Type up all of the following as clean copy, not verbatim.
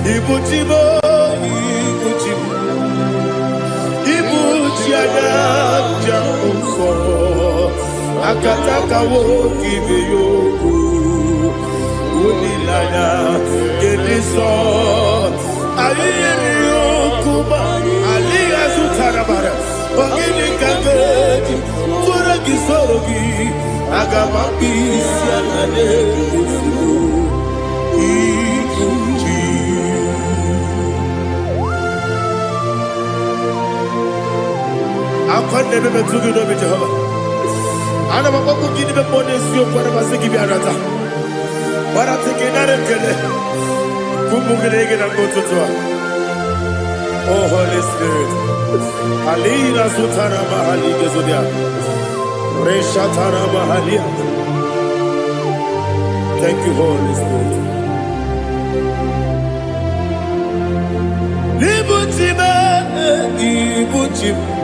Ibujibo, Ibujibo, Ibujiada, Jamufo, Akataka woki beyoku, Unilaya, Gediso, Ayiri Okuba, Aliya Sutarabara, Ogini Kageti, Furagi Sorogi, Agamapi, Sianade, I never met you, Jehovah. I never walk with you, but one is your father was give you another. But I'm taking another killer. Kumugregin and go to Tua. Oh, Holy Spirit. Alina Sutana Mahali Gezudia. Reshatana Mahalia. Thank you, Holy Spirit. Ibuchima, Ibuchima.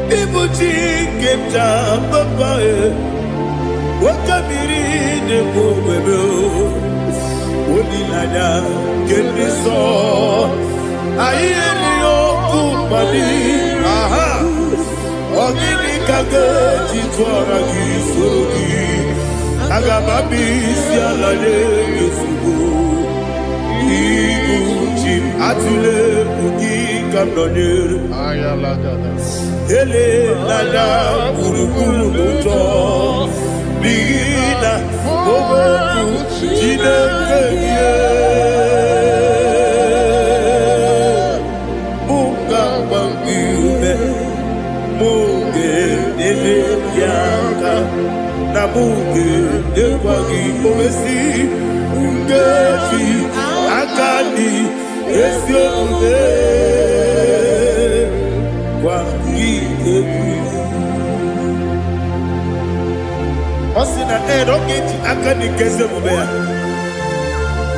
Ibuchi kemja papa wakamiri de bobebe onilada keniso ayeni okupani aha ogini kage titwara kisorogi agababi sialade yesugo Ibuchi atule ugi kamdonyer ayalada ele lada kurukuru moto bina oboku jinekeye muka bangiume muge nene yaka na muge dekwagi omesi ngefi akani esiode kwa Osina don't akani kese mubea.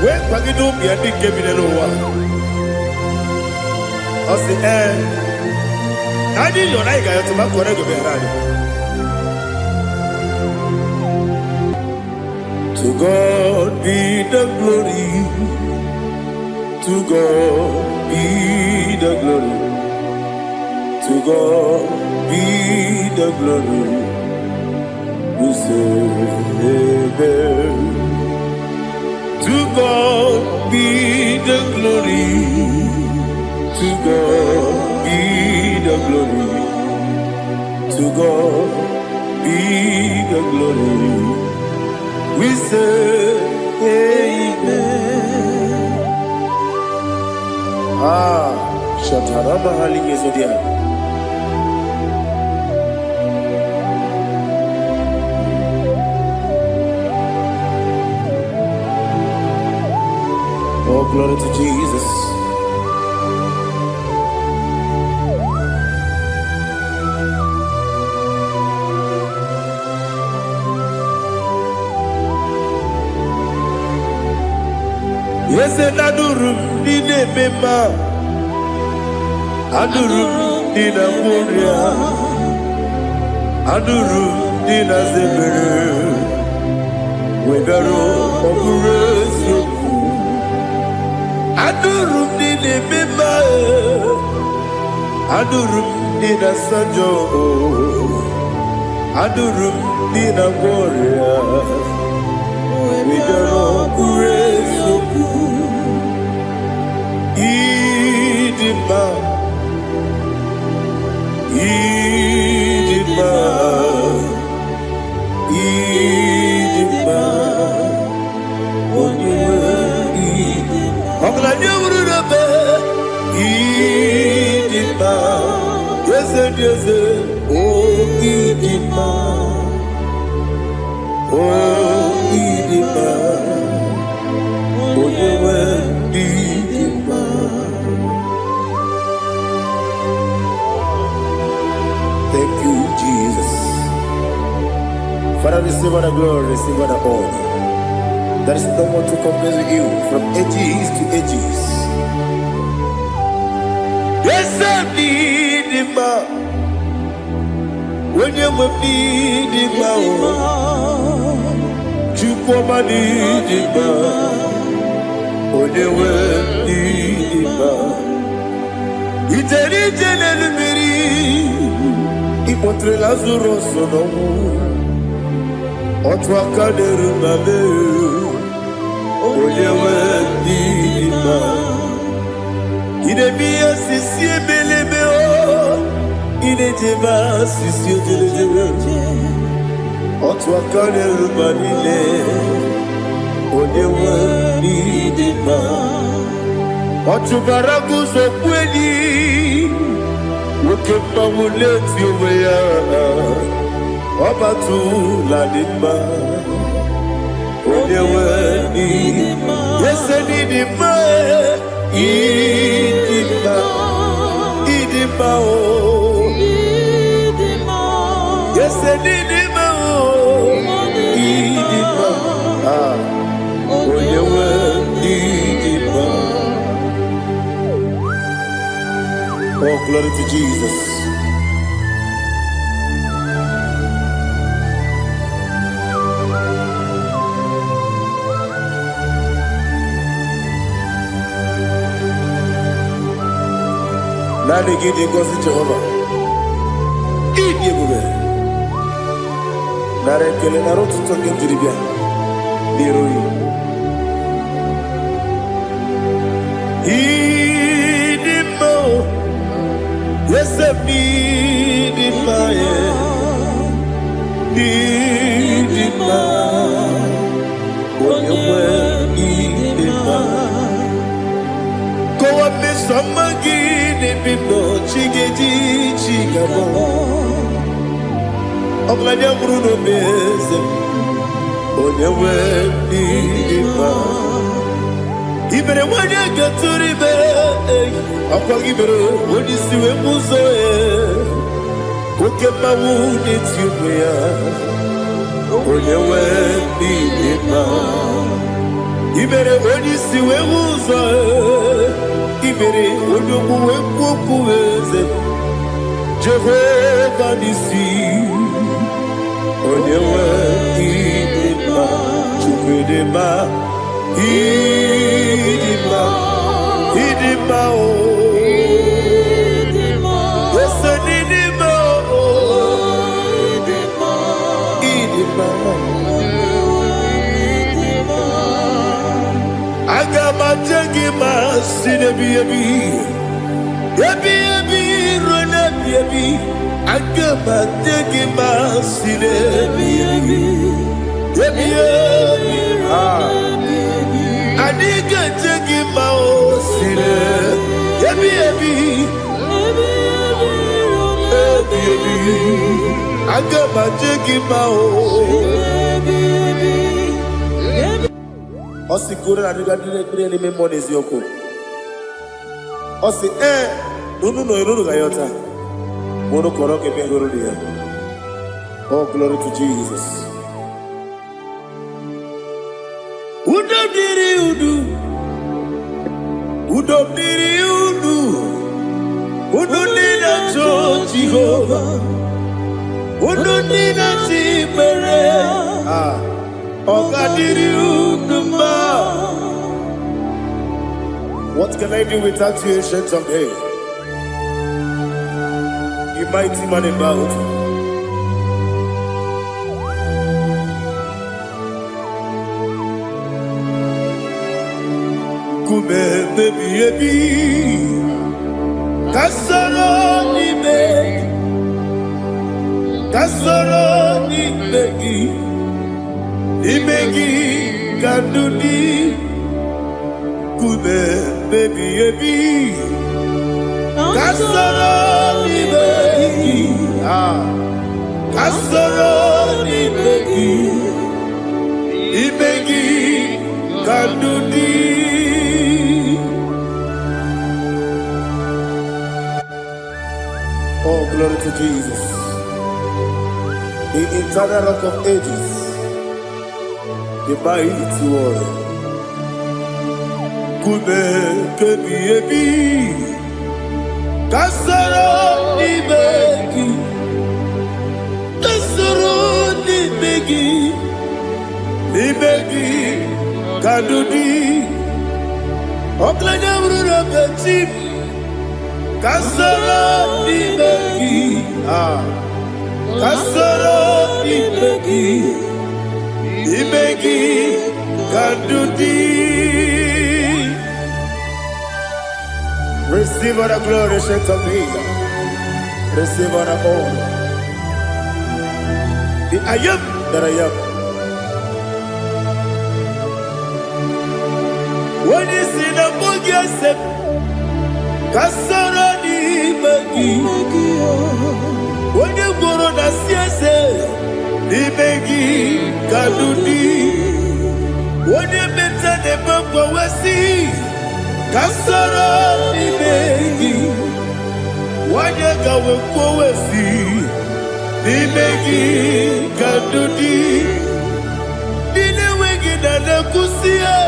We pagido bia di kemine lowa. Osi Nadi yona iga yotu makore go berani. To God be the glory. To God be the glory. To God be the glory. We say amen. To God be the glory. To God be the glory. To God be the glory. We say amen. Shataraba Hali Yezodia. Oh, glory to Jesus. Yes, and Adurum Dine Bema Adurum Dina Moria Adurum Dina Zebere Wegaro Operation Adurum Dine Bema Adurum Dina Sanjo Adurum Dina Moria Wegaro Operation Idima, Idima, Idima, Idima, yes, yes, oh, Idima, oh, Idima, oh, Idima. Thank you, Jesus. Father, receive all the glory, receive all the honor. There is no one to compare with you from ages to ages. Yes, I need him. When you need him, you come and need him. When you kpọtere Lazarus n'ọnwụ otu aka na-eru mame onye nwe ndị mma idebe ihe sisi ebelebe idejebe sisi ojelejebe otu aka na-eru mma niile onye nwe ndị mma ọ chụbara gị ụzọ kweli nwoke mmanwụ na-eti onwe ya ọ batụla dị mma onye nwe ndị ese dị mma ịdị mma ịdị mma o ese dị mma o ịdị mma onye nwe ndị dị mma. Oh, glory to Jesus. Nani gidi ngozi Jehovah. Idi ebube. Nare kele na rotu toke diribia. Diroi. Idi mo. Yes, need in my need in my when you were need in my go up me some again in me no chigedi chigabo Oglania Bruno Beze when you were need in my even when you get to the bed Akwagibere wodi siwe muzoe Koke mawu netiumea Onyewe nidima Ibere wodi siwe muzoe Ibere odogu wekuoku weze Jehovah nisi Onyewe nidima Chukwedema Idima Idima o Agabajagi masine bibi rona bibi agabajagi masine bibi adiga jagi maosine bibi agabajagi mao Osi kure na diga dire ni me monezi yoko. Osi nunu iruru gayota. Mono koroke pe iruru dia. Oh, glory to Jesus. Udo diri udu. Udo diri udu. Udo nina cho Jehovah. Udo nina tibere. What can I do without you, ancient of days? You mighty man in battle. Kume baby, kasoro ni begi. Imegi kanduni kube baby kasoro ni begi kasoro ni begi imegi kanduni Oh, glory to Jesus, the eternal rock of ages, the mighty one. Kube kebi kasoro ni begi kadudi oklanya bruno beti kasoro ni begi Kasoro imegi kadudi. Receive all the glory, shake of Jesus. Receive all the honor. The I am that I am. When you see the book, you say, Kasoro imegi. When you go on the siese, imegi kadudi. When you mention the book, we see. Kasoro imegi, wanyega wekowesi, imegi kadudi, dine wegi na nekusie.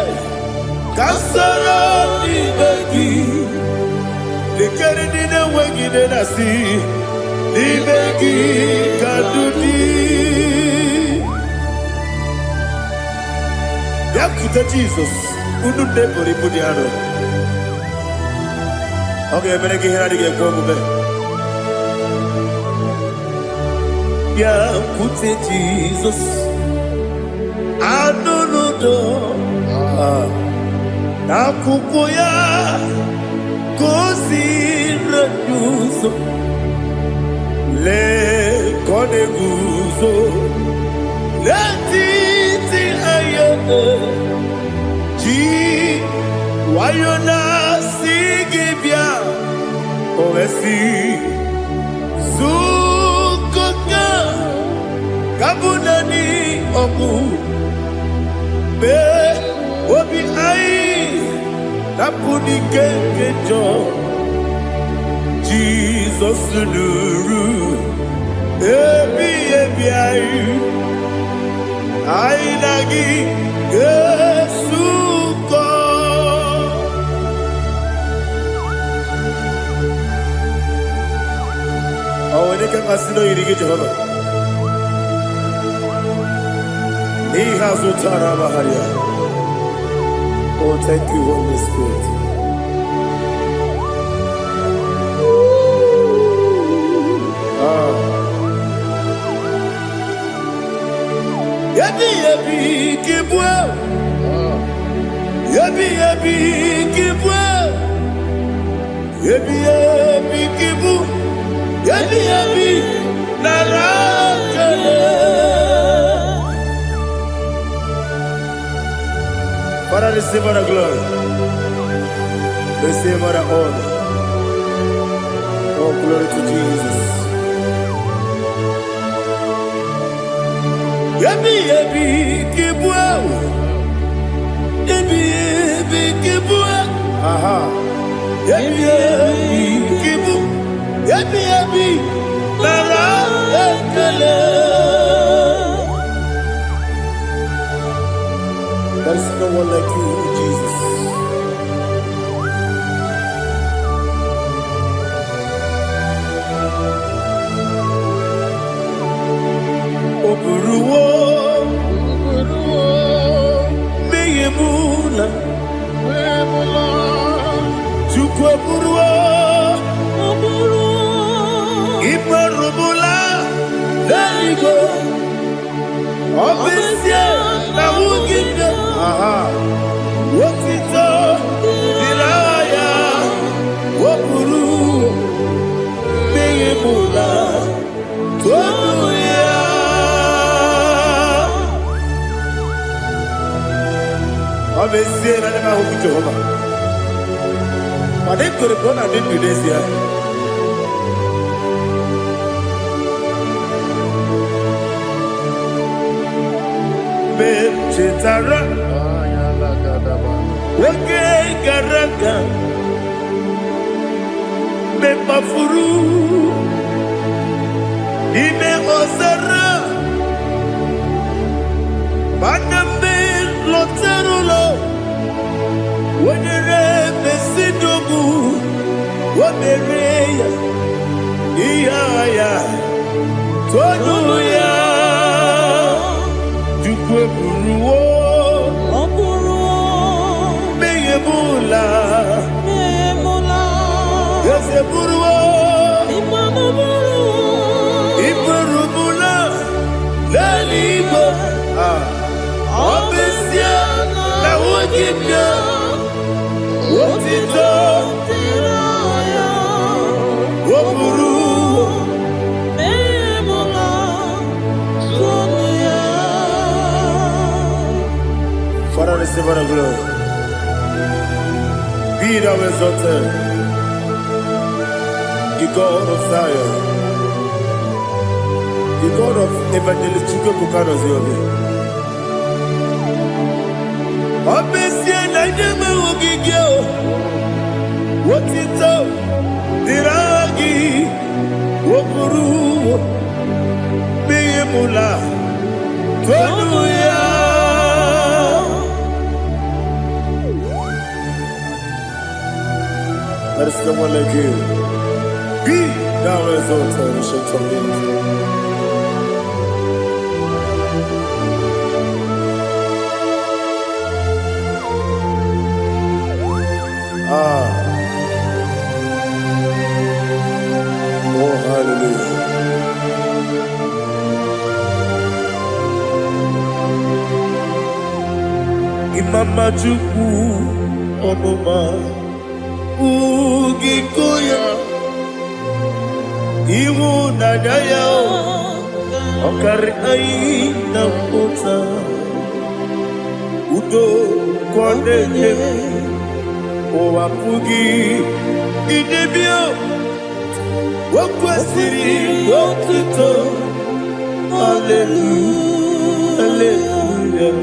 Kasoro imegi, dikeri dine wegi na nasi, imegi kadudi. Yakuta Jesus, unu nebori pudiano. Okay, I'm going to get go over. Yeah, put it Jesus. I don't know. Nakukoya, kosi na yuso. Le kone guzo. Le titi ayane. Ji wayona. Ovesi Zukoka Kabunani Oku Be Obi Ai Napuni Kekejo Jesus Nuru Ebi Ai Ai Nagi Yesuko. Oh, when you can see no irrigate Jehovah. He has Utara Baharia. Oh, thank you, Holy Spirit. Yabi Kibwa. Yabi Kibwa. Yabi Kibu. Yabi Narakale. Father, receive all the glory. Receive all the honor. Oh, glory to Jesus. Yabi Kibwa. Yabi Kibwa. Aha. Yabi Kibu. Yabi Narakale. There is no one like you, Jesus. Oburuwo, Meyemula, Chukwaburuwo, Iparubula, Daligo, Obesia, Nawugida, aha, Wotito, Diraya, Wapuru, Meyemula, Tuanuya. Obesia, Nana Jehovah. I didn't go to God, I didn't do this here. Chitara, Wake Garaka, Mepafuru, Ime Ozara, Baname Loterulo, Wenere Besidobu, Wabereya, Iaya, Tonuya. Buruwo, Meyemula, Yese Buruwo, Iparubu, Father, receive our glory. Be thou exalted, the God of Zion, the God of Evangelist Chike Bukano Ziobi. Obesia na nyama ogigio, wotito, diragi, wokuru, beyemula, tonuya. There is no one like you. Be thou exalted, ancient of days. Oh, hallelujah. Imama Chukwu Omoma Ugikoya Iwu Nadaya Okari Aina Mota Udo Kwaneye Owapugi Idebio Wakwasiri Wakito Hallelujah Hallelujah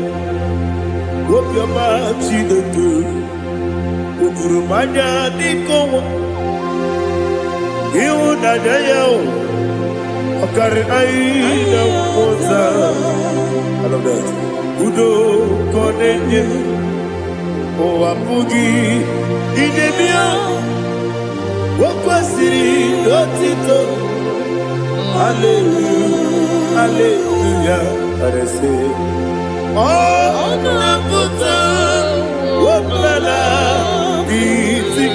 Wopiama Chinedu Ukurumanya Nikowa Iwu Nadaya Okari Aina Mota I love that Udo Kwaneye Owapugi Idebio Wakwasiri Lotito Hallelujah Hallelujah I say Oh Naputa Wapala Biti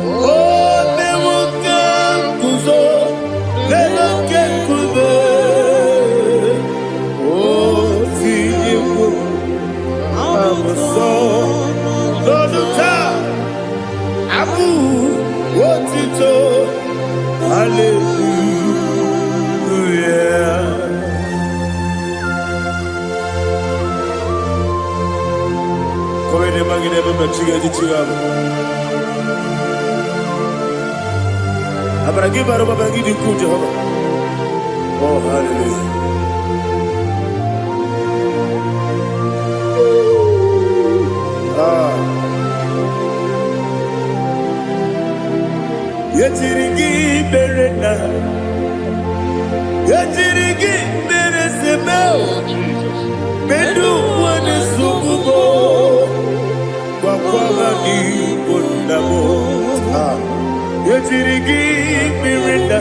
Oh Newoka Kuzo Leloke Kube Oh Tiyewo I'm a son, Lord of time, Abu, what you told, hallelujah. Come in, Maggie, never met you. I'm going to give out of my give you good, Jehovah. Oh, hallelujah. Yatirigi berena, yatirigi beresebel, bedu wane sububo, wakwama ni bondamo. Yatirigi berena,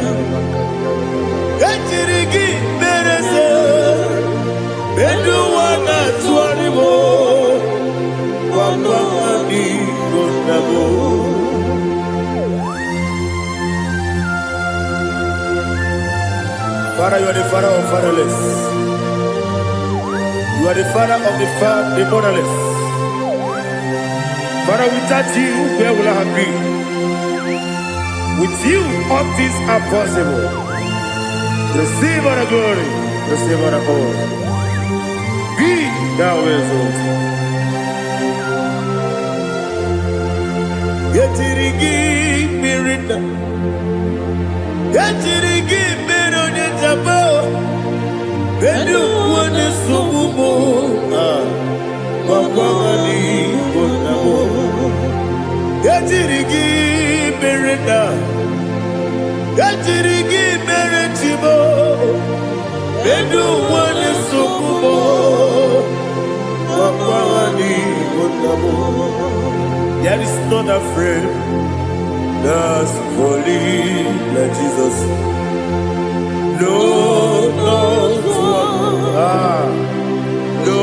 yatirigi berese, bedu wana tuaribo, wakwama ni bondamo. Father, you are the father of fatherless. You are the father of the motherless. Father, without you, where will I have been? With you, all things are possible. Receive all the glory, receive all the honor. Be thou exalted. Yetirigi mirina, yetirigi mirona jabo, bedu wane subumo, wakwani bonamo. Yetirigi mirina, yetirigi miretibo, bedu wane subumo, wakwani bonamo. There is not a friend that's holy like Jesus. No, no, no, no.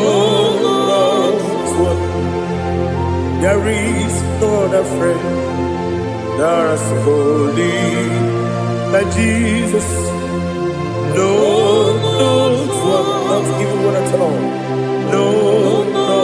There is not a friend that's holy like Jesus. No, no, not even one at all. No, no,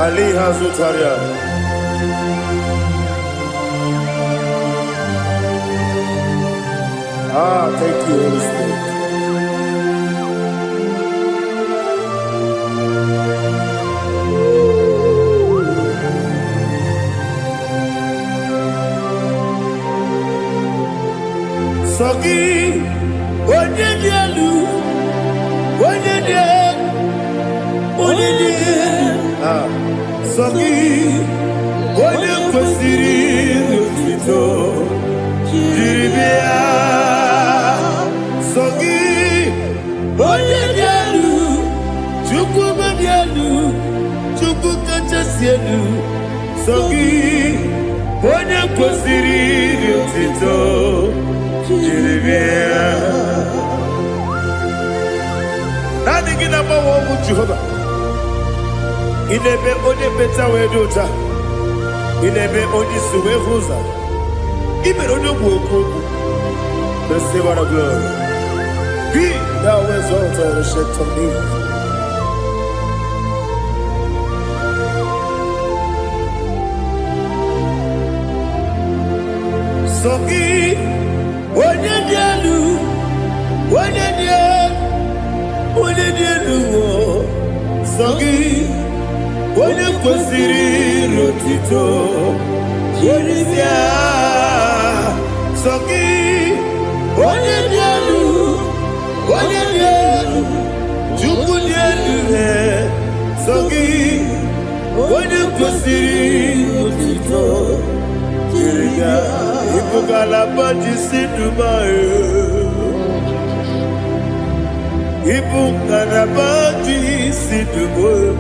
Ali Hazutaria. Thank you, Holy Spirit. Sogi, onye dielu, onye dielu, onye dielu. Sogi, onye kwesịrị otuto, jiri bịa. Sogi, onye dielu, Chukwu dielu, Chukwu kachasị elu. Sogi, onye kwesịrị otuto. Nothing in about what would Jehovah. In a bit only better way to ta. In a bit only Suwe Rosa. Even on your work, the Savor of glory. Be thou exalted and shed on me. Sogi. Onye dielu, onye dielu, Sogi, onye kwesịrị otuto, jiri bịa. Sogi, onye dielu, Chukwu dielu, Sogi, onye kwesịrị otuto, jiri bịa. Ibugalaba Dubai. Ibugalaba Dubai.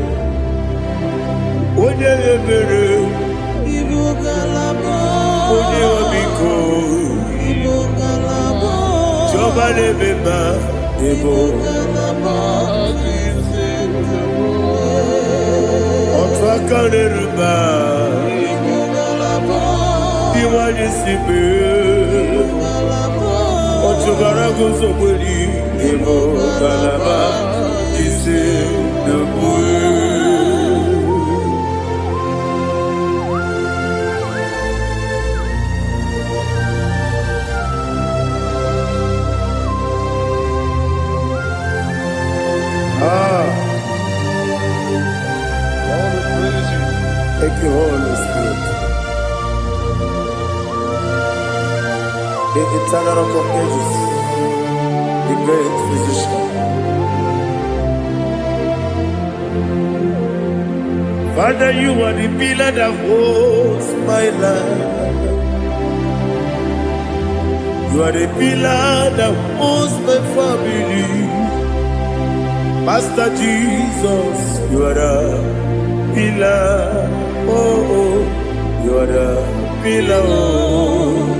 Onye ebere. Ibugalaba. Onye obiko. Ibugalaba. Joba lebeba. Ibugalaba Dubai. Otwakalerba. Iwani sibe, otubara gozobeli, emo galaba, ise debue. Thank you, Holy Spirit. The eternal rock of ages, the great physician. Father, you are the pillar that holds my life. You are the pillar that holds my family. Master Jesus, you are the pillar. Oh, you are the pillar. Oh.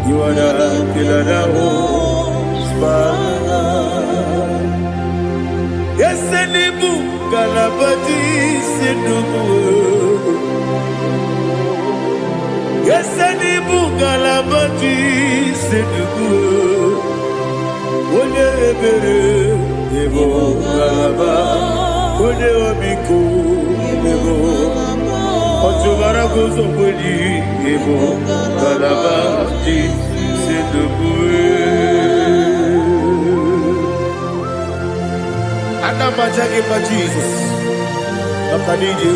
You are the pillar that holds my life. Yes, Enibu Galabati Sinubu. Yes, Enibu Galabati Sinubu. Onye ebere, Ebo Galaba. Onye obiku, Ebo. Otubara gozobeli, Ebo Galaba. C'est debout. Adama jage pa Jesus. Akanije.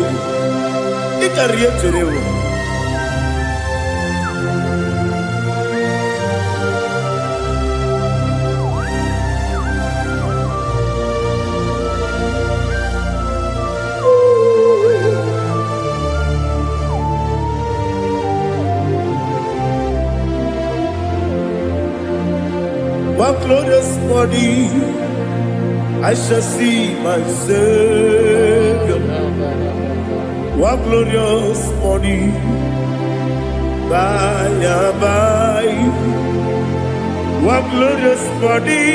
Ikariye terewo. One glorious body, I shall see my Savior. One glorious body, by and by. One glorious body,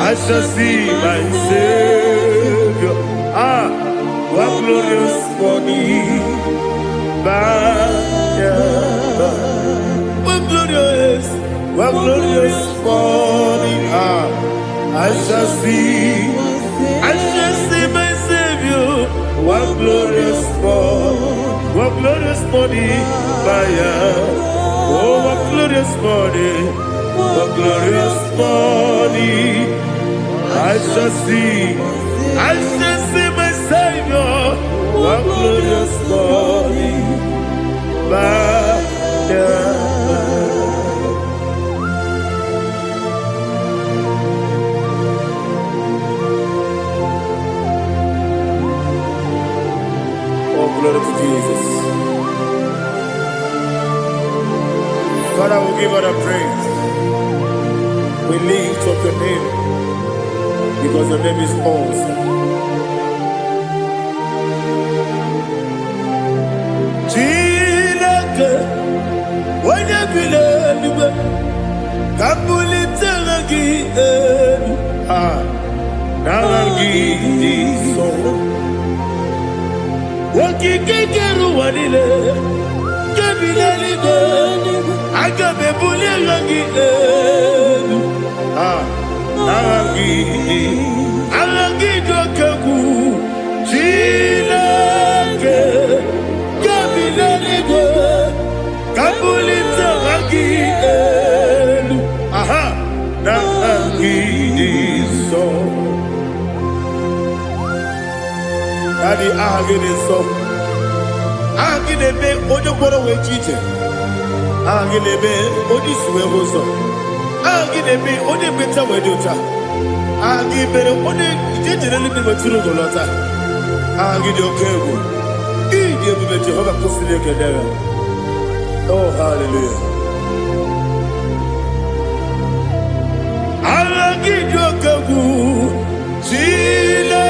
I shall see my Savior. One glorious body, by and by. One glorious morning, I shall see my Savior. One glorious morning, what glorious morning, oh, what glorious morning, what glorious morning. I shall see my Savior, what glorious morning, oh, glory to Jesus. Father, we give all the praise. We lift up your name because your name is awesome. Chilake, when you believe, Kapulitagi, Nagi, so. Wakikeru wanile, Kabilaligo, Agabe Bulilangi, Alagi Dokagu, Chilake, Kabilaligo, Kabulita Lagi, Nagi, so. Daddy, so. Agilebe, Odoboro Wechite. Agilebe, Odiswe Hoso. Agilebe, Odebeta Wedota. Agibere, Ode, Generally Maturu Golota. Agidio Kebu. Idiot Jehovah Kosile. Oh, hallelujah. Alagidio Kebu. Chile.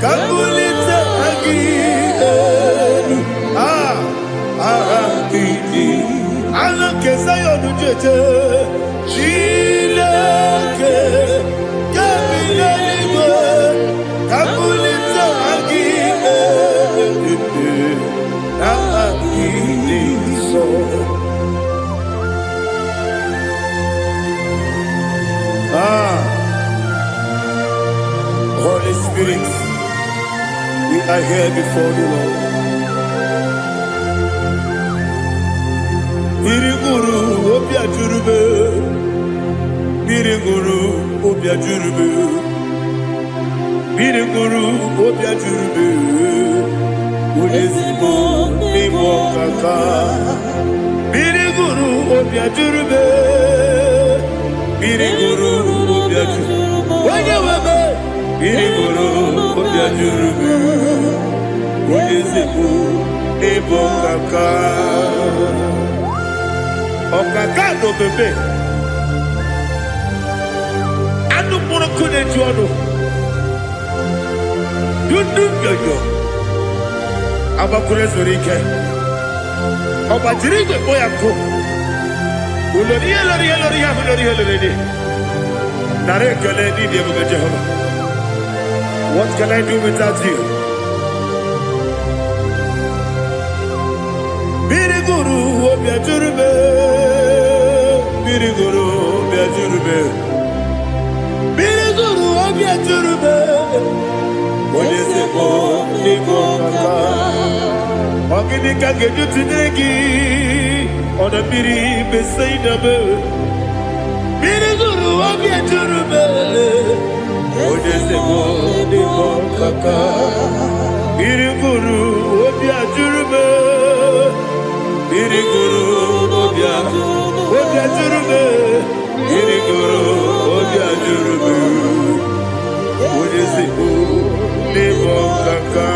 Kabulita again. Alakesa yonujeje. Chilake. Kabilaligo. Kabulita again. So. Holy Spirit, we are here before you, Lord. Biriguru obia jurube, Biriguru obia jurube, Biriguru obia jurube, Udesibo nimo kaka, Biriguru obia jurube, Biriguru obia jurube, Wanyawebe. Biriguru obia jurube, Udesibo nimo kaka. Okaka no bebe. Anu muro kune juano. Dundu yoyo. Abakure zorike. Obajirige boyako. Uloriya. Nare kale ni debuga Jehovah. What can I do without you? Biriguru obia jurube. Biriguru obia jurube. Biriguru obia jurube. Odesibo nimo kaka. Ogini kageju tinegi. Ona biri besainabe. Biriguru obia jurube. Odesibo nimo kaka. Biriguru obia jurube. Biriguru obia jurube. Biriguru obia jurube. Odesibo nimo kaka.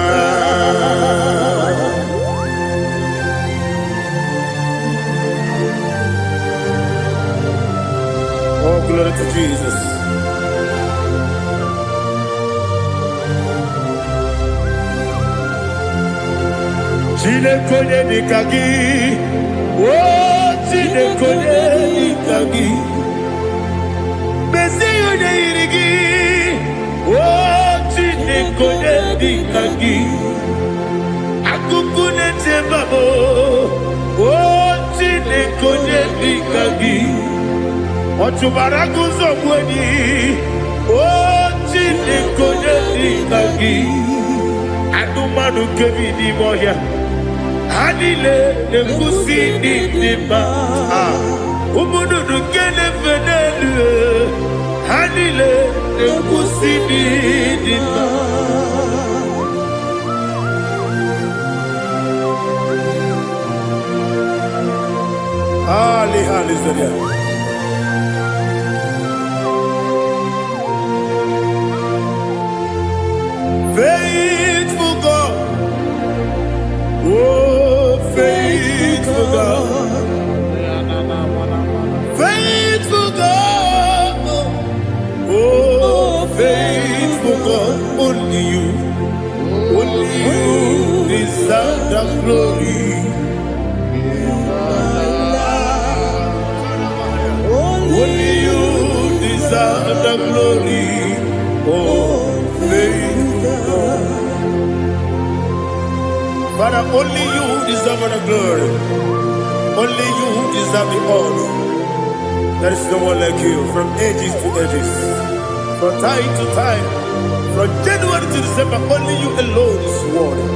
Oh, glory to Jesus. Chile kone nikagi, oh chile kone nikagi, besi yone irigi, oh chile kone nikagi, akukune chembabo, oh chile kone nikagi, ochubaraku zokweni, Oh, Chineke onye dị ka gị, anụmanụ nke bi n'ime ọhịa, ha niile na-ekwusi n'ịdị mma. Ụmụ nnụnụ nke na-efe n'elu, ha niile na-ekwusi n'ịdị mma. Hallelujah. Faithful God, oh faithful God, faithful God, oh faithful God, only you deserve the glory. Only you deserve the glory, oh faithful God. Father, only you deserve the glory. Only you deserve the honor. There is no one like you, from ages to ages, from time to time, from January to December. Only you alone is worthy.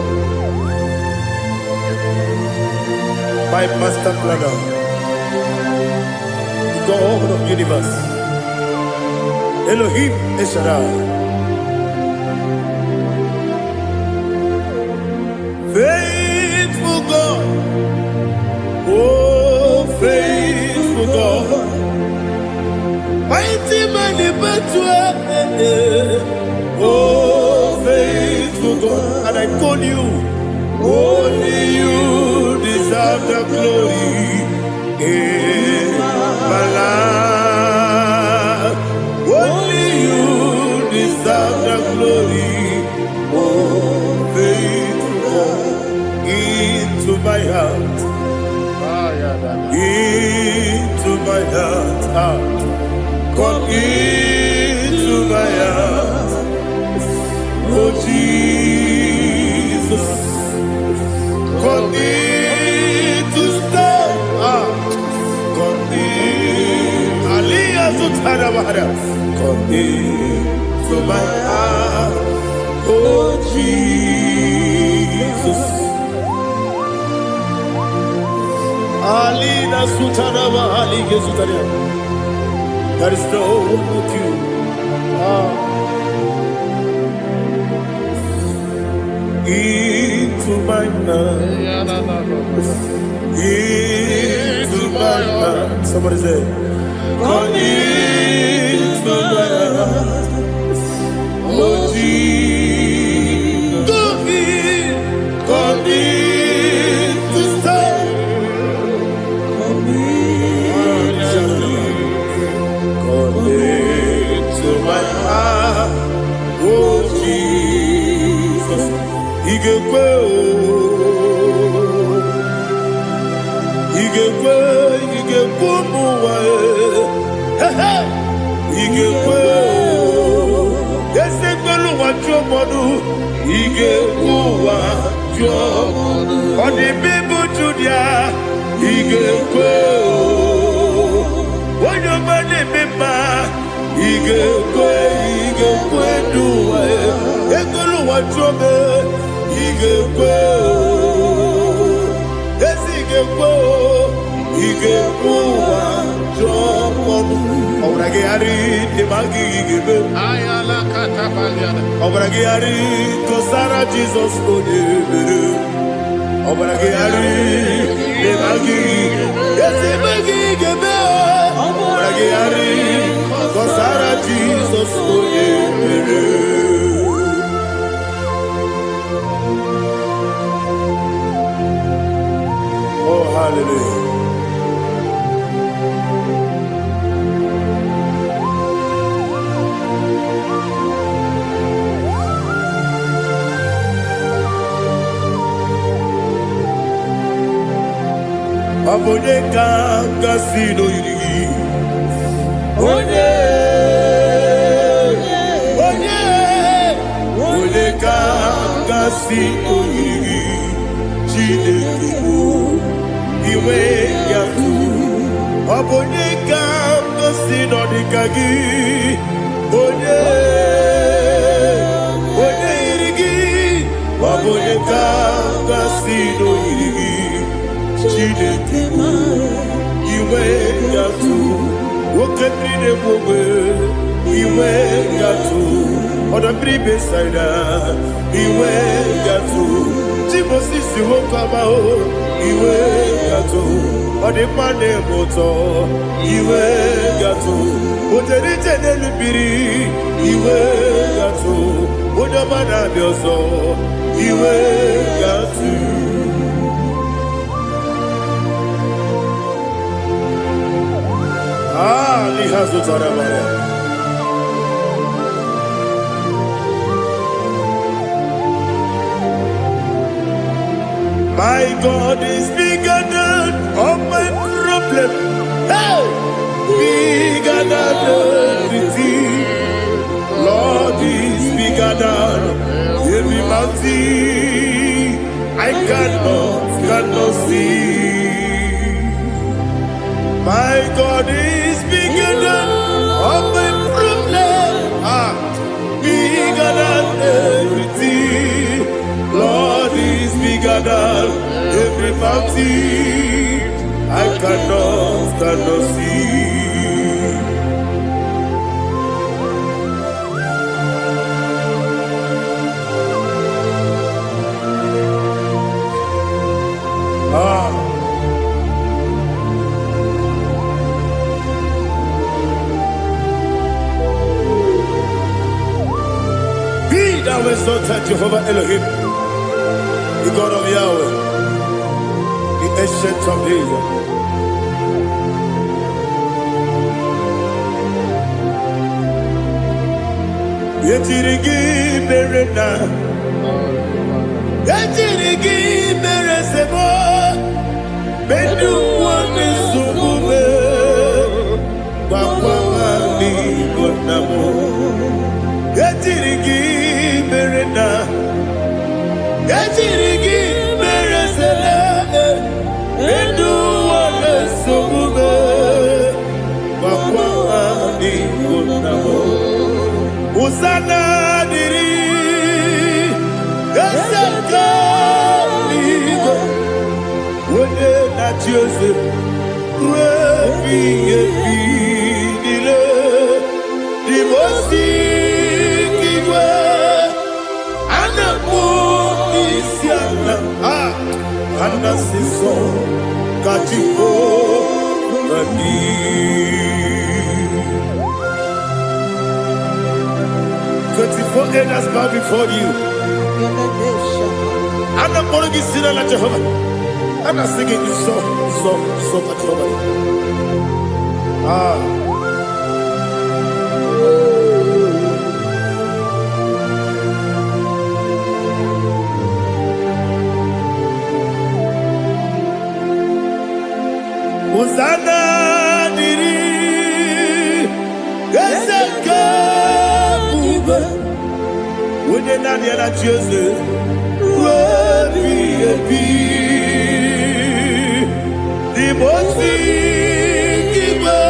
My master planner, God of universe, Elohim Eshadai, faithful God, oh faithful God, mighty man in battle, oh faithful God, and I call you, only you deserve the glory. My life, only you deserve the glory. Oh, faithful God, into my heart, into my heart, come into my heart. Oh Jesus, come in to stay. Come into my heart, oh Jesus. Alina Sutanaba Ali Gesutaria. There is no one like you. Into my heart, into my heart. Somebody say, come into my heart, oh Jesus. Come in to stay. Come into my heart, oh Jesus. He gave on the people to their he gave when your money member he gave do what you he gave yes he gave Obragiari de Magi give Ayala Catapaliana Obragiari Kosara Jesus Obragiari de Magi yes Magi give Obragiari Kosara Jesus Oh hallelujah. Abone kanga sino yiri Onye kanga sino yiri Chineke iwe yaku Abone kanga sino dikagi Onye sino iri Chineke iwe gatu woke bride bobe iwe gatu oda bribe saida iwe gatu timosi si wokama o iwe gatu odi pane moto iwe gatu oderi tenelu biri iwe gatu oda mana bioso iwe gatu lihazu tarabara. My God is bigger than all my problem. Hey, bigger than everything. Lord is bigger than every mountain. I cannot see. My God is bigger than all my problems. Bigger than everything. Lord is bigger than every mountain. I cannot see. Thou exalted Jehovah Elohim, the God of Yahweh, the ancient of days. Yetirigi berena, yetirigi beresebo, bedu wane subume, wakwama ni gonamo. Yetirigi berena, yetirigi beresele, bedu wane subume, wakwama ni gonamo. Usana diri, esaka ligo, wone na Joseph, webi dile, dimosi kiwe, anamu isiana, anasiso katiko nani. 24 elders bow before you. I'm not going to sit down at Jehovah. I'm not singing you so at Jehovah. Hosanna diri, Geseka. When you're not yet at Jesus, the most giver,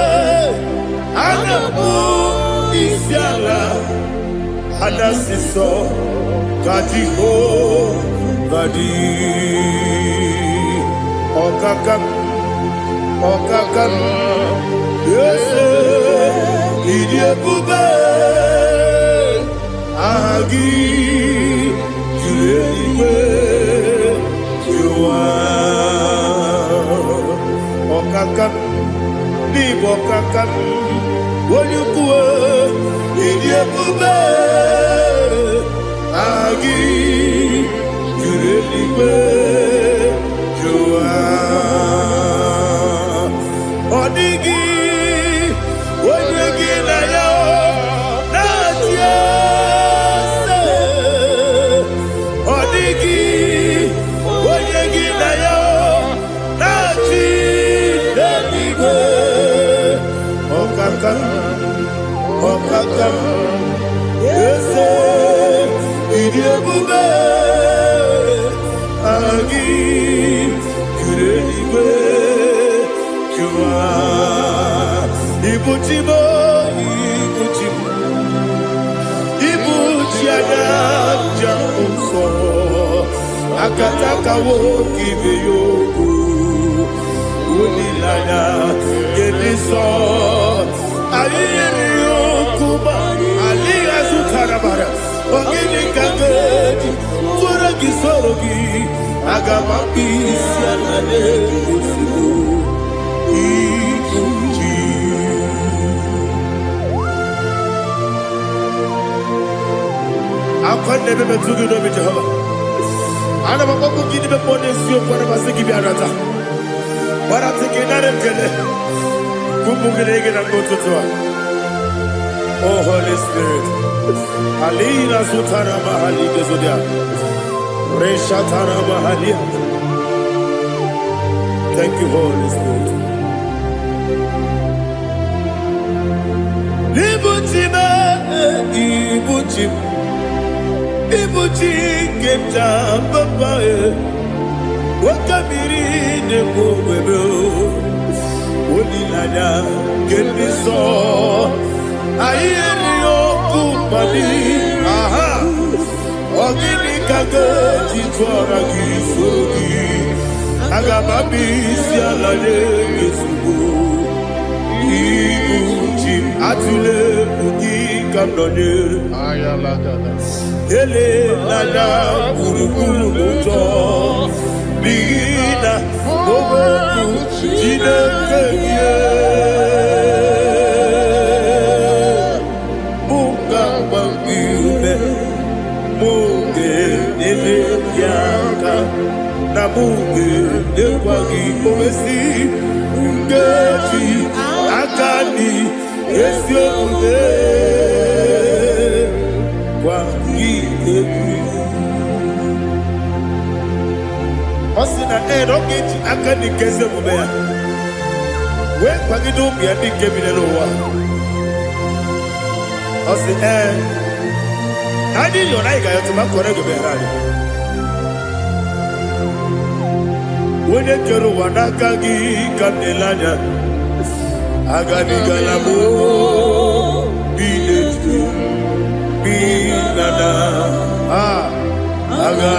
and the moon is yalla, and the sister, Katiho, Vadi, Okakam, yes, Idiot Bube. Agi, Juliwe, Jua, Okakam, Libo Kakam, Wonyukue, Idiabube, Agi, Juliwe, Jua, Odigi, Wonyagi na yo, Nadia. Okakam, yes, Idiabube, Agi, Kureliwe, Jua, Ibuchibo, Ibuchiana, Jamuso, akataka woki beyoku unilaya gediso ayiri yokuba aliya zukarabara ogini kagedi kura gisorogi agamabisi alale kusibu ikunji akwande bebe tugi no bi Jehova ana bako gidi be ponesio kwa na basiki bi arata bara tiki na rekele kumugirege na gototoa. Oh Holy Spirit alina sutara mahali gezodia resha tara mahali. Thank you Holy Spirit. Libutime ibutime ibuti kemta papa wakamiri ne bobebe olilada kemiso ayeri okupani aha ogini kage titwara gisogi agamabisi alale gesubu ibuti atule bugi kamdone ayalada ele nada kurukuru moto bina boboku jinekeye munga bangiume munge nele yaka na munge nekwagi owesi ngeji akani esiode Osina rogeji akani keze mubea we kwagido bia di kebile lowa osi nadi yo na igayo tuma kore go berani wone kero wanakagi kanelanya agani galamo biletu binana aga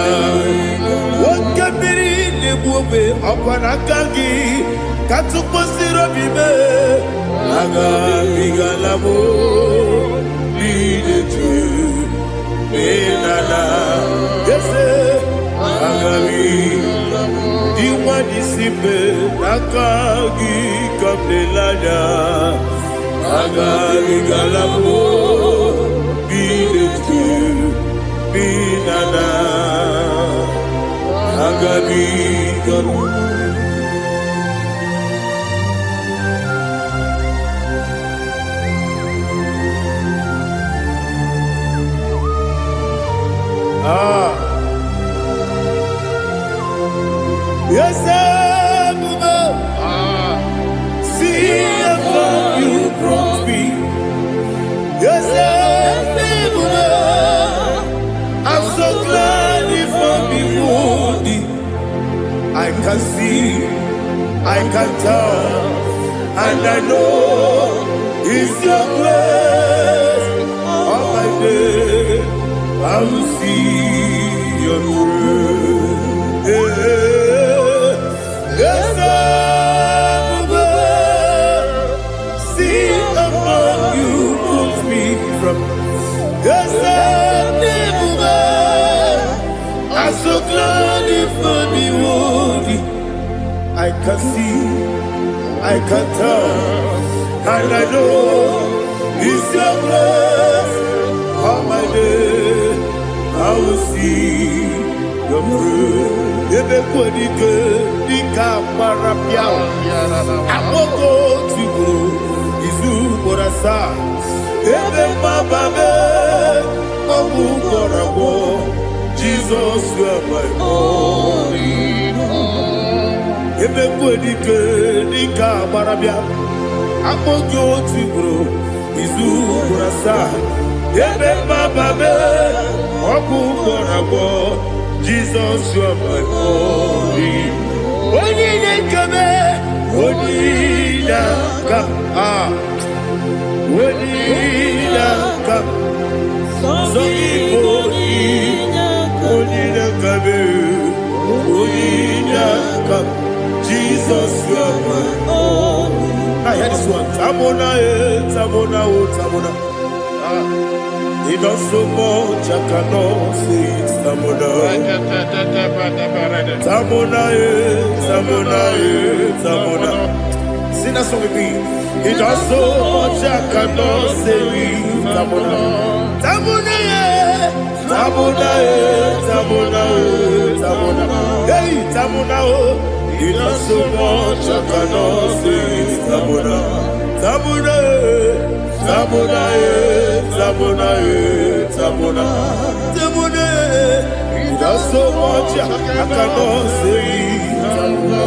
wakabiri nebuobe apanakagi katuposiro bibe aga bigalamo biletu binana yese aga diwani simbe nakagi kamdelanya aga bigalamo biletu binana agabi galu yes see how you brought me. Yes I'm so glad if I'm wounded. I can see, I can tell, and I know it's your grace. On my day, I will see your grace. Yes, see among you put me from. Yes, I'm so glad if me wounded. I can see, I can tell, and I know it's your grace. On my day, I will see your grace. Ebe kodike, dika parapiao. Amoko tigo, izu borasa. Ebe mababe, obu korabo. Jesus, you are my only home. Ebe kodike, dika parapia. Amoko tigo, izu borasa. Ebe mababe, obu korabo. Jesus, you are my only home. Onine kame, onina kam, onina kam. So onina kame. Jesus, you are my all. Now hear this one. Tamona, Tamona, Tamona. He does so much, I cannot say it. Tamona. Tamona, Tamona, Tamona. Sing that song with me. He does so much, I cannot say it. Tamona. Tamona, Tamona, Tamona, Tamona. Hey, Tamona, he does so much, I cannot say it. Tamona. Tamona, Tamona, Tamona, Tamona, Tamona. He does so much, I cannot say it. Tamona.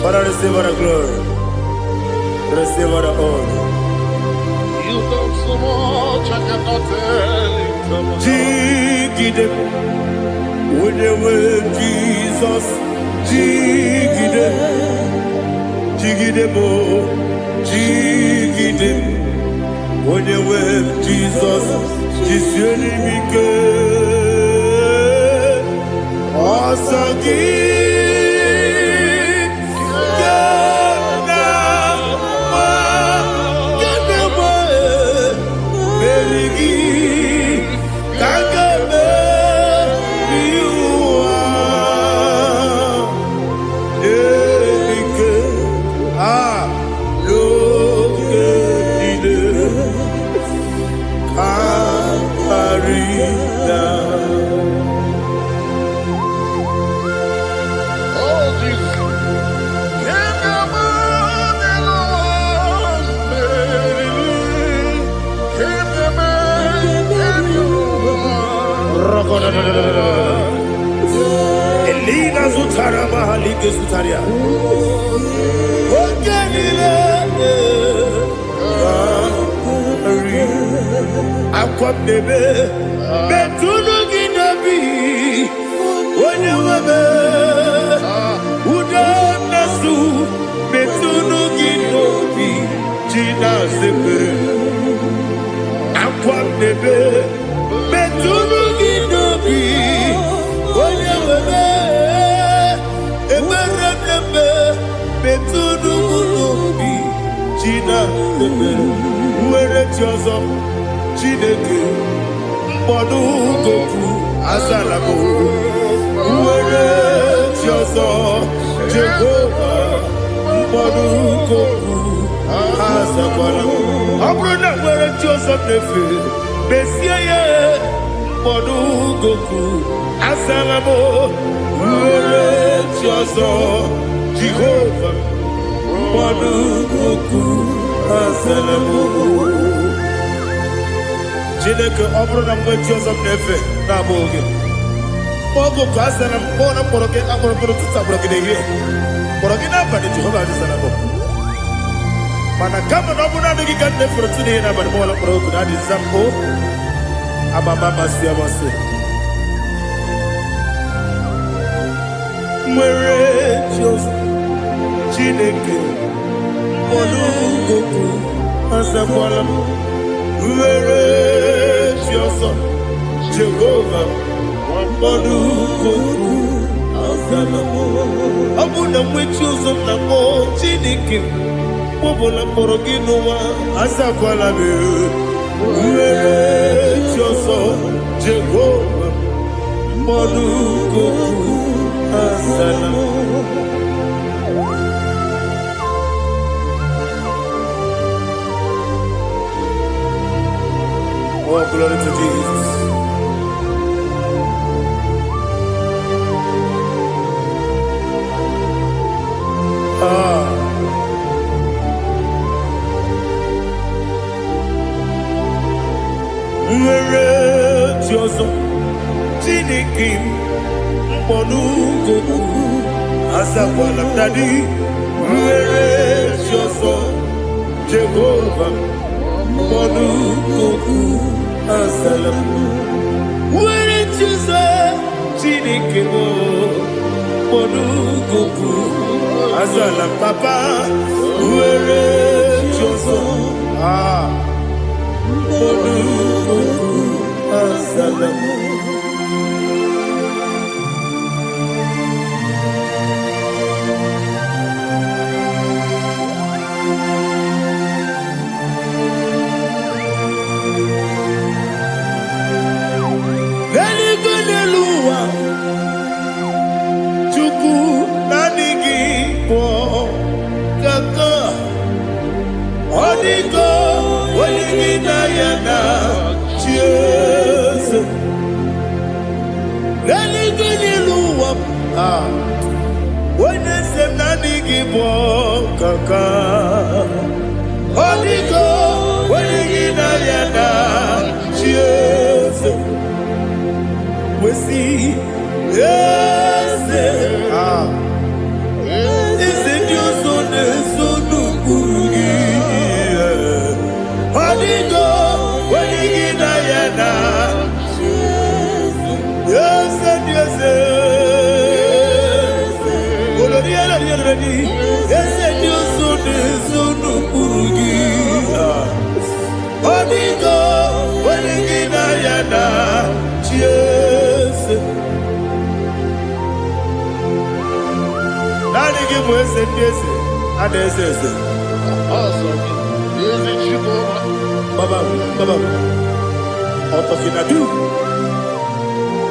Father, receive our glory. Receive our honor. You done so much, I cannot tell it. Jigide, with the way Jesus. Jigide, Jigide mo, Jigide, with the way Jesus. Jisieni mike, Asagi. Elina Zutara Mahalike Zutaria. Aqua bebe, Betuno Ginabi, when you were Udanasu, Betuno Ginobi, Gina Zipper. Aqua bebe, Betuno Ginobi, when you were Betuno Ginobi, Gina Zipper. Where it's yours. Chineke mkpọdụ goku azalabo uwere ti ọzọ Jehova mkpọdụ goku azakwala ọ bụrụ na nwere ti ọzọ na-efe mesie ya mkpọdụ goku azalabo uwere ti ọzọ Jehova mkpọdụ goku azalabo. Chineke ọ bụrụ na mgbe chi ọzọ m na-efe na-abụ oge ogo ka a sara m kpọọ na mkpọrọ gị akpọrọ mkpọrọ tụtụ akpọrọ gị n'ehihie mkpọrọ gị n'abalị Jehova adịzara m mana kama na ọ bụrụ na adịghị ka nne fere tụ n'ihe n'abalị mụọla mkpọrọ oku na adịza m o amama amasị amasị nwere chi ọzọ Chineke mkpọrọ oku azakwala m were chi ọzọ Jehova mkpọrọ oku azala m ọ bụ na nwe chi ọzọ na mkpọ Chineke mkpọbụla mkpọrọ gị n'ụwa azakwala m were chi ọzọ Jehova mkpọrọ oku azala m. Oh, glory to Jesus. Nwere chi ọzọ Chineke mkpọrọ oku azakwala m dadi. Nwere chi ọzọ Jehova mkpọrọ oku azala m. Nwere chi ọzọ Chineke mkpọrọ oku azala m papa. Nwere chi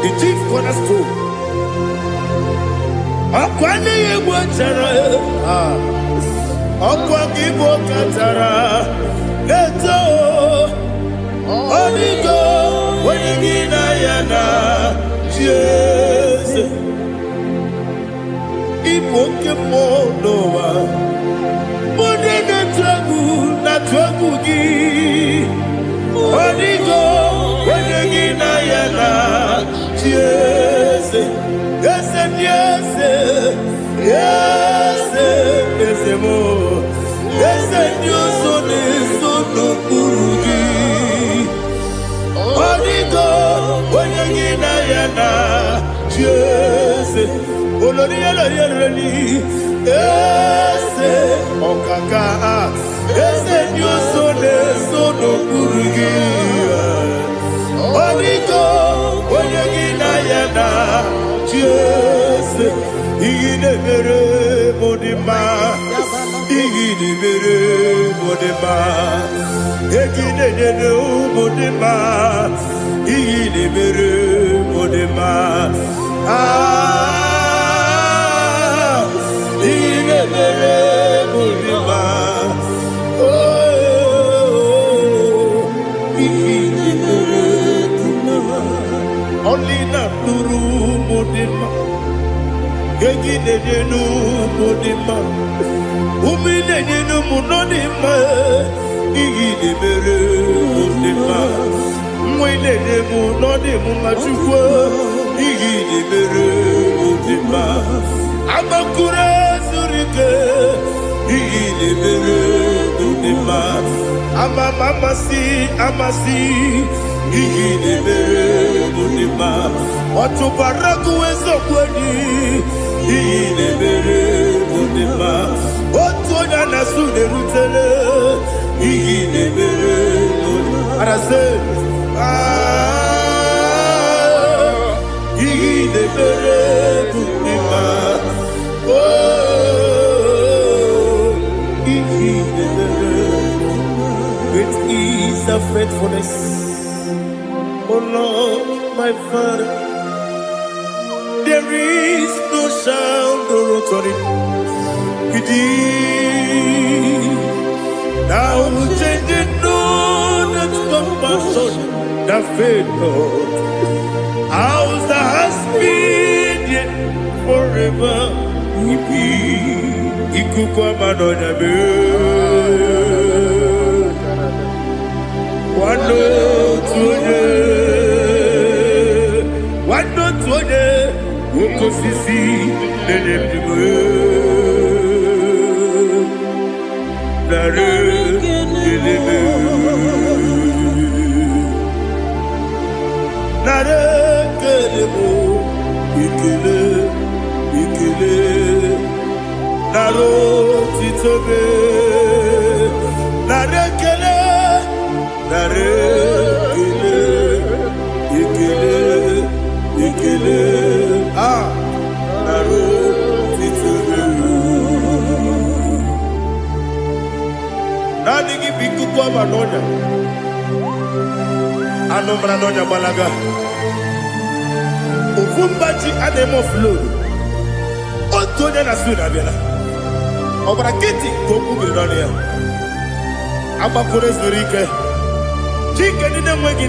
The chief cornerstone. Akwane yegbo chara. Akwa kibo katara. Leto. Onigo. Wenigina yana. Jesus. Ipoke monowa. Mone na tragu gi. Onigo. Wenigina yana. Yes, yes, yes, yes, yes, more. Yes, you so no kurugi. Onigo, when you get ayana, yes, olori olori, yes, okaka, yes, you so no kurugi. Onigo, when you get ayana, yes, igidebere modima, igidebere modima, igidebere modima, igidebere modima, igidebere modima, oh, igidebere modima, only not Nuru modima. Gegidenu modima, umidenu munodima, igidebere modima, mwidenu munodimu machukwa, igidebere modima, amakure zurike, igidebere modima, amasi, igidebere modima, watubaraku ezokweni. Igidebere modima, otonya na sude rutele. Igidebere modima, arase. Igidebere modima, oh, igidebere. Great is the faithfulness, oh Lord, my Father. There is no sound or authority. Now changing no that compassion, the faith Lord. How's the husband yet forever we be? Ikukwa manonya be. Wano tuone, wano tuone. Ukosisi nenebdiwe nare kelebe nare kelebo ikele naro titobe nare kele nare ekele, ekele, ekele, nare titulu. Nani ki biku kwa manonya, anomra nonya balaga. Ufumbaji anemo flow. Otonya na suna bela. Obra kiti koku bironia. Aba kore zurike. Chike nine mwegi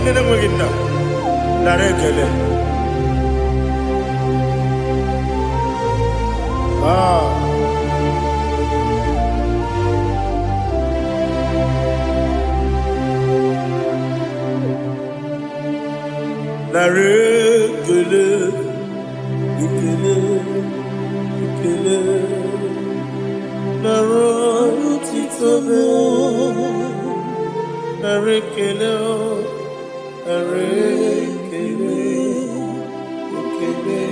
na. Narekele. Narekele. Ekele. Ekele. Narotitobe. Narekele. Narekele. Ekele.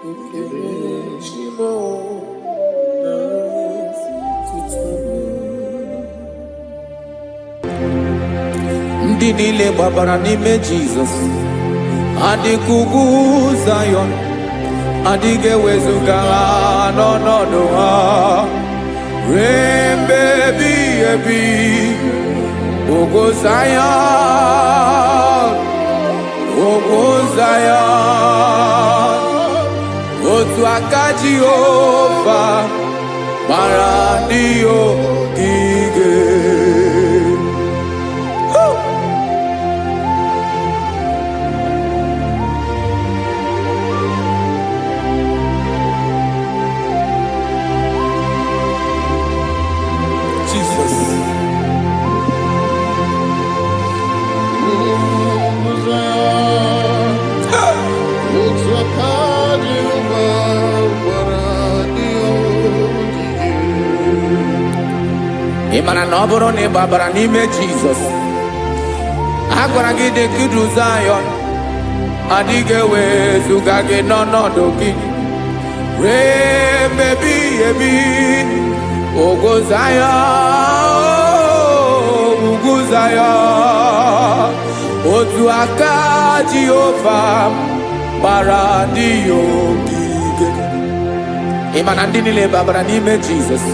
Ekele. Shimo. Narotitobe. Ndị niile gbabara n'ime Jizọs adịghị ugwu Zayọn, adịghị ewezuga ha n'ọnọdụ ha ruo mgbe ebighị ebi. Ugwu Zayọn, ugwu Zayọn, otu aka Jehova gbara ndị ogige. Ị mara na ọ bụrụ na ị gbabara n'ime Jizọs, a gwara gị dị ka Zayọn, adịghị ewezuga gị n'ọnọdụ gị ruo mgbe ebighị ebi. Ugwu Zayọn, ugwu Zayọn, otu aka Jehova gbara ndị ogige. Ị ma na ndị niile gbabara n'ime Jizọs,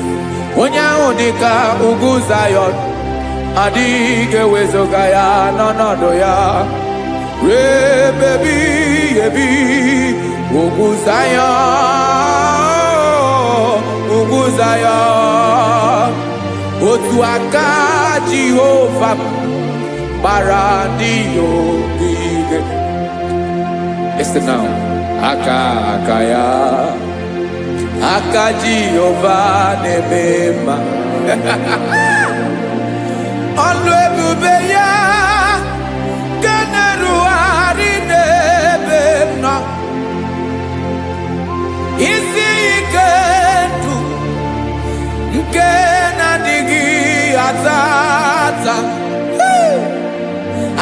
onye ahụ dị ka ugwu Zayọn, adịghị ewezuga ya n'ọnọdụ ya ruo mgbe ebighị ebi. Ugwu Zayọn, ugwu Zayọn, otu aka Jehova gbara ndị ogige. Listen now, aka ya, aka Jehova na-eme mma. Ọlụ ebube ya ga na-erugharị n'ebe m nọ. Isi ike ndụ nke na-adịghị ata ata.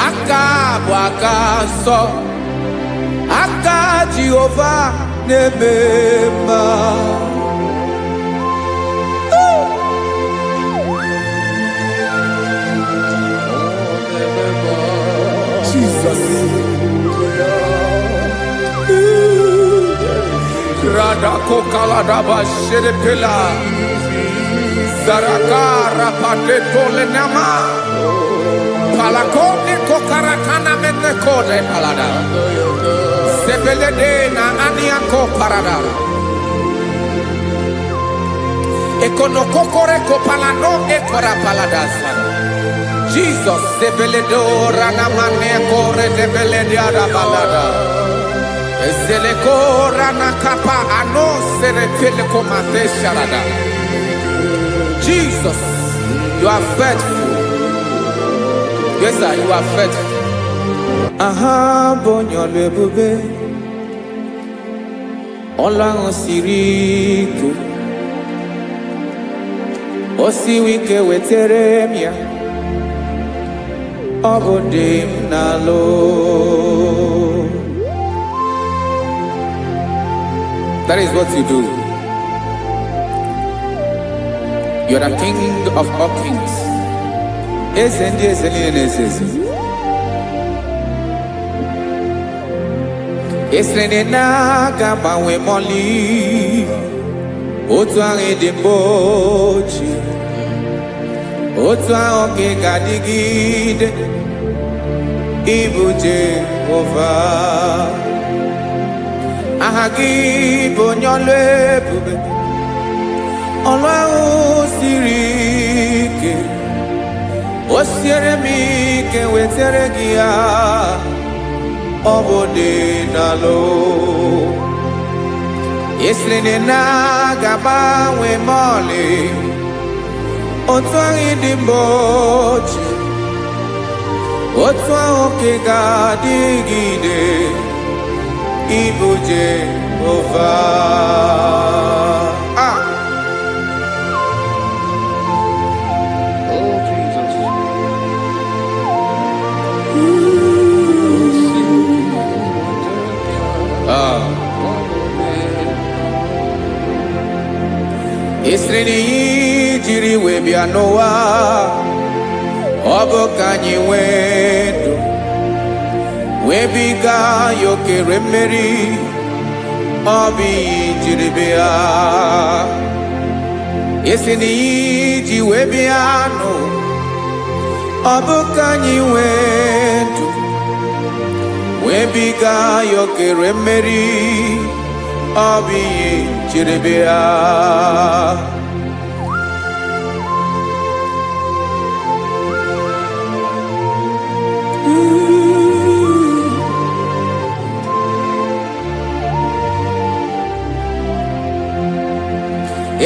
Aka bụ aka nsọ, aka Jehova na-eme mma. Jesus. Radako kaladaba sherepela zarakara pateto lenama palakone kokaratana mene kode palada sebelede na aniako parada ekono kokore kopalano ekora paladasa. Jesus sebeledo rana mane kore sebelede ada palada. Eseleko rana kapa ano serepele komate sharada. Jesus, you are faithful. Yes, sir, you are faithful. Aha, bonyo lebube. Ola osiriku. Osi wike weteremia. Obodim nalo. That is what you do. You are the King of all kings. eze ndị eze niile na-eze eze. Esere na ga-agbanwe mọlị otu ahụ dị mgbe ochie, otu ahụ ka ị ga-adịgide ịbụ Jehova. Aha gị bụ onye ọlụ ebube, ọlụ ahụ siri ike. O siere m ike wetara gị ya, ọ bụ dị n'alụ. Esiri na ga-agbanwe mọlị otu ahụ dị mgbe ochie, otu ahụ ka ị ga-adịgide ịbụ Jehova. Oh, Jesus. Esiri na ihe jiri wee bịa n'ụwa, ọ bụ ka anyị nwee ndụ, wee biga ya okere mmeri. Ọ bụ ihe jiri bịa. Esi na ihe ji wee bịa nụ, ọ bụ ka anyị nwee ndụ, wee biga ya okere mmeri. Ọ bụ ihe jiri bịa.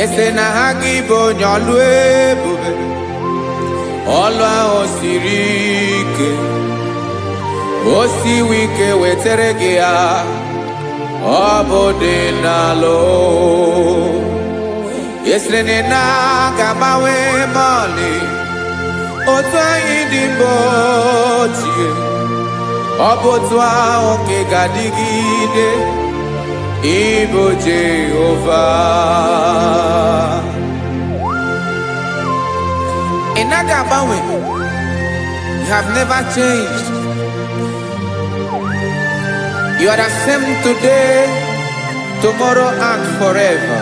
Ese na ha gị bụ onye ọlụ ebube, ọlụ ahụ siri ike. O siwe ike wetara gị ya, ọ bụ dị n'alụ. Esere na ga-agbanwe mọlị otu anyị dị mgbe ochie, ọ bụ otu ahụ ka ị ga-adịgide ịbụ Jehova. Ị naghị agbanwe. You have never changed. You are the same today, tomorrow, and forever.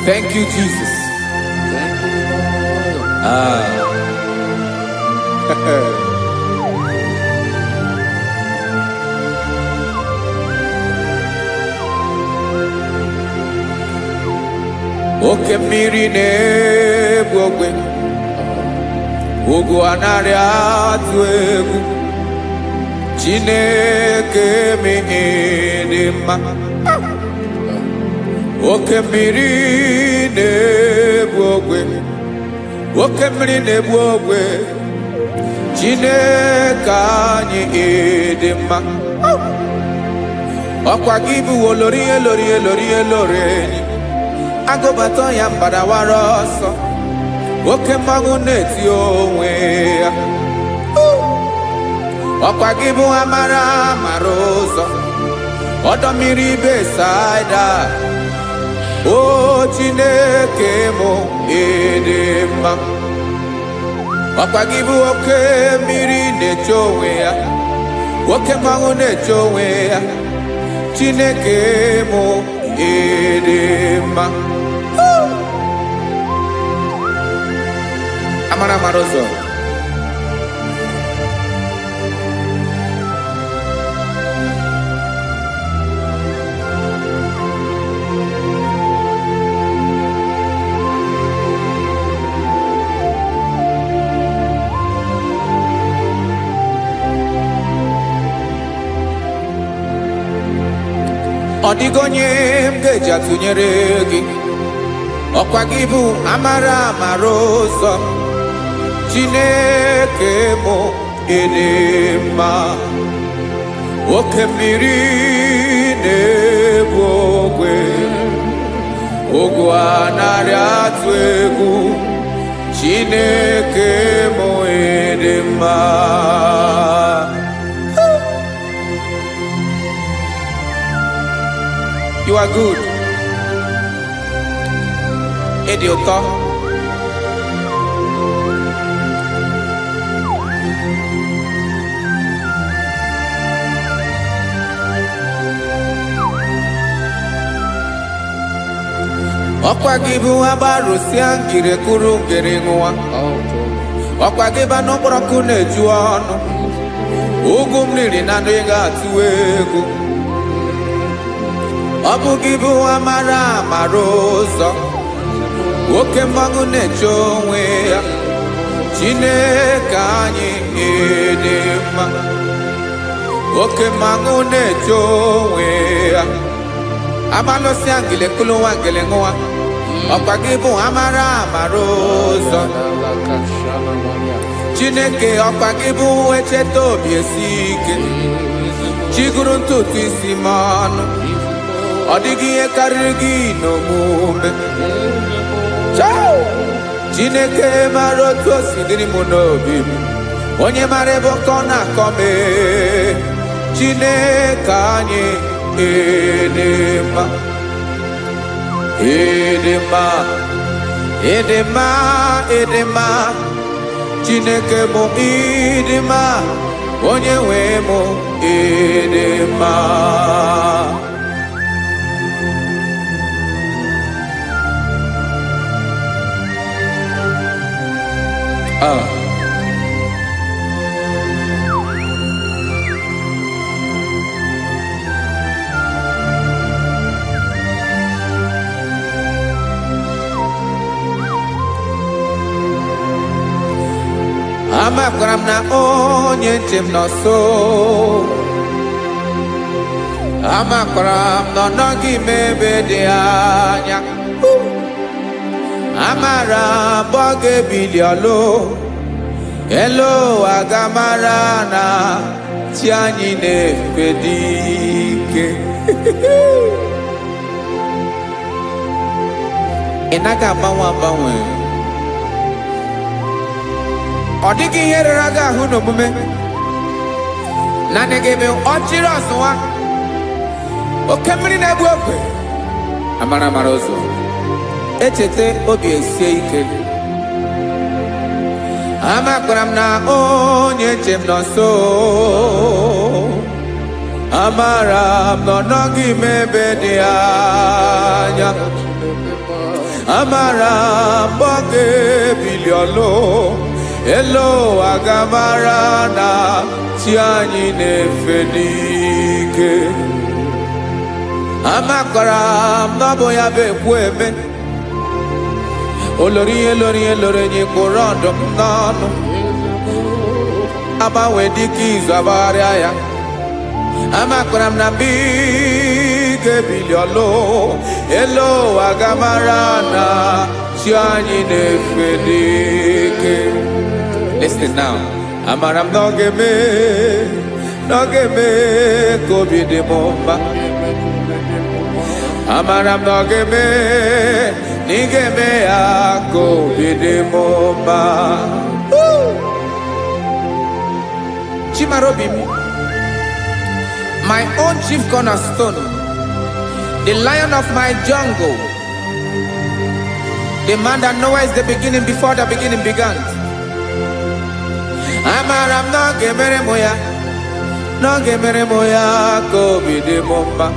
Thank you, Jesus. Thank you, Lord. Oke mmiri na-egbu ogwe, ugwu anaghị atụ egwu. Chineke mee dị mma. Oke mmiri na-egbu ogwe, oke mmiri na-egbu ogwe. Chineke anyị dị mma. Ọkwa gị bụ olori elori elori elori enyi, agụbata ya mbadawara ọsọ. Oke mmanwụ na-eti onwe ya. Ọkwa gị bụ amara amara ụzọ, ọdọ mmiri Besaida. O Chineke mụ ịdị mma. Ọkwa gị bụ oke mmiri na-eche onwe ya, oke mmanwụ na-eche onwe ya. Chineke mụ ịdị mma. Amara amara ụzọ. Ọ dịghị onye m ga-eji atụnyere gị. Ọkwa gị bụ amara amara ụzọ. Chineke mụ ịdị mma. Oke mmiri na-egbu ogwe, ogwu anaghị atụ egwu. Chineke mụ ịdị mma. You are good. Ịdị ụtọ. Ọkwa gị bụ agbarụsịa ngire kụrụ ngere nwa. Ọkwa gị ba n'ụkpọrọkụ na-eju ọnụ. Ugwu mmiri na ndụ ị ga-atụ egwu. Ọ bụ gị bụ amara amara ụzọ. Oke mmanwụ na-eche onwe ya. Chineke anyị dị mma. Oke mmanwụ na-eche onwe ya. Abalụsịa ngile kụrụ nwa ngele nwa. Ọkwa gị bụ amara amara ụzọ. Chineke ọkwa gị bụ echeta obi esi ike. Chigụrụ ntutu isi m ọnụ. Ọ dịghị ihe karịrị gị n'omume. Chineke mara otu o si dịrị m n'obi m. Onye mara ebe ọkọ na-akọ m. Chineke anyị dị mma. Ịdị mma, ịdị mma, ịdị mma. Chineke mụ ịdị mma. Onye nwe mụ ịdị mma. Amakwara m na onye nche m nọ nso. Amakwara m na ọ nọghị m ebe dị anya. Amara m ọ ga-ebili ọlụ. Elu aga mara na chi anyị na-efe dị ike. Ị naghị agbanwe agbanwe. Ọ dịghị ihe rere gị ahụ n'omume. Naanị gị bụ ọchịrị ọsụwa. Oke mmiri na-egbu ogwe. Amara amara ụzọ. Echete obi esie ike. Amakwara m na onye nche m nọ nso. Amara m na ọ nọghị m ebe dị anya. Amara m ọ ga-ebili ọlụ. Elu aga mara na chi anyị na-efe n'ike. Amakwara m na ọ bụ ya bụ ekwu eme. Olori ihe lori ihe lori enyi kpụrụ ọdụm n'ọnụ. Agbanwe dịka izu agbagharịa ya. Amakwara m na mgbe ị ga-ebili ọlụ. Elu aga mara na chi anyị na-efe n'ike. Listen now. Amara m na ọ ga-eme ka obi dị m mma. Amara m na ọ ga-eme na ị ga-eme ya ka obi dị m mma. Chimarobi m, my own chief cornerstone, the lion of my jungle, the man that knows the beginning before the beginning began. Amara m na ọ ga-emere m ya, na ọ ga-emere m ya ka obi dị m mma.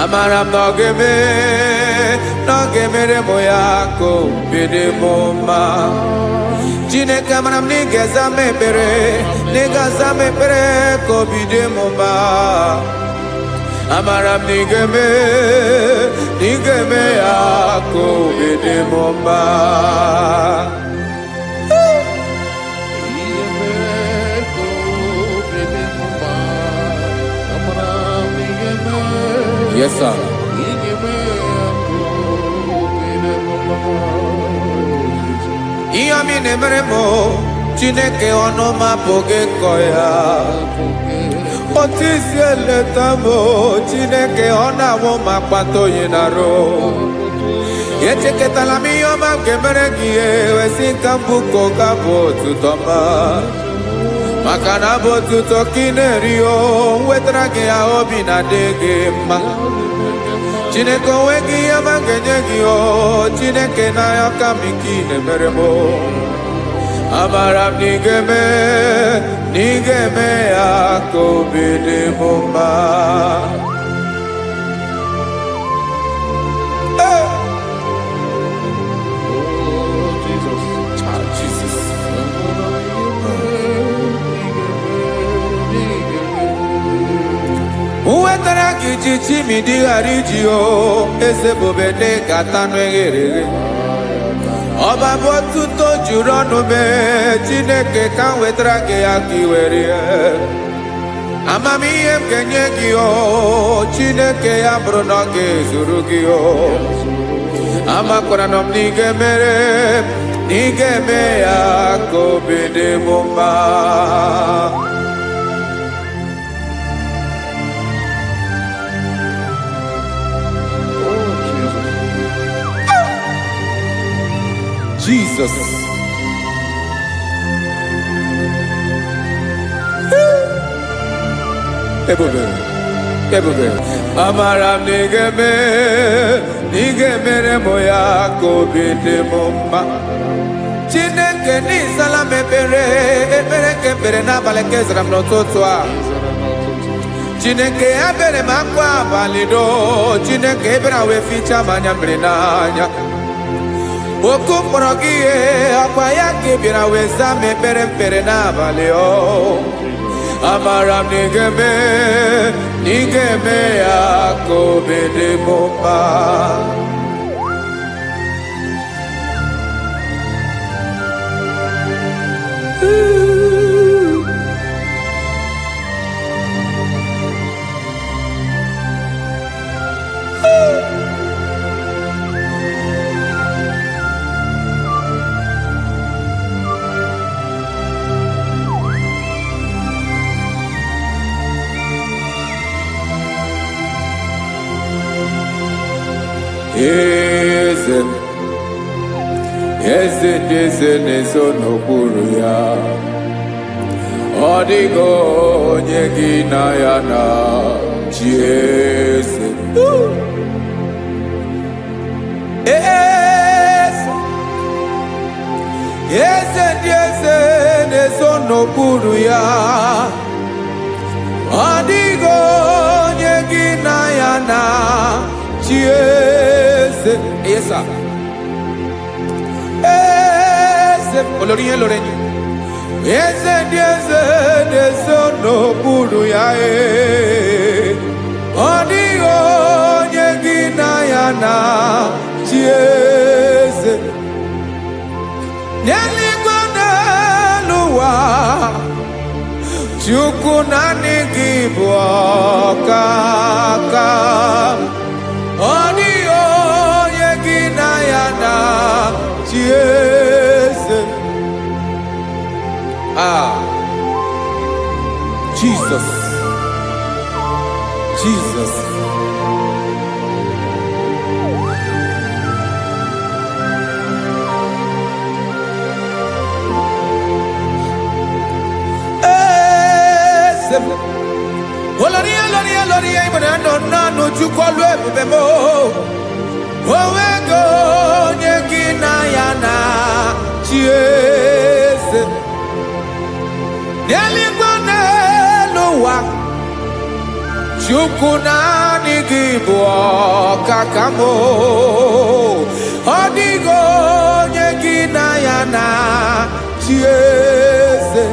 Amara m na ọ ga-emere m ya ka obi dị m mma. Chineke amara m na ị ga-aza m ekpere, na ị ga-aza m ekpere ka obi dị m mma. Amara m na ị ga-eme ya ka obi dị m mma. Yes, sir. Ihe ọmị na-emere m Chineke ọnụ m apụghị ịkọ ya. Otu isi eleta m Chineke ọ na-awụ m akpata oyi n'arụ. Echeketala m ihe ọma nke mere gị ewesị ka m bụkọ ga bụ otuto ma. Maka na bụ otuto ka ị na-eri o wetara gị ya obi na-adị gị mma. Chineke onwe gị ihe ọma ga-enye gị o Chineke n'anya ka m ike ị na-emere m. Amara m na ị ga-eme ya ka obi dị m mma. wetara gị ji chimidi ghara iji o eze bobede gata n'eghere ọba bụ otuto juru ọnụ mee Chineke ka m wetara gị ya ka i were ya amamihe m ga-enye gị o Chineke ya bụrụ na ọ ga-ezuru gị o amakwara na m na ị ga-emere na ị ga-eme ya ka obi dị m mma. Jesus. Ebube. Amara m na ị ga-emere m ya ka obi dị m mma. Chineke n'ịzala m ekpere nke ekpere n'abalị nke zara m n'ụtụtụ a. Chineke ya bere m akwa abalị do. Chineke ebere wee fichaa m anya mmiri n'anya. Oku mkpọrọ gị ihe akwa ya ka ị bịara wee zaa m ekpere n'abalị o. Amara m na ị ga-eme ya ka obi dị m mma. Eze na-eso n'okpuru ya ọ dịghị onye gị na ya na chi eze. Eze na-eso n'okpuru ya ọ dịghị onye gị na ya na chi eze. Yes, sir. Olórí yẹn lórí ẹni. Eze na-eso n'okpuru ya ọ dịghị onye gị na ya na chi eze. N'eluigwe n'elu ụwa Chukwu naanị gị bụ ọkaka. Ọ dịghị onye gị na ya na chi eze. Jesus. Olórí ìmọ̀nà nọ Chukwu ọlụ ebube m onwego onye gị na ya na chi eze. N'eluigwe n'elu ụwa Chukwu naanị gị bụ ọkaka m ọ dịghị onye gị na ya na chi eze.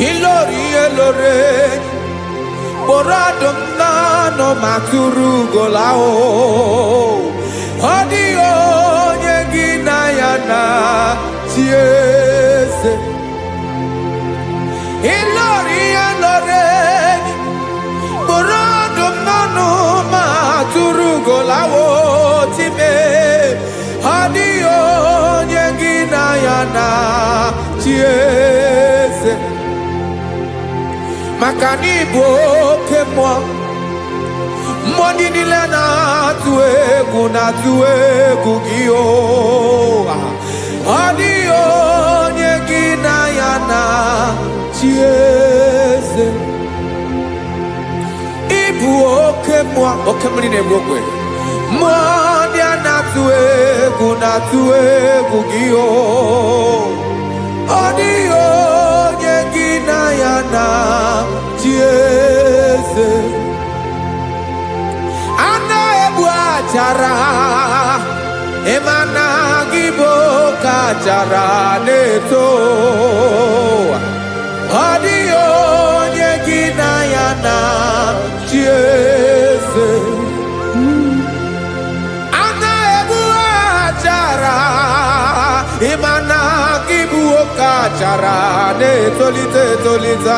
Ilori kpọrọ ọdụm n'ọnụ ma tụrụ ugola o ọ dịghị onye gị na ya na chi eze. Ilori kpọrọ ọdụm n'ọnụ ma tụrụ ugola o time ọ dịghị onye gị na ya na chi eze. Maka na ị bụ oke mmụọ ndị niile na-atụ egwu gị o ọ dịghị onye gị na ya na chi eze. Ị bụ oke mmụọ oke mmiri na-egbu ogwe mmụọ ndị a na-atụ egwu gị o ọ dịghị onye gị na ya na chi eze. A na-egbu achara ịmana gị bụ ka achara na-eto ọ dịghị onye gị na ya na gara na-etolite etolite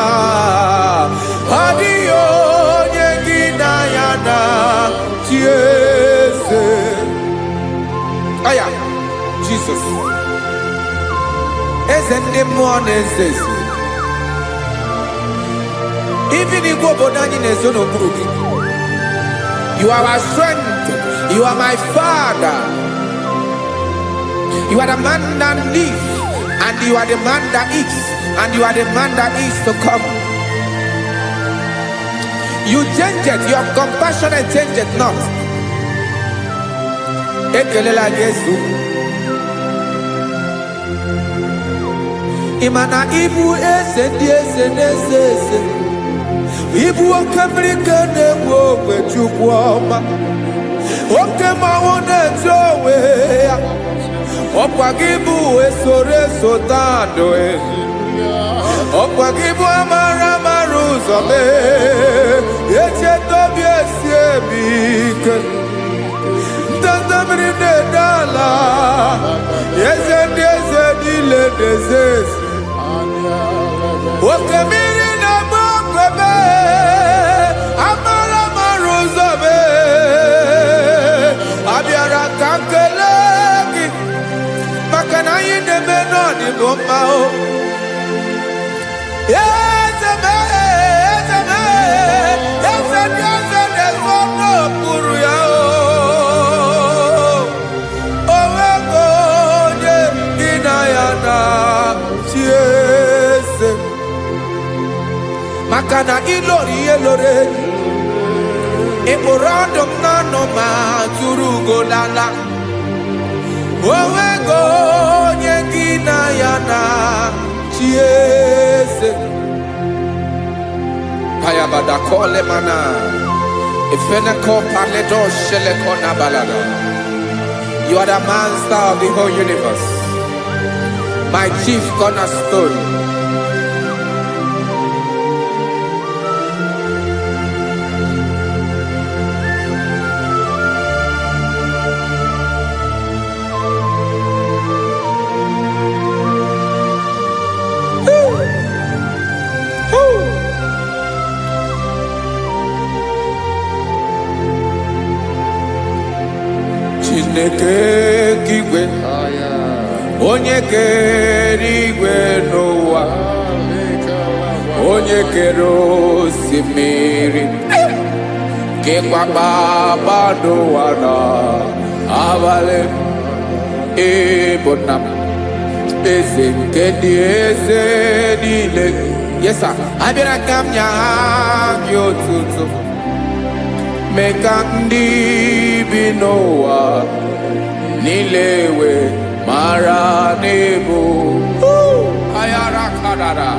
ọ dịghị onye gị na ya na chi eze. Aya Jesus eze ndị mmụọ na-eze eze. Even igwe obodo anyị na-ezo n'okpuru gị. You are our strength. You are my Father. You are the man that lives, and you are the man that eats, and you are the man that is to come. You change it. Your compassion and change it not. Ekelela Jesu. Imana ibu eze ndị eze n'eze eze. Ibu oke mmiri ka na-egbu ogwe Chukwu ọma. Oke mmanwụ na-eche onwe ya. Ọkwa gị bụ esoro esota ndụ ezi. Ọkwa gị bụ amara amara ụzọ mee. Echeta obi esi ebi ike. Ndanda mmiri na-ede ala. Eze ndị eze niile na-eze ezi. Oke mmiri na-agba okwebe. Amara amara ụzọ mee. Abịara ka nkele gị. Maka na anyị na-eme n'ọdịbụ mma o. Eze mee, eze mee, eze ndị eze na-ezo n'okpuru ya o. O nwego onye gị na ya na chi eze. Maka na ịlọrọ ihe lọrọ enyi. Ịkpụrụ ọdụm n'ọnụ ma tụrụ ugo n'ala. O nwego onye gị na ya na chi eze. Payabada kole mana. Ifeneko paledo sheleko na balada. You are the master of the whole universe. My chief cornerstone. Chineke kigwe onye kere igwe n'ụwa, onye kere osimiri, kekwa kpakpando ụwa n'abalị. Ịbụ nna m, eze nke ndị eze niile. Yes sir, abịara ka m nye gị otuto. Mee ka ndị bi n'ụwa niile wee mara n'ebu ayara kadara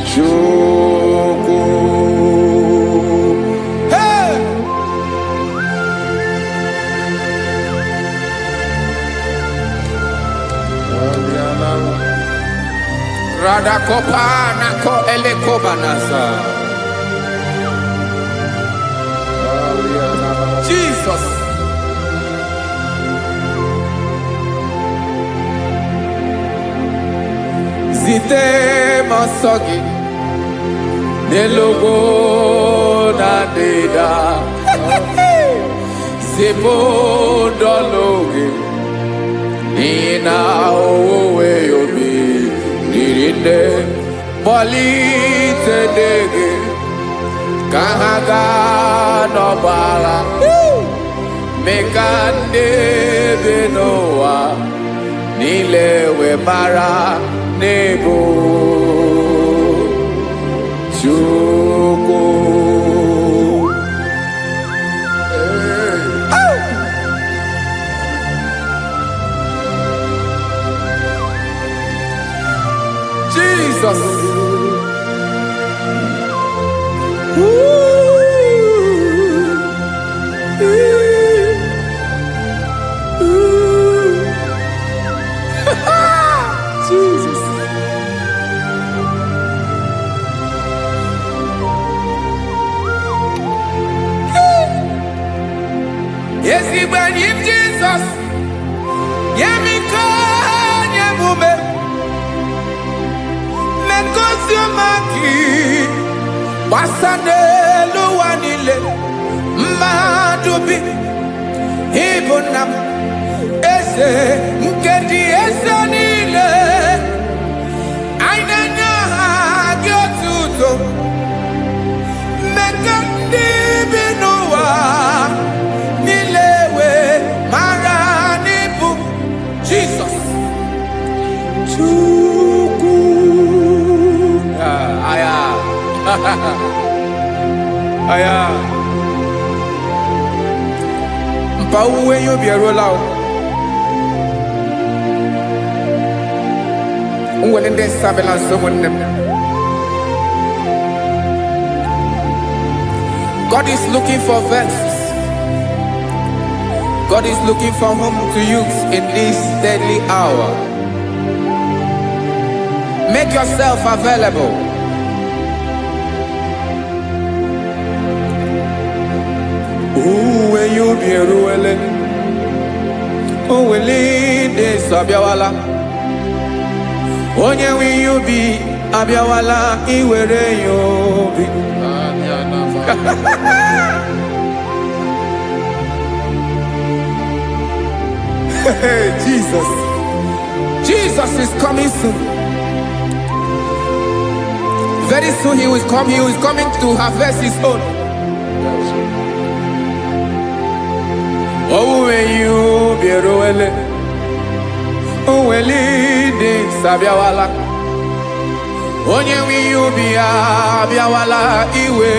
Chukwu. Hey! Radakopa nako elekobanasa. Jesus. Zite masogi nelogo na deda. Zebo dologe nina owe yobi nirinde polite dege kahaga no bala. Mekande benoa nilewe mara nebo Chukwu. Jesus. Jesus. Yes, he when him Jesus. Yemiko nyemume. ngozi ọma gị gbasa n'elu ụwa niile mmadụ bi ịbụ nna m eze nke dị eze niile anyị na-enye aha gị otuto mmeka ndị bi n'ụwa niile wee mara n'ịbụ Jizọs Chukwu aya aya mpa uwe ya obi eruola o nwere ndị nsabela nso ụmụnne m. God is looking for verses. God is looking for whom to use in this deadly hour. Make yourself available. Uwe you be ruele. Uwe linde sabiawala. Onye wi you be abiawala iwere you be. Jesus. Jesus is coming soon. Very soon he will come. He is coming to harvest his own. Oh, when you be roele, oh, when leading Sabiawala, onye wi you be abiawala, iwe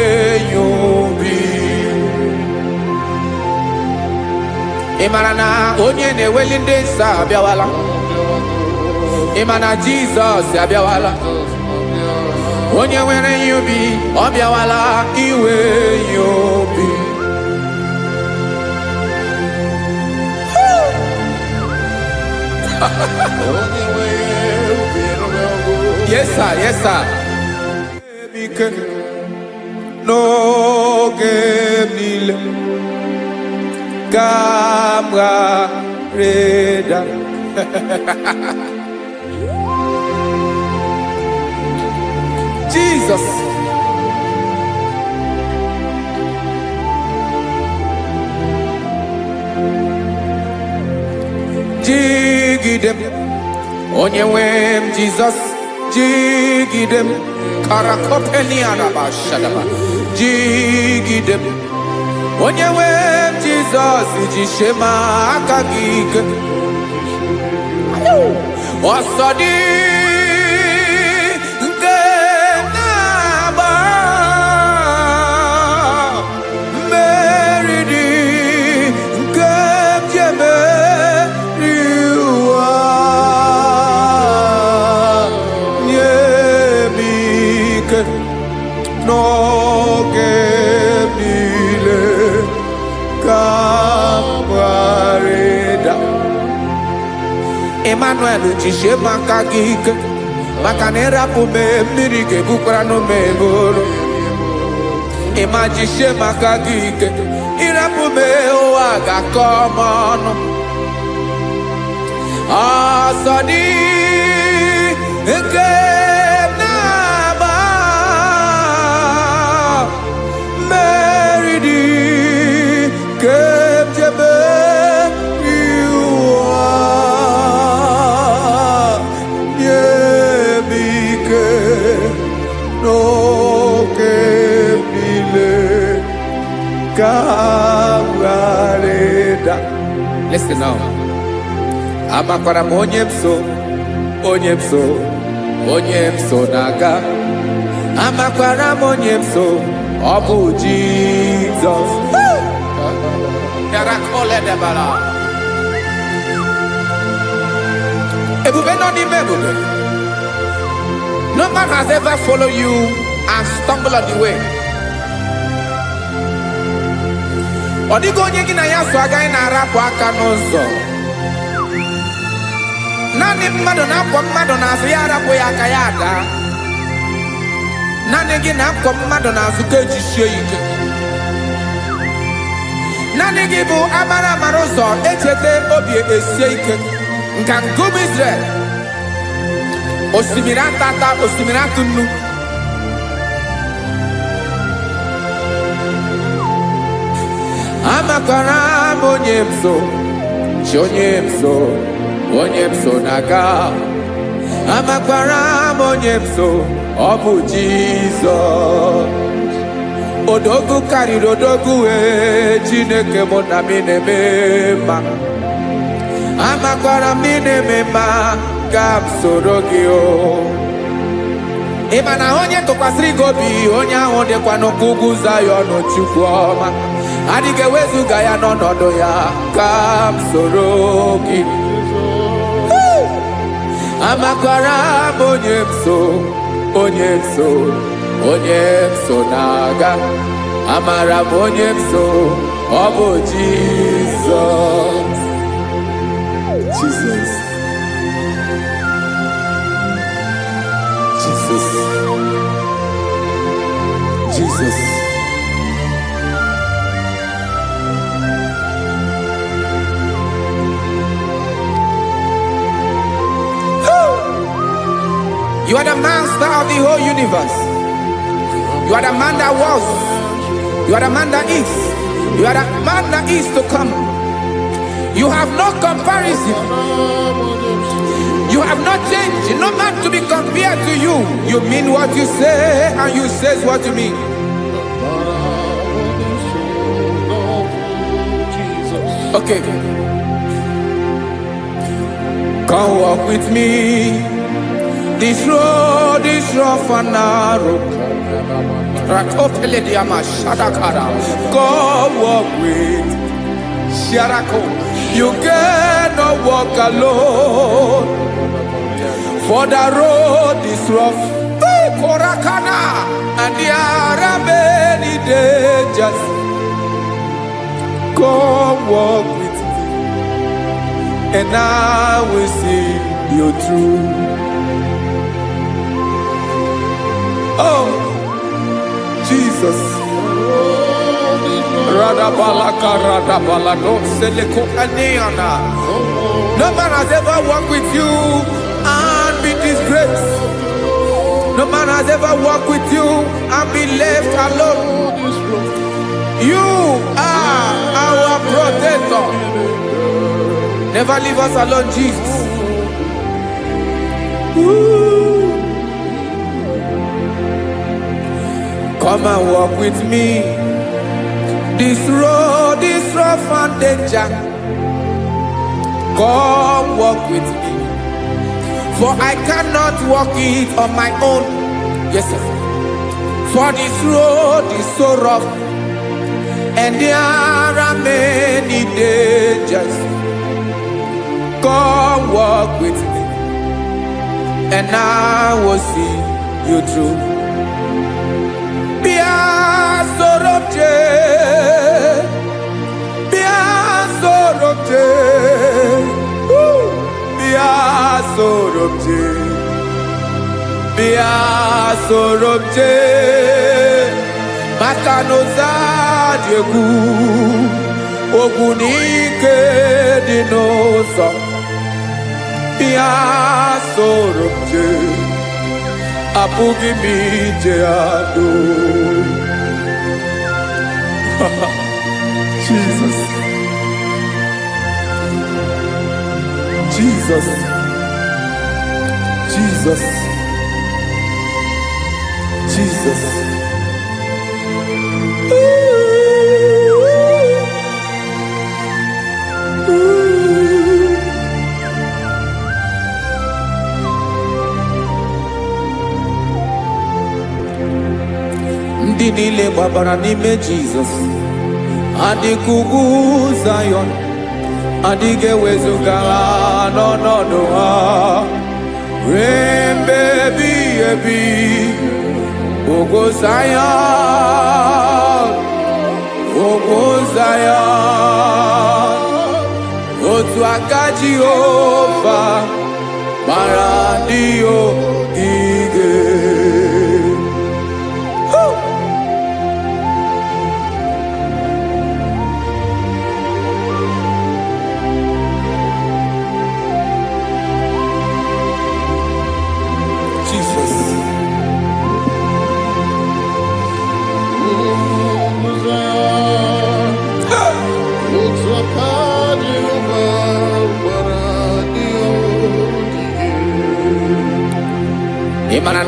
you be. Imarana onye ne welinde Sabiawala, imana Jesus Sabiawala. Onye were you be, obiawala iwe you be. Yes sir, yes sir. No game Kamra Reda. Jesus. Jigidem Onyewem Jesus Jigidem Karakopeni Arabashadaba Jigidem Onyewem Jesus Jishema Akagig Osodi Emmanuel jishe maka gike maka na erapu me mmiri ke bukwara no me bolo Ema jishe maka gike irapu me o aga komono asadi eke na ba meridi ke jebe Listen now. Amakwara onyemso naga. Amakwara onyemso obu Jesus. Yarakole debala. Ebube no ni mebube. No man has ever followed you and stumbled on the way. Odigo onye gị na ya so agaghị na-arapụ aka n'ụzọ. Naanị mmadụ na-akwọ mmadụ n'azụ ya arapụ ya aka ya ada. Naanị gị na-akwọ mmadụ n'azụ ka ejisie ike. Naanị gị bụ amara ụzọ echete obi esie ike. Nka ngụm Israel. osimiri atata osimiri atunu. Amakwara m onye m so, chi onye m so na-aga. Amakwara m onye m so, ọ bụ Jizọs. Odogwu karịrị odogwu Chineke mụ na m na-eme mma. Amakwara m na-eme mma ka m soro gị o. Ị ma na onye tụkwasịrị gị obi, onye ahụ dịkwa n'ugwu ugwu Zayọn Chukwu ọma. Adịghị ewezuga ya n'ọnọdụ ya ka m soro gị. Amakwara m onye m so na-aga. Amara m onye m so, ọ bụ Jizọs. Jesus. Jesus. Jesus. You are the master of the whole universe. You are the man that was. You are the man that is. You are the man that is to come. You have no comparison. You have not changed. No man to be compared to you. You mean what you say, and you say what you mean. Okay. Come walk with me. This road is rough and narrow. Go walk with Sharako. You cannot walk alone. For the road is rough. Korakana. And there are many dangers. Go walk with me, and I will see you through. Oh, Jesus. No man has ever walked with you and be disgraced. No man has ever walked with you and be left alone. You are our protector. Never leave us alone, Jesus. Ooh. Come and walk with me. This road is rough and danger. Come walk with me. For I cannot walk it on my own. Yes, sir. For this road is so rough, and there are many dangers. Come walk with me, and I will see you through. Sorobje Makanoza Diegu Ogunike Dinosa Bia Sorobje Apugi Mijeado. Jesus. Jesus. Jesus. Jesus. Ndị niile gbabara n'ime Jizọs adịghị ugwu Zayọn, adịghị ewezuga ha n'ọnọdụ ha ruo mgbe ebighị ebi. Ugwu Zayọn, ugwu Zayọn, otu aka Jehova mara ndị ogige.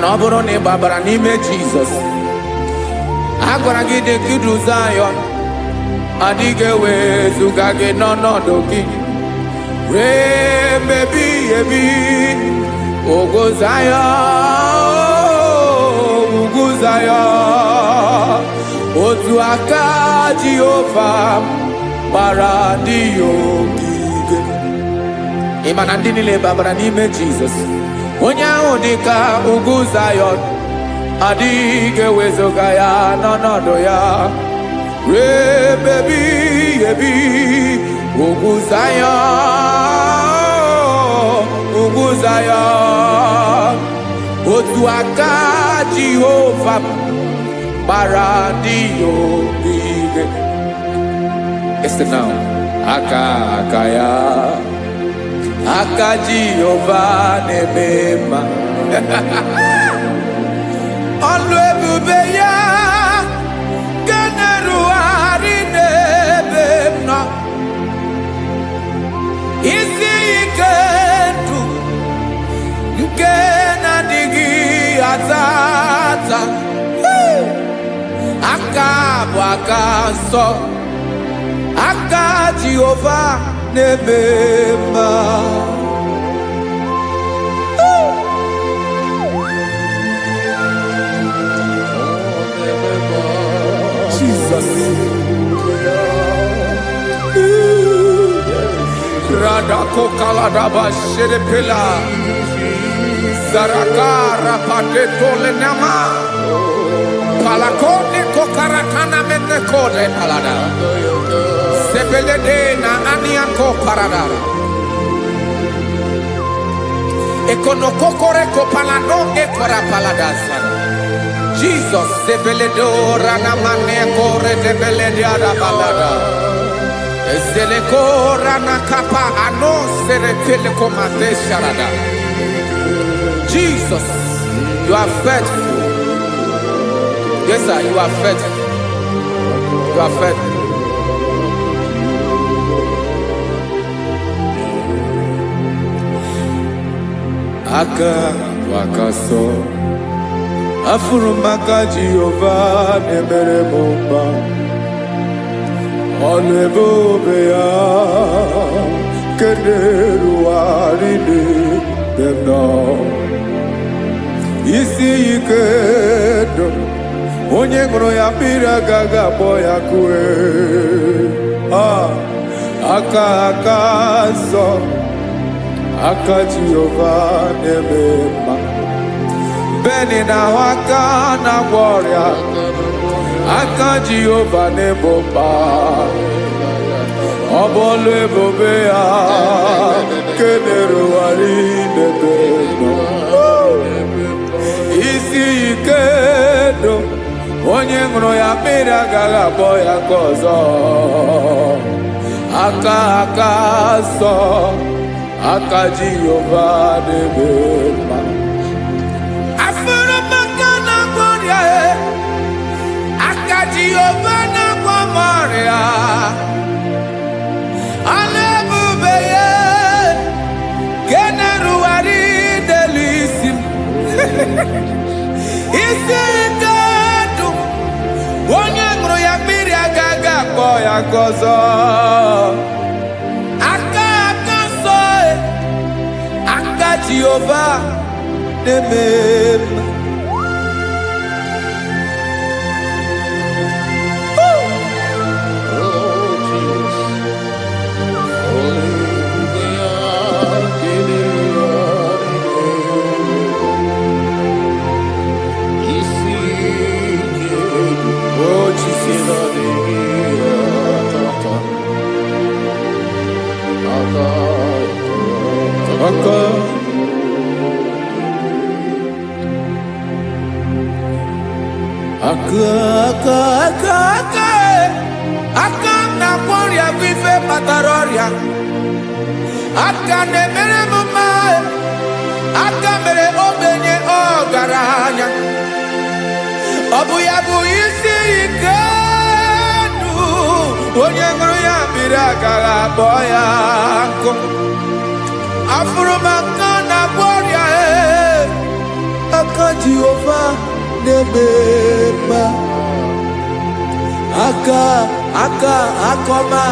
na ọ bụrụ na ị gbabara n'ime Jizọs, a gwara gị dị ka idu Zayọn, adịghị ewezuga gị n'ọnọdụ gị ruo mgbe ebighị ebi. Ugwu Zayọn, ugwu Zayọn, otu aka Jehova gbara ndị ya ogige. Ị ma na ndị niile gbabara n'ime Jizọs, onye ahụ dị ka ugwu Zayọn, adịghị ewezuga ya n'ọnọdụ ya ruo mgbe ebighị ebi. Ugwu Zayọn, ugwu Zayọn, otu aka Jehova gbara ndị ya ogige. Listen now. Aka ya, aka Jehova na-eme mma. Ọlụ ebube ya ga na-erugharị n'ebe m nọ. Isi ike ndụ nke na-adịghị ata ata. Aka bụ aka nsọ, aka Jehova na-eme mma. Jesus. Radako kaladaba sherepela zarakara patole nama palakone kokarakana mene kode palada sebelede na aniako paradara ekonokokore ko palano ekora paladasa. Jesus sebeledora na mane kore debelediada balada. Eselekora na kapa ano serepele komate sharada. Jesus, you are faithful. Yes, sir, you are faithful. You are faithful. Aka wakaso afurumaka Jehova nemere mumba. Ọlụ ebube ya kenerughari n'ebe m nọ. Isi ike ndụ onye ṅụrụ ya mmiri agaghị akpọ ya kue. Aka nsọ, aka Jehova na-eme mma. Beni na-ahụ aka na-agwọ ọrịa, aka Jehova na-ebo mba. Ọ bụ ọlụ ebube ya kenerughari n'ebe m nọ. Isi ike ndụ onye ṅụrụ ya mmiri agaghị akpọ ya ka ọzọ. Aka nsọ, aka Jehova na-eme mma. Jehova na-agwọ m ọrịa, ọlụ ebube ya ga na-erugharị n'elu isi m. Isi ike ndụ onye ṅụrụ ya mmiri agaghị akpọ ya ka ọzọ. Aka nsọ, aka Jehova na-eme mma. Aka na-agwọ ọrịa bụ ife kpatara ọrịa. Aka na-emere m mma, aka mere ogbenye ọgaranya. Ọ bụ ya bụ isi ike ndụ onye ṅụrụ ya mmiri agaghị akpọ ya nkụ. Afụrụ m aka na-agwọ ọrịa, aka Jehovah nebema akoma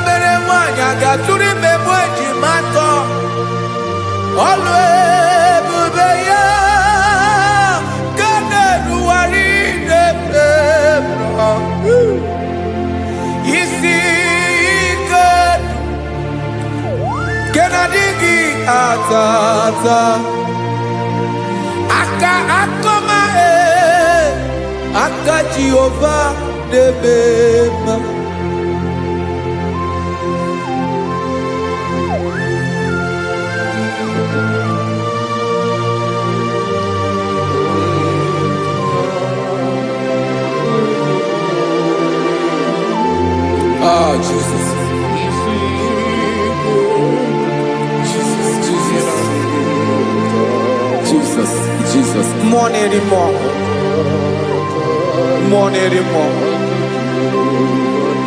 mere nwanyị agatụrụ ime mụ ejimatọ ọlụ ebube ya ka na-eruwari nebema isi ike ke na-adịghị atata akoma aka Jehovah nebema Oh, Jesus. Jesus.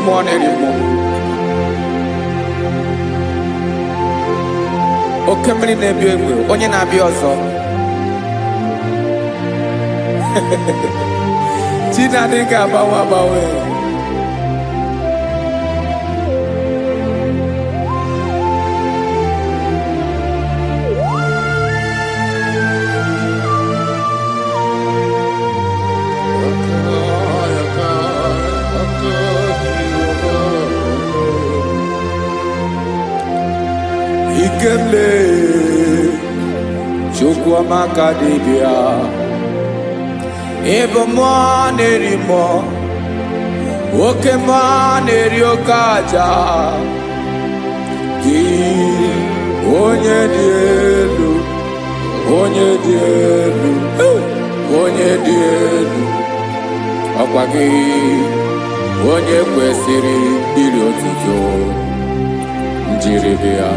More anymore. Oke mmiri na-ebi egbe, onye na-abịa ọzọ. Chi na-adịghị agbanwe. Ikemle Chukwuamaka dibịa ebe mmụọ na-eri mmụọ oke mmụọ na-eri oke aja gị onye dị elu ọkwa gị onye kwesịrị iri otuto njiribịa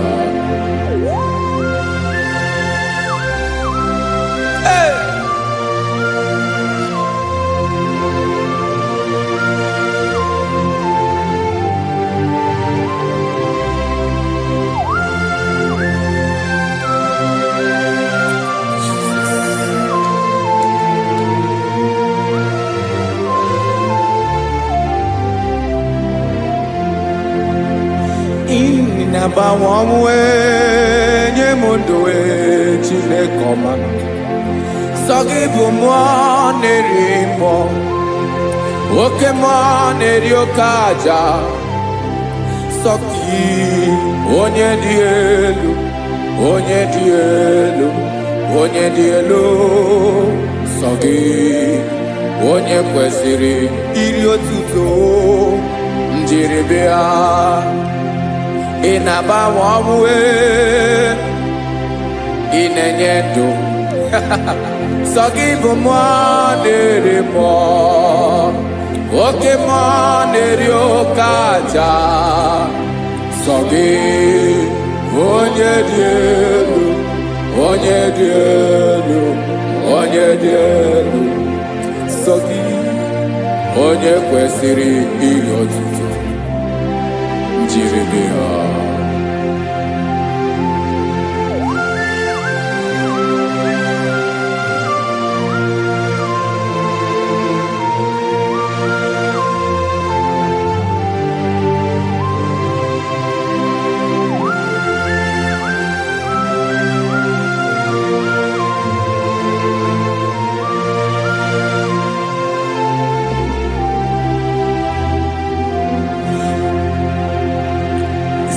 Inabawamwe nyemundowe Chineke ọma sọ gị bụ mmụọ na-eri mmụọ oke mmụọ na-eri oke aja sọ gị onye dị elu sọ gị onye kwesịrị iri otuto njiribịa ị na-agbanwe ọmụwe ị na-enye ndụ sọ gị bụ mmụọ na-eri mmụọ oke mmụọ na-eri oke aja sọ gị onye dị elu sọ gị onye kwesịrị iri otuto njiribịa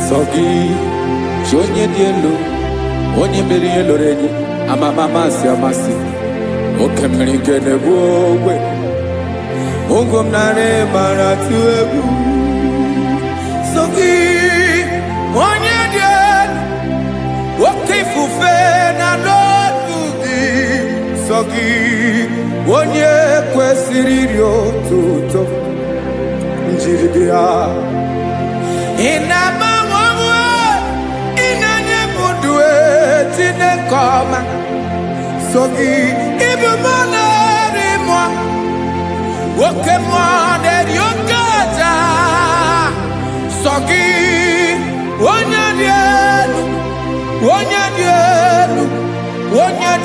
sọ gị chi onye dị elu onye mere ihe lụrụ enyi amasị oke mmiri nke na-egbu ogbe ụgwọ m narị mara tụ egwu sọ gị onye dị elu oke ifufe na n'otu gị sọ gị onye kwesịrị iri otuto njiribịa ị na-agbanwe ị na-enye m ndụ Chineke ọma sọ gị ịbụ mmụọ na-eri mmụọ oke mmụọ na-eri oke aja sọ gị onye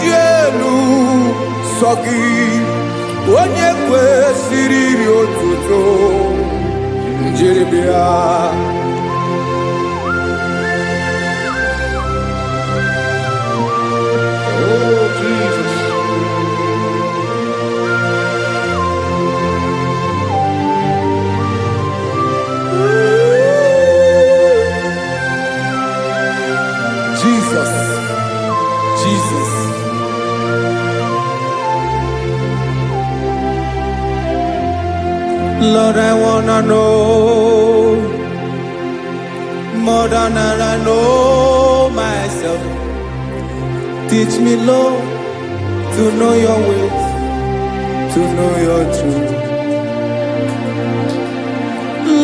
dị elu sọ gị onye kwesịrị iri otuto njiri bịa. Oh, Jesus. Jesus, Jesus. Lord, I wanna know more than I know myself. Teach me, Lord, to know your ways, to know your truth.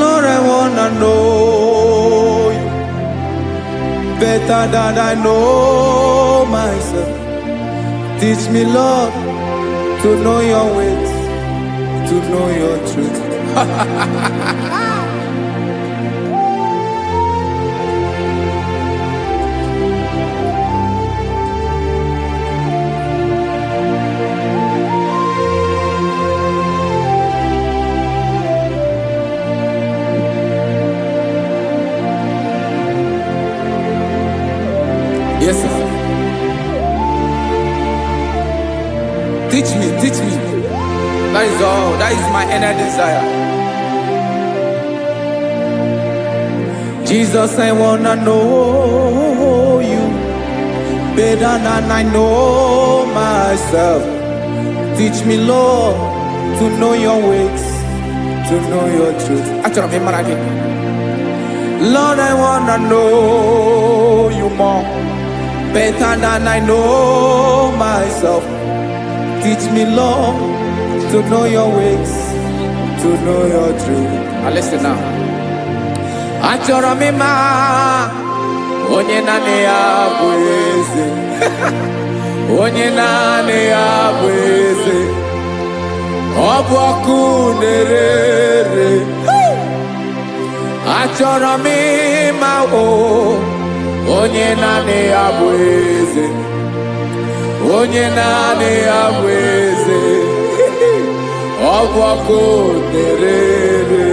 Lord, I wanna know you better than I know myself. Teach me, Lord, to know your ways, to know your truth. Yes, sir. Teach me, teach me. That is all. That is my inner desire. Jesus, I wanna know you better than I know myself. Teach me, Lord, to know your ways, to know your truth. Actually, I'm again. Lord, I wanna know you more better than I know myself. Teach me, Lord, to know your ways, to know your truth. Now listen now. Achọrọ m ịma onye naanị ya bụ eze. Onye naanị ya bụ eze. Ọ bụ ọkụ na-ere. Achọrọ m ịma onye naanị ya bụ eze. Onye naanị ya bụ eze. Ọ bụ ọkụ na-ere.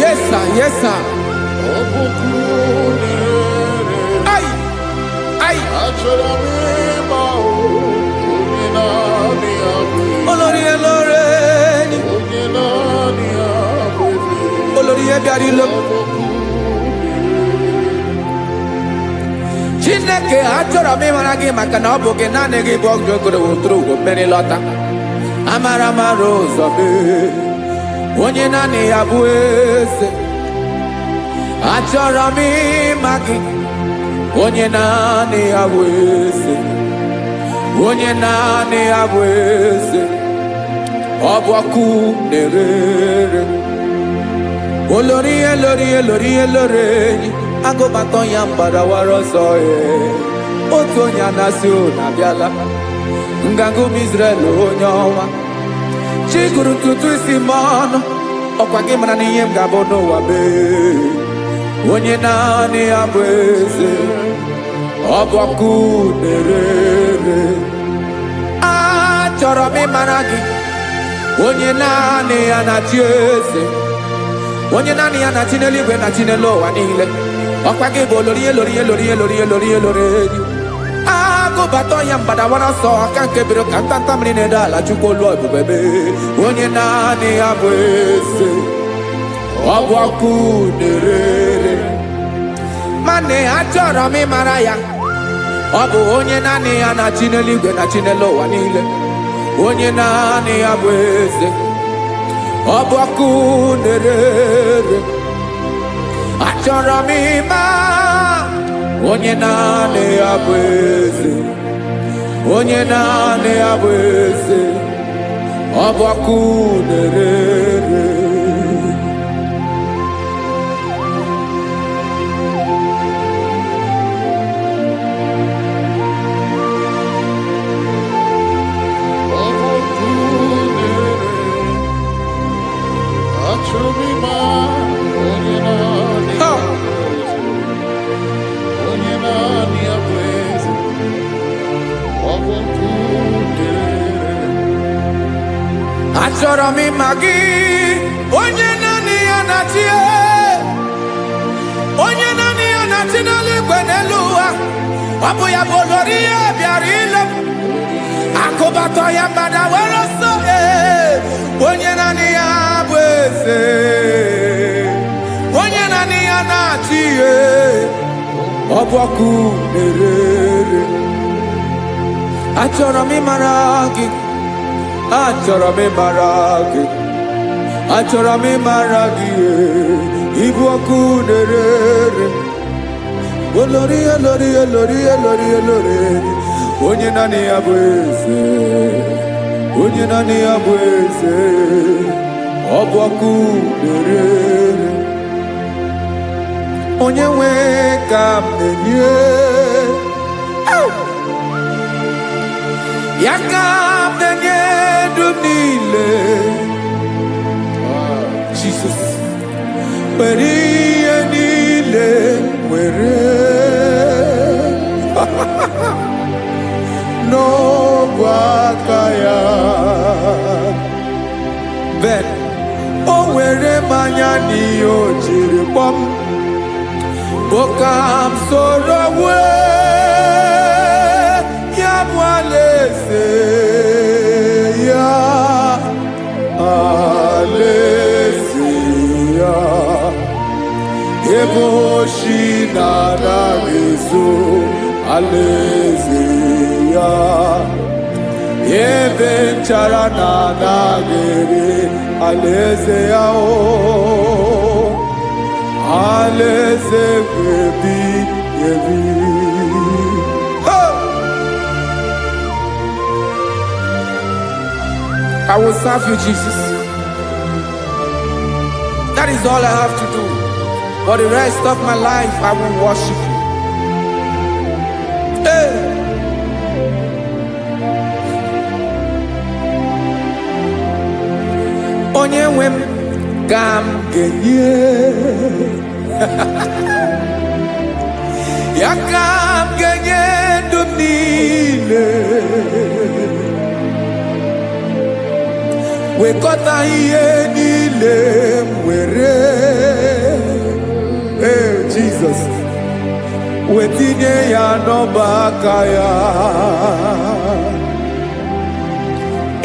Yes, sir. Yes, sir. Ay, ay. Olórí Ẹlọ́rẹ́. Olórí Ẹbíadí ló. Chineke achọrọ m ịmara gị maka na ọ bụ gị naanị gị bụ ọgụ ogoro wotoro ugo mmeri lọta. Amara mara ụzọ mee. Onye naanị ya bụ eze. Achọrọ m ịma gị. Onye naanị ya bụ eze. Onye naanị ya bụ eze. Ọ bụ ọkụ na-ere. Olórí Ẹlọ́rẹ́ agụbatọ ya mgbadawara ọsọ ya. Otu onye anasị na-abịala. Nganga ụmụ Izrel onye ọnwa. Chi gụrụ ntutu isi m ọnụ. Ọkwa gị mara na ihe m ga-abụ n'ụwa mee. Onye naanị ya bụ eze. Ọ bụ ọkụ na-ere. Achọrọ m ịmara gị. Onye naanị ya na-achị eze. Onye naanị ya na-achị n'eluigwe na-achị n'elu ụwa niile. Ọkwa gị bụ Olórí Ẹlọ́rẹ́. Agụbatọ ya mgbadawara ọsọ aka nke biri ka ntanta mmiri na-ede ala Chukwu olu ebube mee. Onye naanị ya bụ eze. Ọ bụ ọkụ na-ere. Mane achọrọ m ịmara ya. Ọ bụ onye naanị ya na-achị n'eluigwe na-achị n'elu ụwa niile. Onye naanị ya bụ eze. Ọ bụ ọkụ na-ere. Achọrọ m ịma onye naanị ya bụ eze. Onye naanị ya bụ eze. Ọ bụ ọkụ na-ere. Achọrọ m ịma achọrọ m ịma gị, onye naanị ya na-achị, onye naanị ya na-achị n'eluigwe n'elu ụwa. Ọ bụ ya bụ olori ya bịara ile m, akụbatọ ya mgbada were ọsọ. Onye naanị ya bụ eze, onye naanị ya na-achị ihe. Ọ bụ ọkụ na-ere. Achọrọ m ịmara gị, achọrọ m ịmara gị, achọrọ m ịmara gị. Ịbụ ọkụ na-ere. Olori, olori, olori, olori, olori. Onye naanị ya bụ eze, onye naanị ya bụ eze. Ọ bụ ọkụ na-ere. Onye nwe ka m na-enye, ya ka m na-enye dum niile. Jesus, were ihe niile were n'ọbụ aka ya. Ben, o were mmanya n'ihe o jiri kpọọ m, boka m soro wee ya bụ alaeze ya, alaeze ya. Ebe oshi na-anaghị ezo, alaeze ya. Ebe nchara na-anaghị ere, alaeze ya. Alaeze ebi ebi. I will serve you, Jesus. That is all I have to do. For the rest of my life, I will worship you. Hey. Onye nwe m ka m ga-enye, ya ka m ga-enye ndụ m niile. Wekọta ihe niile m were, Jesus, wetinye ya n'ọba aka ya.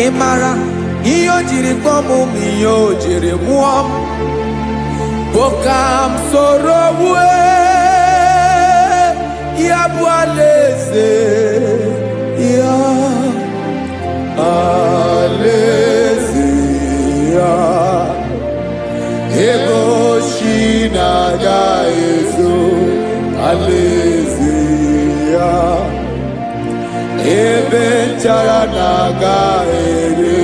Ị mara ihe o jiri kpọọ m, ihe o jiri mụọ m, bụ ka m soro wee ya bụ alaeze ya, alaeze ya. Ebe oshi na-agaghị ezo, alaeze ya. Ebe nchara na-agaghị ere,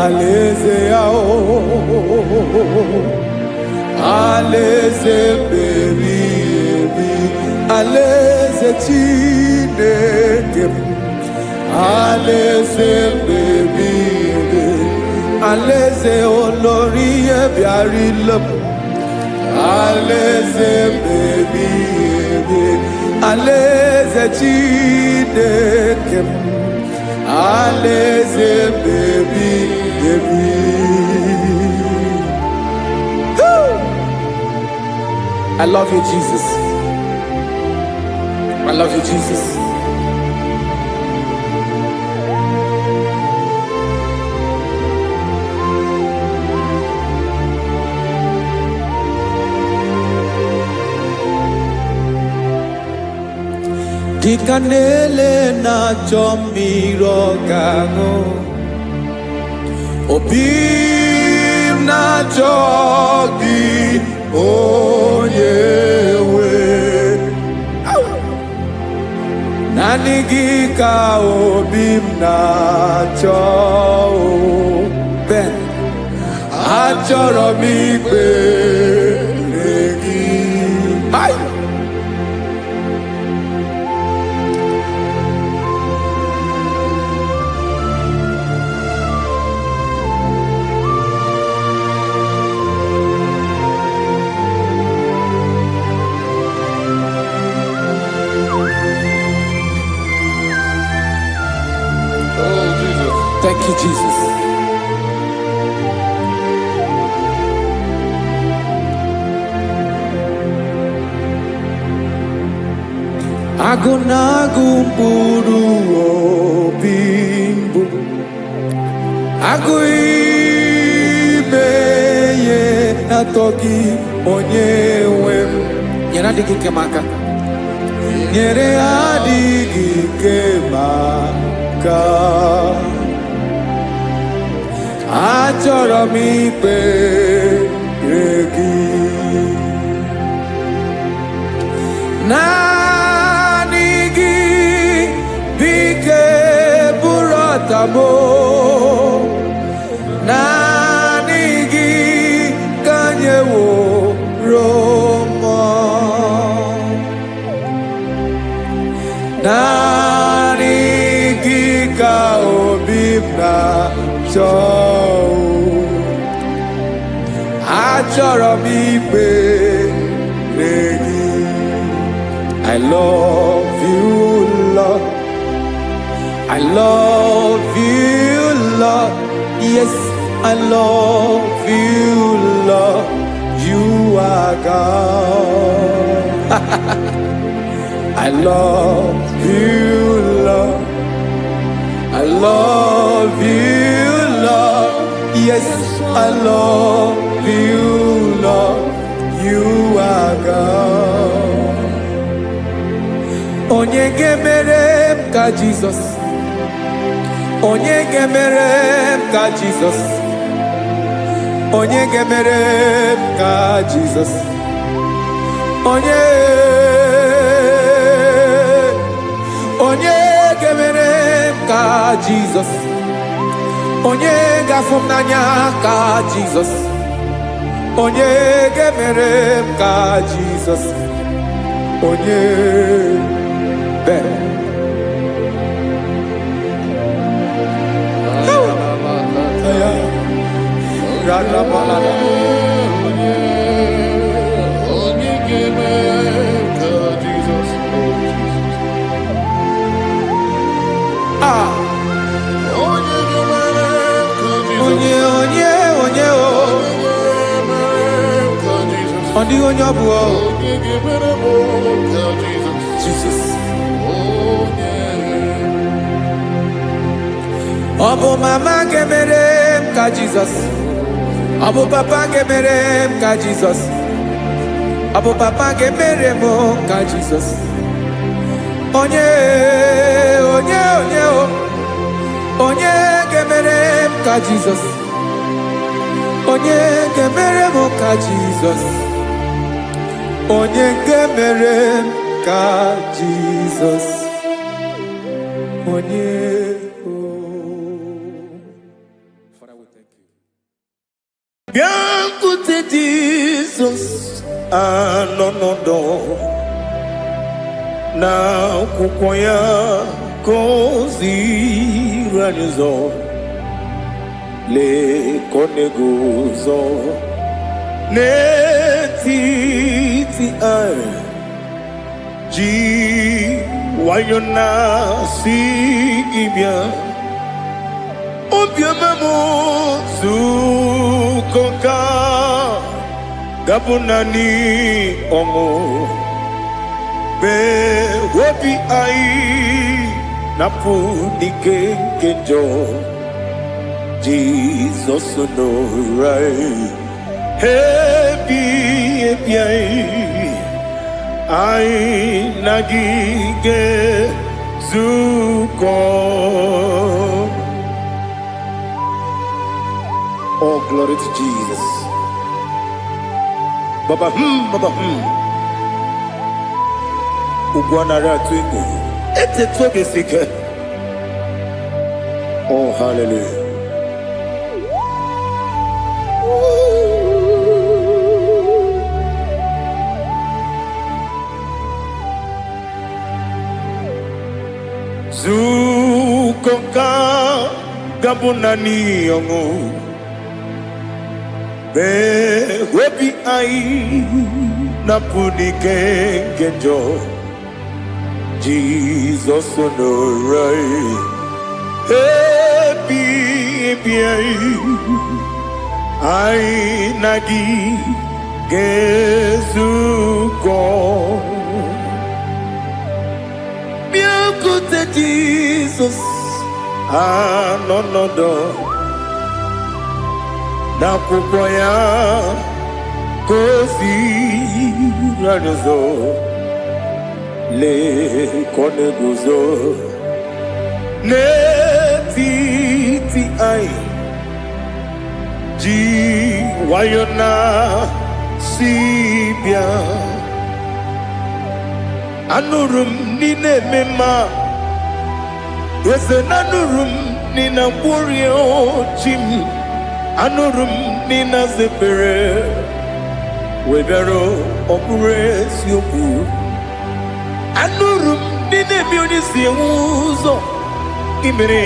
alaeze ya. Alaeze ebi ebi, alaeze Chineke m. Alaeze ebi ebi, alaeze olori ya bịara ile m. Alaeze ebi ebi, alaeze Chineke m. Alaeze ebi ebi. I love you, Jesus. I love you, Jesus. Dịka na-ele na-achọ mmiri ọ ga-aṅụ, obi m na-achọ gị, onye nwe. Naanị gị ka obi m na-achọ. Ben, achọrọ m ikpere gị. Oh, Jesus. Thank you, Jesus. Agụnagụ mkpụrụ obi mbụ agụ ime ihe atọ gị onye nwe m nyere adịghị ike m aka nyere adịghị ike m aka achọrọ m ikpere gị naanị gị bike bụrụ ọtabo naanị gị ka nyeworo m naanị gị ka obi m na-achọ achọrọ m ikpere gị I love you, Lord. I love you, Lord. Yes, I love you, Lord. You are God. I love you, Lord. I love you, Lord. Yes, I love you, Lord. You are God. Onye gemere m ka Jesus. Onye gemere m ka Jesus. Onye gemere m ka Jesus. Onye gemere m ka Jesus. Onye gafụ m n'anya ka Jesus. Onye gemere m ka Jesus. Onye better. Jesus. Obu mama gemere m ka Jesus. Obu papa gemere m ka Jesus. Obu papa gemere m ka Jesus. Onye gemere m ka Jesus. Onye gemere m ka Jesus. Onye gemere m ka Jesus. Onye Biancote Jesus anonodo na kukwaya kozi ranizo le konegozo ne titi ai ji wayona si ibia obiamamo zukoka gabunani omo be wobi ai napu dikejo Jesus no right happy ai nagige zuko. Oh, glory to Jesus. Baba, Ugwanara twingo. Ete tobe sike. Oh, hallelujah. Zukoka gabunani yongo. Be webi ai napuni kenjo Jesus no right happy ai nagi gezuko Jesus anonodo n'akwụkwọ ya kozi ranụzo lekọne guzo n'etiti anyị ji nwayọ na si bịa anụrụ m n'ime mma eze na anụrụ m n'ina mkpụrụ ochi m anụrụ m n'ina zepere webịara ọ bụrụ eziokwu anụrụ m n'ina ebe onye si enwe ụzọ imere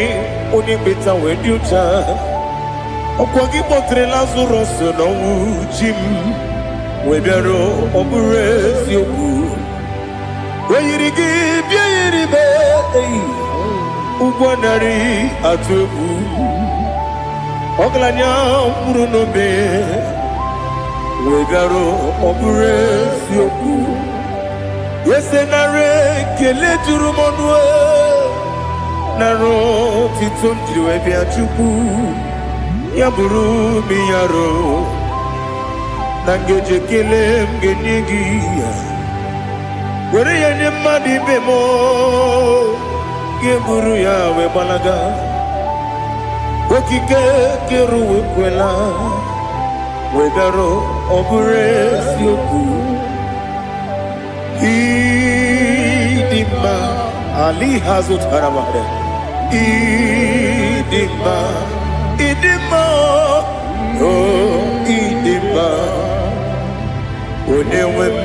onye kpeta wee dị ụcha ọkwa gị kpọtere Lazarọs n'ọnwụ ji m webịara ọ bụrụ eziokwu oyiri gị bịa yiri be ụgwọ narị atụ egwu ọgaranya mkpụrụ n'obe wee bịarụ ọ bụrụ eziokwu ese nara ekele juru m ọnụ nara otito m jiri wee bịa Chukwu ya bụrụ m ya ro na ngeji ekele m ga-enye gị ya were ya nye mmadụ ibe m ga-eburu ya wee gbalaga okike kere uwe kwela wee bịarụ ọ bụrụ eziokwu ịdị mma ali ha zụtara mmadụ ịdị mma ịdị mma o ịdị mma onye nwe m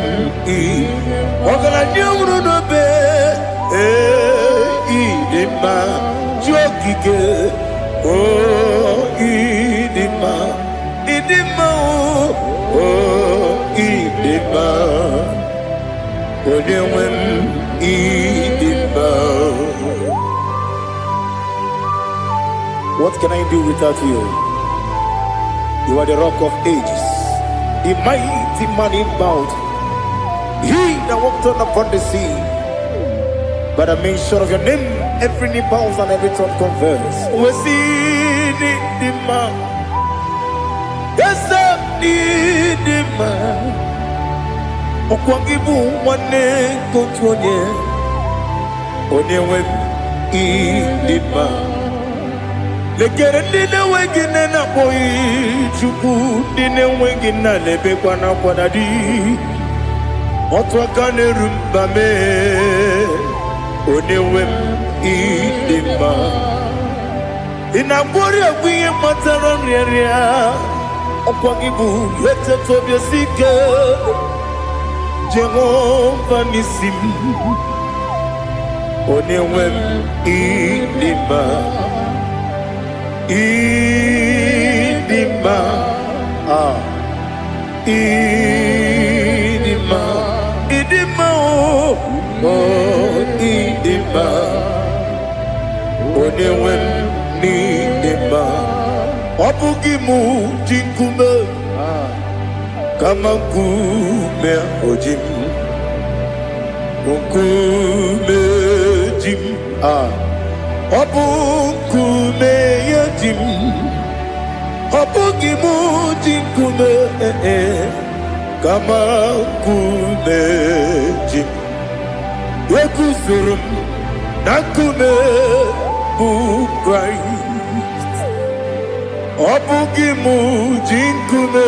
ọgaranya nwụrụ n'obe ịdị mma ji okike o ịdị mma o ịdị mma onye nwe m ịdị mma. What can I do without you? You are the rock of ages, the mighty man in mountain, he that walked on upon the sea. By the mention of your name, every knee bows and every tongue confess. We see the man. Yes, the man. Okwangibu wane kotonye. Onyewe the man. Lekere ndine wengine na boy Chukwu ndine wengine lebe kwa na kwadadi. Otwakane rumba me onyewe ịdị mma ịna-agbori ogbihe matara nrịarịa ọkwa gị bụ eteta obi esike Jehova n'isi m onyewe ịdị mma ịdị mma ịdị mma ịdị mma o ịdị mma onyewe m n'ịdị mma ọ bụghị mụ ji nkume kama nkume oji m nkume ji m ọ bụ nkume ya ji m ọ bụghị mụ ji nkume kama nkume ji m ekuzuru m na nkume bụ Kraịst ọ bụghị mụ ji nkume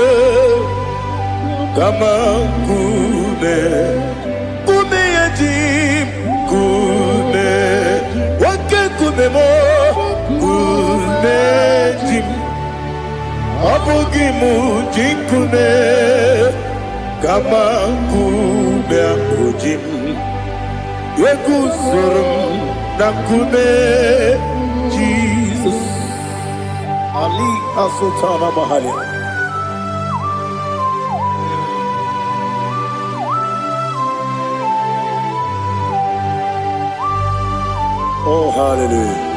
kama nkume nkume ya ji m nkume nwoke nkume m nkume ji m ọ bụghị mụ ji nkume kama nkume ahụ ji m ekuzuru m na nkume Jesus Ali Asultana Mahali. Oh, hallelujah.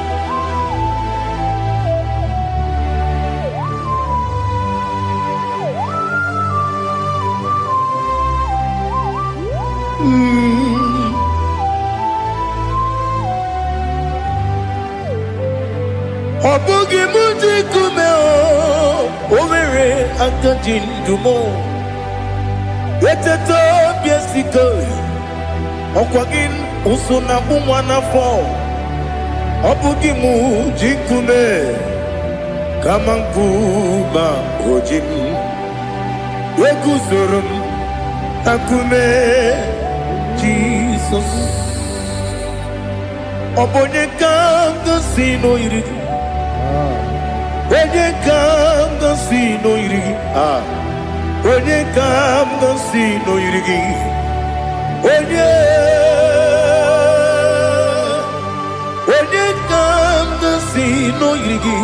Obugi muji kume Omere akajin dumo Eteto biesiko Okwagin usuna umwana fo Obugi muji kume Kamankuma ojim Wekuzurum akume Jesus Obonye kanga sino irigi Onye kanga sino irigi Onye kanga sino irigi Onye kanga sino irigi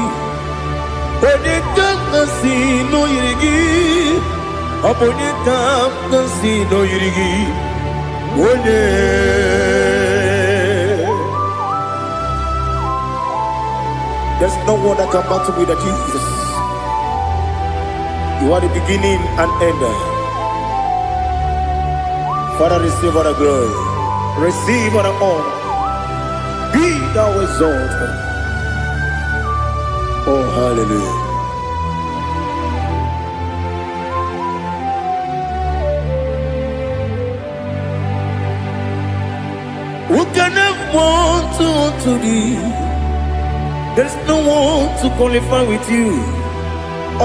Onye kanga sino irigi Onye kanga sino irigi There's no one that can battle with Jesus. You are the beginning and end. Father, receive all the glory. Receive all the honor. Be thou exalted. Oh, hallelujah. Who can have one to thee? There's no one to qualify with you.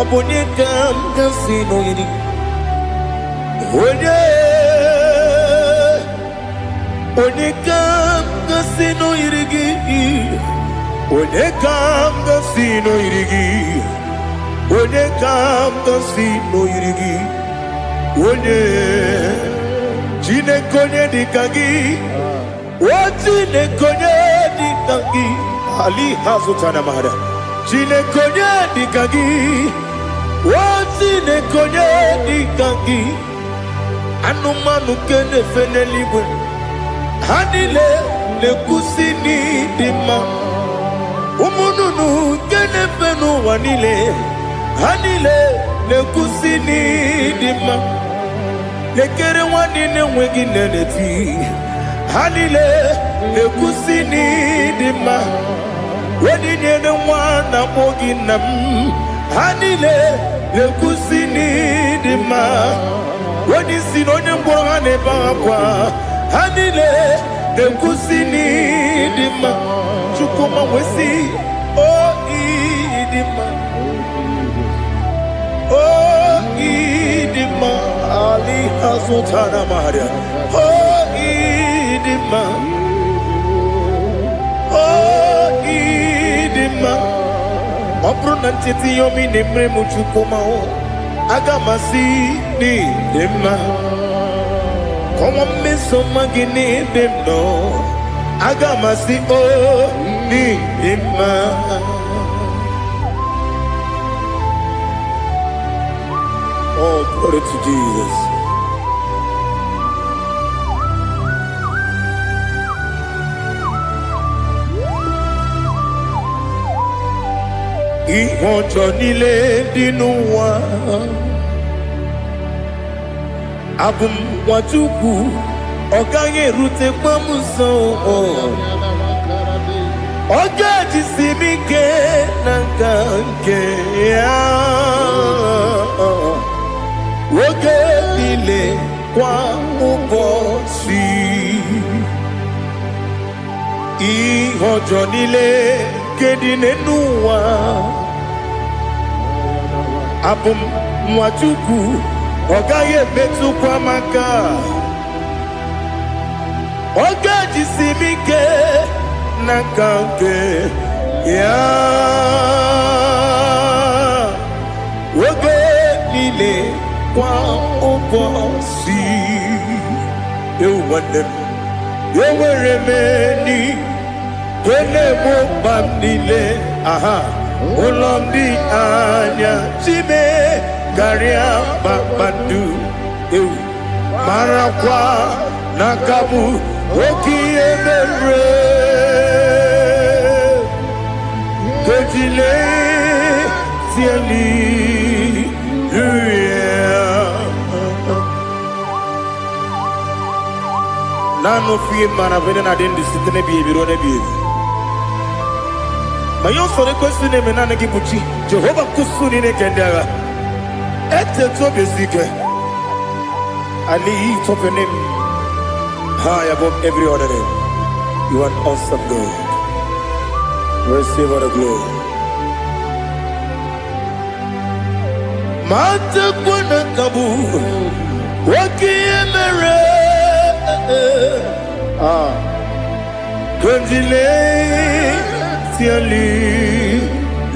Obonye kam kasino yini. Onye kam kasino yirigi. Onye kam kasino yirigi. Onye kam kasino yirigi. Onye jine konye dikagi. Wajine konye dikagi. Ali hazutana mahada. Jine konye dikagi. Wajine konye dikagi. Anumanu kene fene libwe. Hanile le kusini dima. Umununu kene fenu wanile. Hanile le kusini dima. Lekere wanine wengi neneti. Hanile le kusini dima. Wedi nyene wana mogi nam. Hanile le kusini dima. Wedi sinonye mbwangane bakwa. Hanile le kusini dima. Chukuma wesi o idima. O idima. Ali hazutana maria. O idima. O idima. Opro nantiti yomi nemre muchukuma o. Agamasi ni dima. Como me soma gini demno. Agamasi o ni dima. Oh, glory to Jesus. Ihojo nile dinuwa Abum wajuku Oganye rute pamuso Oga jisimike nangange Oge nile kwa ubosi Ihojo nile kedine nuwa Abum mwachuku Ogaye betu kwa maka Oga jisimike nakange ya Oge nile kwa ubosi Ewanem Eweremeni Wele mo bamnile, aha, ulomdi anya, chime, garia babandu, marakwa, nakabu, oki emere, kojile, tieli, Nano fiye mana vene na den disitene biye biro ne biye. yon sore kwesine menane kibuchi. Jehovah kusuni ne kendera. Ete to besike. I lift up your name high above every other name. You are an awesome God. Receive all the glory. Mata kuna kabu wakiemere Kundile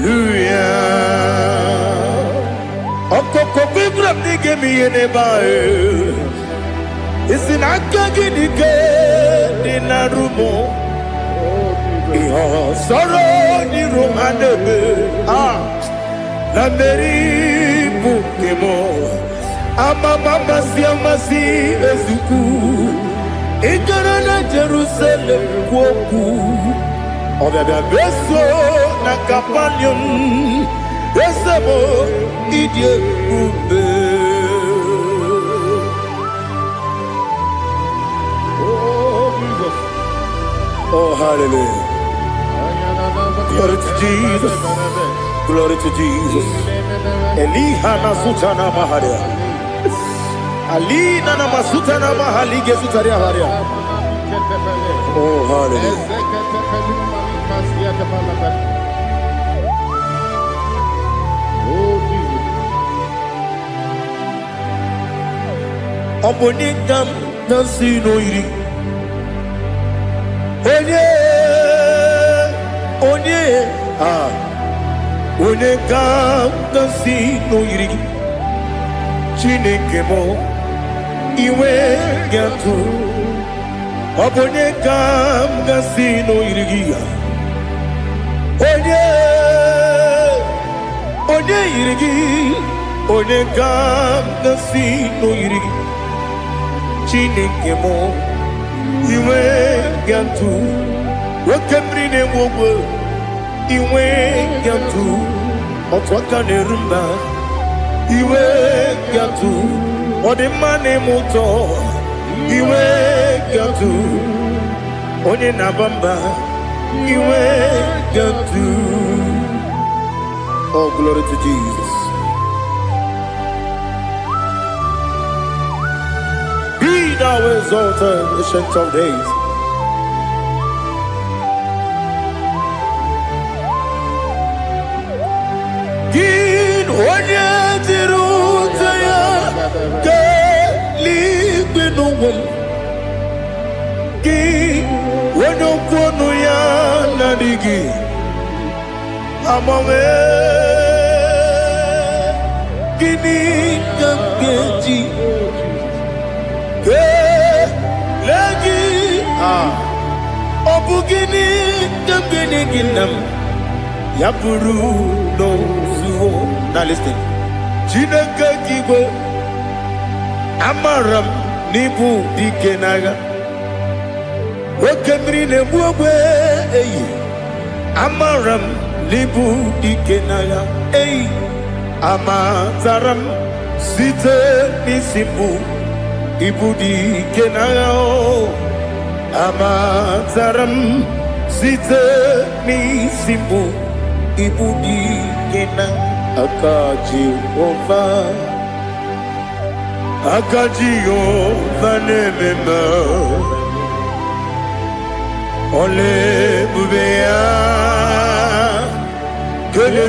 Hallelujah. Okoko bibra nige mi enebae. Isin akagi nige dinarumo. Iho soro ni romanebe. La meri bukemo. Ama mama si amasi ezuku. Ikarana Jerusalem woku. Obebe beso na kapanium. Besamo idie ube. Oh, Jesus. Oh, hallelujah. Glory to Jesus. Glory to Jesus. Elihana sutana maharia. Alina na masutana mahalige sutaria haria. Oh, hallelujah. Oh, Jesus. Obonikam nasino iri. Onye Onekam nasino iri. Chineke mo iwe gatu. Obonekam nasino iri. Onye irigi, onekam nasino irigi. Chineke mo iwe gatu. Wakemri ne wowo iwe gatu. Otwaka ne rumba iwe gatu. Odemane moto iwe gatu. Onye nabamba iwe gatu. Oh, glory to Jesus. Be thou exalted, ancient of days. Gin onye tirutaya ke libinowel. Gin onye kwonu ya nadigi. Amame Gini Kamkeji Ke Lagi Obu Gini Kamkeni Ginam Yapuru no Zuho. Now listen. Chineke Kibo Amaram Nibu Dikenaga Wakemri Nebuwe Amaram Libu dikenaya, amazaram site nisibu, ibu dikenaya, amazaram site nisibu, ibu dikenaya, akaji ova nemema, ole bubea. Que le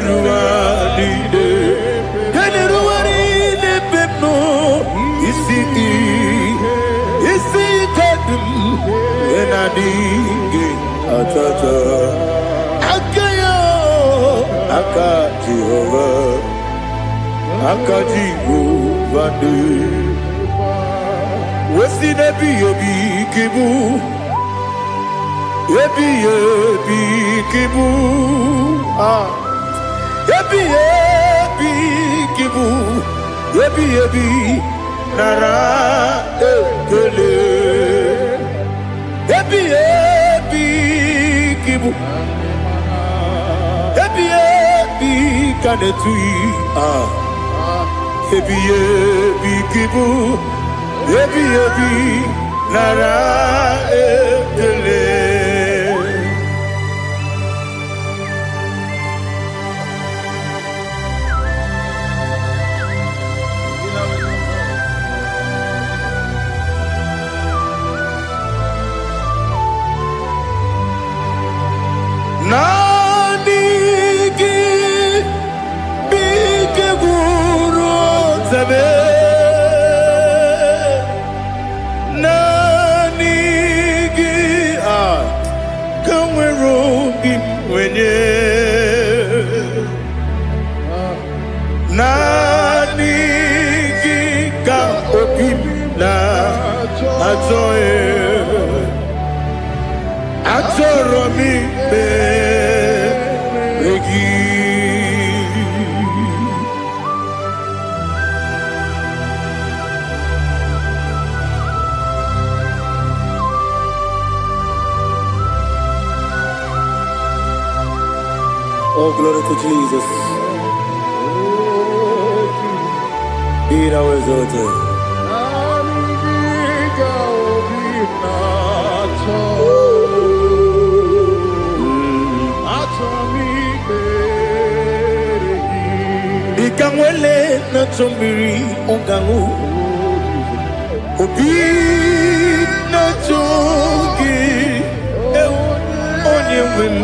ruaride pepno ici kadum enadinge atata akayo akaji vande wesi nebi obi kibu ebi kibu Ebi kibu, ebi nara ekele. Ebi kibu, ebi kanetui. Ebi kibu, ebi nara ekele. nenye nani gika opim na atoe atoro mi begi. Oh, glory to Jesus. Be thou exalted. Ikangwele na chombiri ongangu obi na chogi onye wem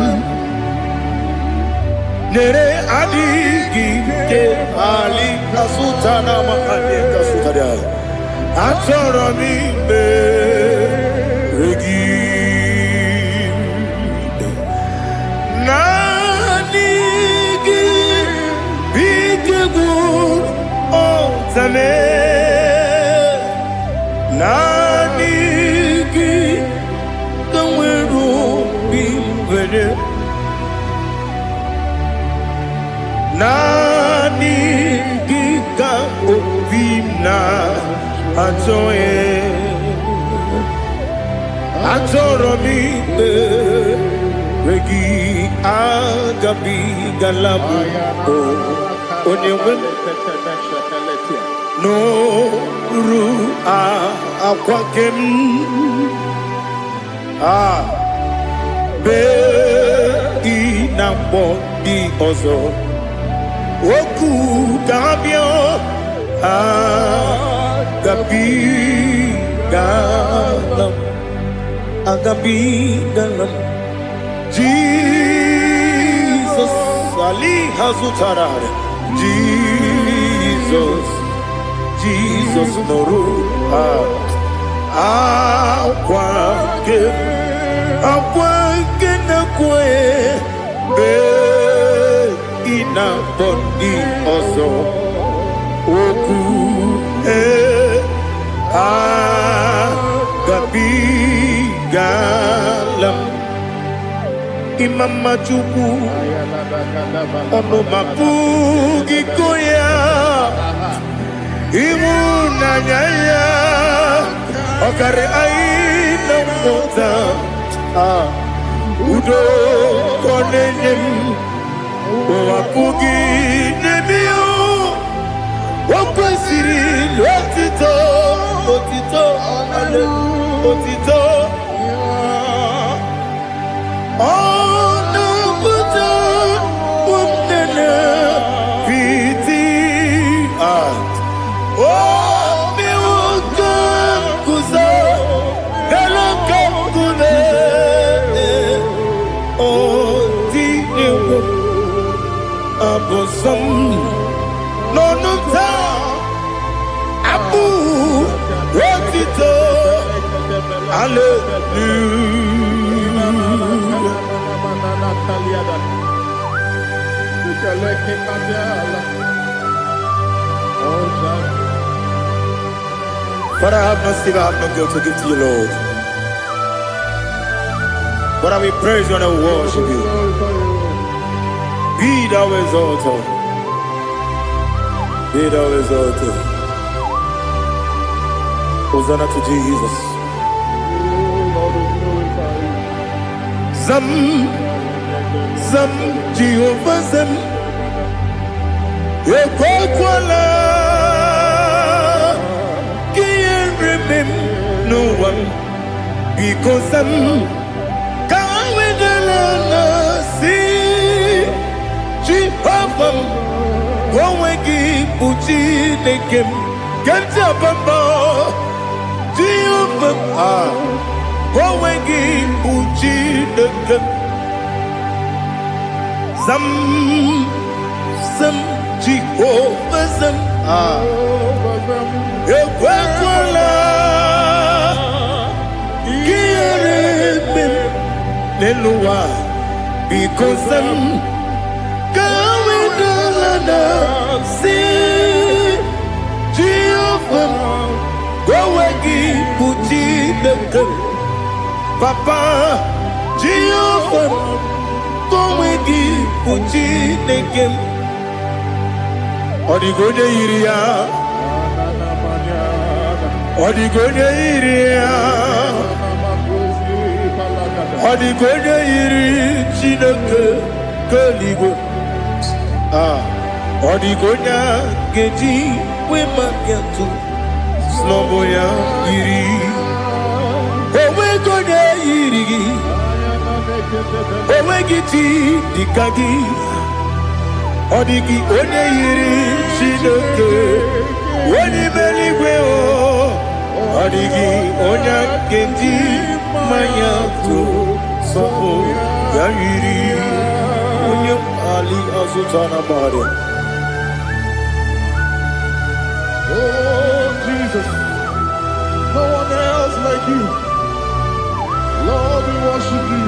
nere adigi ke ali kasutana mahali kasutaria atoro mi regi nanigi bigegu otame nanigi kanweru bimwere nani gika opina atoe atoro mi regi agabi galabu onyewe no ru akwakem be inambo di ozo oku dabio agabi galam Jesus ali hazutarare Jesus noru akwake na kwe be ina bondi ozo oku gabi galam imama chuku ono mapugi koya imuna nyaya okare aina mota udo konenyem wapugi nemio wakwesiri otito ono buto umnene piti mi wakam kuzo galakam kune dinewo abosom nonuta abu rotito But I have no sin, I have no guilt to give to you, Lord. But I will praise you and I will worship you. Be thou exalted. Be thou exalted. Hosanna to Jesus. Zam Jehovah Zam Ekwakwala Kiyeremem no one because Zam Kawedalana Si Jehovah Gwawegi Uchi Nekem Ganja Bamba Jehovah Gwawegi Uchi Nekem Zam Jehovah Zam Ekwakwala Kiyeremem Neluwa because I'm going down see Jehovah go wagi puji dekem Papa Jehovah go wagi puji dekem Odigonya iria Odigonya iria Odigonya iri chineke keligo Odigonya geji we maketu slobo ya iri Owe gonya iri Owe giti dikagi Odigi onye iri chineke Wani meligwe o Odigi onye geji manya tu sopo ya iri Onye ali azutana bari Oh, Jesus, no one else like you. Lord, we worship you.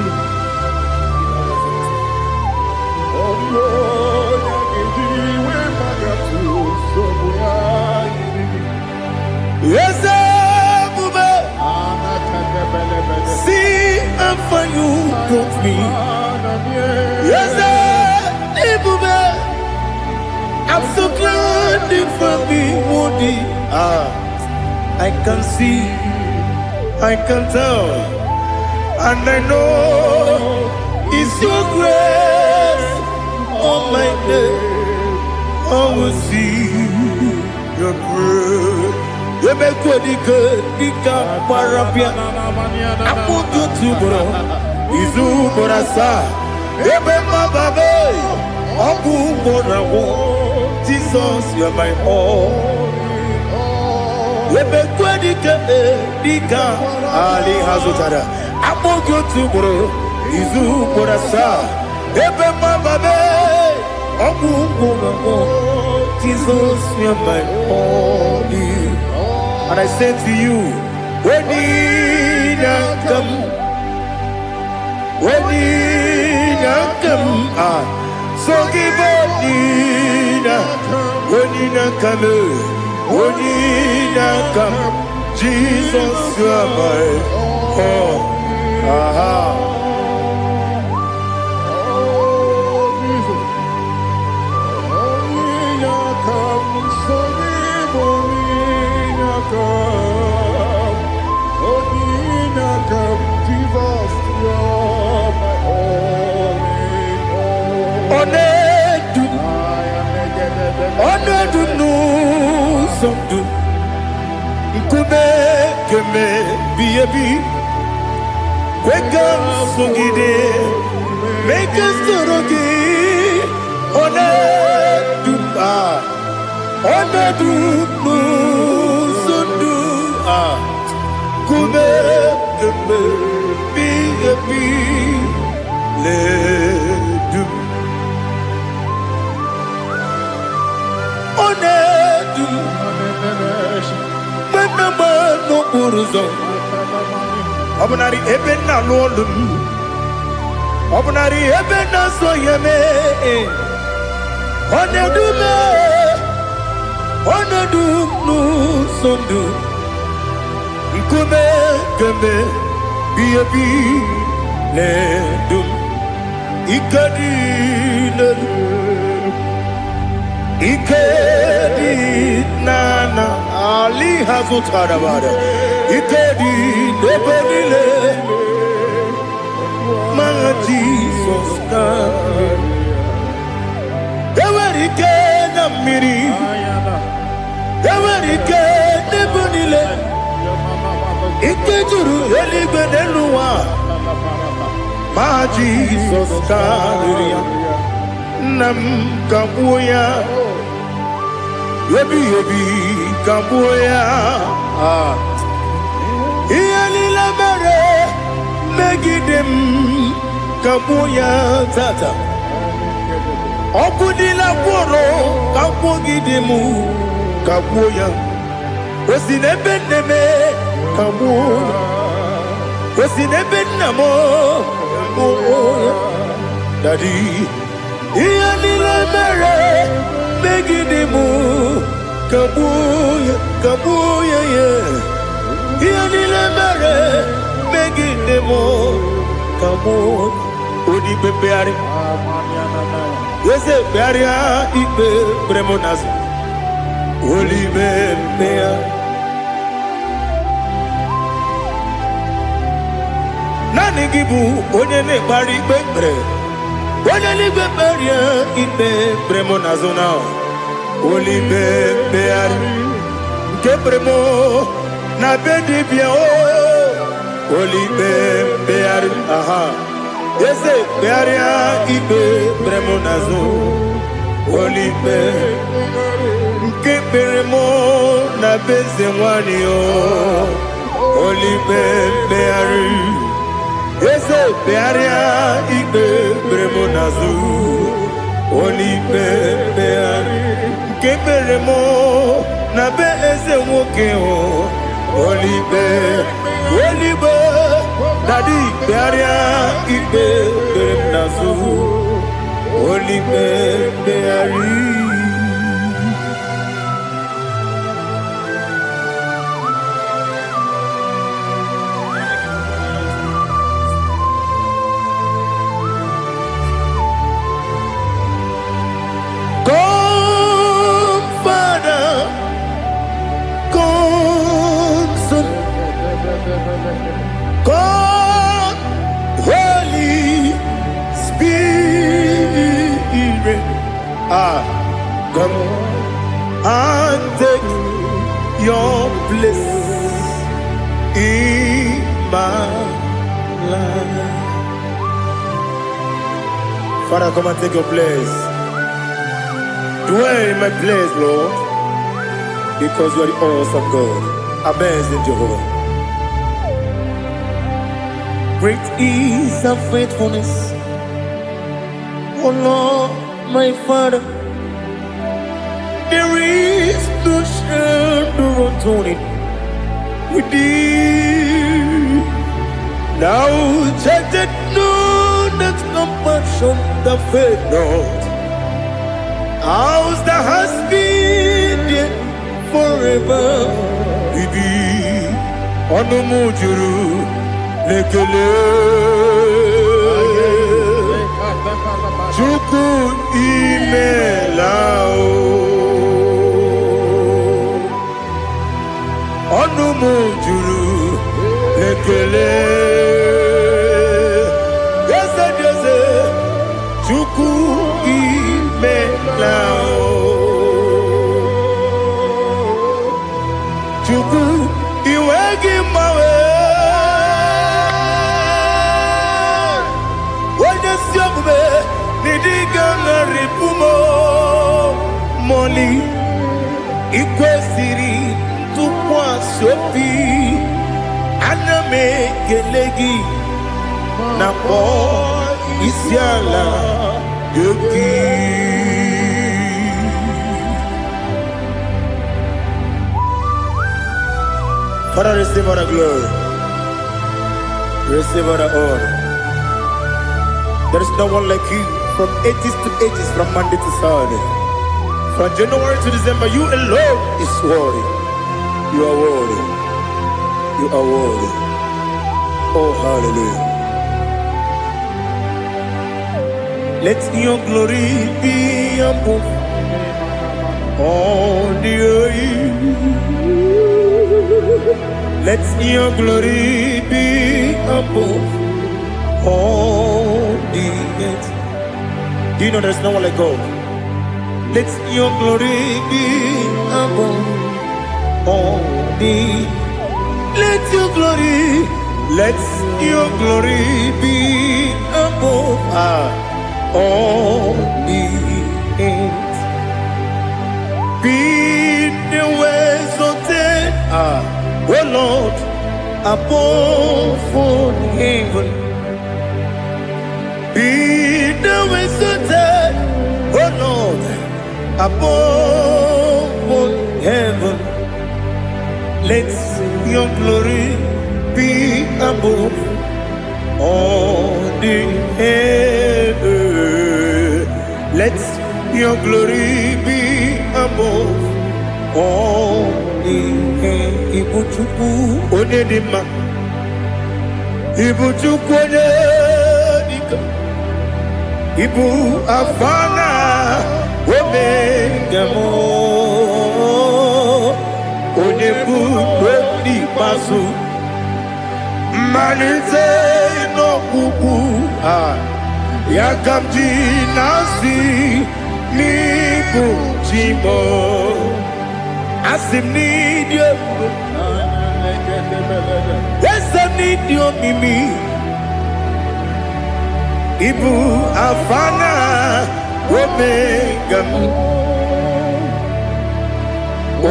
Oh, Lord, Yes, Bube. See how you got me. Yes, Bube. I'm so glad for me, Woody. I can see, I can tell, and I know it's your grace. Oh my God, I will see your grace. You make good, Dika Parapia. I put you to bro. Izu Borasa. You make my baby. Abu Borawo. Jesus, you're my all. You make good, Dika Ali Hazutara. I put you to bro. Izu Borasa. You make my baby. Abu Borawo. Jesus, you're my all. And I say to you, when you come, so give up, when you come, Jesus, you are my all. Wake up, Sugide, make us Torogi, Sundu, Kube, Ledu, Onedu, Benama no Uruzo. Obunari ebena lolum Obunari ebena soyeme Onedu nu sondu Nkume keme biyebi ledum Ikedi nana Ali hazutara bada Ikedi nebelile My Jesus God Ewerike na miri Ewerike nebelile Ikejuru eligwe neluwa My Jesus God Nam kabuya Yebi kabuya Iyalila mere megidem kabuya tata Okudila kworo kabugidemu kabuya Osinebenneme kabuya Osinebennamo kabuya Daddy, Ianile mere, Megidimu, Kabuya, Kabuya, yeah. Ianile mere, Megidimu, Kabuya, Udi Bebeari, yes, Bearia, Ibe, Bremonas, Uli Bebea. Nani gibu, Onene Bari Bebre. Onye ligwe berie ikpe bremo na zona olibe beari nke bremo na bedibia o olibe beari aha ese bearia ikpe bremo na zo olibe nke bremo na beze nwani o olibe beari ese bearia ikpe bremo nazu olibe beari nke bremo na be eze nwoke o olibe dadi bearia ikpe bremo nazu olibe beari. God, Holy Spirit, come and take your place in my life. Father, come and take your place. Dwell in my place, Lord, because you are the awesome God. Amazing Jehovah. Great is thy faithfulness, oh Lord, my Father. There is no shadow unto it with thee. Now check that no, that compassion, the faith not. Ours that has been there forever with thee. Onomujuru. Lekele Chuku imelao Onumujuru Lekele Yese Yese Chuku imelao Chuku iwegi mawe Moli ikwesiri tụkwasị aname kelegi na kpọ isi ala yoki. Father, receive all the glory, receive all the honor. There is no one like you. From ages to ages, from Monday to Sunday, from January to December, you alone is worthy. You are worthy. You are worthy. Oh, hallelujah. Let your glory be above all the earth. Let your glory be above all the earth. Do you know there's no one like God? Let your glory be above all the. Let your glory be above all the earth. Be the ways of death, oh Lord, above all heaven. Be the ways of death, oh Lord, above all heaven. Let your glory be above all the earth. Your glory be above all. Ibuchukwu Onedima, Ibuchukwu Onedika, Ibu Afana Omega mo, Onebu Odi Masu, Manite no Kuku, Yakamji Nasi. Nibu Jimo, Asim need you. Yes, I need you, Mimi. Ibu Afana Omega,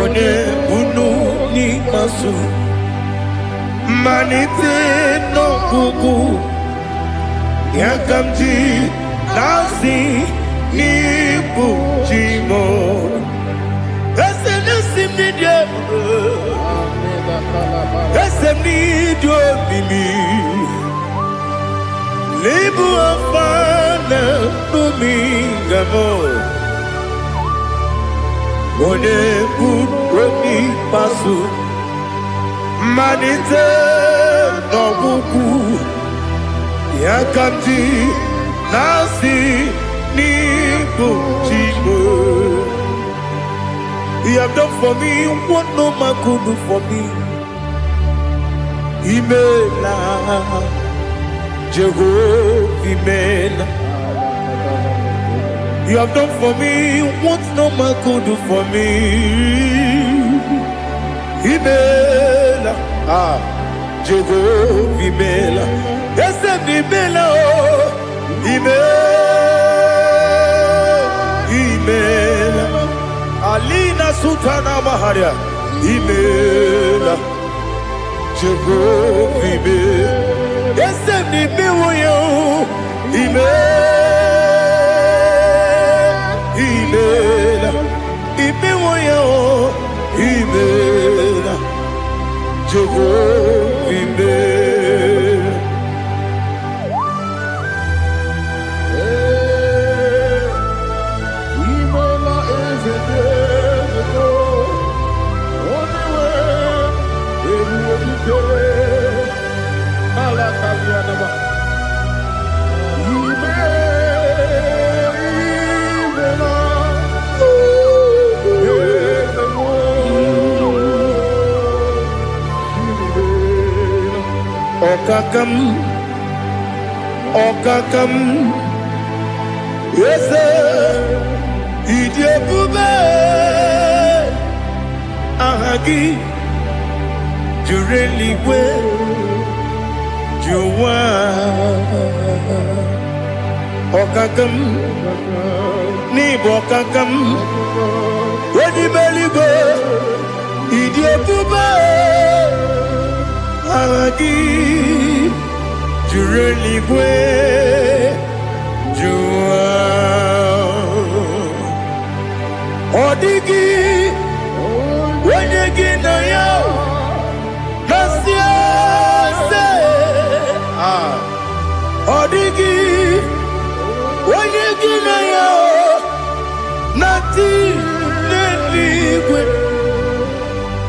One Bunu ni Masu, Manite no Kuku, Yakamji Nasi. Nibu Jimo, Esenesim Nidia, Esem Nidio Mimi, Libu Afana Bumingamo, One Buni Pasu, Manite Nobuku, Yakamji Nasi. You have done for me what no man could do for me. Imela, Jehovah, Imela. You have done for me what no man could do for me. Imela, Jehovah, Imela. Yes, Imela, Imela. Alina Sultana Maharia, Imela, Jehovah, Imela, yes, Imela, Imela, Imela, Jehovah, Imela. Okakam, yes, Idiabube, Ahagi, Jureli, Juwa, Okakam, Nibokakam, Ready Beligo, Idiabube, Ahagi. Jureli kwe jua Odigi Wenyegi na yao Nasia se Odigi Wenyegi na yao Nati neligwe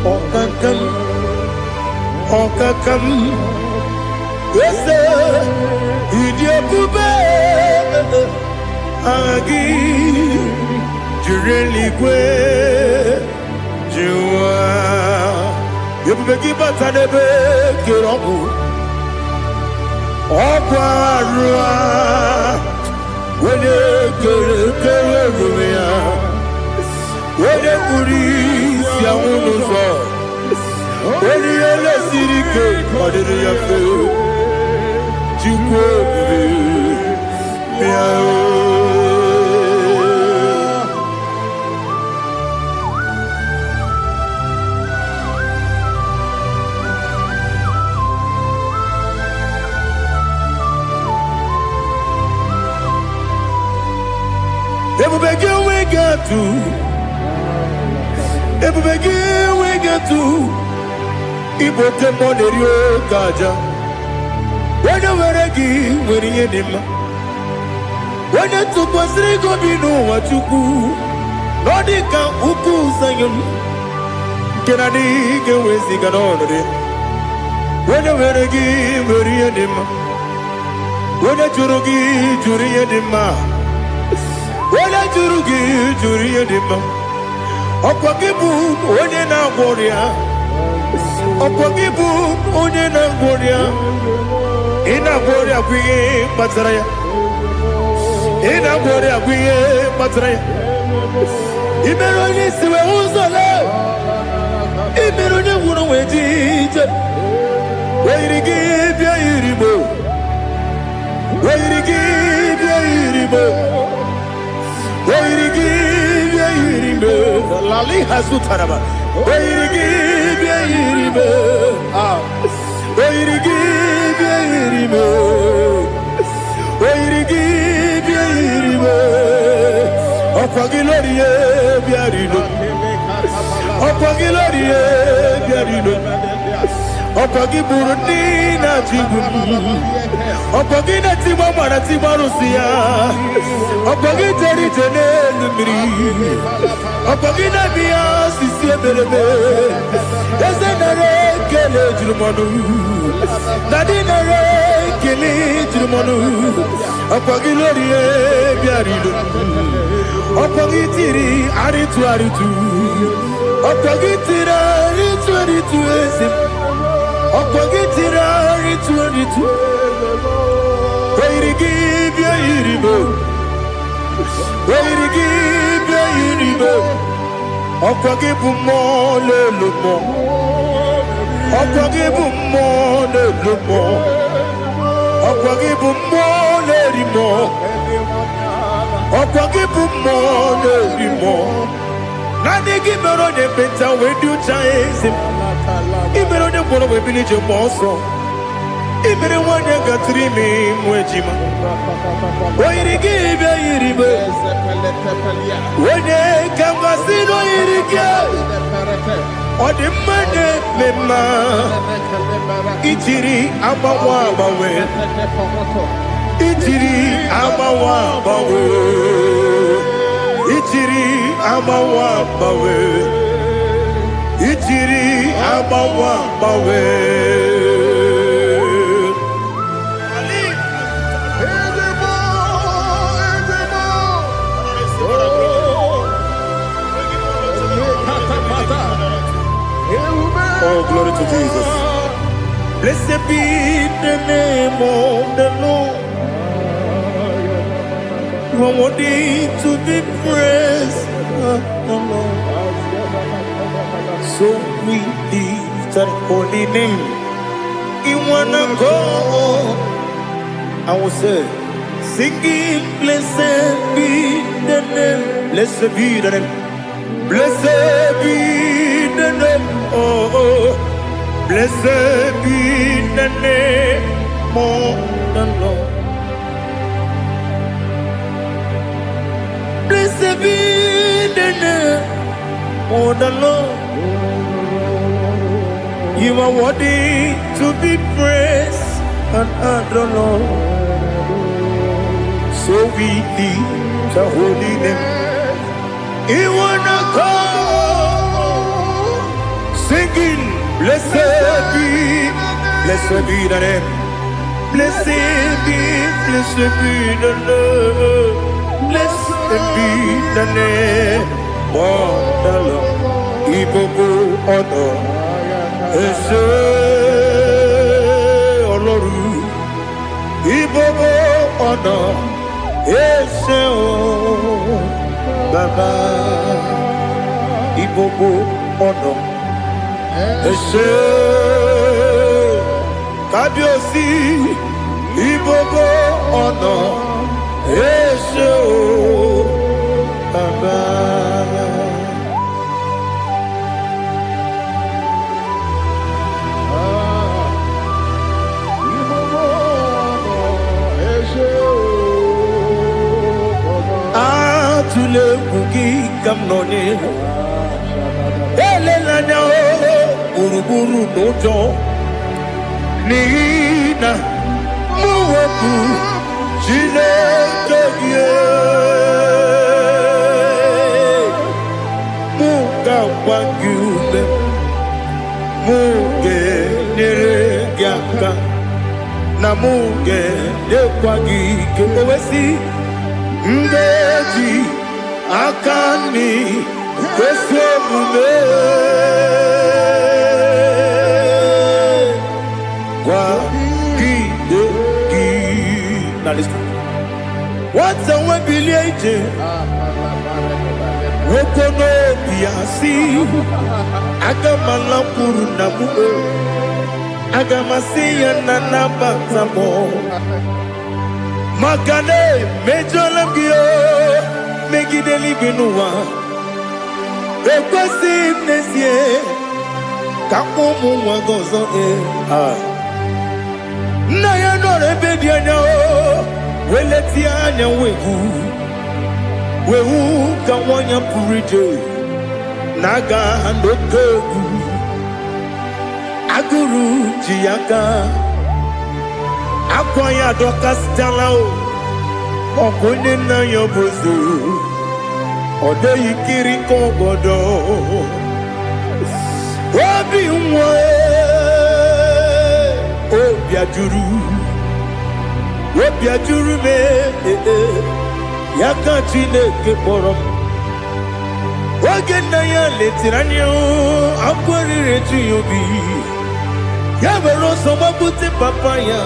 Okakam Okakam yes, Idiabube, Agi, Jureli Kwe, Jua, Yubeki Batanebe, Kiroku, Okwarua, Wede Kerumia, Wede Kuris, Yamunuzo, Wede Yele Sirike, Madiri Yafe. Everybody we get to Ibote Monerio Kaja. When you were a gift, when you did, onye tụkwasịrị gị obi n'ụwa Chukwu na ọ dị ka ukwu Zayọn nke na-adịghị ga-eweziga n'ọnọdụ ya. Onye nwere gị nwere ihe dị mma, onye jụrụ gị jụrụ ihe dị mma, onye jụrụ gị jụrụ ihe dị mma. Ọkwa gị bụ onye na-agwọ ọrịa, ọkwa gị bụ onye na-agwọ ọrịa. Ị na-agwọ ọrịa bụ ihe kpatara ya, ị na-agwọ ọrịa bụ ihe kpatara ya. I mere onye isi wee ụzọ lee, I mere onye nwụrụ wee dị ije. Wee yiri gị bịa yiri m, wee yiri gị bịa yiri m, wee yiri gị bịa yiri m. Lali ha zụtara m, wee yiri gị bịa yiri m, wee yiri gị bịa yiri m, wee yiri gị bịa yiri m. Ọkwa gị lori ye bịa rilo, ọkwa gị lori ye bịa rilo. Ọkwa gị bụrụ ndị na-achịgbu m, ọkwa gị na-etigbu mara tigbu arụsị ya, ọkwa gị jere ije n'elu mmiri, ọkwa gị na-eme ya osisi eberebe. Eze nara ekele juru m ọnụ, dadi nara ekele juru m ọnụ. Ọkwa gị lori ye bịa rilo, ọkwa gị tiri arịtụ arịtụ, ọkwa gị tiri arịtụ arịtụ eze m. Ọkwa gị tiri arịtụ arịtụ, wee yiri gị bịa yiri m, wee yiri gị bịa yiri m. Ọkwa gị bụ mmụọ na-elu mmụọ, ọkwa gị bụ mmụọ na-elu mmụọ, ọkwa gị bụ mmụọ na-eri mmụọ, ọkwa gị bụ mmụọ na-eri mmụọ. Naanị gị mere onye ekpenta wee dị ụcha eze m. I mere onye mkpọrọ wee bili ije gba ọsọ. I mere nwanyị gatụrụ ime mụ ejima. O yiri gị bịa yiri m, onye ka m gasị na o yiri gị. Ọ dị mma na-eme mma, ijiri agbanwe agbanwe, ijiri agbanwe agbanwe, ijiri agbanwe agbanwe, ijiri agbanwe agbanwe. Oh, glory to Jesus. Blessed be the name of the Lord. You are worthy to be praised, the Lord. So we lift that holy name. You wanna go? I will say, singing, blessed be the name, blessed be the name, blessed be the name, oh, blessed be the name of the Lord. Blessed be the name of the Lord. You are worthy to be praised and adored, Lord. So we lift the holy name. You wanna go singing, blessed be the name, blessed be the Lord, blessed be the name of the Lord. Ibobo honor, Ese Oloru. Ibobo honor, Ese O Baba. Ibobo honor, Ese Kabiosi. Ibobo honor, Ese O Baba. Tule kugi kamnoni elela nyao uruburu nojo nina muweku Chineke gị mụ ga-agba gị ume mụ ga-enyere gị aka na mụ ga-enyekwa gị ike owesi mbeji aka nri kwesị omume gwagide gị na listen nwata nwe bilie ije nwoke n'obi ya si aga m alakwuru na mụ aga m asị ya na nabata m maka na emejọla m gị megide eluigwe n'ụwa ekwesịghị m n'ezie ka ụmụ nwa gị ọzọ nna ya nọrọ ebe dị anya wee letie anya wewu ka nwanyị pụrụ ije na-aga n'oke egwu agụrụ ji ya gaa akwa ya dọkasịtala ọkụ onye nna ya bụzo ọ dịghị kiri ka ọgọdọ obi nwa obi ajụrụ m ya ka Chineke kpọrọ m oge nna ya letiri anya akwa riri eju ya obi ya were ọsọ gbapute papa ya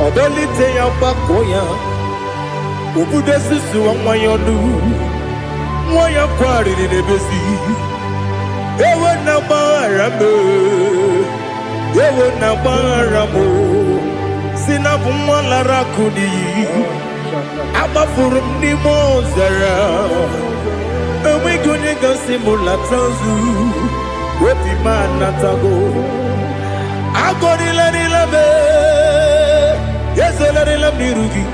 ọ dọlite ya gbakọ ya obodo susuwa nwa ya ọnụ nwa ya kwarịrị n'ebezi ewe na gbaghara m si na bụ nwa lara akụ n'iyi agbafuru m n'ime ọzara enweghị onye gasị m lata nzu obi m anatago agọrịlarịla m ezolarịla m n'iru gị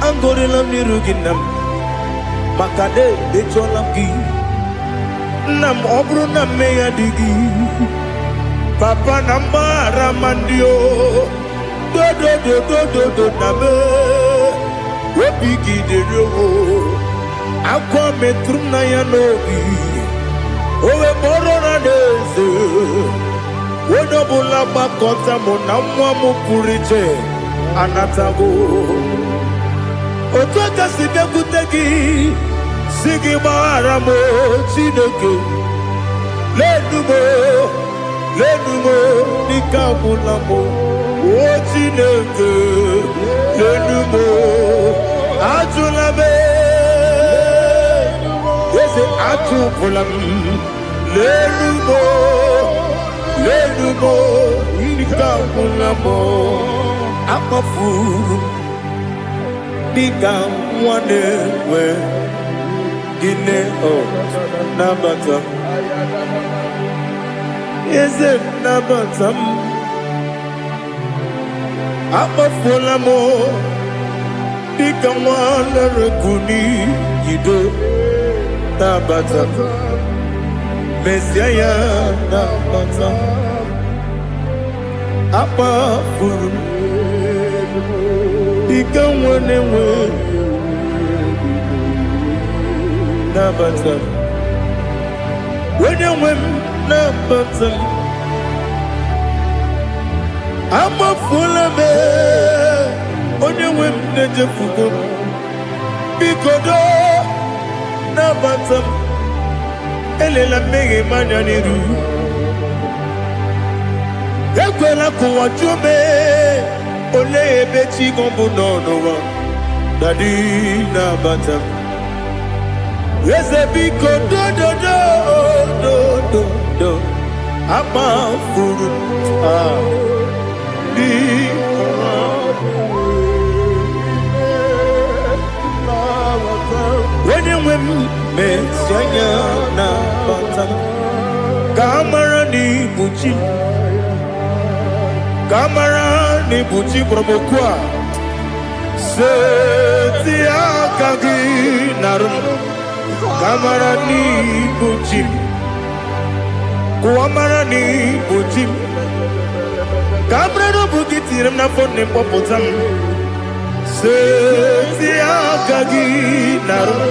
agọrịla m n'iru gị nna m maka na emejọla m gị nna m ọ bụrụ na mmehie dị gị papa na mgbaghara ma ndị dodododododo na m obi gị dịrị akwa metụrụ m na ya n'obi owe kpọrọ na n'eze onye ọbụla gbakọta mụ na nwa m pụrụ iche anatago otu aka si bịakwute gị si gị gbaghara m Chineke lenumo dịka agwụla m o Chineke lenumo ajụla m eze atụpụla m lenumo dịka agwụla m akpafuru dịka nwa na-enwe gịnị nabata m eze nabata m akpafuola m dịka nwa na-erekwu n'iyido nabata m mezie ya nabata m akpafuru m dịka nwa na-enwe nabata m onye nwe m nabata m amafuola m onye nwe m na-ejefugo m biko nabata m elela mmehie m anya n'iru ekwela ka ụwa jụọ m olee ebe chi gị bụ n'ụwa dadi nabata m eze biko dododododo akpafuru onye nwe m mesi anya nabata m ka amara n'ibu chi ka amara n'ibu chi kpọrọ m okwu a seti aka gị narụ m ka amara n'ibu chi m kụwa mara n'ibu chi m ka amara n'obu gị tiri m n'afọ na mkpọpụta m Setia kagi naru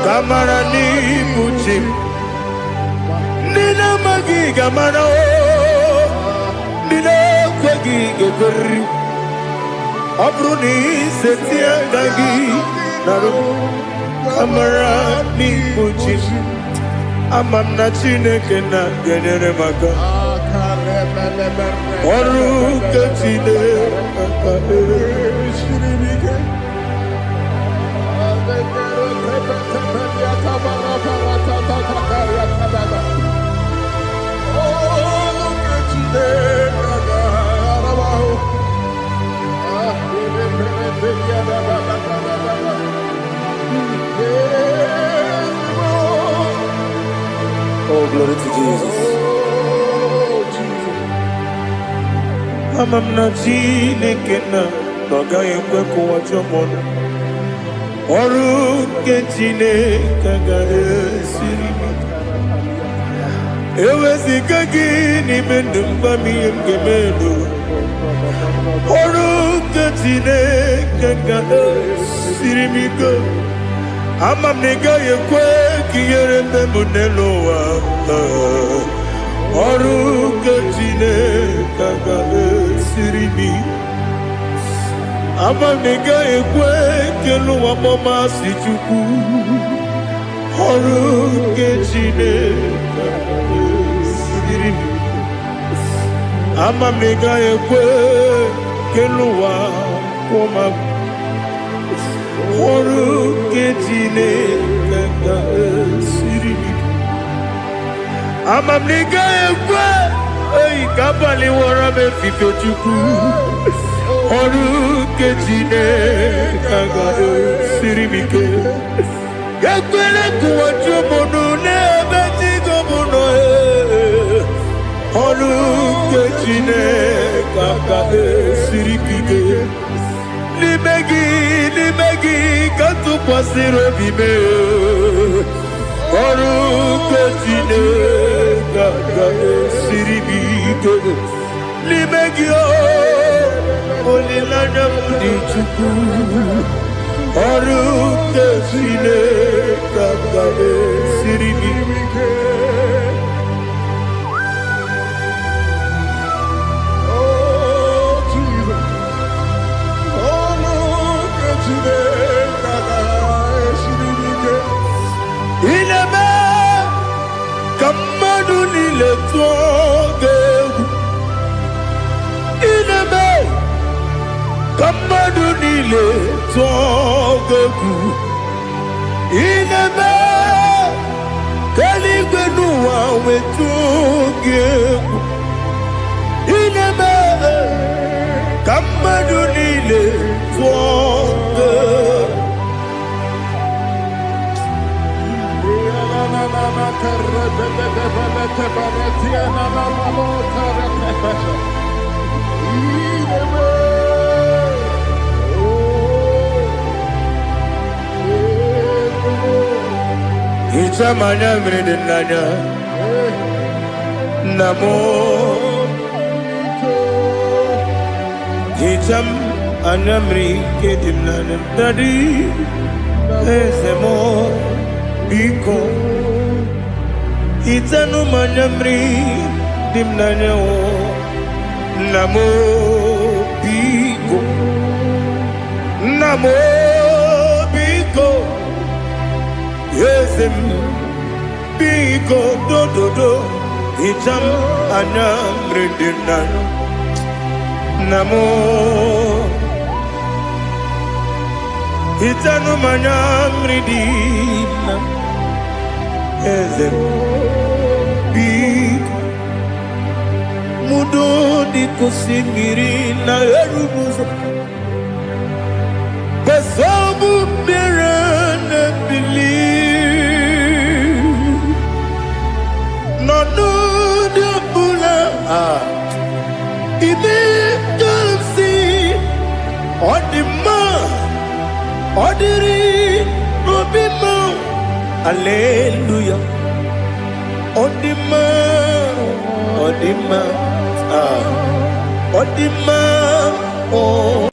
kamara ni buchim nina magi kamara o nina kwagi geberi abruni setia kagi naru kamara ni buchim amamna chineke na genere maka oru kachine Oh, glory to Jesus. Amamna Chineke na noga yekwe kuwacho mono. Oru ke Chineke ga-esiri m. Ewezika gị n'ime ndụ mgbami nke melu. Oru ke Chineke ga-esiri m ike. Ama m na ị gaghị ekwe ka ihere mee m n'elu ụwa. Ọrụ nke Chineke ga-esiri m ike. Ama m na ị gaghị ekwe ka elu ụwa gbamasị Chukwu. Ọrụ nke Chineke ga-esiri m ike. Ama m na ị gaghị ekwe ka elu ụwa gbamasị ọrụ nke Chineke ga-esiri m ike. Ama m na ị gaghị ekwe ka abalị wara m efife Chukwu. Ọrụ nke Chineke ga-esiri m ike. Ekwela ka ụwa jụọ m ọnụ n'ebe chi gị bụ nọ. Ọrụ nke Chineke ga-esiri m ike. N'ime gị ka tụkwasịrị obi m. Ọrụ nke Chineke ga-esiri m ike. N'ime gị olileanya m dị Chukwu. Ọrụ nke Chineke ga-esiri m ike. Ineme ka mmadụ niile tụọ gị egwu. Ineme ka mmadụ niile tụọ gị egwu. Ineme ka eluigwe n'ụwa wee tụọ gị egwu. Ineme ka mmadụ niile tụọ gị egwu. Ichamanya mridi nanya namo Icham anamri kedim nanam dadi ezemo biko Itanu manamri dimnanya o namo biko Yesem biko do Icham anamri dimnan namo Itanu manamri dimnan Yesem mudo di kusingiri na erubuzo besobu mirane believe no de bula ibe kansi odima odiri obima hallelujah odima oh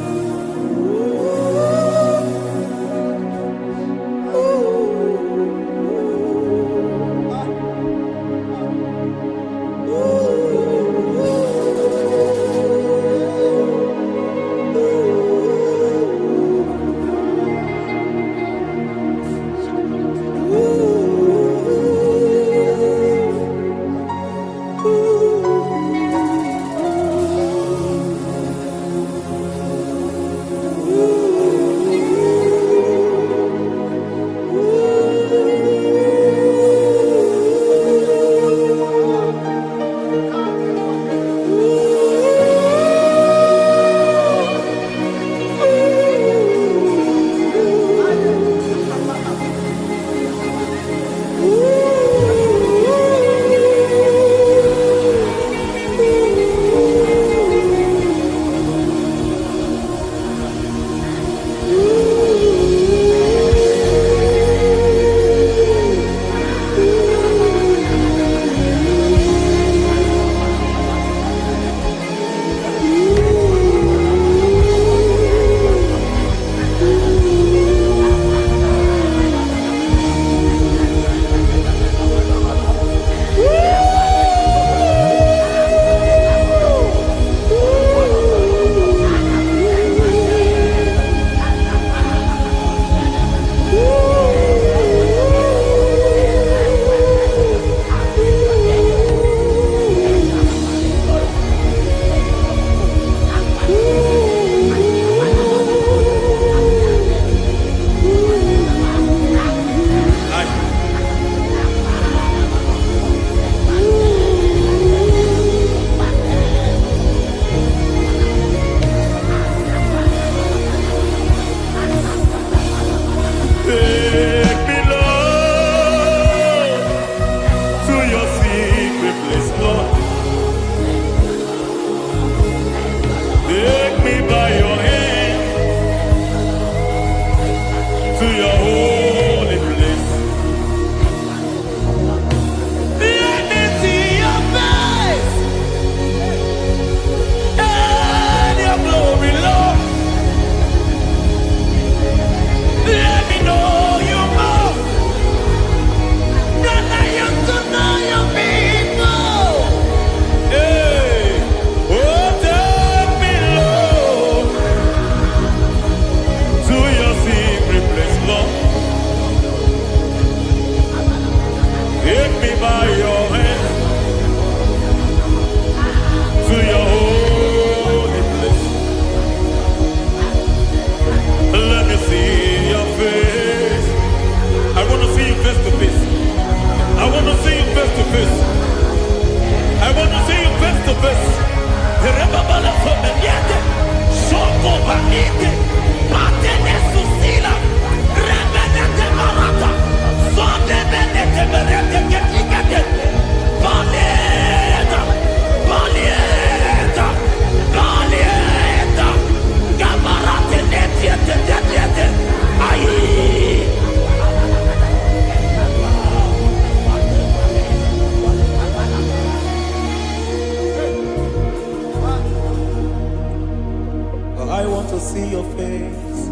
I want to see your face.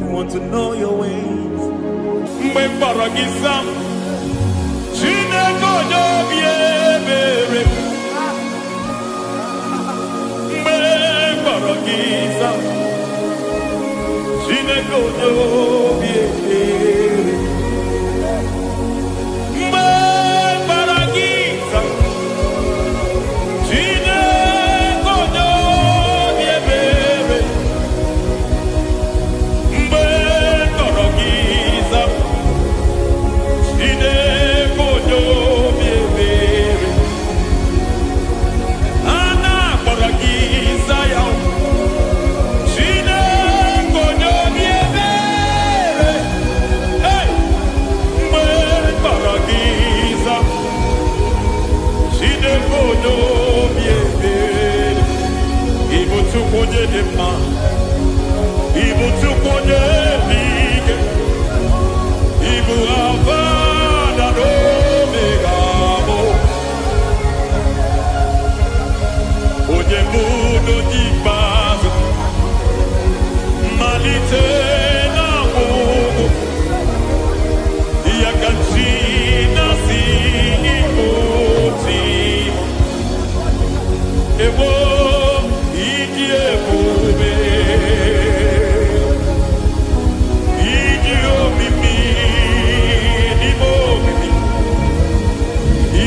I want to know your ways. Mgbe mkpọrọ gị sam, Chineke onye obi ebere. Mgbe mkpọrọ gị sam, Chineke onye obi ebere. Mgbe mkpọrọ gị sam, Chineke onye obi ebere. Mgbe mkpọrọ gị sam, Chineke onye obi ebere. A na-akpọrọ gị Zion, Chineke onye obi ebere. Hey! Mgbe mkpọrọ gị Zion, Chineke onye obi ebere. Ị bụ Chukwu onye dị mma, ị bụ Chukwu onye dị ike, ị bụ Alfa na Omega bụ onye bụ n'oge ikpeazụ, mmalite na ọgwụgwụ, ya ka chi na-asị Igbo ti egbo iji ebube, iji omimi n'ime omimi,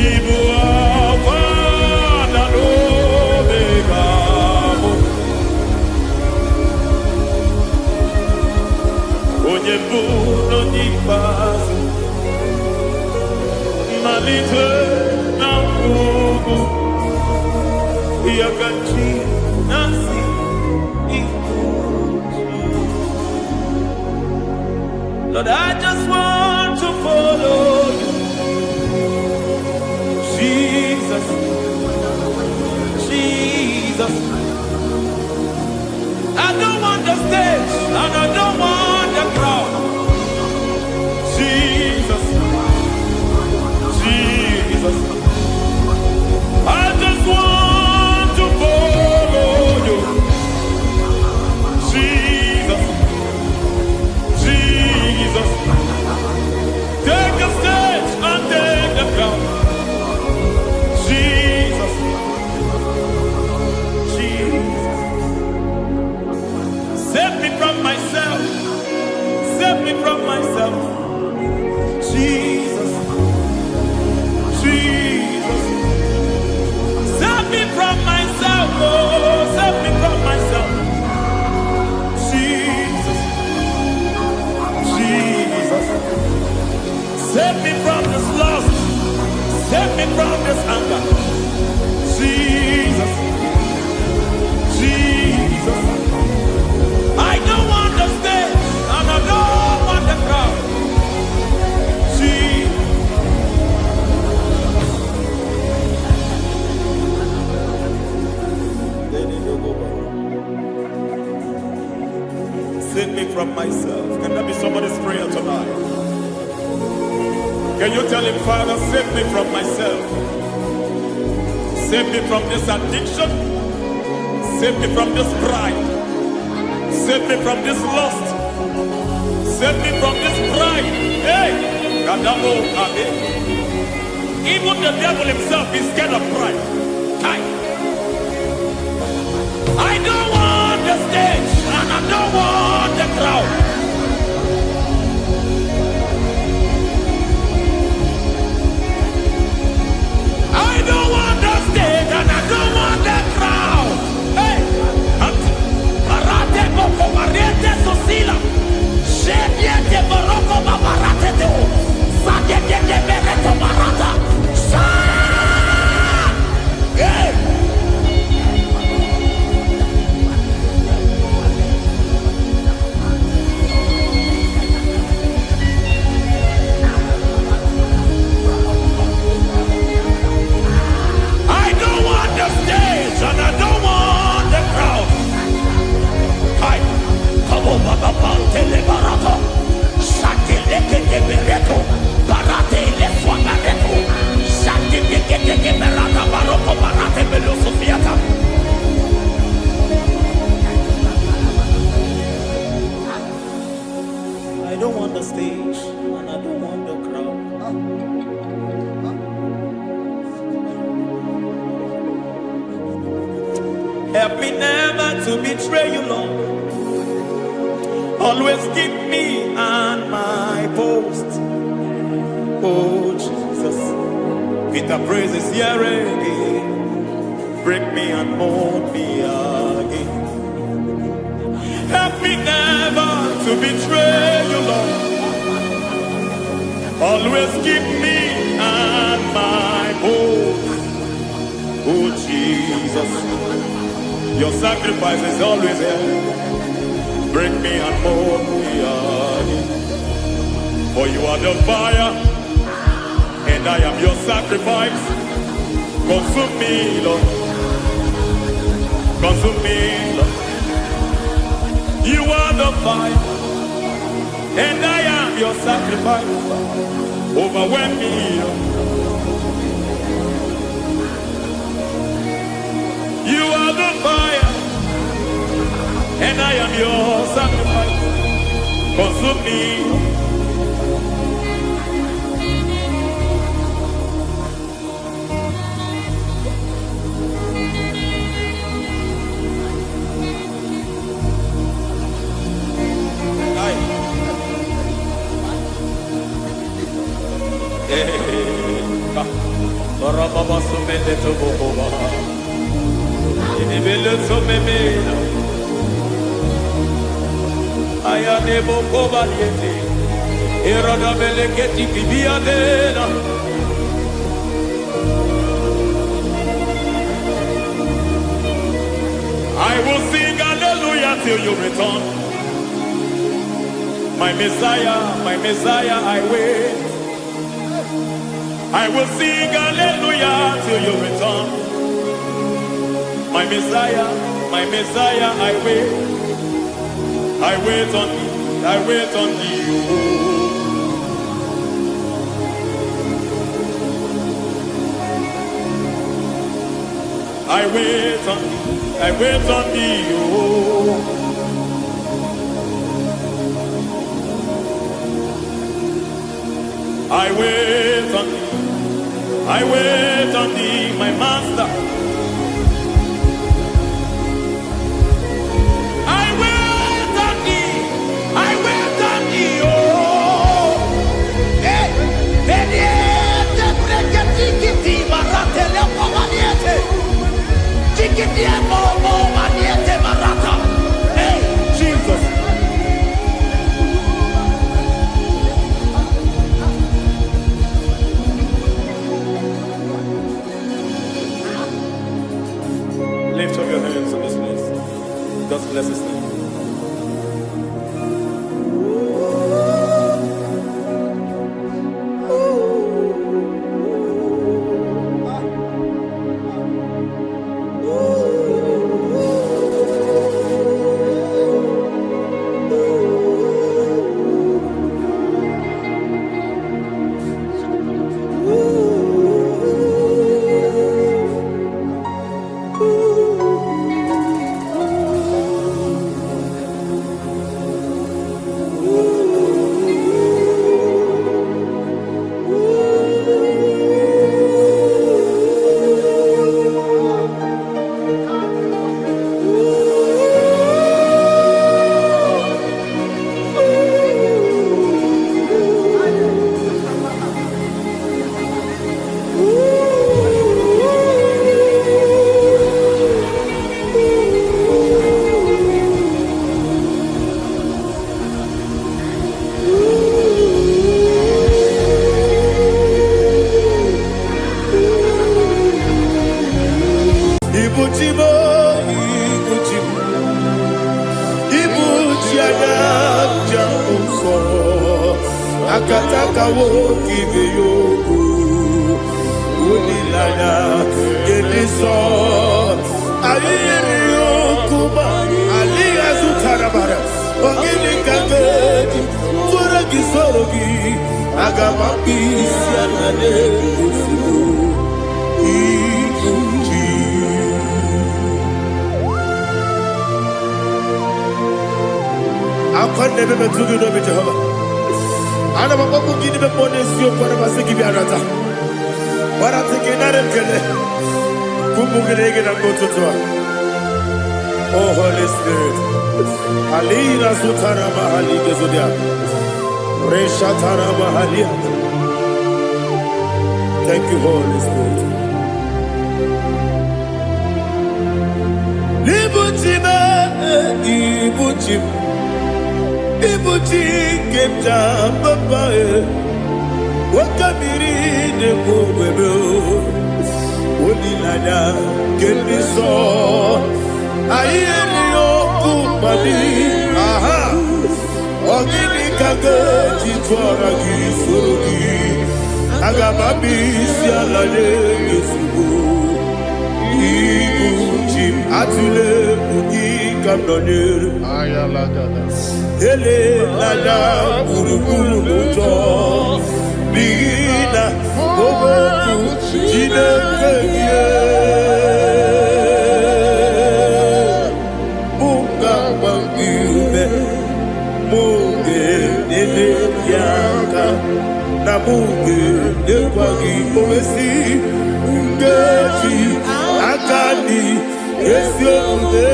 Ibu Alfa na Omega bụ onye bụ n'onye ikpeazụ, mmalite na ọgwụgwụ, ya ka chi na-asị Igbo chi. Lord, I just want to follow you, Jesus, Jesus. I don't want the stage and I don't want the crowd. Jesus, Jesus. I just want to follow you, Jesus, Jesus. Take the stage and take the crown. Jesus, Jesus. Save me from myself, save me from myself. Jesus, Jesus. Save me from myself, oh, save me from myself. Jesus, Jesus. Save me from this lust, save me from this anger. Jesus, Jesus. I don't want the stage and I don't want the crowd. Jesus. Save me from myself. Can that be somebody's prayer tonight? Can you tell him, Father, save me from myself. Save me from this addiction. Save me from this pride. Save me from this lust. Save me from this pride. Hey! Kadabo Abe. Even the devil himself is scared of pride. Hi. I don't want the stage and I don't want the crowd. I don't want the stage and I don't want the crowd. Hey! Barate boko barete sosila. Shebiete baroko babarate teo. Sadete bereto barata. Sa! Hey! Help me never to betray you, Lord. Always keep me on my post. Oh, Jesus. With the praises here again. Break me and mold me again. Help me never to betray you, Lord. Always keep me on my post. Oh, Jesus. Your sacrifice is always there. Break me and mold me again. For you are the fire, and I am your sacrifice. Consume me, Lord. Consume me, Lord. You are the fire, and I am your sacrifice. Overwhelm me, Lord. You are the fire, and I am your sacrifice. Consume me. I will sing hallelujah till you return. My Messiah, I wait. I will sing hallelujah till you return. My Messiah, I wait. I wait on thee, I wait on thee. I wait on thee, I wait on thee. Oh. I wait on thee, I wait on thee, my master. I wait on thee, I wait on thee, oh. Hey, Mediete, Breketi, Maratele, Pomaniete, Tikiti, Momo, Maniete, Marata. Hey, Jesus. Lift up your hands in this place. God bless his name. Akataka woki beyoku Unilaya Gediso Ayiri Yokuma Aliya Zutarabara Ogini Kagedi Tura Gisorogi Agamapi Sianane Kusibu Ikuji Akwande bebe tugi no be Jehovah Ana mababu gini be ponesio kwa na masiki bi arata. Bara teke na remkele. Kumugirege na mototwa. Oh, Holy Spirit. Alina Sutara Mahali Gezudia. Reshatara Mahalia. Thank you, Holy Spirit. Ibuchima, Ibuchim, Ibuchim, Kemta, Papa, Wakamiri, the Bobebo, Odilada, Kendiso, Ayeri, Okupali, Aha, Ogini Kaga, Chitwara, Surugi, Agababi, Sialade, Yesubu. Ibuchim atule ugi kamdonir Ayalagada. ele lada buruburu moto bigina oboku jinekeye muka bangibe muge nene yaka na muge nekwagi omesi ngeji akani esiokude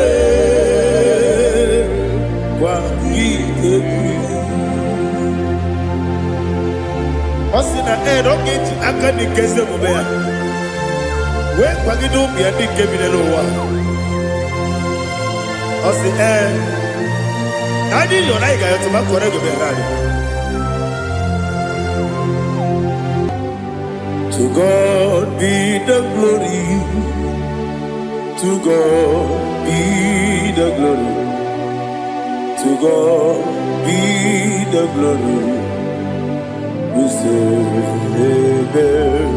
kwa gitebi osina erogeji akani kese mubea we kwa gido bia dikebile lowa osi ani yona iga yoto makore go berari. To God be the glory. To God be the glory. To God be the glory. We say amen.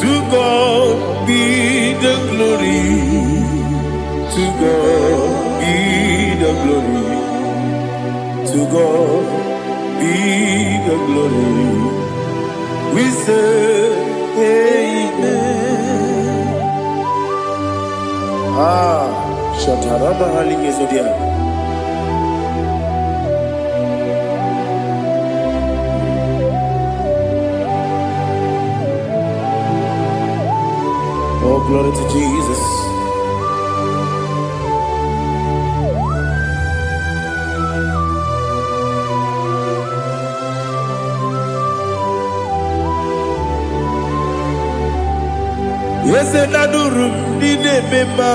To God be the glory. To God be the glory. To God be the glory. We say amen. Shataraba halinge zodia. Oh, glory to Jesus. Yes, adurum dine mema,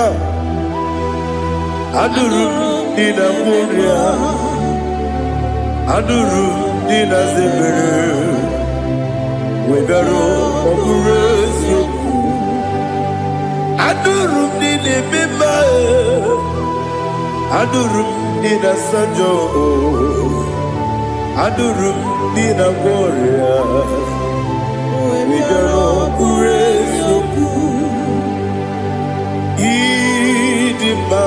adurum dina muria, adurum dina zebere, wegaro okurezio, adurum dine mema, adurum dina sanjo, adurum dina muria, wegaro okurezio. Idima,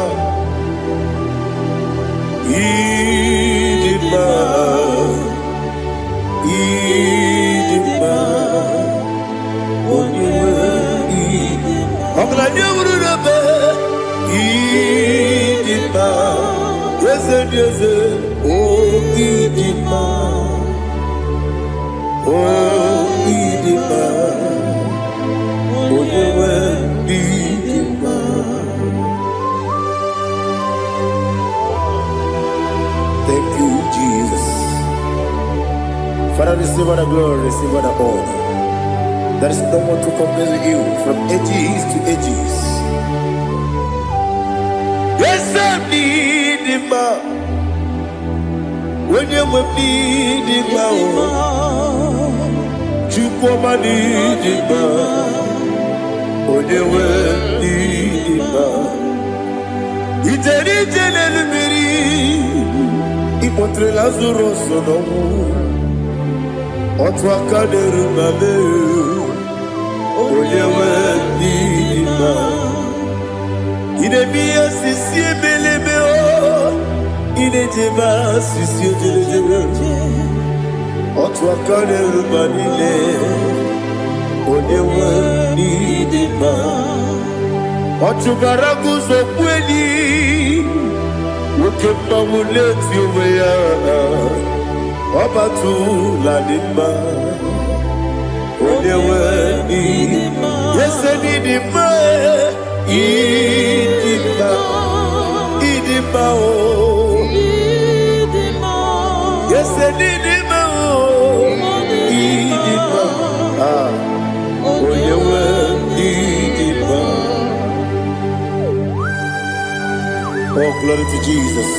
Idima, Idima, Oniwe, Idima, Oglanyurube, Idima, Yeze, oh Idima, oh Idima, Oniwe, Idima. Thank you, Jesus. Father, receive all the glory, receive all the honor. There is no one to compare with you from ages to ages. Yes, I need him. When you will need him, you come and need him. When you will need him, it's a little Ipotre Lazaro sonomu, otwa kaderu mame, oyewe dima. Idemiya sisi belebe o, idejeba sisi ojelejebe. Otwa kaderu manile, oyewe dima. Otugaragu zokweni. Ukemba muleti uweya Wabatu ladima Onewe nidima Yese nidima Idima Yes, Didima. Didima. Oh, you were Didima. Oh, glory to Jesus.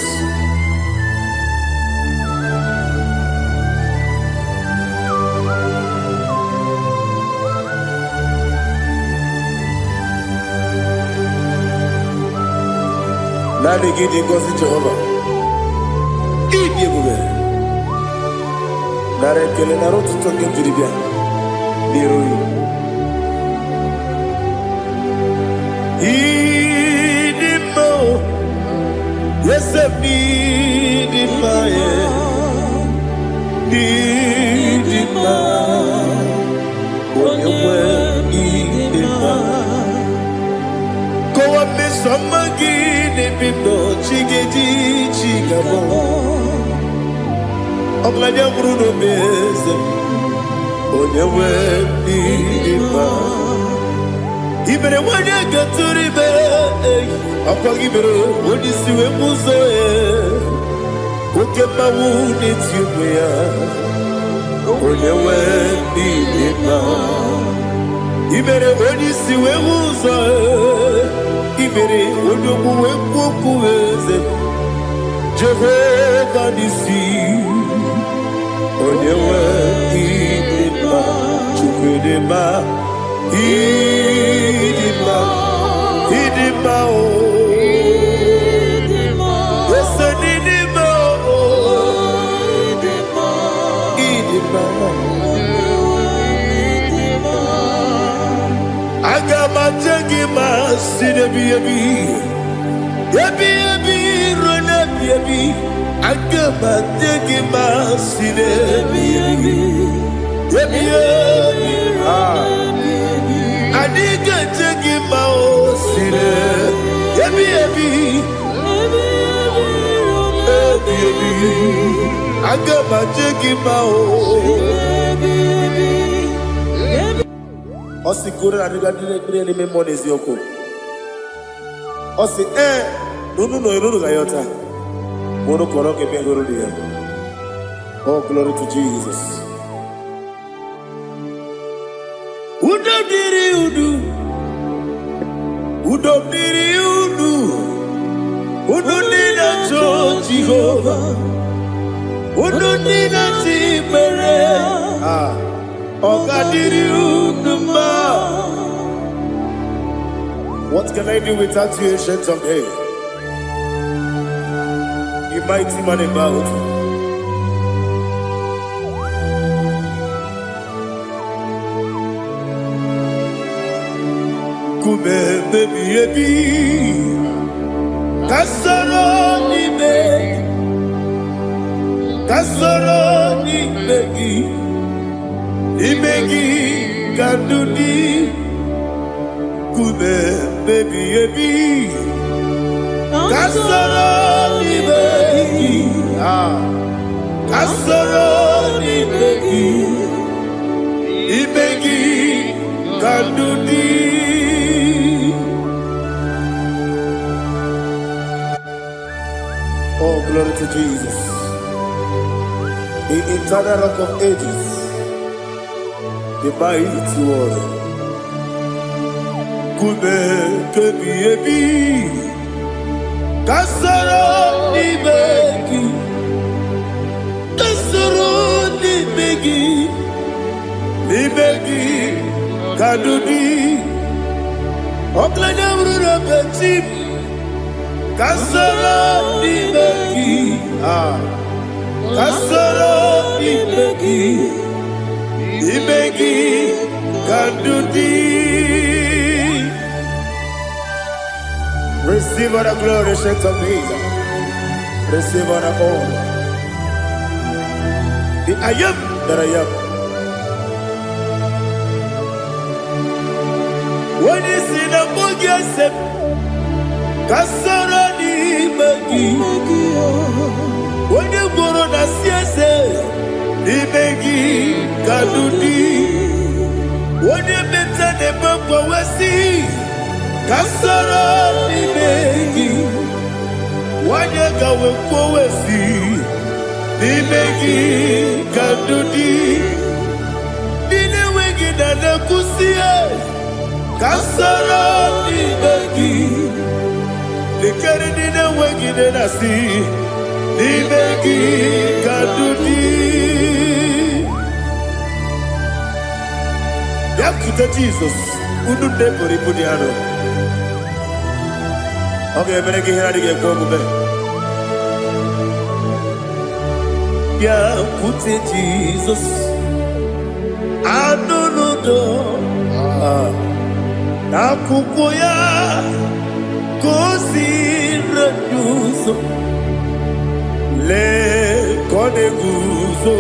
Nani gidi ngozi Jehovah. Idi ebube. Nara ekele nara otuto nke jiri bịa n'iru ya. Idi mma o. Yesem n'idi mma ye. N'idi mma. Onye nwe n'idi mma. Kowa mesoma gị n'ebido chigeji chigabo. Oglanya Bruno Beze, onye nwe n'idi mma. Ibere wanya gaturi be, akwa ibere wodi siwe muzo oke mawu n'etimu ya. Onye nwe n'idi mma. Ibere wodi siwe muzo ibere wodi okuwe kukuweze. Jehovah Nisi. Onye nwe ịdị mma, Chukwu dị mma, ịdị mma, ịdị mma o. Ese n'ịdị mma o. Ịdị mma. Aga m aje gị ma si n'ebi ebi, ebi ebi ruo n'ebi ebi. Aga m aje gị ma si n'ebi ebi, ebi ebi. Adị ga-eje gị ma o si n'ebi ebi, ebi ebi. Aga m aje gị ma o. Ọ sị koro na dịga dịrị n'ime mmụọ n'eziokwu. Ọ sị n'unu nọ n'unu ga ya ọta. Oh, glory to Jesus. Udo diri udu. Udo diri udu. Udo nina cho Jehovah. Udo nina chibere. Oga diri udu ma. What can I do without you, ancient of days? Mighty man about Kube baby baby Kasoro ni begi Kandudi Kube baby baby Kasoro ni begi Kasoro ni begi Ibegi Kandudi. Oh, glory to Jesus, the eternal rock of ages, the mighty one. Kube kebi ebi Kasoro ni begi Kasoro ni begi Ibegi Kadudi Oklanya Bruno Bezi Kasoro ni begi Kasoro ni begi Ibegi Kadudi. Receive all the glory, shake of Jesus. Receive all the honor. The I am that I am. When you see the book, you say, Kasoro ni begi. When you go on the siese, ni begi Kadudi. When you meet the bumper, we see. Kasoro ni begi, why kowesi n'imegi kadudi dine wegi na nekusie kasara n'imegi likeri dine wegi na nasi n'imegi kadudi yakute Jesus unu nebori pudiano. Okay, I'm going to get go back. Yeah, put it Jesus. I don't know. Nakukoya kosi reduso le kone guzo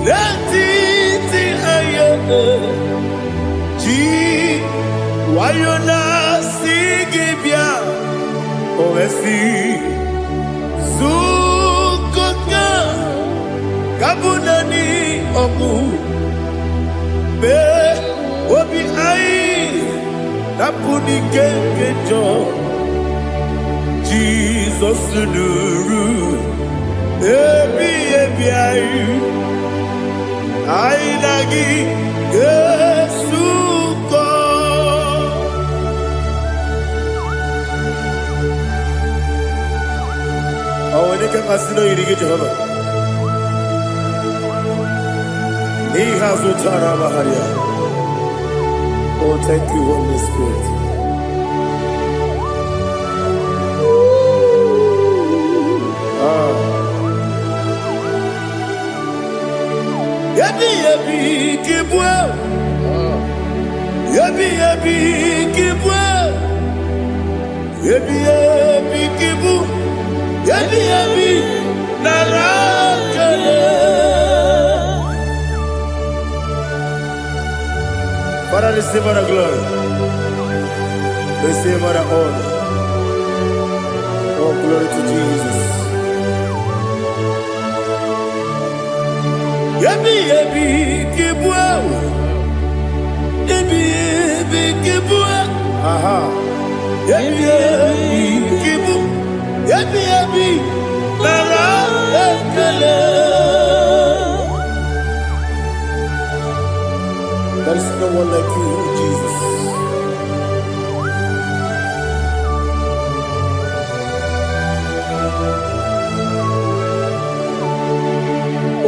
le titi ayane ji wayona sigibia oesi sukoka kabunani oku be obi ai napuni kenkejo Jesus nuru ebi ai ai lagi Yesuko aweneke kasino irige Jehova ni hazu tara baharia. Oh, thank you, Holy Spirit. Yabi yabi kibwa, yabi yabi kibwa, yabi yabi kibu, yabi yabi narakale. Father, receive our glory, receive our honor. Oh, glory to Jesus. Yabi yabi kibwa, yabi yabi kibwa, aha, yabi yabi kibu, yabi yabi nara ekele. There is no one like you, Jesus.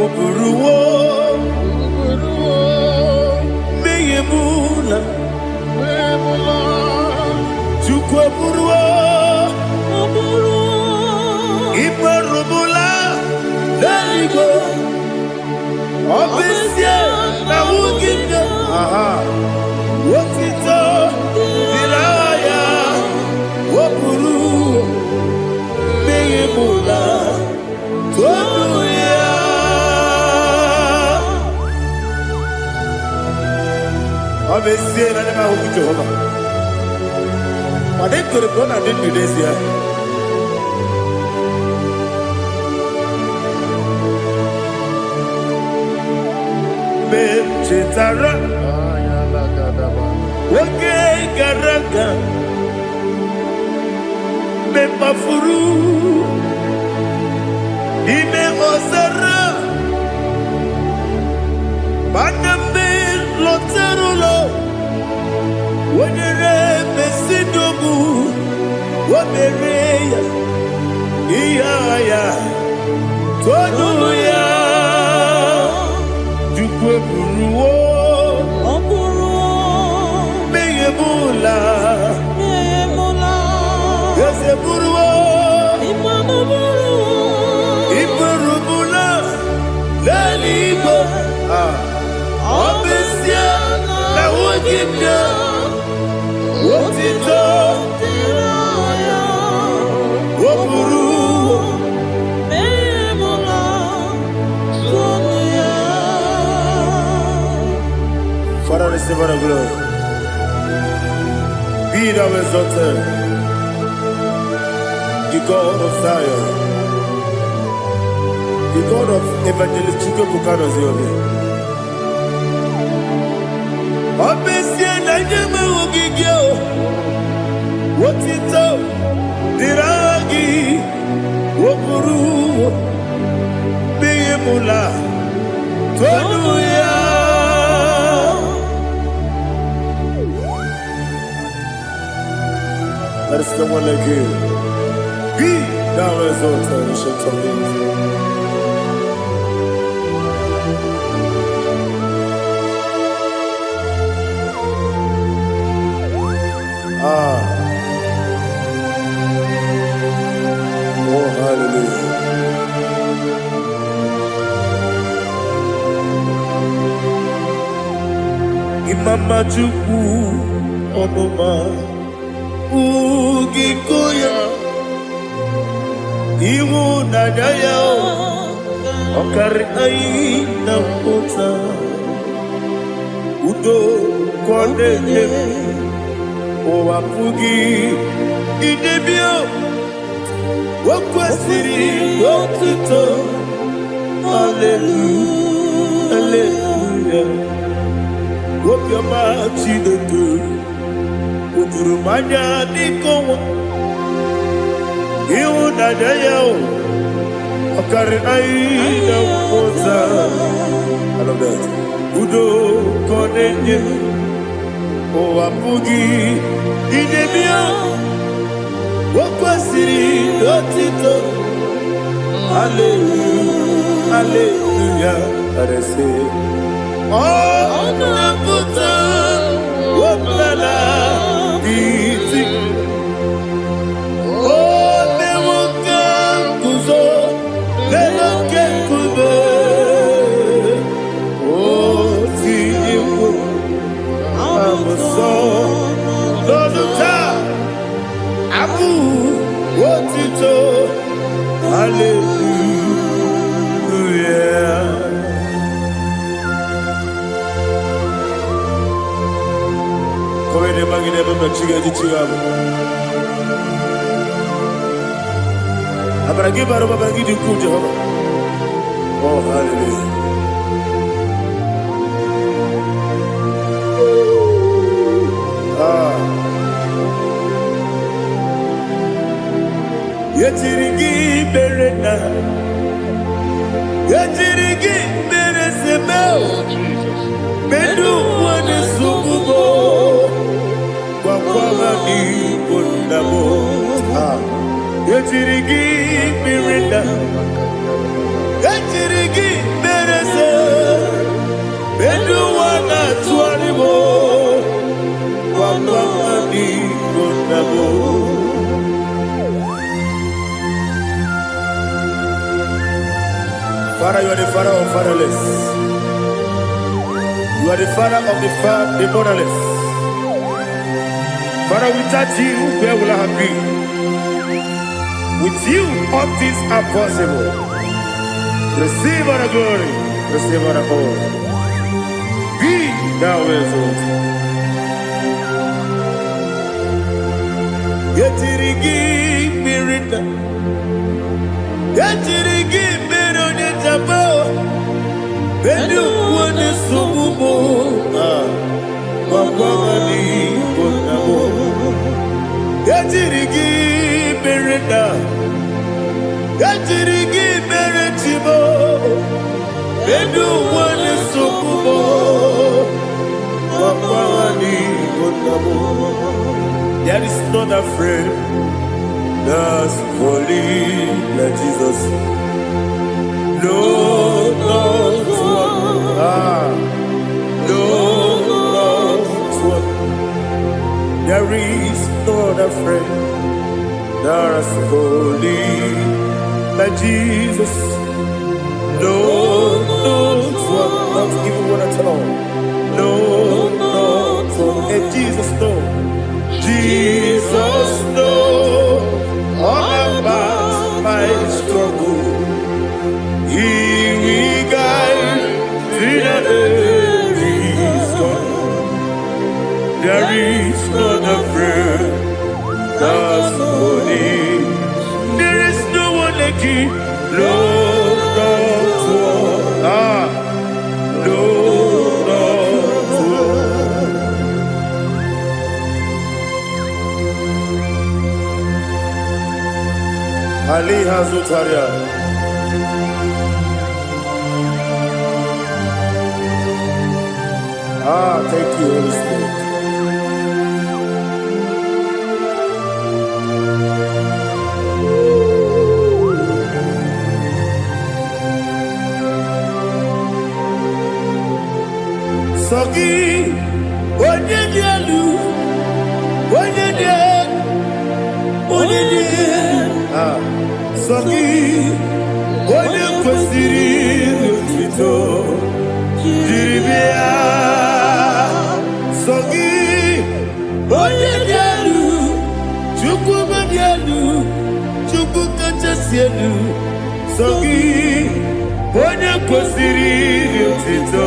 Oburuwo, meyemula, chukwu oburuwo, imerubula, leligo, obesie na wugide, aha, wotito, diraya, oburuwo, meyemula, toduya. Obesie na nema huku Jehova. But they could have gone and didn't do this here. Chetara, Wake Garaka, Mepafuru, Ime Osara, Baname Loterulo, Wenere Mesidobu, Wabereya, Iyaya, Toduya. Buruwo, meyemula, yese buruwo, iburubula, leligo, obesia na wogibia, wotito, woburuwo. Father, receive our glory. Be thou exalted, the God of Zion, the God of Evangelist Chike Bukano Ziobe. Obesie na nyeme ugigio, wotito diragi, Oru Bimula Tonuya. There is no one like you. Be thou exalted, ancient of days. Oh, hallelujah. Imama Chukwu Onoma Ugikoya Iwu Nadaya Okari Aina Kota Udo Kone Owapugi Idebio Wakwasiri Wakito Hallelujah Hallelujah Wopiama Chidodo Udurumanya Nikowa Iu Nadayao Okari Aina Kota I love that Udo Konenye Owapugi Idebio Wakwasiri Otito Hallelujah Hallelujah I say Oh Nabuta Wapala Iti Oh Nemuka Kuzo Leloke Kube Oh Tiyiku Amuso Loduta Abu Otito Hallelujah. Come ne magine baba chiga di chiga. Abragi baro baba di ku Jehovah. Oh hallelujah. Yetirigi berena Yetirigi beresebel Bedu wane sukubo Wakwama ni kundabo Yetirigi berena Yetirigi berese Bedu wana tuanibo Wakwama ni kundabo Father, you are the father of fatherless. You are the father of the motherless. Father, without you, where will I have been? With you, all things are possible. Receive all the glory, receive all the honor. Be thou exalted. Yetirigi mirita, yetirigi mirone jabo, bedu wane sububo, wawani bonabo. Yetirigi mirita, yetirigi miretibo, bedu wane sububo, wawani bonabo. There is not a friend that's holy like Jesus. No, not one. No, not one. There is not a friend that's holy like Jesus. No, not one. Not even one at all. No, not one. And Jesus knows. Jesus knows all about my struggle. He will guide through the days gone. There is not a friend that's holy. There is no one like you. Lord, not one. Lord, not one. Ali Hazutaria. Thank you, Holy Spirit. Sogi, onye dielu, onye dielu, onye dielu. Sogi, onye kwesịrị otuto, jiri bịa. Sogi, onye dielu, Chukwu dielu, Chukwu kachasị elu. Sogi, onye kwesịrị otuto.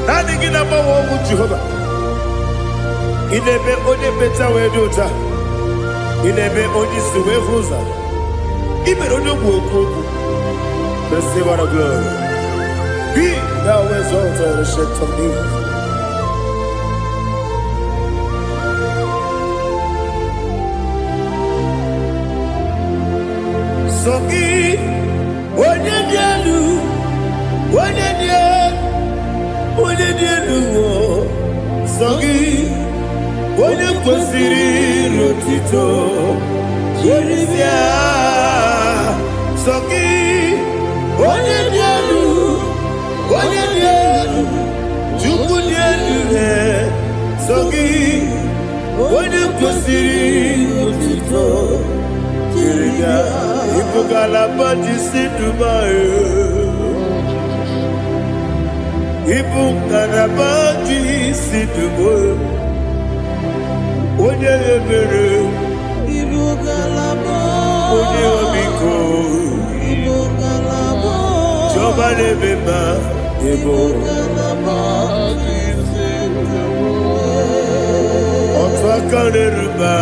Nani gina mawa omu Jehova. Inebe onye beta wedota. Inebe onye siwe huza. Ibe onye woku. Receive our glory. Be thou exalted, ancient of days. Sogi. Onye dielu, onye dielu, Sogi, onye kwesịrị otuto, jiri bịa. Sogi, onye dielu, Chukwu dielu, Sogi, onye kwesịrị otuto, jiri bịa. Ibugalaba jisi Dubai. Ibugalaba jisi Dubai. Onye ebere. Ibugalaba. Onye omiko. Ibugalaba. Jọba lebeba. Ibugalaba jisi Dubai. Ọtụ aka n'eruba.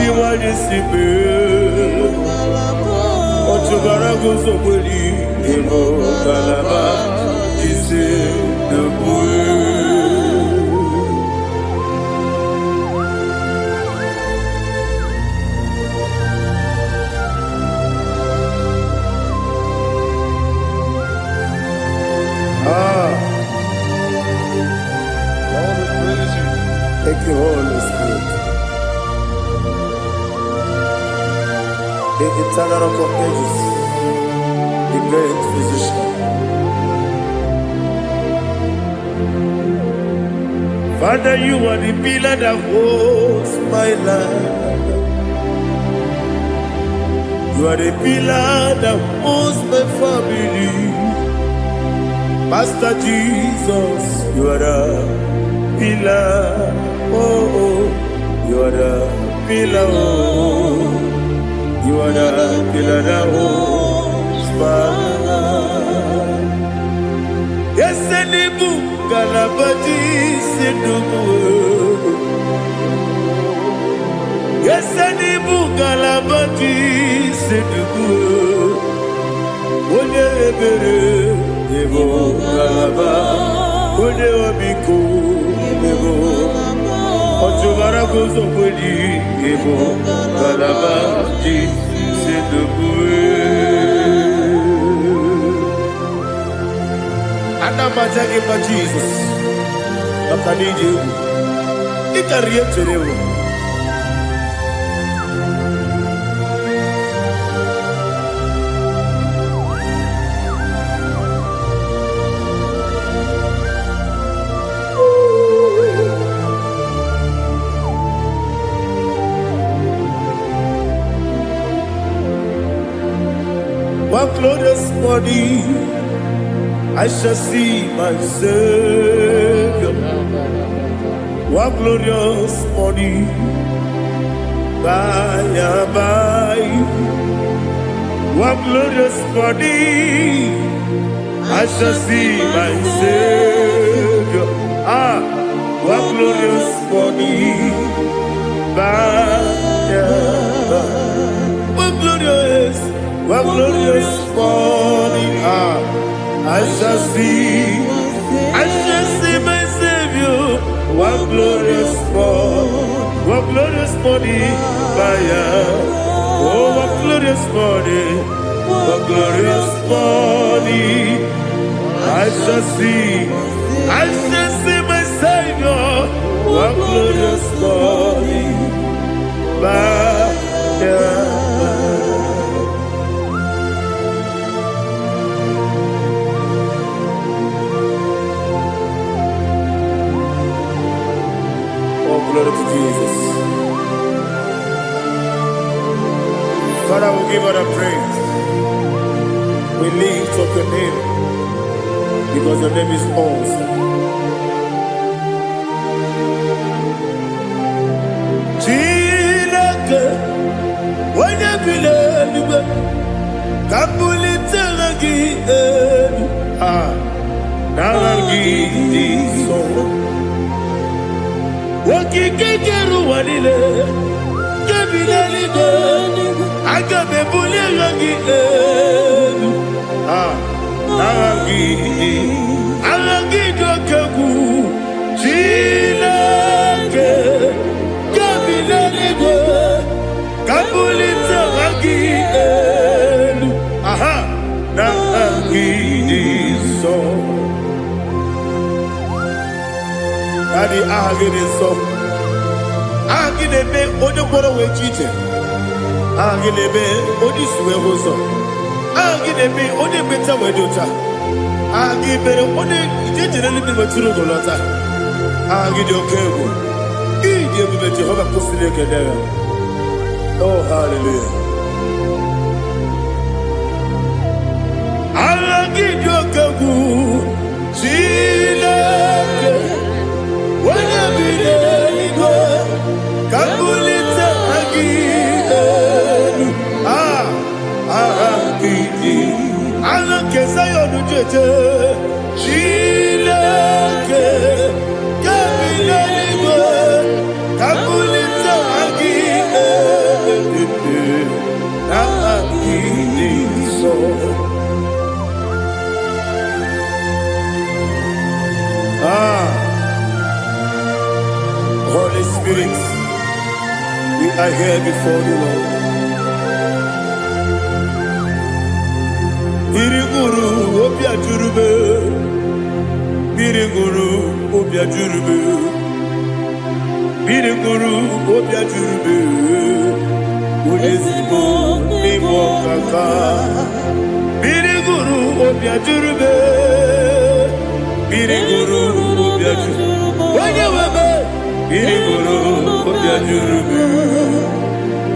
Iwájú sí pé ọ̀túnbára gúúsù pẹ̀lú ìbò Kàlàbá ti ṣe dòbò. Thank you, Holy Spirit. The eternal rock of ages, the great physician. Father, you are the pillar that holds my life. You are the pillar that holds my family. Master Jesus, you are the pillar. Oh, you are the pillar. Oh. You are the pillar that holds my life. Yes, any book, Galabaji, Sidubu. Yes, any book, Galabaji, Sidubu. Onye ebere, Ebo Galaba. Onye omiko, Ebo. Ọ̀túnbára gúúsù pẹ̀lú Ebo Galaba ti ṣe dòbò. Anamata gị Jesus, maka na iji egwu, ị karịa echere ewu. One glorious morning, I shall see my Savior. One glorious morning, by and by. One glorious morning, I shall see my Savior. One glorious morning, by and by. One glorious morning, I shall see my Savior. One morning, oh, what glorious morning, what glorious morning. I shall see my Savior, what glorious morning, Oh, glory to Jesus. Father, we give all the praise. We lift up your name because your name is awesome. Chilaka, when you believe, Kabulitagi, Nagi, so. Wakikeru walile, kebilaligo, agabe bulirangi, Aragi dokagu, chilake, kebilaligo, kabulita ragi, Nagi so. Daddy, agide so. Agide be odokoro we chite. Agide be odisuwe hoso. Agide be ode beta we dota. Agide be ode ijejere libi beturu golota. Agide okego. Ide be Jehovah kusile kedere. Oh, hallelujah. Agide okego. Chileke. Wanya bideligo, kabulita agidelu, agidi, alakeza yonujeje, chileke, kabideligo, kabulita agidelu, agidi so. Holy Spirit, we are here before you, Lord. Biriguru obia jurube, Biriguru obia jurube, Biriguru obia jurube, Ulesibo nibo kaka, Biriguru obia jurube, Biriguru obia jurube, Wanyawebe. Biriguru obia jurube,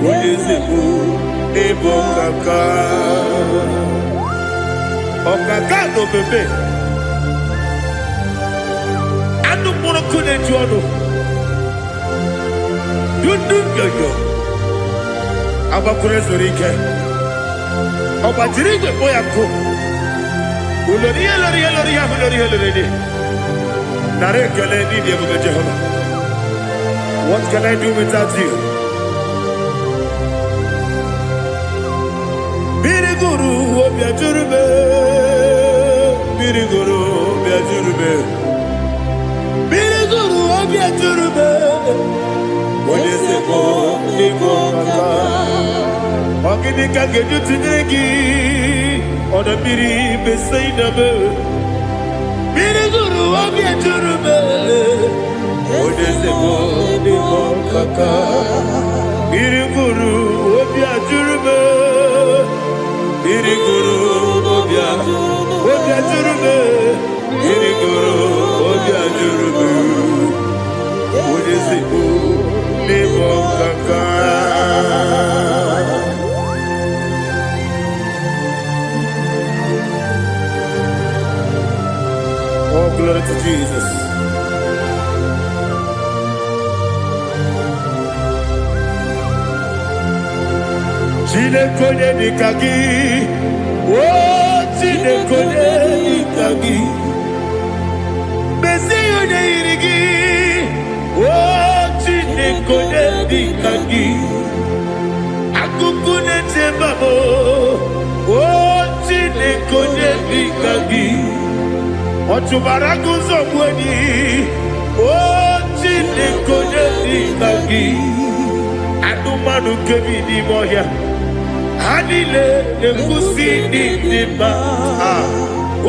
Ulesibo nibo kaka. Okaka no bebe. Anu mono kune juano. Yundu yoyo. Abakure zorike. Obajirige boyako. Uloriya. Narekele ni diye Jehovah. What can I do without you? Biriguru obia jurube, Biriguru obia jurube, Biriguru obia jurube. Olesebo nibo kaka, ogini kageju tinegi, oda biri besainabe. Biriguru obia jurube, Olesebo nibo kaka, Biriguru obia jurube. Biriguru obia jurube, Biriguru obia jurube, Olesibo nibo kaka. Oh, glory to Jesus. Chinekone nikagi, oh Chinekone nikagi, Mesiyo ne irigi, oh Chinekone nikagi, Akukune tembamo, oh Chinekone nikagi, Ochubaraku zomweni, oh Chinekone nikagi. kebi di moya. Anile ne kusi di ma.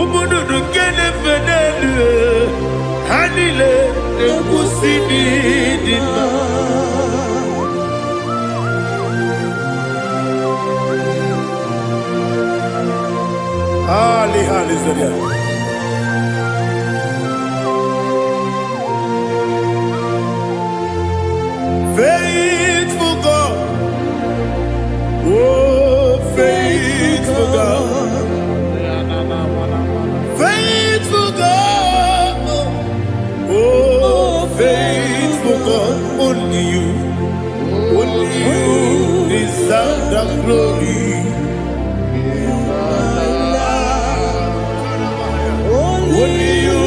Umudu kene fenelu. Anile ne kusi di ma. Hallelujah. Faithful God, oh faithful God, faithful God, oh faithful God, only you deserve the glory. Only you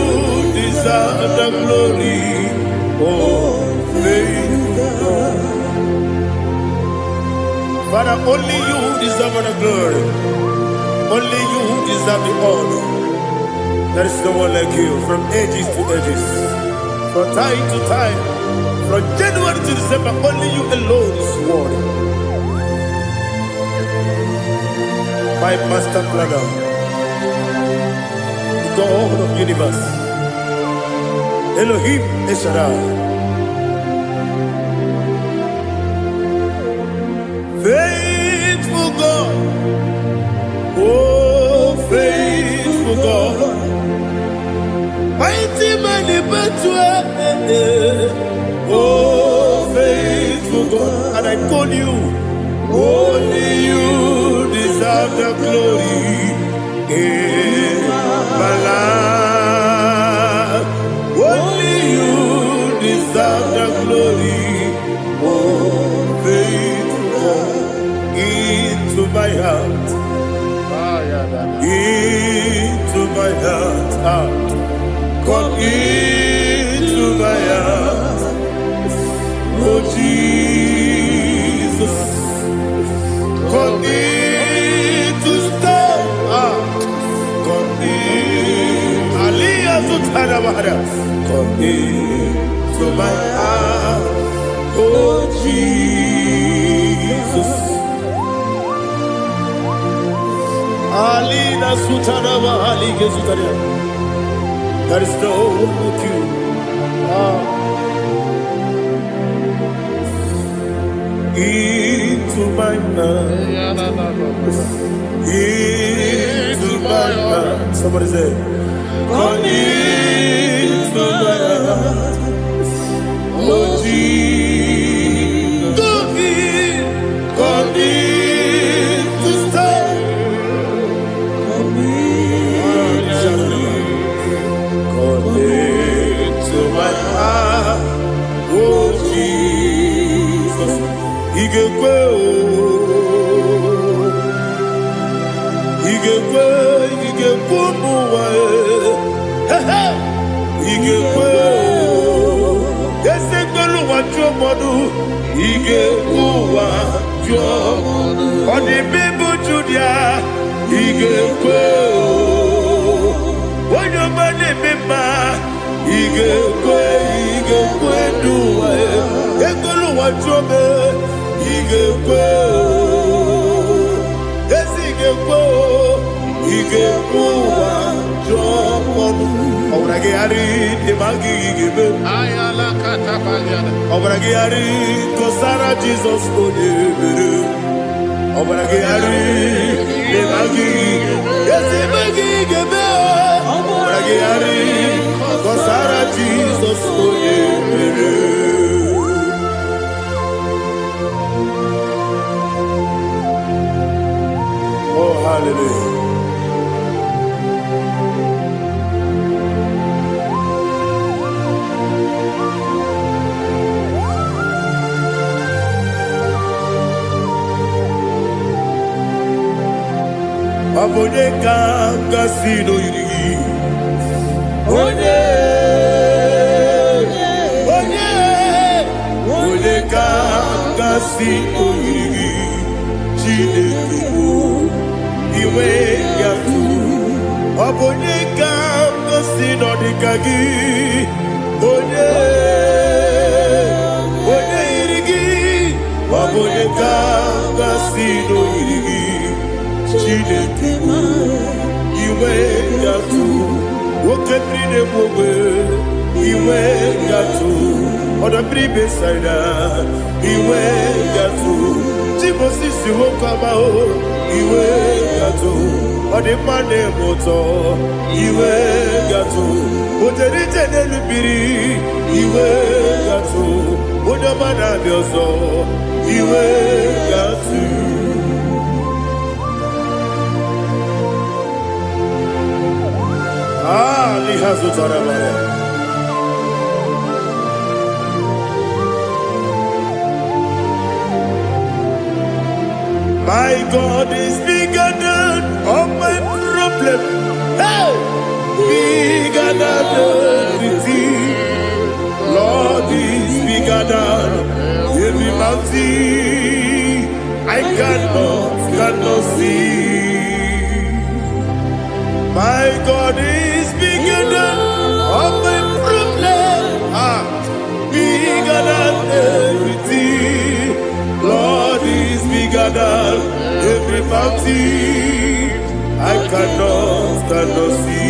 deserve the glory, oh faithful God. Father, only you deserve the glory. Only you deserve the honor. There is no one like you from ages to ages, from time to time, from January to December. Only you alone is worthy. My master planner, God of the universe, Elohim Eshadai, faithful God, oh faithful God, mighty man in battle, oh faithful God, and I call you, only you deserve the glory. My life, only you deserve the glory. Oh, faithful into my heart, into my heart, come into my heart. Oh Jesus, come in to stay. Come into my heart, oh Jesus. Alina Sutanaba Ali Gezutaria. There is no one like you. Into my heart, into my heart. Somebody say, come into my heart, oh Jesus, come in to stay, come into my heart, oh Jesus, He can go. On the people Julia, he gave when your money member, he gave do it. What you he gave yes, he gave Obragiari, the Magi give it. Ayala Catapaliana. Obragiari, Kosara Jesus, Obragiari, the Magi, yes, the Magi give it. Obragiari, Kosara Jesus, oh, hallelujah. Abone kanga sino yiri. Onye kanga sino yiri. Chineke iwe yatu. Abone kanga sino dikagi. Onye yiri. Abone kanga Chineke iwe gatu woke brine bobe iwe gatu oda bribe saida iwe gatu Timosi si wokama o iwe gatu odi mane moto iwe gatu oterite nelubiri iwe gatu oda mana biozo iwe gatu. Lihazu tarabara. My God is bigger than all my problem. Hey, bigger than everything. Lord is bigger than every mountain. I cannot see. My God is bigger than all my problems. Bigger than everything. Lord is bigger than every mountain. I cannot see.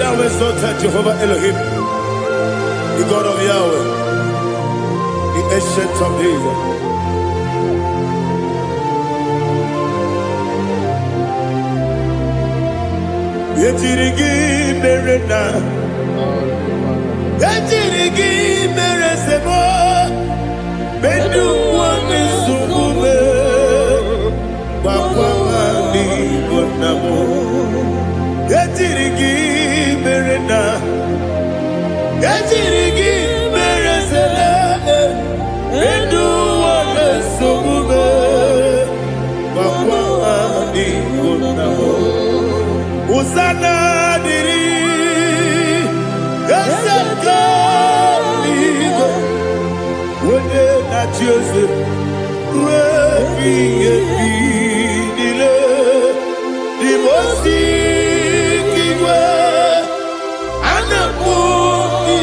Thou exalted Jehovah Elohim, the God of Yahweh, the ancient of days. Yetirigi merena, yetirigi meresemo, bedu wane sumube, bakwamani bonamo. Yetirigi merena, yetirigi meresele, bedu wane sumube, bakwamani bonamo. Usana diri, yesaka ligo, wone na Jose, rebi dile, dimosi kiwe, anamu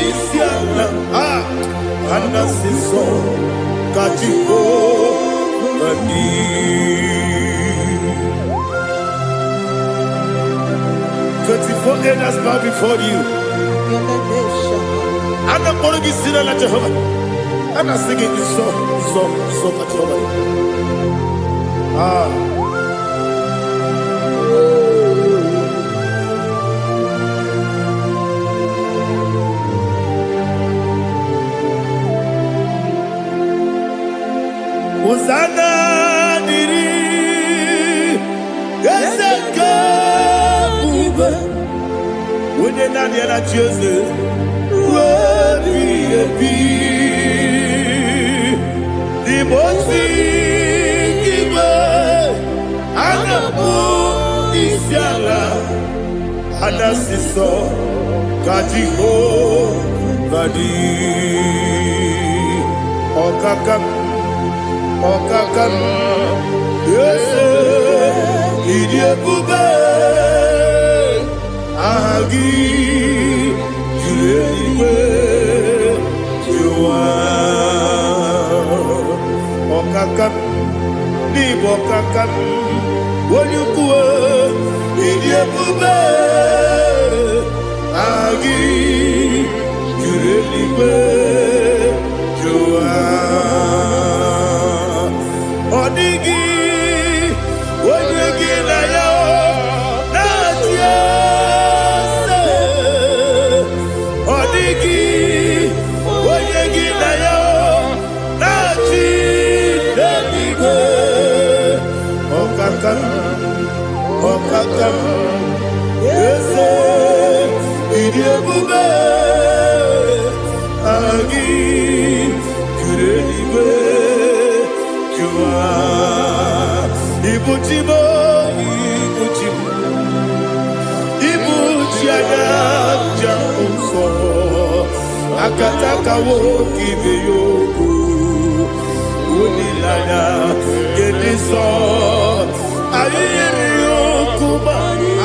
isiana, anasiso kachiko mani. 24 elders bow before you. And I'm going to be singing like Jehovah. And I'm singing this song like Jehovah. Hosanna diri, Yeseka. When you're not yet at Jose, the most giver, and a book is Yala, and a sister, Kajiho, Badi, Okakam, yes, Idia Bube. Agi julewe juwa okakam ni bokakam wonyukwe idiebube agi julewe juwa odigi wonyegi na yo natia Okakam, yese, idiebube, agi, kurelibe, jua, ibujibo, ibujiana, jamso, akataka wo kibe yoku, Unilada, get this on. Ayiriyokuba,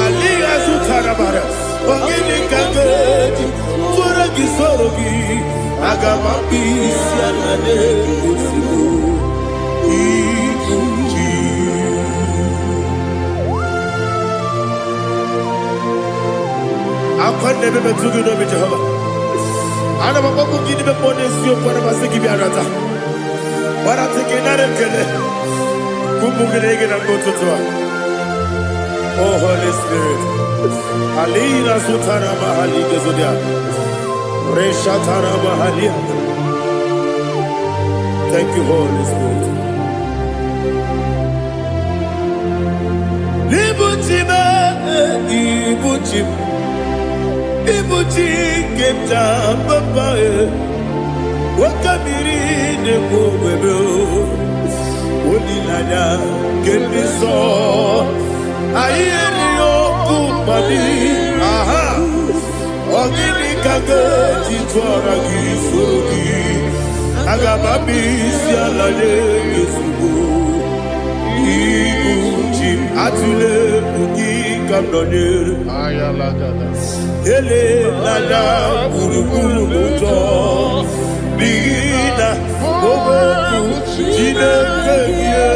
Aliya Zutarabara, Ogini Kageti, Turagi Sorogi, Agamapi, Sianade, Usibu, Ibuji. I can't never to do it, Jehovah. I never want to give them more than you for the Masiki Arata. But I take another killer. Kumugege and go to Tua. Oh, Holy Spirit. Alina Sutana Mahali Gazudia. Reshatana Mahalia. Thank you, Holy Spirit. Libutima, Ibutim. Ibuti kepta papa wakamiri de bobebe onilanya keniso ayeni okupani aha ogini kage titwara gisugi agamabi sialale yesugo ibuti atule ugi kamdonir Ayalagada. ele nada buruburu muto bigina oboku jinekeye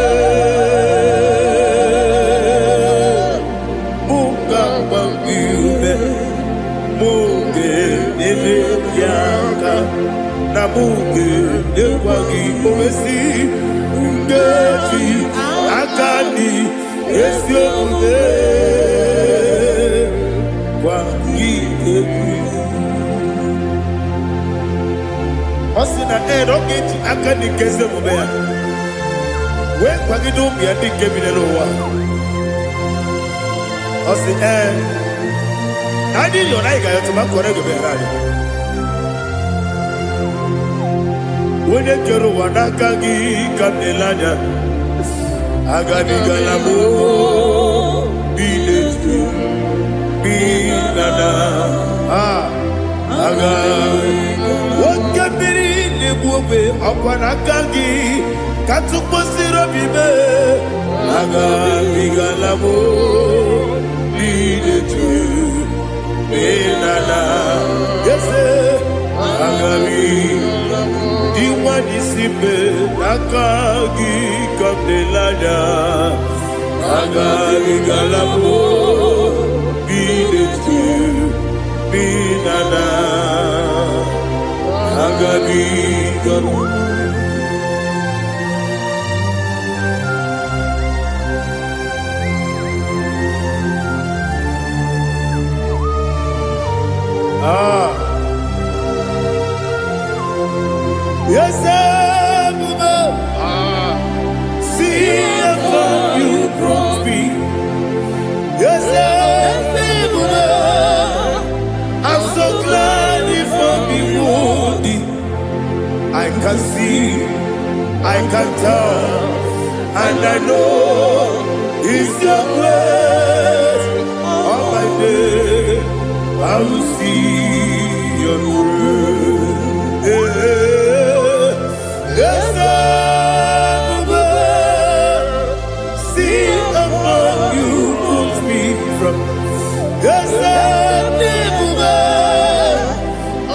muga bangiume muge nele yaka na muge nekwagi owesi ngeji akani esiode Osina rocket akani keze mubea. We kwagido bia di kebile wa. Osi nadi yo na iga yo tuma kore go be rali. Wene kero wanakagi kabelanya. Agani galamo biletu. Binana aga wakabiri nebuwe akwanakagi katuposiro bibe aga bigalamo biletu binana yese aga diwani sibe nakagi kabdelada aga bigalamo Binana Agabi Garu Yes, see how you brought me. Yes, I'm so glad if I'm wounded. I can see, I can tell, and I know it's your grace. On my day, I will see your grace. Yes, see how you put me from. Yes,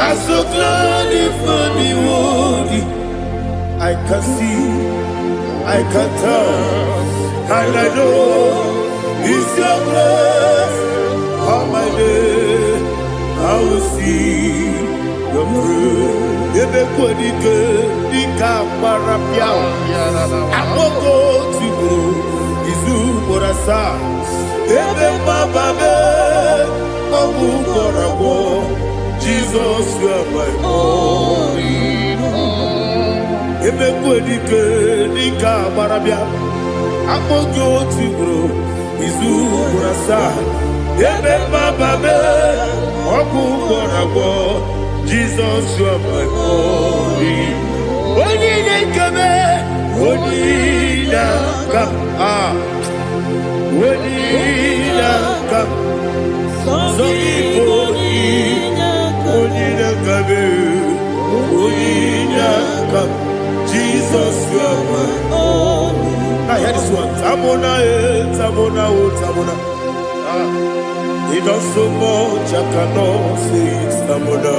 I'm so glad if me wounded. I can see, I can tell, and I know it's your grace. On my day, I will see your grace. Ebe kodike dika parapia. Akoko tibo izu borasa. Ebe bababe mabu korabo. Jesus, you are my only home. Ebe kodike dika parapia. Akoko tibo izu borasa. Ebe bababe mabu korabo. Jesus, you are my only. Only come, only come, only come. So only come, only come. Jesus. Jesus, you are my only. Now hear this one. Tamona, Tamona, oh, Tamona. He does so much, I cannot say it. Tamona.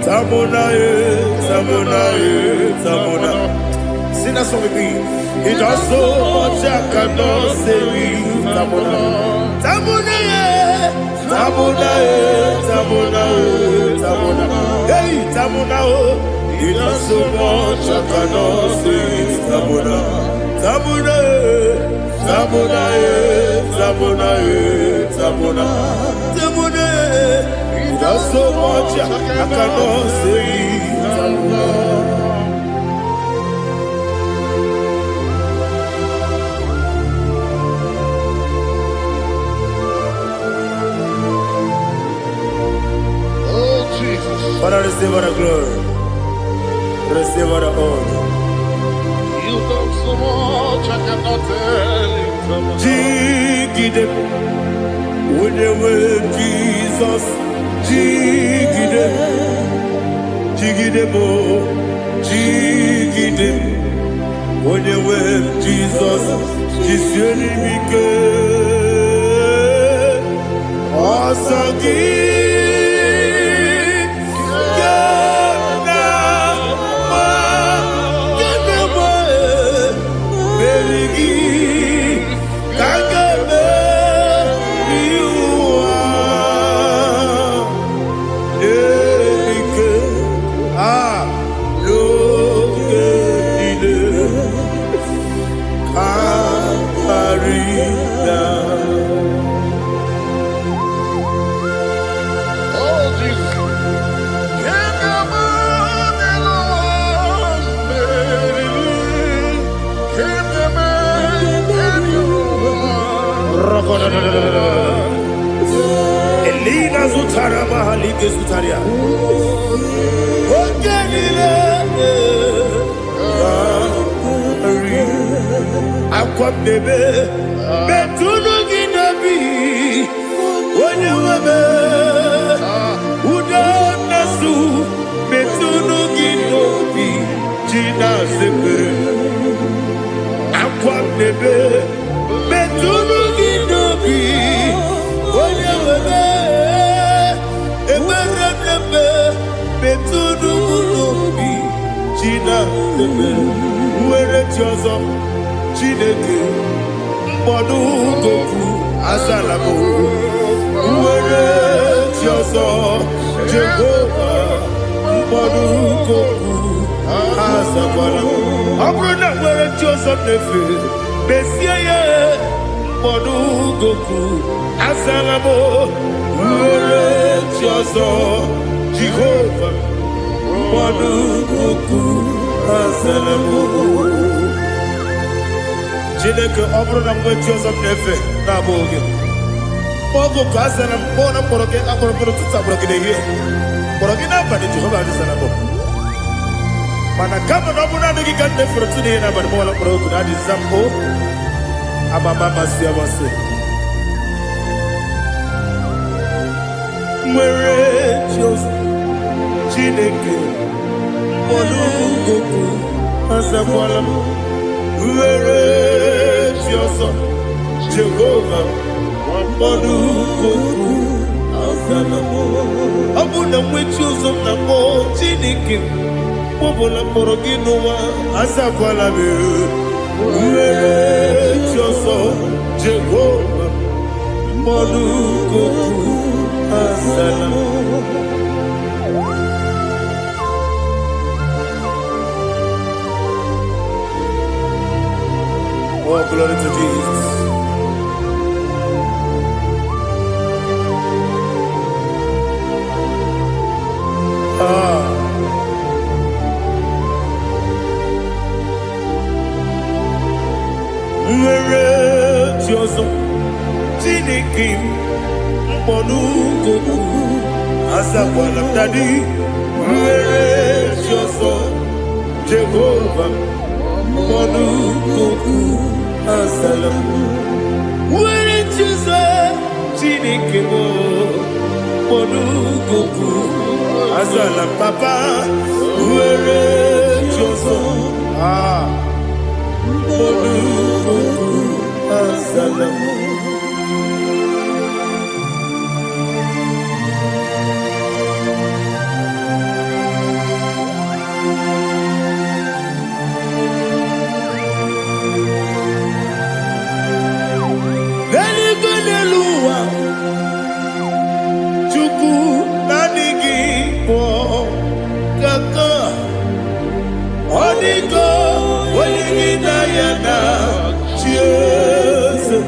Tamona, Tamona, Tamona. Sing that song with me. He does so much, I cannot say it. Tamona. Tamona, Tamona, Tamona, Tamona. Hey, Tamona, he does so much, I cannot say it. Tamona. Tamona, Tamona, Tamona, Tamona, Tamona. He does so much, I cannot say it. Tamona. Father, receive all the glory. Receive all the honor. You done so much, I cannot tell you. Jigide, when you were Jesus, Jigide, Jigide mo, Jigide, when you were Jesus, Jisuni Mike, Osagi. Elina Zutara Mahalike Zutaria. Aqua bebe, Betunu Ginabi, when you were Udanasu, Betunu Ginobi, Gina Sepe. Aqua bebe, Betunu Ginobi, when you were Betunu Ginobi, Gina Sepe. Where it's yours. Chineke mkpọdụ goku azalamo nwere chi ọzọ Jehova mkpọdụ goku azakwala ọ bụrụ na nwere chi ọzọ na-efe mesie ya mkpọdụ goku azalamo nwere chi ọzọ Jehova mkpọdụ goku azalamo. Chineke ọ bụrụ na mgbe chi ọzọ na-efe na-abụ oge ogo ka a zara mkpọ na mkpọrọ gị akpọrọ mkpọrọ tutu akpọrọ gị n'ehihie mkpọrọ gị n'abalị Jehova adịzara mbọ mana kama na ọ bụrụ na adịghị ka nne fere tu n'ihe n'abalị mọla mkpọrọ ogu na adịza mbụ amama amasị amasị nwere chi ọzọ Chineke mkpọrọ ogu azakwala m nwere chi ọzọ Jehova mkpọrọ goku azalamo. Ọ bụ na nwe chi ọzọ na mbọ Chineke mkpọbụla mkpọrọ gị n'ụwa azakwala m nwere chi ọzọ Jehova mkpọrọ goku azalamo. Oh, glory to Jesus. Nwere chi ọzọ Chineke mkpọrọ goku azakwala m dadi. Nwere chi ọzọ Jehova mkpọrọ goku azalamo. Nwere chi ọzọ Chineke mkpọrọ goku azalam papa. Nwere chi ọzọ. Olukuku azala m. N'eluigwe n'elu ụwa, Chukwu naanị gị bụ kaka. Ọ dịka onye gị na ya na chi eze.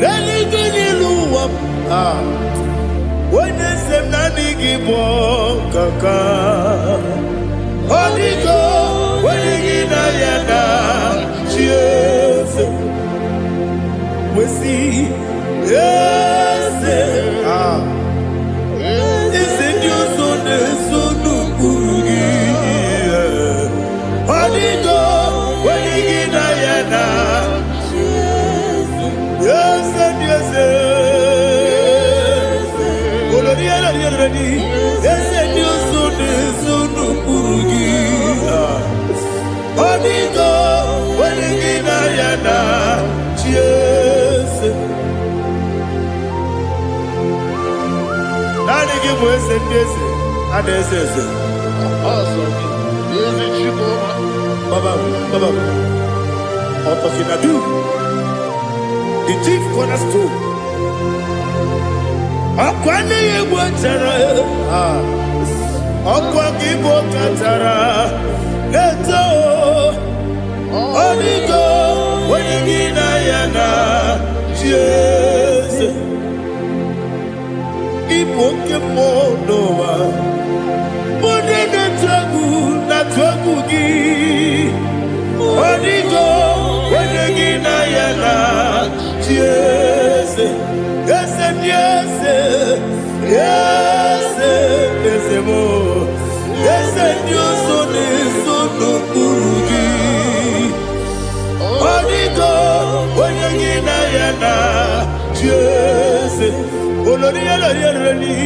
N'eluigwe n'elu ụwa, onye eze m naanị gị bụ kaka. Ọ dịka onye gị na ya na chi eze. Wesi eze, eze ndị ọzọ na-eso n'okpuru gị. Ọ dịka onye gị na ya na eze ndị eze. Eze ndị ọzọ na-eso n'okpuru gị. Ọ dịka onye gị na ya na chi eze. Naanị gị bụ eze ndị eze, a na-eze eze. Baba, Otokinadu, the chief cornerstone. Ọkwa n'ihi egwu chara, ọkwa gị bụ ọkachara, na-eto. Ọ dịka onye gị na ya na chi eze. Ịbụ oke mmụọ n'ụwa, onye na-atụ egwu gị. Ọ dịka onye gị na ya na chi eze. Eze ndị eze, eze eze m, eze ndị ọzọ na-eso n'okpuru gị. Ọ dịka onye gị na ya na chi eze. Olorielorielori,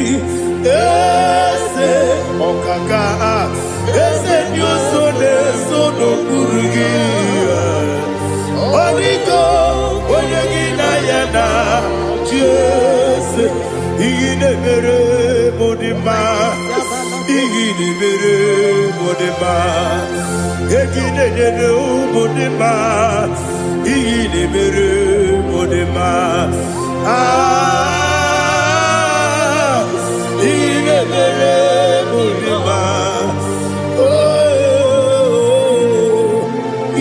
eze ọkaka, eze ndị ọzọ na-eso n'okpuru gị. Ọ dịka onye gị na ya na chi eze. Iyi na-emere m dị mma, iyi na-emere m dị mma, egi na-enyere ụmụ dị mma, iyi na-emere m dị mma. Iyi na-emere m dị mma,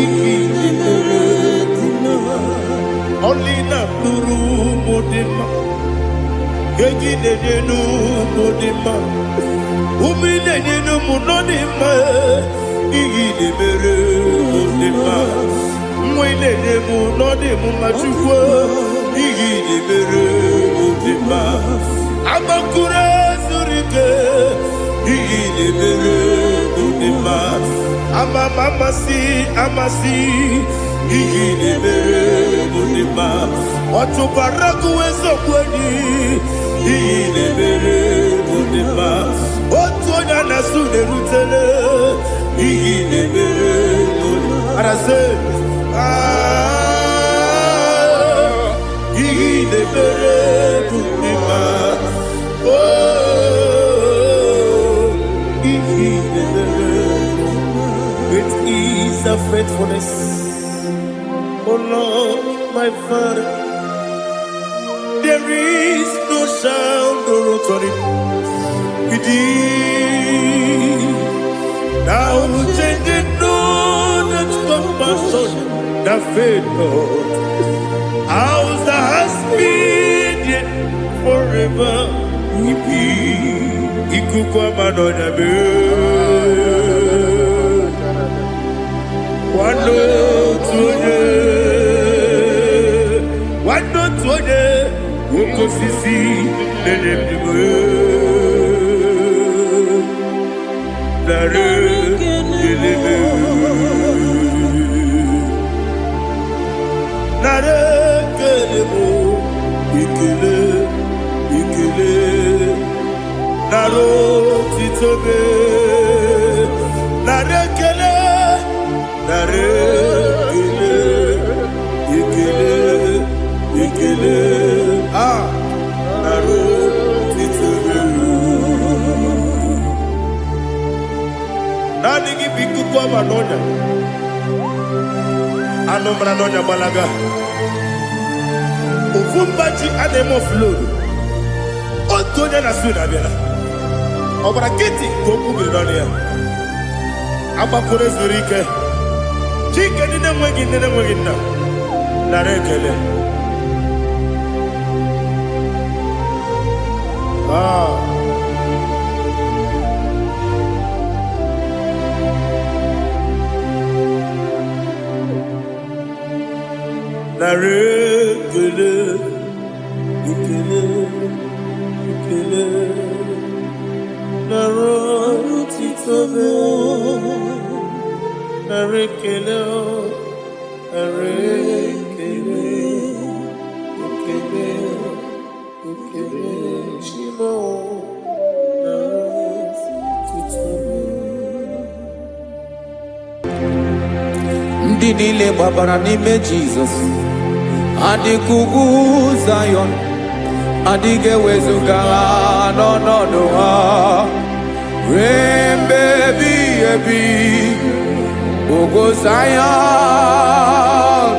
iyi na-emere dị mma. Ọlị na-atụrụ m dị mma, egi na-enyere ụmụ dị mma, ume na-enyere ụmụ nọ dị mma. Iyi na-emere m dị mma, nwa na-enye m nọ dị mma. Chukwu, iyi na-emere m dị mma. Agbakụrụ ezuru ike, iyi na-emere m dị mma. Amasị, iyi na-emere m dị mma. Ọtụbara gụwa eziokwu enyi, iyi na-emere m dị mma. Otu onye na-asụ na-erutele, iyi na-emere m dị mma. Arase, iyi na-emere m dị mma. Iyi na-emere m dị mma. Great is thy faithfulness, O Lord, my Father. There is no sound or authority with thee. Thou changest not that compassion, that faith not. Ours thou hast been yet forever with thee. Ikukwamanonya be. Wando tuonye, wando tuonye. Ukosisi nenemdiwe, nare kelebe, nare kelebo, ikele, naro titobe, nare ekele nara otito naanị gị bụ ikuku ọma n'ọnya anụ mara n'ọnya gbalaga ofu mgbaji a na-eme ofload otu onye na-asụ na-abịara ọbara kịtị ka o kwubiri n'ọnụ ya agbapụrụ ezuru ike chike ndị na-enweghị nne na-enweghị nna nara ekele nara ekele ekele ekele nara otito nara ekele nara ekele ekele ekele chimo nara otito ndị niile gbabara n'ime Jizọs adịghị ugwu Zayọn adịghị ewezuga ha n'ọnọdụ ha ruo mgbe ebighị ebi. Ugwu Zayọn,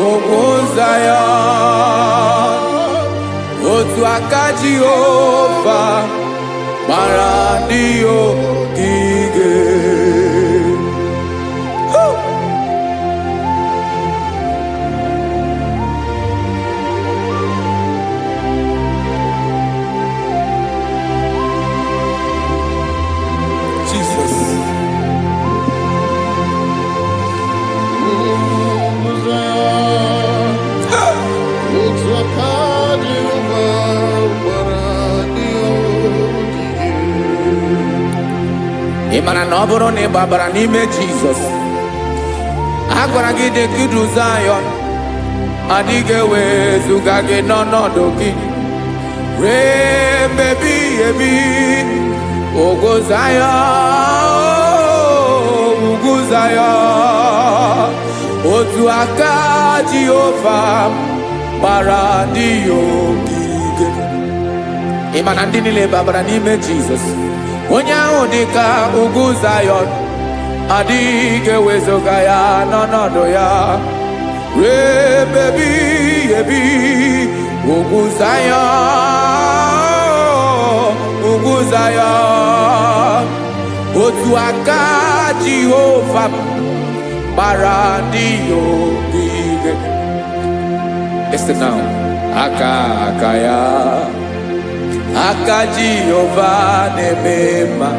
ugwu Zayọn, otu aka Jehova gbara ndị ogige. Ị mara na ọ bụrụ na ị gbabara n'ime Jizọs, a gwara gị dị ka Zayọn adịghị ewezuga gị n'ọnọdụ gị ruo mgbe ebighị ebi. Ugwu Zayọn, ugwu Zayọn, otu aka Jehova gbara ndị ogige. Ị ma na ndị niile gbabara n'ime Jizọs, onye ahụ dị ka ugwu Zayọn adịghị ewezuga ya n'ọnọdụ ya ruo mgbe ebighị ebi. Ugwu Zayọn, ugwu Zayọn, otu aka Jehova gbara ndị ogige. Listen now, aka ya, aka Jehova na-eme mma.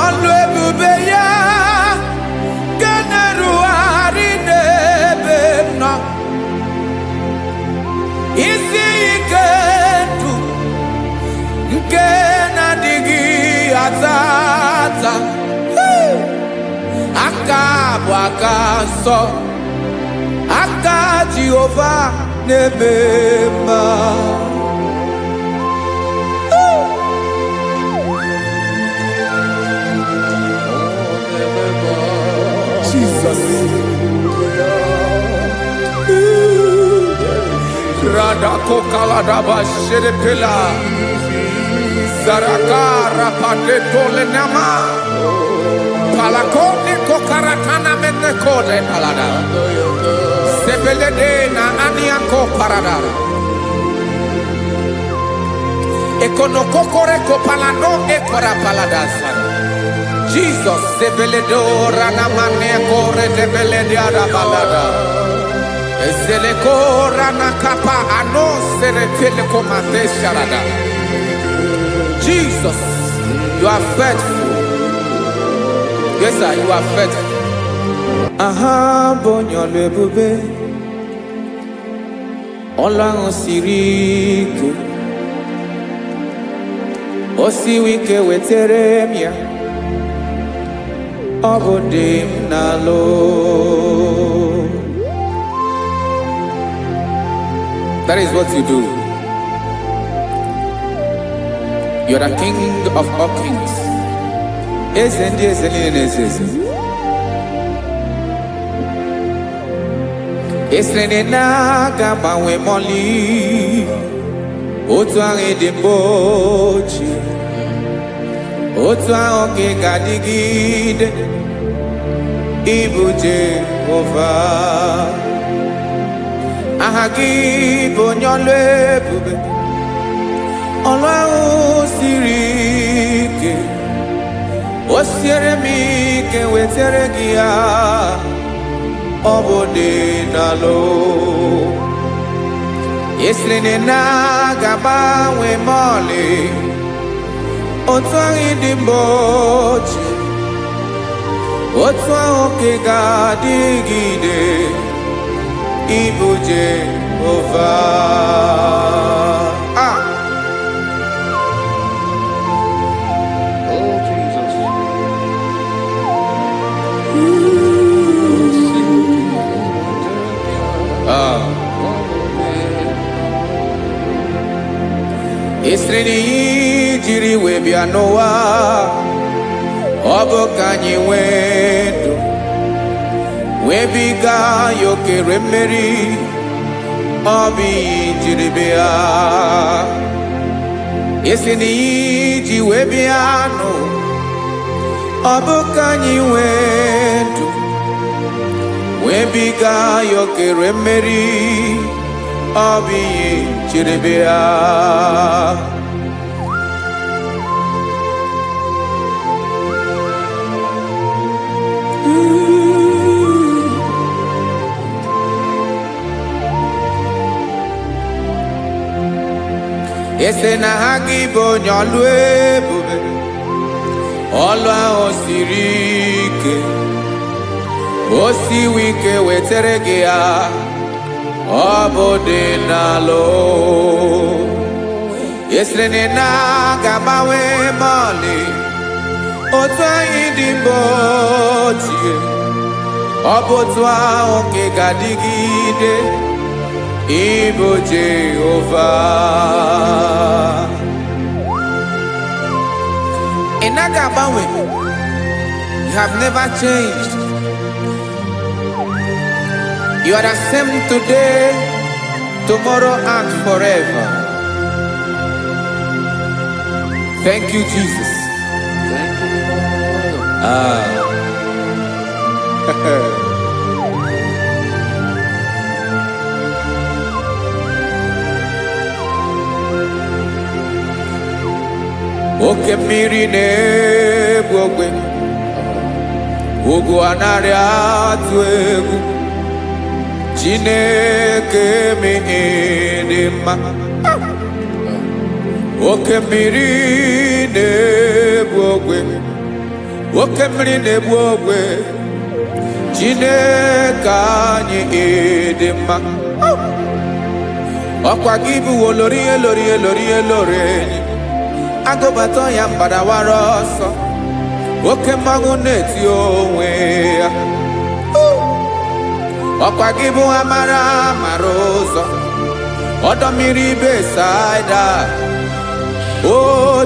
Ọlụ ebube ya ga na-erugharị n'ebe nọ. Isi ike ndụ nke na-adịghị ata ata. Aka bụ aka nsọ, aka Jehova na-eme mma. Jesus. Radako kaladaba sherepela zarakara pandetole nama palakone kokaratana mene kode palada sebelede na aniako paradara ekonokokore kopalano ekora paladasa. Jesus sebeledora na mane kore debelediada balada eselekora na kapa ano serepele komate sharada. Jesus, you are faithful. Yes sir, you are faithful. Aha bonyo lebube Ọlọ́run siri ike o siwe ike wetere m ya. Ọ bụ dị m n'alụ. That is what you do. You are the King of all kings. Eze ndị eze niile na-eze eze. Esrene na gabanwe moli otu ahụ dị mgbochi otu ahụ ka ị ga-adịgide ịbụ Jehova. Aha gị bụ onye ọlụ ebube, ọlụ ahụ siri ike. O siere m ike wetere gị ya, ọ bụ dị n'alụ. Esiri na ga-agbanwe m ọlị otu ahụ dị mgbochi otu ahụ ka ị ga-adịgide ịbụ Jehova. Oh, Jesus. Esiri na ihe jiri wee bịa n'ụwa, ọ bụ ka anyị nwee ndụ wee biga ya okere mmeri. Ọ bụ ihe jiri bịa. Esi na ihe ji wee bịa nụ, ọ bụ ka anyị nwee ndụ wee biga ya okere mmeri. Ọ bụ ihe jiri bịa. Ese na ha gị bụ onye ọlụ ebube, ọlụ ahụ siri ike. O siwe ike wetere gị ya, ọ bụ dị n'alụ. Esere na ga-agbanwe m ọlị otu anyị dị mgbochi, ọ bụ otu ahụ ka ị ga-adịgide ịbụ Jehova. Ị naghị agbanwe. You have never changed. You are the same today, tomorrow and forever. Thank you, Jesus. Thank you, Lord. Oke mmiri na-egbu ogwe, ugwu anaghị atụ egwu. Chineke me dị mma. Oke mmiri na-egbu ogwe, oke mmiri na-egbu ogwe. Chineke anyị dị mma. Ọkwa gị bụ olori elori elori elori enyi, agụbata ya mbadawara ọsọ. Oke mmanwụ na-eti onwe ya. Ọkwa gị bụ amara amara ụzọ, ọdọ mmiri Besaida. O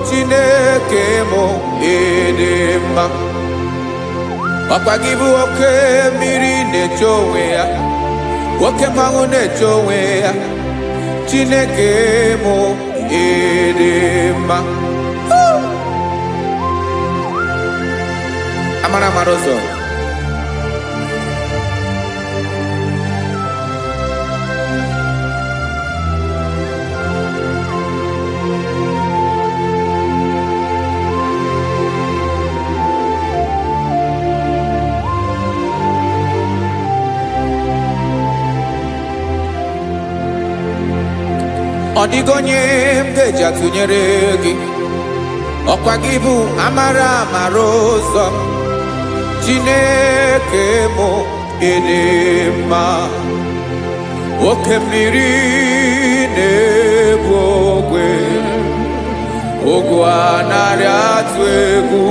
Chineke mụ ịdị mma. Ọkwa gị bụ oke mmiri na-eche onwe ya, oke mmanwụ na-eche onwe ya. Chineke mụ ịdị mma. Amara amara ụzọ. Ọ dịghị onye m ga-eji atụnyere gị. Ọkwa gị bụ amara amara ụzọ. Chineke mụ ịdị mma. Oke mmiri na-egbu ogwe, ogwu anaghị atụ egwu.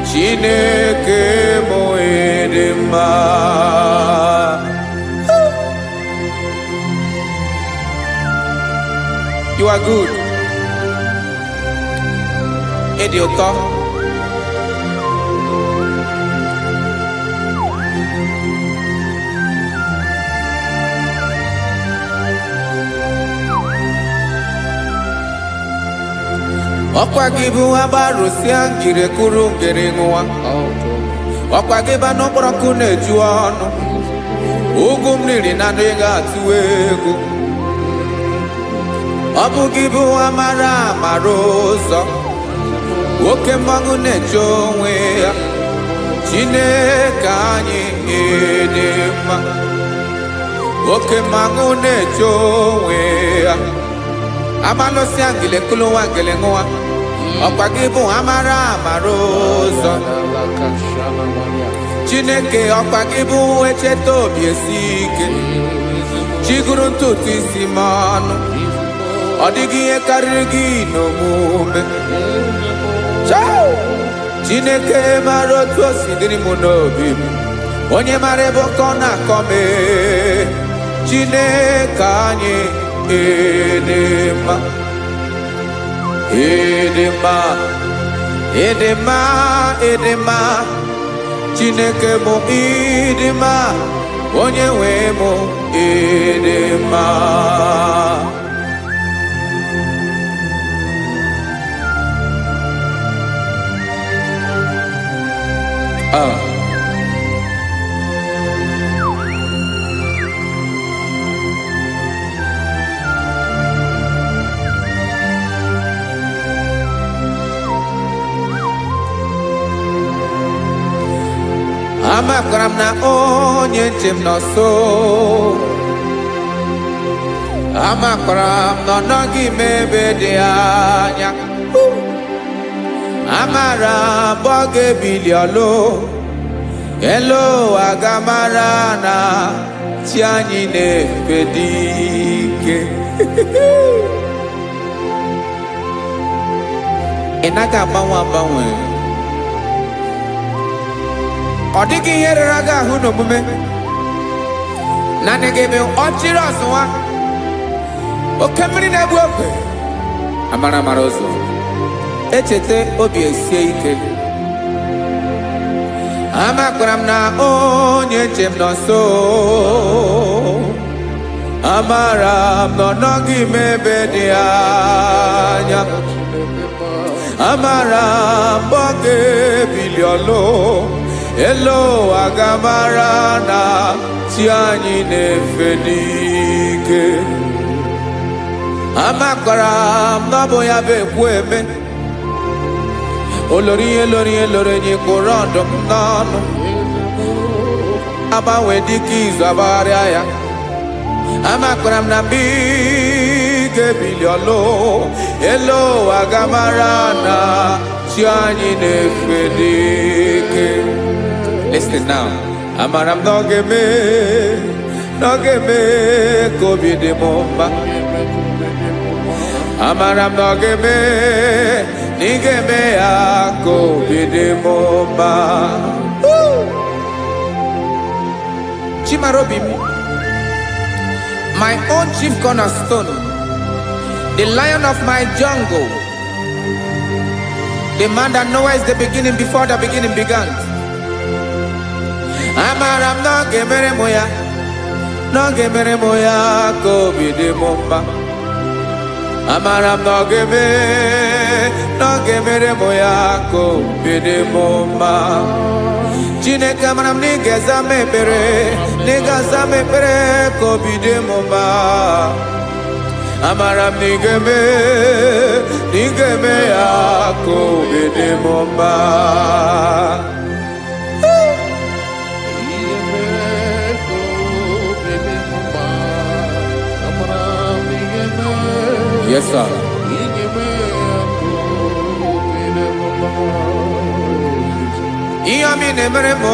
Chineke mụ ịdị mma. You are good. Ịdị ụtọ. Ọkwa gị bụ agbarụsịa ngire kụrụ ngere nwa. Ọkwa gị ba n'ụkpọrọkụ na-eju ọnụ. Ugwu mmiri na ndị ga-atụ egwu. Ọ bụ gị bụ amara amara ụzọ. Oke mmanwụ na-eche onwe ya. Chineke anyị dị mma. Oke mmanwụ na-eche onwe ya. Amalụsịa ngile kụrụ nwa ngele nwa. Ọkwa gị bụ amara amara ụzọ. Chineke ọkwa gị bụ echeta obi esi ike. Chigụrụ ntutu isi m ọnụ. Ọ dịghị ihe karịrị gị n'omume. Chineke mara otu o si dịrị m n'obi m. Onye mara ebe ọkọ na-akọ m. Chineke anyị dị mma. Ịdị mma, ịdị mma, ịdị mma. Chineke mụ ịdị mma. Onye nwe mụ ịdị mma. Amakwara m na onye nche m nọ nso. Amakwara m na ọ nọghị m ebe dị anya. Amara m ọ ga-ebili ọlụ. Elu aga mara na chi anyị na-efe dị ike. Ị naghị agbanwe agbanwe. Ọ dịghị ihe rere gị ahụ n'omume. Naanị gị bụ ọchịrị ọzụwa. Oke mmiri na-egbu ogwe. Amara amara ụzọ. Echeta obi esie ike. Amakwara m na onye nche m nọ nso. Amara m na ọ nọghị m ebe dị anya. Amara m ọ ga-ebili ọlụ. Elu aga mara na chi anyị na-efe n'ike. Amakwara m na ọ bụ ya bụ ekwu eme. Olori ihe lori ihe lori enyi kwụrụ ọdụm n'ọnụ. Agbanwe dịka izu agbagharịa ya. Amakwara m na mgbe ị ga-ebili ọlụ. Elu aga mara na chi anyị na-efe n'ike. Listen now. Amara m na ọ ga-eme ka obi dị m mma. Amara m na ọ ga-eme na ị ga-eme ya ka obi dị m mma. Chimarobi m, my own chief cornerstone, the lion of my jungle, the man that knows the beginning before the beginning began. Amara m na ọ ga-emere m ya, na ọ ga-emere m ya ka obi dị m mma. Amara m na ọ ga-emere m ya ka obi dị m mma. Chineke amara m na ị ga-aza m ekpere, na ị ga-aza m ekpere ka obi dị m mma. Amara m na ị ga-eme ya ka obi dị m mma. Yes, sir. Ihe ọmị na-emere m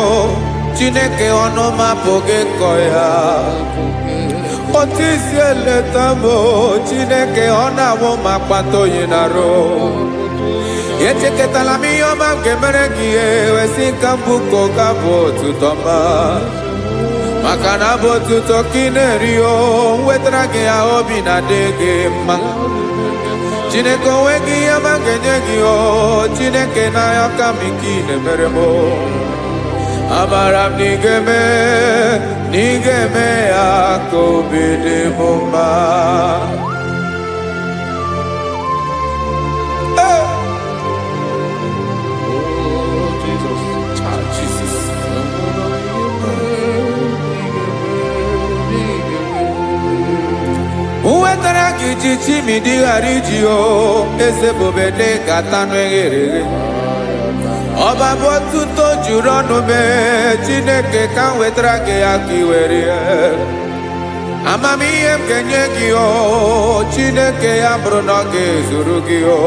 Chineke ọnụ m apụghị ịkọ ya. Otu isi eleta m Chineke ọ na-awụ m akpata oyi n'arụ. Echeketala m ihe ọma m ga-emere gị ewesị ka m bụkọ ga-abụ otuto ma. Maka na abụ otuto ka ị na-eri o wetara gị ya obi na-adị gị mma. Chineke onwe gị ihe ọma ga-enye gị o Chineke n'anya ka m ike ị na-emere m. Amara m na ị ga-eme ya ka obi dị m mma. wetara gị ji chimidi ghara iji o eze bobede gata n'eghere ọba bụ otuto juru ọnụ mee Chineke ka m wetara gị ya ka i were ya amamihe m ga-enye gị o Chineke ya bụrụ na ọ ga-ezuru gị o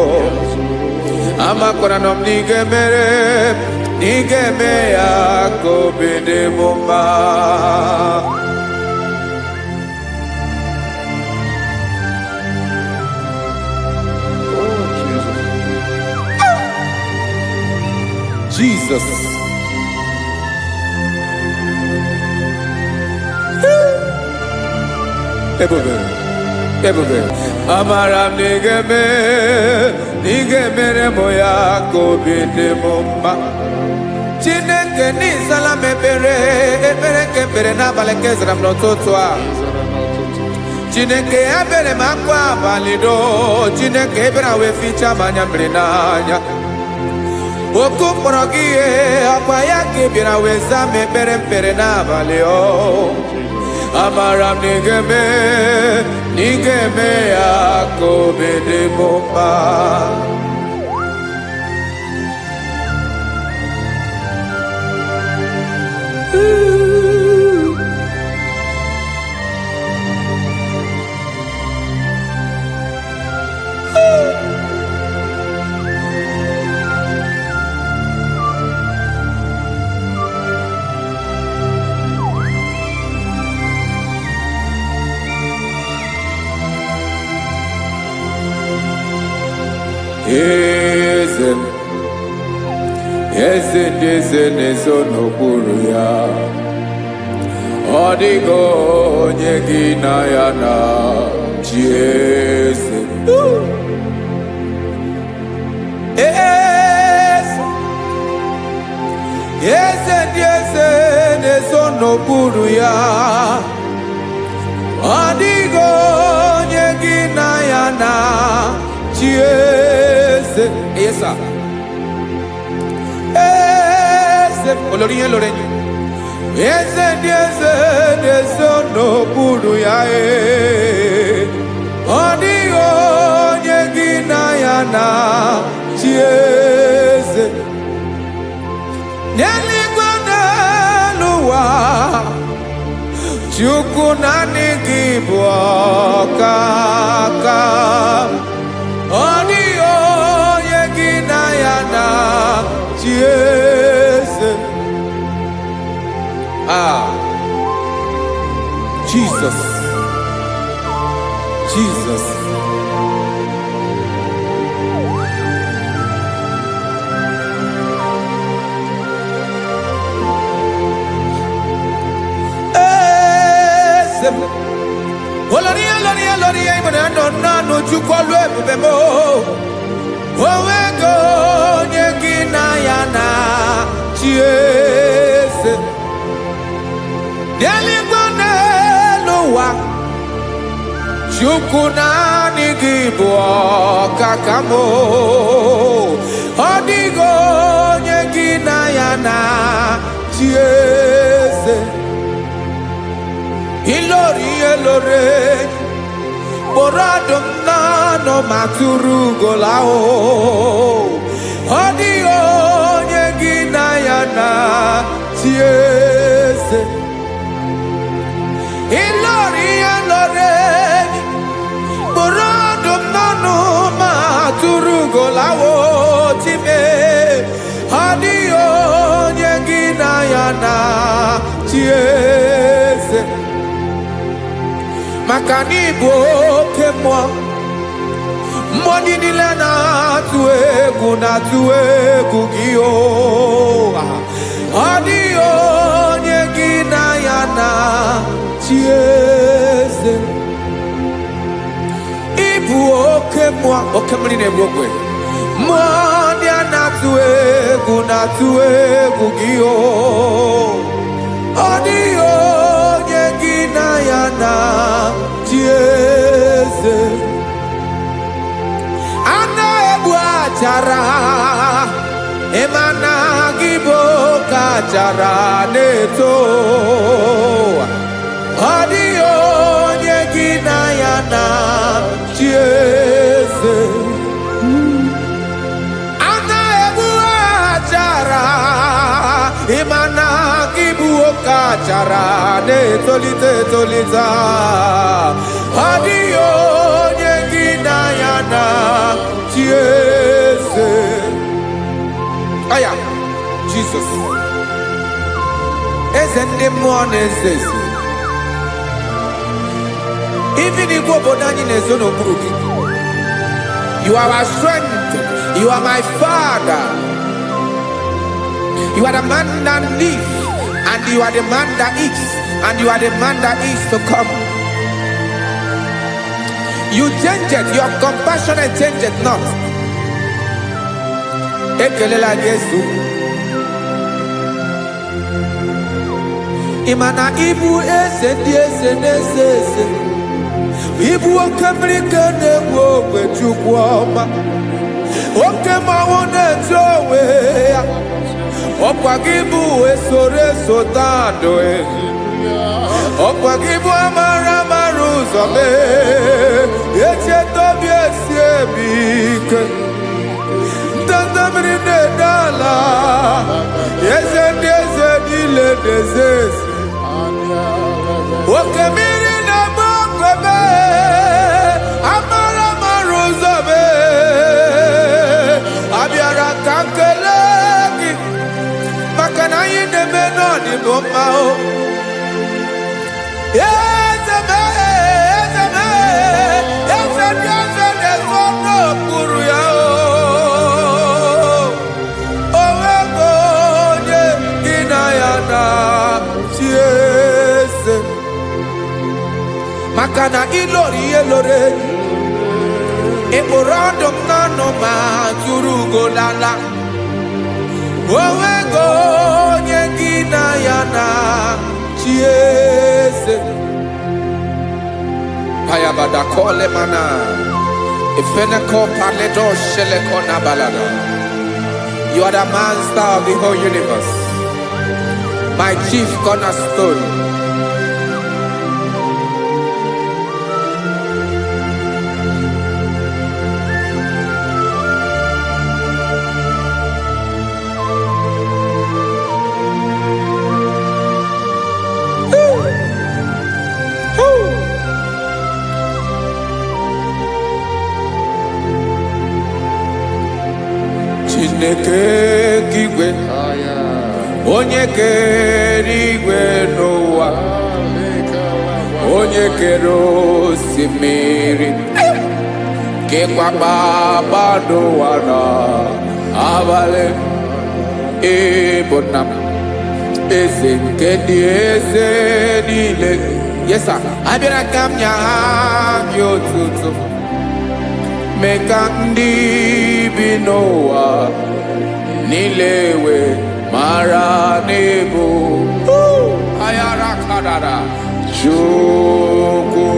amakwara na m na ị ga-emere na ị ga-eme ya ka obi dị m mma. Jesus. Ebube. Amara m n'ige mere mo ya ka obi dị m mma. Chineke n'ịzala m ekpere nke ekpere n'abalị nke zara m n'ụtụtụ a. Chineke ya bere m akwa abalị do. Chineke ebere wee fichaa m anya mmiri n'anya. Oku kpọrọ gị ihe akwa ya ka ị bịara wee zaa m ekpere mpere n'abalị o amara m na ị ga-eme ya ka obi dị m mma. Eze ndị eze na-ezo n'okpuru ya ọ dịghị onye gị na ya na chi eze eze ndị eze na-ezo n'okpuru ya ọ dịghị onye gị na ya na chi eze. Yes, sir. Olórí yẹn lórí yẹn. Eze ndị eze na-ezo n'okpuru ya ọ dịghị onye gị na ya na chi eze. N'eluigwe n'elu ụwa Chukwu naanị gị bụ ọkaka ọ dịghị onye gị na ya na chi eze. Jesus. Olórí ìmọ̀lẹ́ nánú Chukwu ọlụ ebube mo onwego onye gị na ya na chi eze. N'eluigwe n'elu ụwa Chukwu naanị gị bụ ọkaka m ọ dịghị onye gị na ya na chi eze. Ilori kpọrọ ọdụm n'ọnụ ma tụrụ ugo ahụ ọ dịghị onye gị na ya na chi eze. Ilori kpọrọ ọdụm n'ọnụ ma tụrụ ugo ahụ chime ọ dịghị onye gị na ya na chi eze. Maka na ị bụ oke mmụọ ndị niile na-atụ egwu gị o ọ dịghị onye gị na ya na chi eze. Ị bụ oke mmụọ oke mmiri na-egbu ogwe mmụọ ndị a na-atụ egwu gị o ọ dịghị onye gị na ya na chi eze. A na-egbu achara ịmana gị bụ ka achara na-eto ọ dịghị onye gị na ya na bara na-etolite etolite adịghị onye gị na ya na chi eze. Aya Jesus eze ndị mmụọ na-eze eze. Even igwe obodo anyị na-ezo n'okpuru gị. You are our strength. You are my Father. You are the man that lives, and you are the man that eats, and you are the man that is to come. You change it. Your compassion change it not. Ekelela Yesu. Imana ibu eze ndị eze n'eze eze. Ibu oke mmiri ka na-egbu ogbe Chukwu ọma. Oke mmanwụ na-eche onwe ya. Ọkwa gị bụ esoro eso tando ọkwa gị bụ amara amara ụzọ mee. Echeta obi esi ebi ike. Ndanda mmiri na-ede ala. Eze ndị eze niile na-eze eze. Oke mmiri na-agba okwebe. Amara amara ụzọ mee. Abịara ka nkele gị maka na anyị na-eme n'ọdịbụ mma o. Eze mee, eze mee, eze ndị eze na-ezo n'okpuru ya o. Onwego onye gị na ya na chi eze. Maka na ịlọrọ ihe lọrọ enyi. Ịkpụrụ ọdụ m n'ọnụ ma tụrụ ugolala. Onwego onye gị na ya na chi eze. Ayabada kole mana ifeneko paledo sheleko na balada. You are the master of the whole universe, my chief cornerstone. Chineke kigwe onye kere igwe n'ụwa, onye kere osimiri, kekwa kpakpando ụwa n'abalị. Ịbụ nna m, eze nke ndị eze niile. Yes sir, abịara ka m nye gị otuto. Mee ka ndị bi n'ụwa niile wee mara n'ebu ayara kadara Chukwu.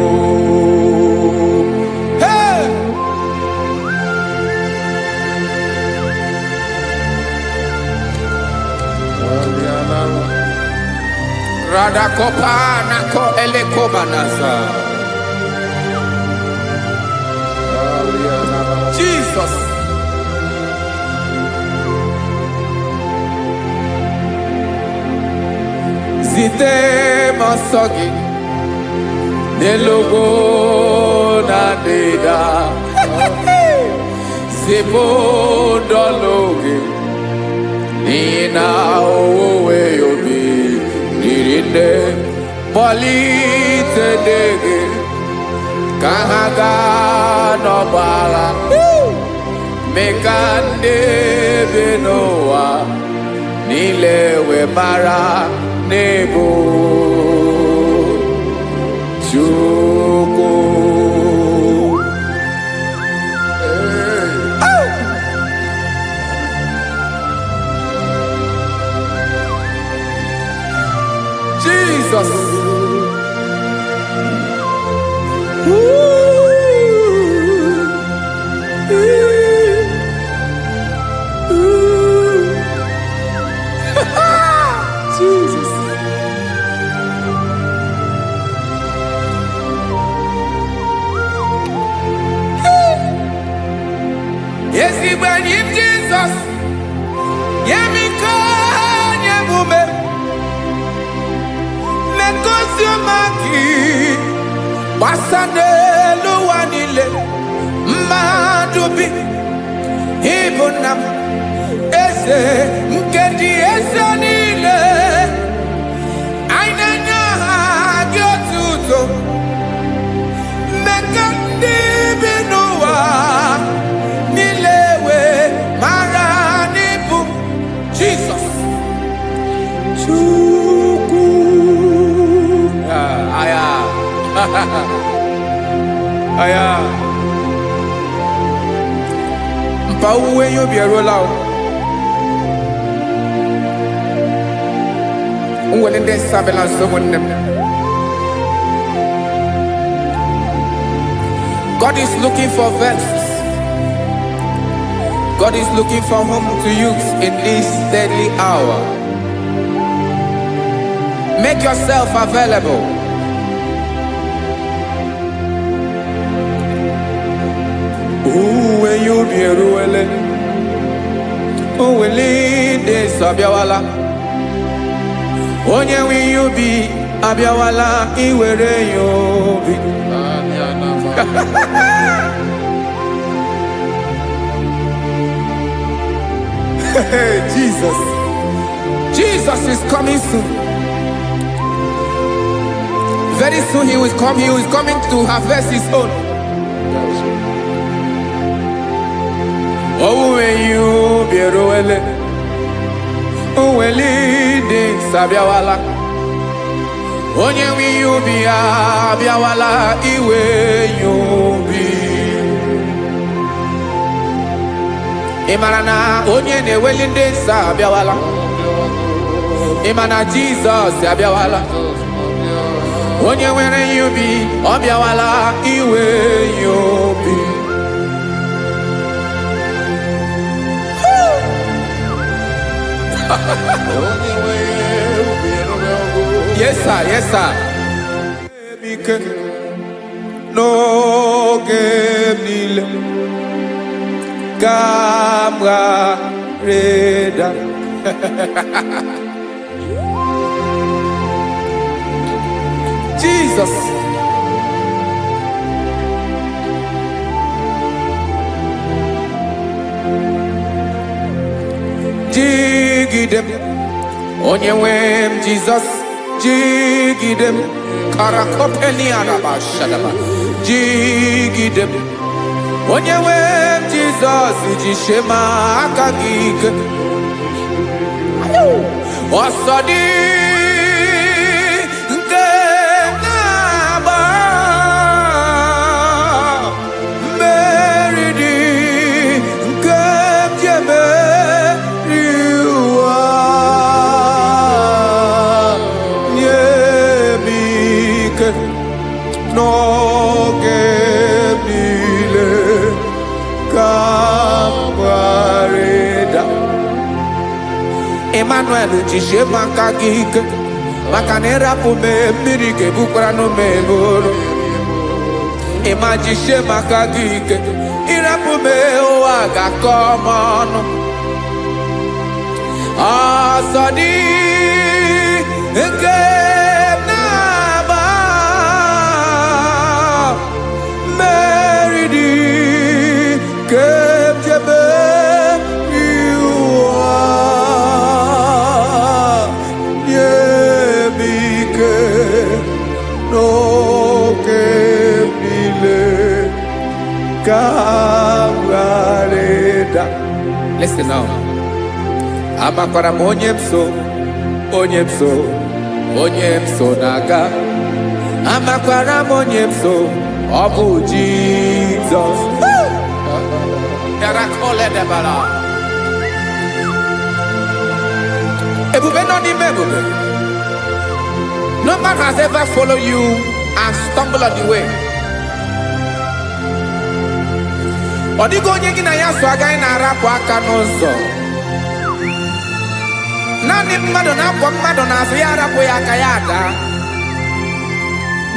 Hey! Radakopa nako elekobanasa. Jesus. Zite masogi nelogo na deda. Zibo dologi nina owe yobi nirinde bolite dege kahaga no bala. Mekande benoa nilewe mara nebo Chukwu. Jesus. Jesus. Yes, he went in Jesus. Yemiko, Yemume. ngozi ọma gị gbasa n'elu ụwa niile mmadụ bi ịbụ nna m eze nke ndị eze niile anyị na-enye aha gị otuto mmeka ndị bi n'ụwa niile wee mara n'ịbụ Jizọs Chukwu aya aya mpa uwe ya obi eruola o nwere ndị sabela nsogbu nne m. God is looking for vessels. God is looking for whom to use in this deadly hour. Make yourself available. When you be ruele, will lead this abiawala. Onye when you be abiawala, iwere you be. Jesus. Jesus is coming soon. Very soon he will come. He is coming to harvest his own. Oh, when you be roele, oh, when leading sabiawala. Onye when you be abiawala, iwe you be. Imana onye ne welinde sabiawala. Imana Jesus sabiawala. Onye were you be obiawala iwe you be. Yes sir, yes sir. No game nile Kamra reda. Jesus. Jigidem. Onyewem Jesus. Jigidem. Karakopeni araba shadaba. Jigidem. Onyewem Jesus. Jishema akagike. Osodi. Emmanuel jishe maka gike maka na irapu me mmiri ke bukwara no me bolo ema jishe maka gike irapu me ụwa ga komono asadi nke na ba meridi ke jebe Listen now. Amakwara onye mso naga. Amakwara onye mso obu Jesus. Yarakole debala. Ebube no ni mebube. No man has ever followed you and stumbled on the way. Odigo onye gị na ya so agaghị na-arapụ aka n'ụzọ. Naanị mmadụ na-akwọ mmadụ n'azụ ya arapụ ya aka ya ada.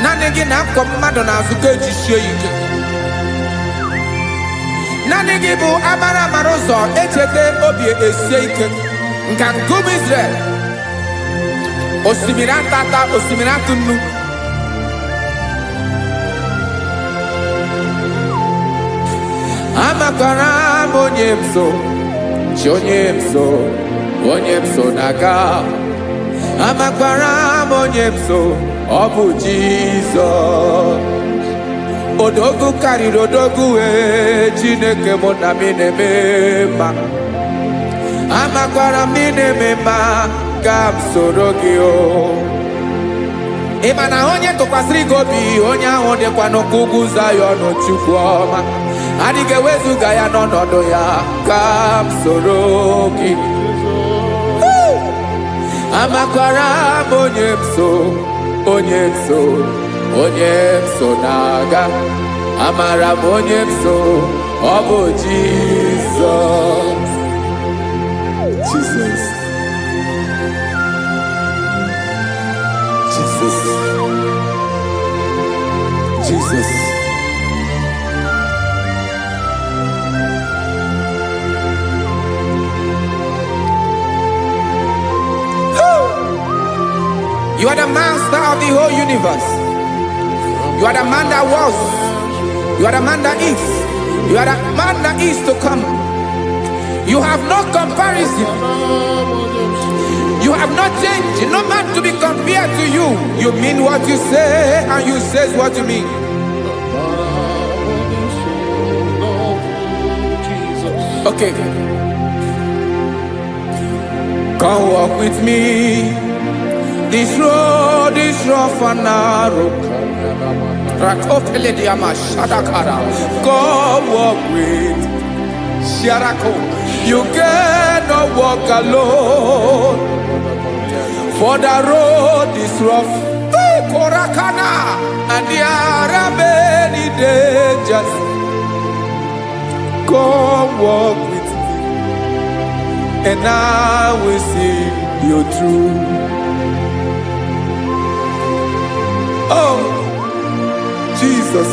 Naanị gị na-akwọ mmadụ n'azụ ka ejisie ike. Naanị gị bụ amara ụzọ echete obi esie ike. Nka ngụm Israel. osimiri atata osimiri atunu. Amakwara m onye m so, chi onye m so, onye m so na-aga. Amakwara m onye m so, ọ bụ Jizọs. Odogwu karịrị odogwu Chineke mụ na m na-eme mma. Amakwara m na-eme mma ka m soro gị o. Ị ma na onye tụkwasịrị gị obi, onye ahụ dịkwa n'ụkwụ ugwu Zayọn Chukwu ọma. Adịghị ewezuga ya n'ọnọdụ ya ka m soro gị. Amakwara m onye m so, onye m so, onye m so na-aga. Amara m onye m so, ọ bụ Jizọs. Jesus. Jesus. Jesus. You are the master of the whole universe. You are the man that was. You are the man that is. You are the man that is to come. You have no comparison. You have not changed. No man to be compared to you. You mean what you say and you say what you mean. Okay. Come walk with me. This road is rough and narrow. Come walk with Sharako. You cannot walk alone. For the road is rough. Korakana. And there are many dangers. Come walk with me. And I will see you through. Oh, Jesus.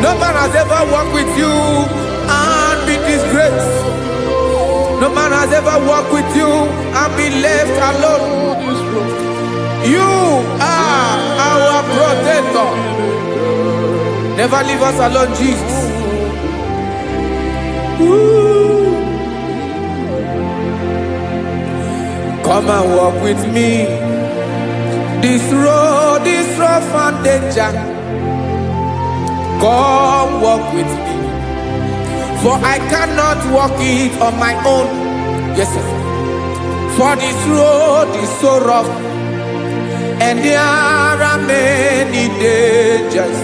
No man has ever walked with you and been disgraced. No man has ever walked with you and been left alone. You are our protector. Never leave us alone, Jesus. Ooh. Come and walk with me. This road is rough and danger. Come walk with me. For I cannot walk it on my own. Yes, sir. For this road is so rough. And there are many dangers.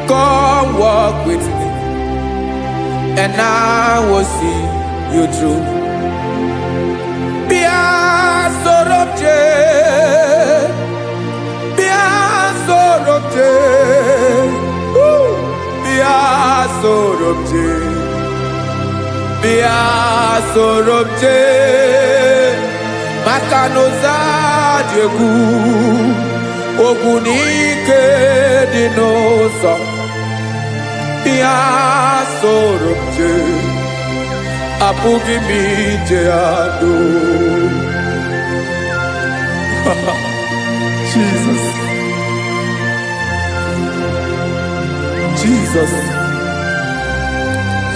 Come walk with me. And I will see you through. Sorobje Makanoza Diegu Ogunike Dinosa Bia Sorobje Apugi Mijeado. Jesus. Jesus.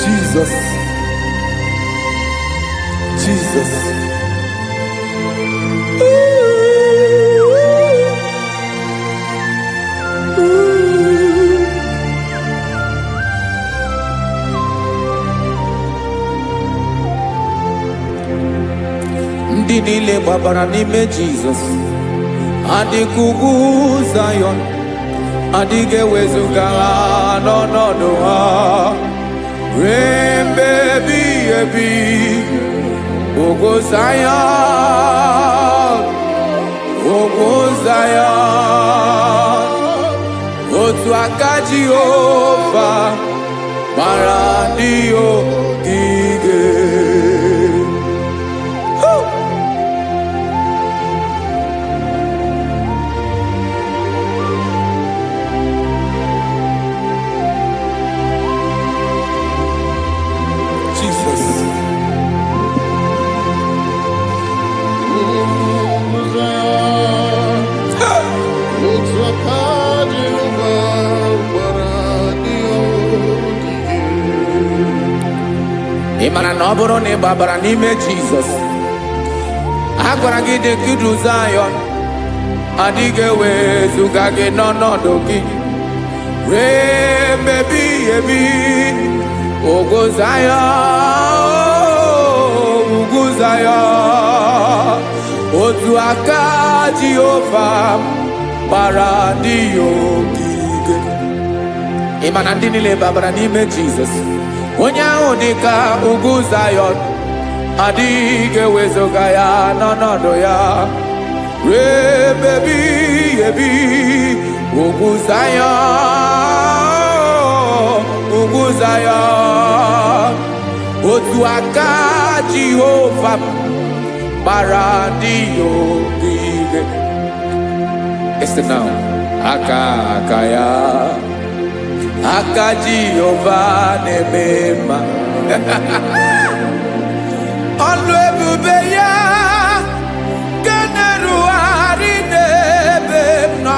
Jesus. Jesus. Ndị niile gbabara n'ime Jizọs adịghị ugwu Zayọn, adịghị ewezuga ha n'ọnọdụ ha ruo mgbe ebighị ebi. Ugwu Zayọn, ugwu Zayọn, otu aka Jehova mara ndị ogige. mana na ọ bụrụ na ị gbabara n'ime Jizọs, a gwara gị dị ka idu Zayọn, adịghị ewezuga gị n'ọnọdụ gị ruo mgbe ebighị ebi. Ugwu Zayọn, ugwu Zayọn, otu aka Jehova gbara ndị ya ogige. Ị ma na ndị niile gbabara n'ime Jizọs, onye ahụ dị ka ugwu Zayọn, adịghị ewezuga ya n'ọnọdụ ya ruo mgbe ebighị ebi. Ugwu Zayọn, ugwu Zayọn, otu aka Jehova gbara ndị ya ogige. Listen now. Aka ya, aka Jehova na-eme mma. Ọlụ ebube ya ga na-erugharị n'ebe m nọ.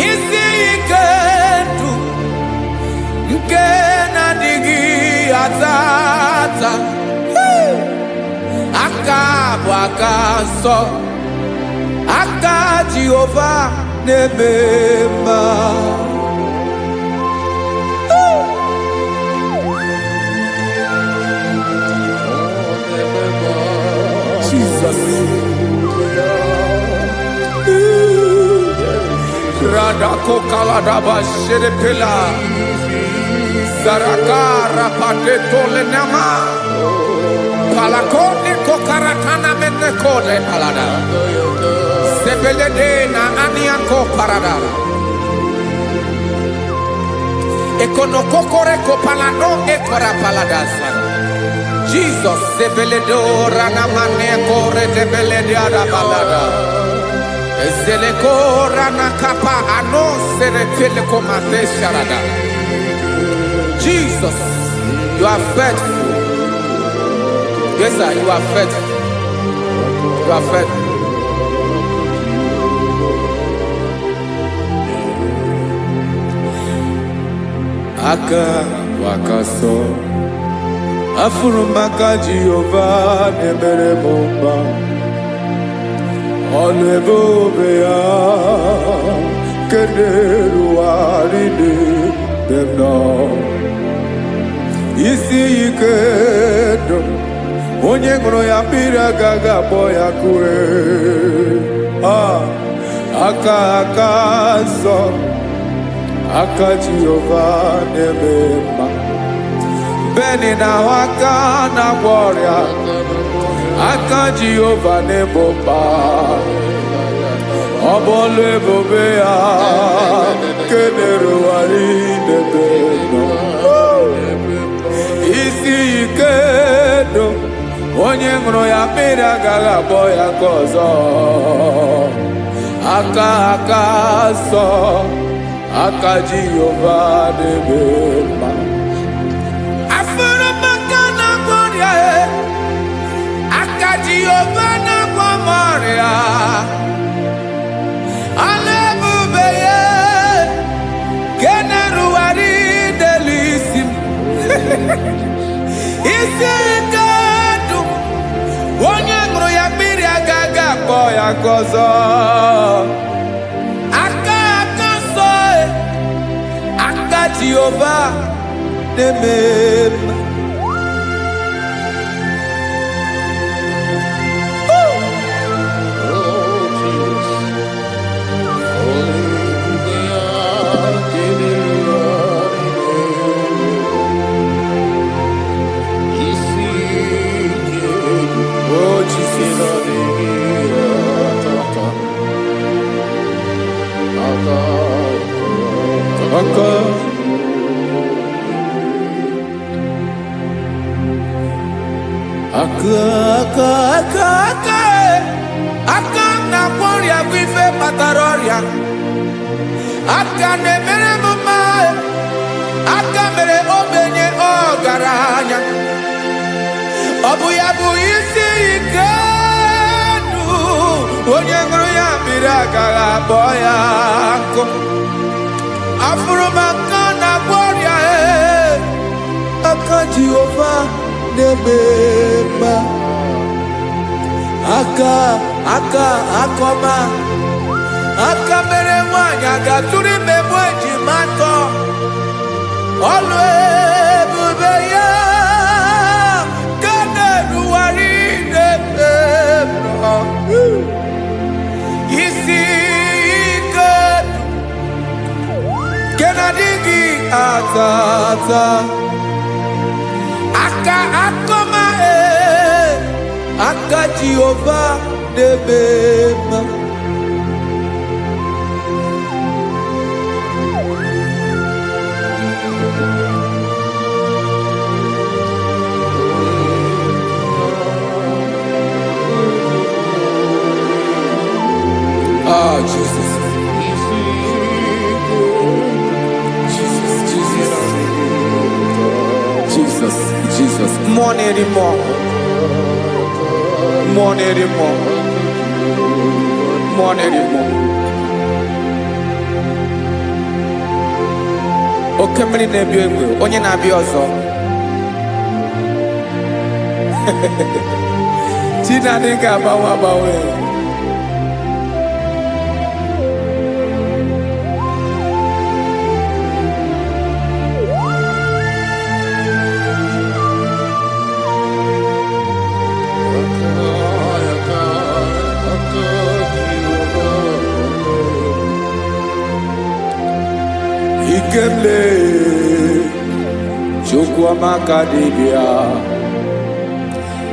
Isi ike ndụ nke na-adịghị ata ata. Aka bụ aka nsọ, aka Jehova na-eme mma. Jesus. Radako kaladaba sherepela, zarakara patole nama, palakone kokaratana mene kode palada, sebelede na aniako parada, ekono kokore kopalano ekora paladasa. Jesus, sebeledo rana mane kore debelede ada balada. Zeleko rana kapa ano serefele komate sharada. Jesus, you are faithful. Yes, sir, you are faithful. You are faithful. Aka wakaso. Afurumaka Jehova nebere mumba. Ọlụ ebube ya kederu arịdị dem nọ. Isi ike dum onye ṅụrụ ya mmiri agaghị akpọ ya kue. Aka nsọ, aka Jehova na-eme mma. Beni na aka na-agwọ ọrịa, aka Jehova na-egbo mkpa. Ọ bụ ọlụ ebube ya nke na-erugharị n'ebe nọ. Isi ike dụ onye ṅụrụ ya mmiri agaghị akpọ ya nke ọzọ. Aka nsọ, aka Jehova na-eme mma. Jehova na-agwọ m ọrịa, ọlụ ebube ya nke na-erugharị n'elu isi m. Isi ike dụ onye ṅụrụ ya mmiri agaghị akpọ ya nke ọzọ. Aka nsọ, aka Jehova na-eme mma. Aka na-agwọ ọrịa bụ ife kpatara ọrịa. Aka na-emere m mma, aka mere ogbenye ọgaranya. Ọ bụ ya bụ isi ike ndụ onye ṅụrụ ya mmiri agaghị akpọ ya nkụ. Afụrụ m aka na-agwọ ọrịa, aka Jehovah nebema akoma mere nwanyị agatụrụ ime mụ ejimatọ ọlụ ebube ya ka na-eruwari nebema isi ike ke na-adịghị ata akoma aka Jehovah nebema Jesus. Jesus. More anymore. Oke mmiri na-ebi egbe, onye na-abịa ọzọ. Chinadị ga-agbanwe. Ikemle Chukwamaka dibia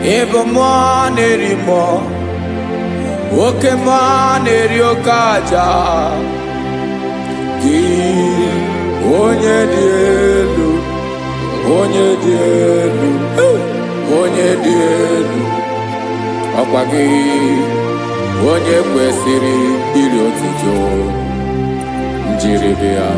Ebo mwa nerimo Oke mwa neriokaja Ki onye dielu Ọkwa gị onye kwesịrị iri otuto njiri bịa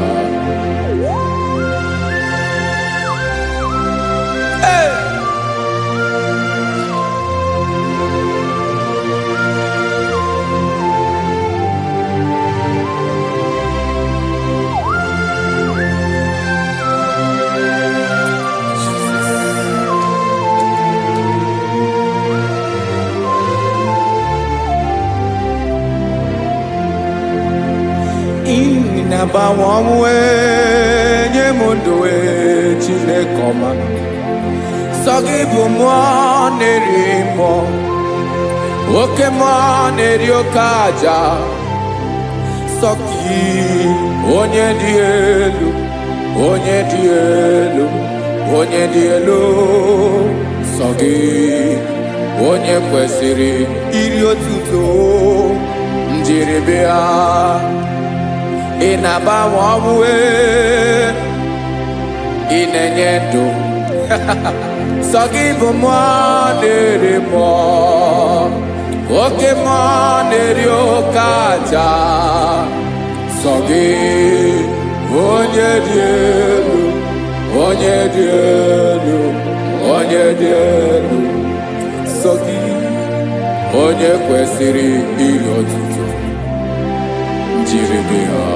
Inabawanwe nye mundoe Chinekoma Sogibu mwa nerimo Oke mwa neriokaja Sogi onye dielu Sogi onye kwesịrị iri otuto njiribia Inabawanwe inenye ndụ Sogibu mwa nerimo Oke mwa neriokaja Sogi onye dielu Sogi onye kwesịrị iri otuto njiribia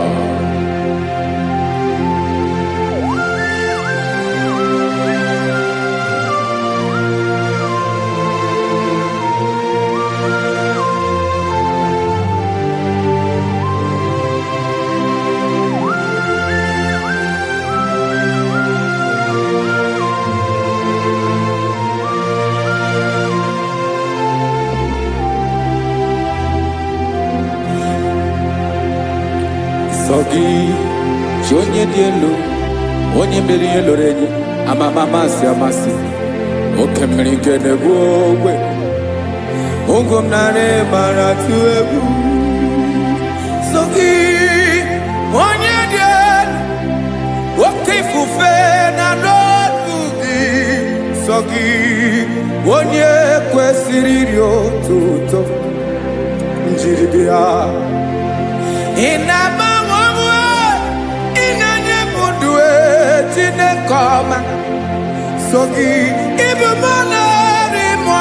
Sogi onye dielu onye mmeri eloro enyi amasi oke mmiri nke na-egbu ogwe ogwom narị mara tụ egwu Sogi onye dielu oke ifufe na n'otu gị Sogi onye kwesịrị iri otuto njiribịa Inabawanwe inenye mundoe Chinekoma Sogi ibu mwana rimo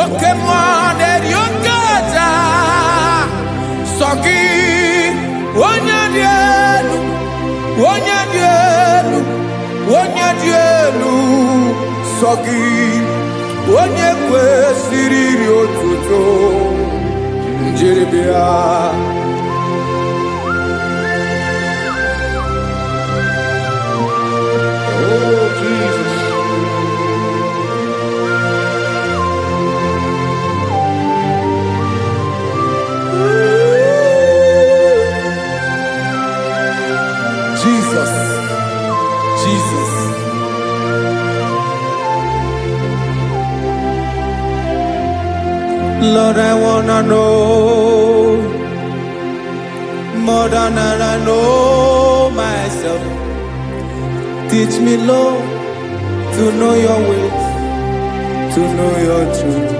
Oke mwana riokaja Sogi onye dielu onye dị elu sọ gị, onye kwesịrị iri otuto njeribịa. Oh, Jesus. Jesus, Jesus. Lord, I wanna know more than I know myself. Teach me, Lord, to know your ways, to know your truth.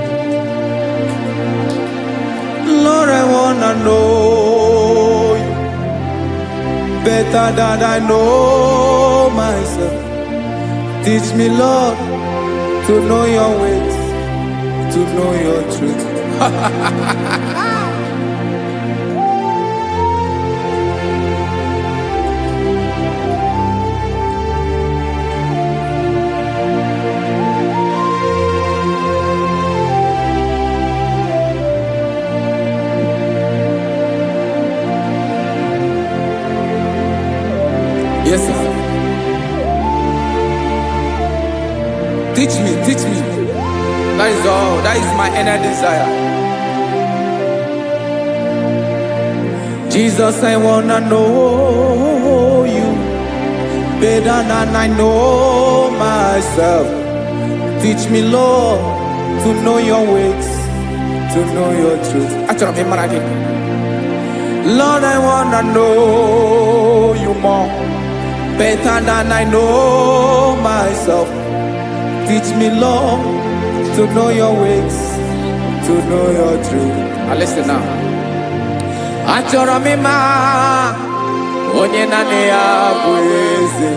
Lord, I wanna know you better than I know myself. Teach me, Lord, to know your ways, to know your truth. Yes, sir. Teach me, teach me. That is all. That is my inner desire. Jesus, I wanna know you better than I know myself. Teach me, Lord, to know your ways, to know your truth. Lord, I wanna know you more, better than I know myself. Teach me, Lord, to know your ways, to know your truth. Now listen now. Achọrọ m ịma onye naanị ya bụ eze.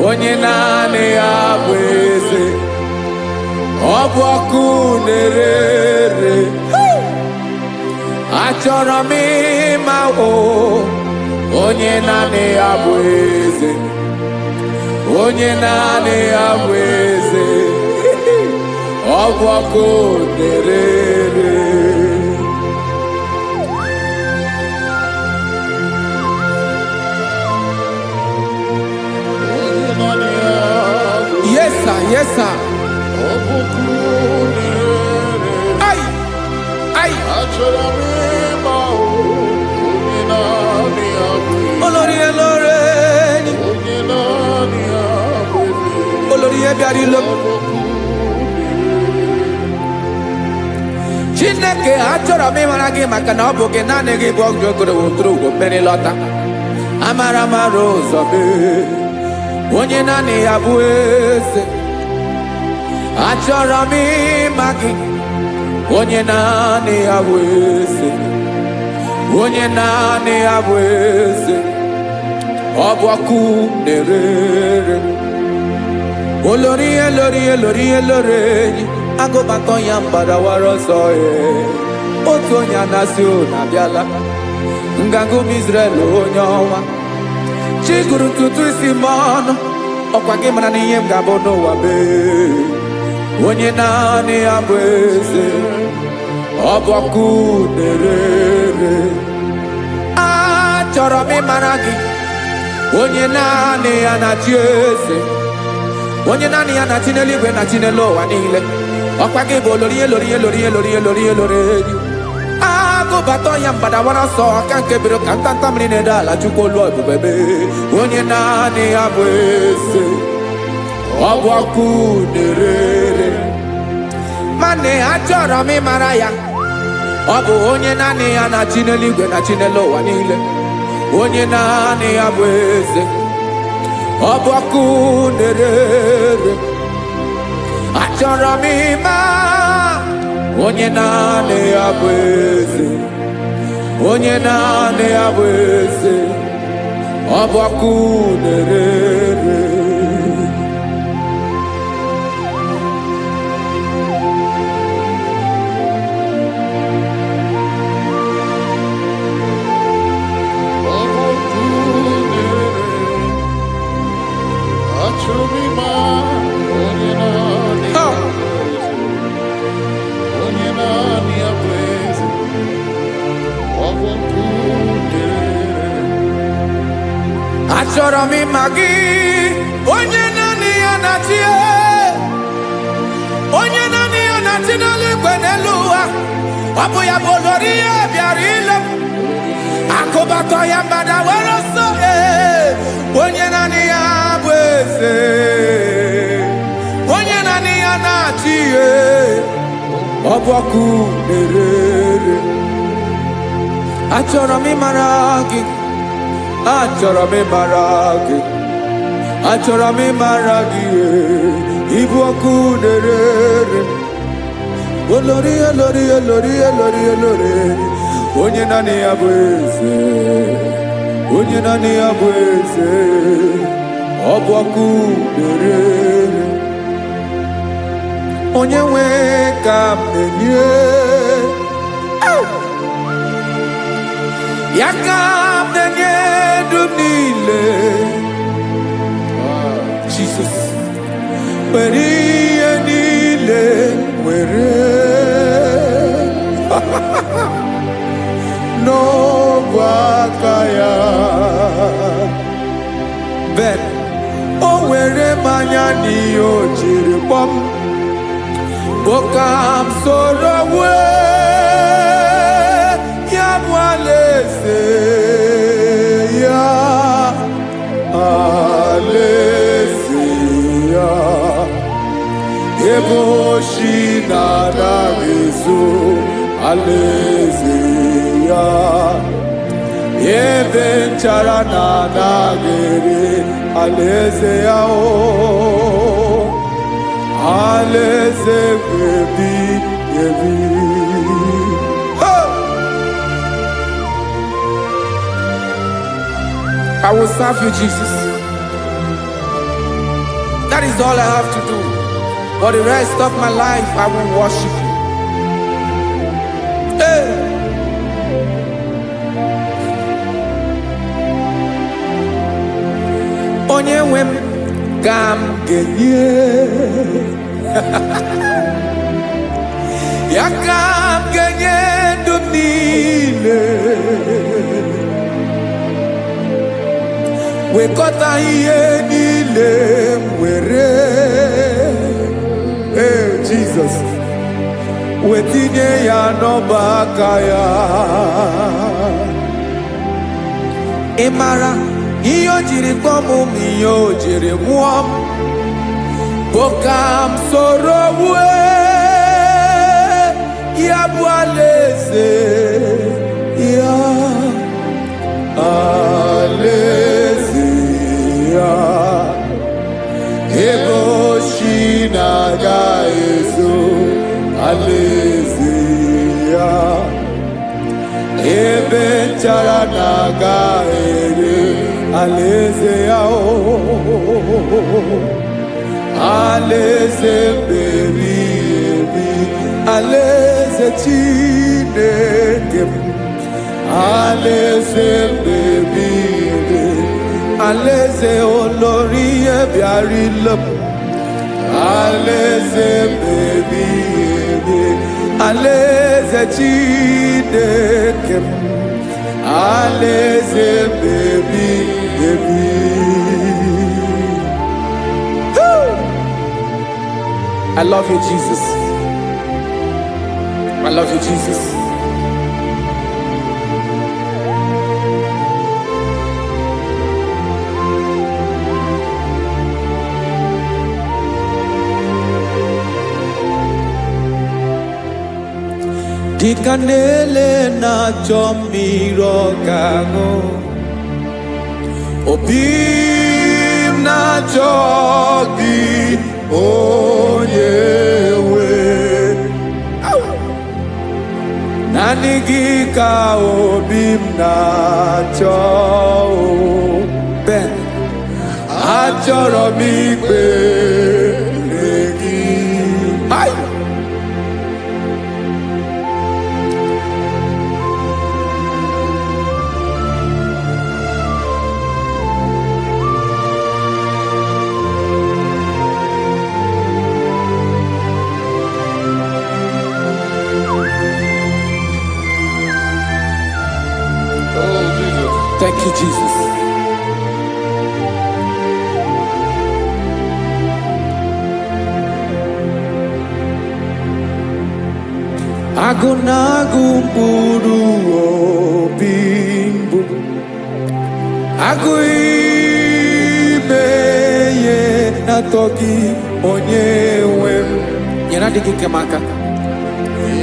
Onye naanị ya bụ eze. Ọ bụ ọkụ na-ere. Achọrọ m ịma onye naanị ya bụ eze. Onye naanị ya bụ eze. Ọ bụ ọkụ na-ere. Yes, sir. Yes, sir. Ay, ay. Olórí Olórí. Olórí ebiari lo. Chineke achọrọ m ịmara gị maka na ọ bụ gị naanị gị bụ ọgụ ogoro wotoro ugwo mmeri lọta. Amara mara ụzọ mee. Onye naanị ya bụ eze. Achọrọ m ịma gị. Onye naanị ya bụ eze. Onye naanị ya bụ eze. Ọ bụ ọkụ na-ere. Olórí Olórí Olórí Olórí. Agụbatọ ya mgbadawara ọsọ ya. Otu onye anasị na-abịala. Nganga ụmụ Izrel onye ọnwa. Chiguru ntutu isi m ọnụ. Ọkwa gị mara na ihe m ga-abụ n'ụwa mee. Onye naanị ya bụ eze. Ọ bụ ọkụ na-ere. Achọrọ m ịmara gị. Onye naanị ya na-achị eze. Onye naanị ya na-achị n'eluigwe na-achị n'elu ụwa niile. Ọkwa gị bụ Olórí Olórí Olórí Olórí Olórí Olórí. Agụbatọ ya mgbadawara ọsọ aka nke biro ka ntanta mmiri na-ede ala Chukwu olu ebube mee. Onye naanị ya bụ eze. Ọ bụ ọkụ na-ere. Mane achọrọ m ịmara ya. Ọ bụ onye naanị ya na-achị n'eluigwe na-achị n'elu ụwa niile. Onye naanị ya bụ eze. Ọ bụ ọkụ na-ere. Achọrọ m ịma onye naanị ya bụ eze. Onye naanị ya bụ eze. Ọ bụ ọkụ na-ere. Achọrọ m ịma gị, onye naanị ya na-achị, onye naanị ya na-achị n'eluigwe n'elu ụwa. Ọ bụ ya bụ olori ya bịara ile m, akụbatọ ya mgbada were ọsọ. Onye naanị ya bụ eze, onye naanị ya na-achị ihe. Ọ bụ ọkụ na-ere. Achọrọ m ịmara gị, achọrọ m ịmara gị, achọrọ m ịmara gị. Ịbụ ọkụ na-ere. Olori, olori, olori, olori, olori. Onye naanị ya bụ eze, onye naanị ya bụ eze. Ọ bụ ọkụ na-ere. Onye nwe ka m na-enye, ya ka m na-enye dum niile. Jesus, were ihe niile were. N'ọbụ aka ya, Ben, o were mmanya n'ihe o jiri kpọọ m. Bokam soro ya bụ alaeze ya, alaeze ya. Ebe oshi na-adaghị ezo, alaeze ya. Ebe nchara na-adaghị ere, alaeze ya. Alaeze ebi ebi. I will serve you, Jesus. That is all I have to do. For the rest of my life, I will worship you. Hey. Onye nwe m ka m ga-enye, ya ka m ga-enye ndụ m niile. Wekọta ihe niile m were. Jesus, wetinye ya n'ọba aka ya. Ị mara ihe o jiri kpọọ m, ihe o jiri mụọ m. Bokam soro ya bụ alaeze ya, alaeze ya. Ebe oshi na-agaghị ezo, alaeze ya. Ebe nchara na-agaghị ere, alaeze ya. Alaeze ebi ebi, alaeze Chineke m. Alaeze ebi ebi, alaeze olori ya bịara ile m. Alaeze ebi ebi, alaeze Chineke m. Alaeze ebi ebi. I love you, Jesus. I love you, Jesus. Dịka na-ele na-achọ mmiri ọ ga-aṅụ, obi m na-achọ gị, onye nwe. Naanị gị ka obi m na-achọ. Ben, achọrọ m ikpere gị. Oh, Jesus. Thank you, Jesus. Agụnagụ mkpụrụ obi mbụ agụ ime ihe na-atọ gị onye nwe m nyere adịghị ike m aka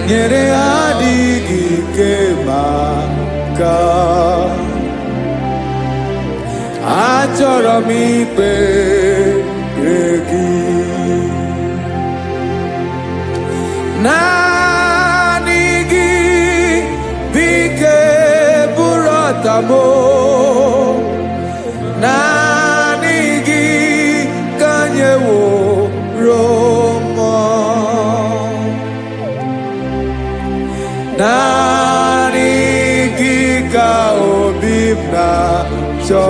nyere adịghị ike m aka achọrọ m ikpere gị naanị gị bike bụrụ ọtamo naanị gị ka nyeworo m naanị gị ka obi m na-achọ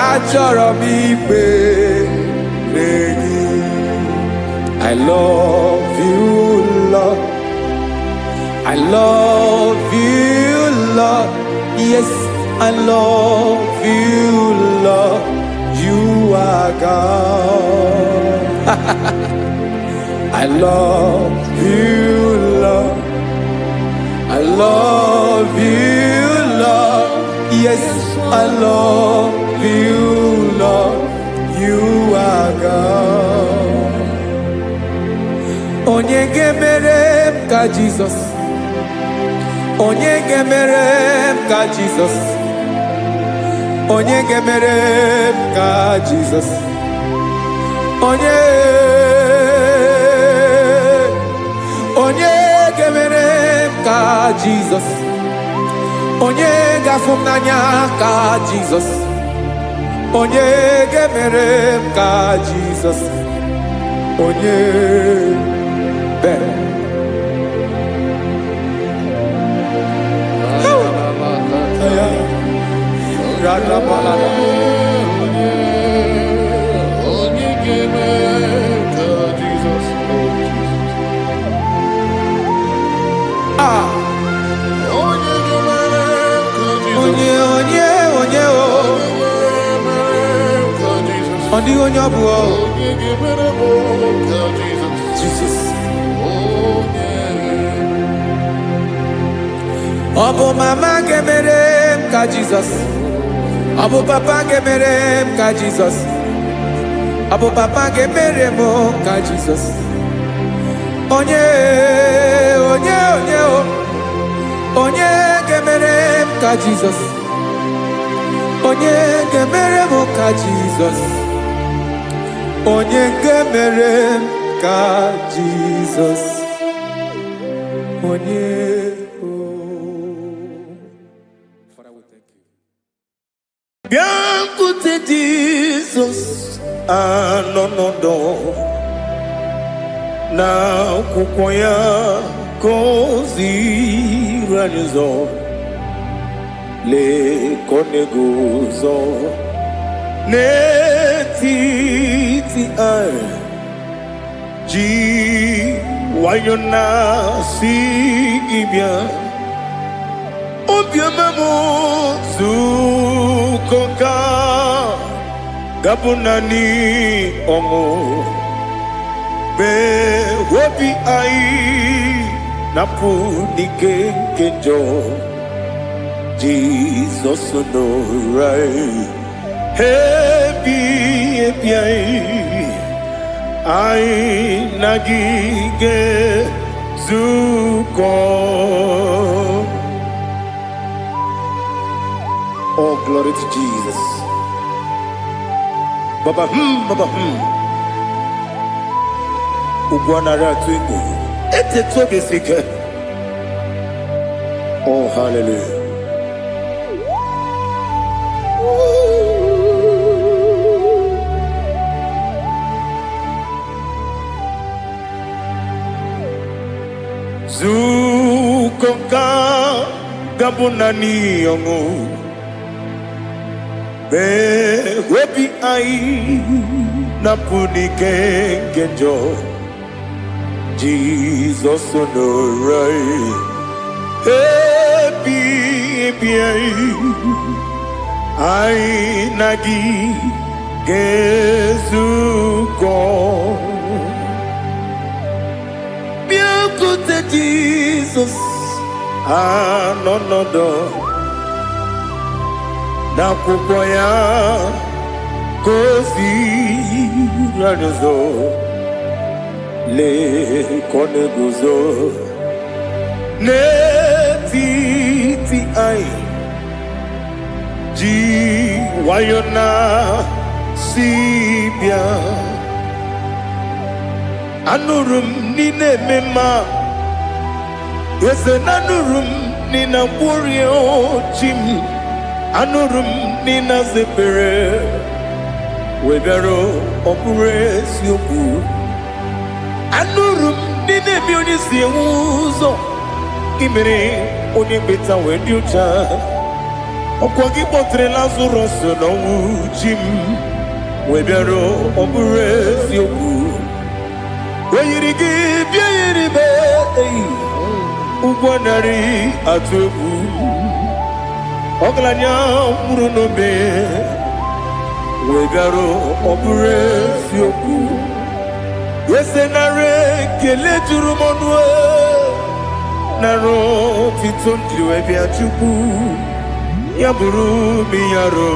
achọrọ m ikpere gị I love you, Lord. I love you, Lord. Yes, I love you, Lord. You are God. I love you, Lord. I love you, Lord. Yes, I love you, Lord. You are God. Onye ga-emere m ka Jizọs onye ga-emere m ka Jizọs onye ga-emere m ka Jizọs onye ga-emere m ka Jizọs onye ga-afụ m n'anya ka Jizọs onye ga-emere m ka Jizọs onye better. Jesus. Obo mama gemere m ka Jesus. Obo papa gemere m ka Jesus. Obo papa gemere m ka Jesus. Onye gemere m ka Jesus. Onye gemere m ka Jesus. Onye gemere m ka Jesus. Onye Biancote Jesus anonodo na kukoya kozi ranizo le konegozo netiti ai ji wayona sigibia obiamamo zukoka gabunani omo be wobi ai napunike kenjo Jesus no right happy ai nagige zuko. Oh, glory to Jesus. Baba, Baba, Ugwana Ratuiku. Ete tobe sike. Oh, hallelujah. Zukoka gabunani yongu. Be wepi ai napunike kenjo Jesus no right happy ai nagi gezuko bịakute Jizọs anọnọdụ n'akwụkwọ ya ka o ziri anyị ụzọ lee ka ọ na-eguzo n'etiti anyị ji nwayọọ na-si bịa. Anụrụ m n'ime eme mma eze na anụrụ m n'ina gwọrịa ochi m. Anụrụ m n'ina zebere wee bịara ọ bụrụ eziokwu. Anụrụ m n'ina eme onye si enwe ụzọ imere onye mkpeta wee dị ụcha. Ọkwa gị kpọtere Lazarọs n'ọnwụ chi m wee bịara ọ bụrụ eziokwu. O yiri gị bịa yiri be ụgwọ narị atụ egwu. Ọgaranya mkpụrụ n'obe wee bịara ọ bụrụ eziokwu. Ese nara ekele juru m ọnụ nara otito njiri wee bịa Chukwu. Ya bụrụ m ya ro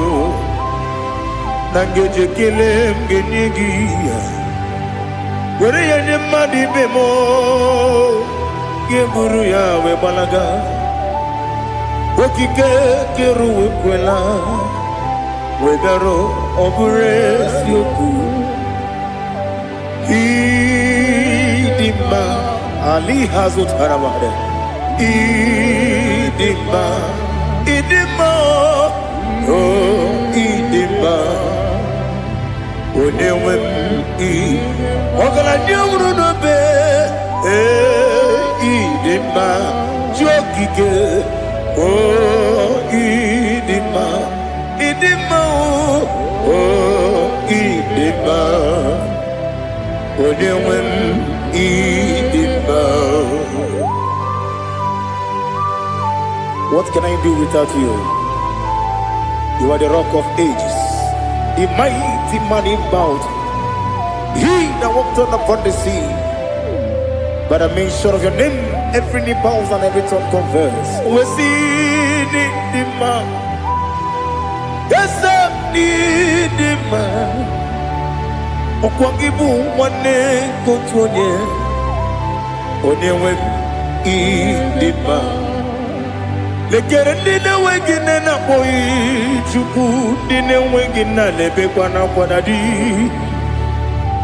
na ngeji ekele m ga-enye gị ya. Were ya nye mmadụ ibe m ga-eburu ya wee gbalaga. Okike kere uwe kwela wee bịara ọ bụrụ eziokwu. Ịdị mma Ali ha zụtara mmadụ. Ịdị mma ịdị mma ịdị mma onye nwe m ọgaranya nwụrụ n'obe ịdị mma ji okike ịdị mma ịdị mma ịdị mma onye nwe m ịdị mma. What can I do without you? You are the rock of ages, the mighty man in battle. He that walked on upon the sea. By the mention of your name, every knee bows and every tongue confess. We see the man. Yes, I need the man. Okwangibu wane kotonye. Onyewe the man. Lekere ndị na-enweghị nne na-akpọghị Chukwu, ndị na-enweghị nna na-ebekwa n'akwa na di.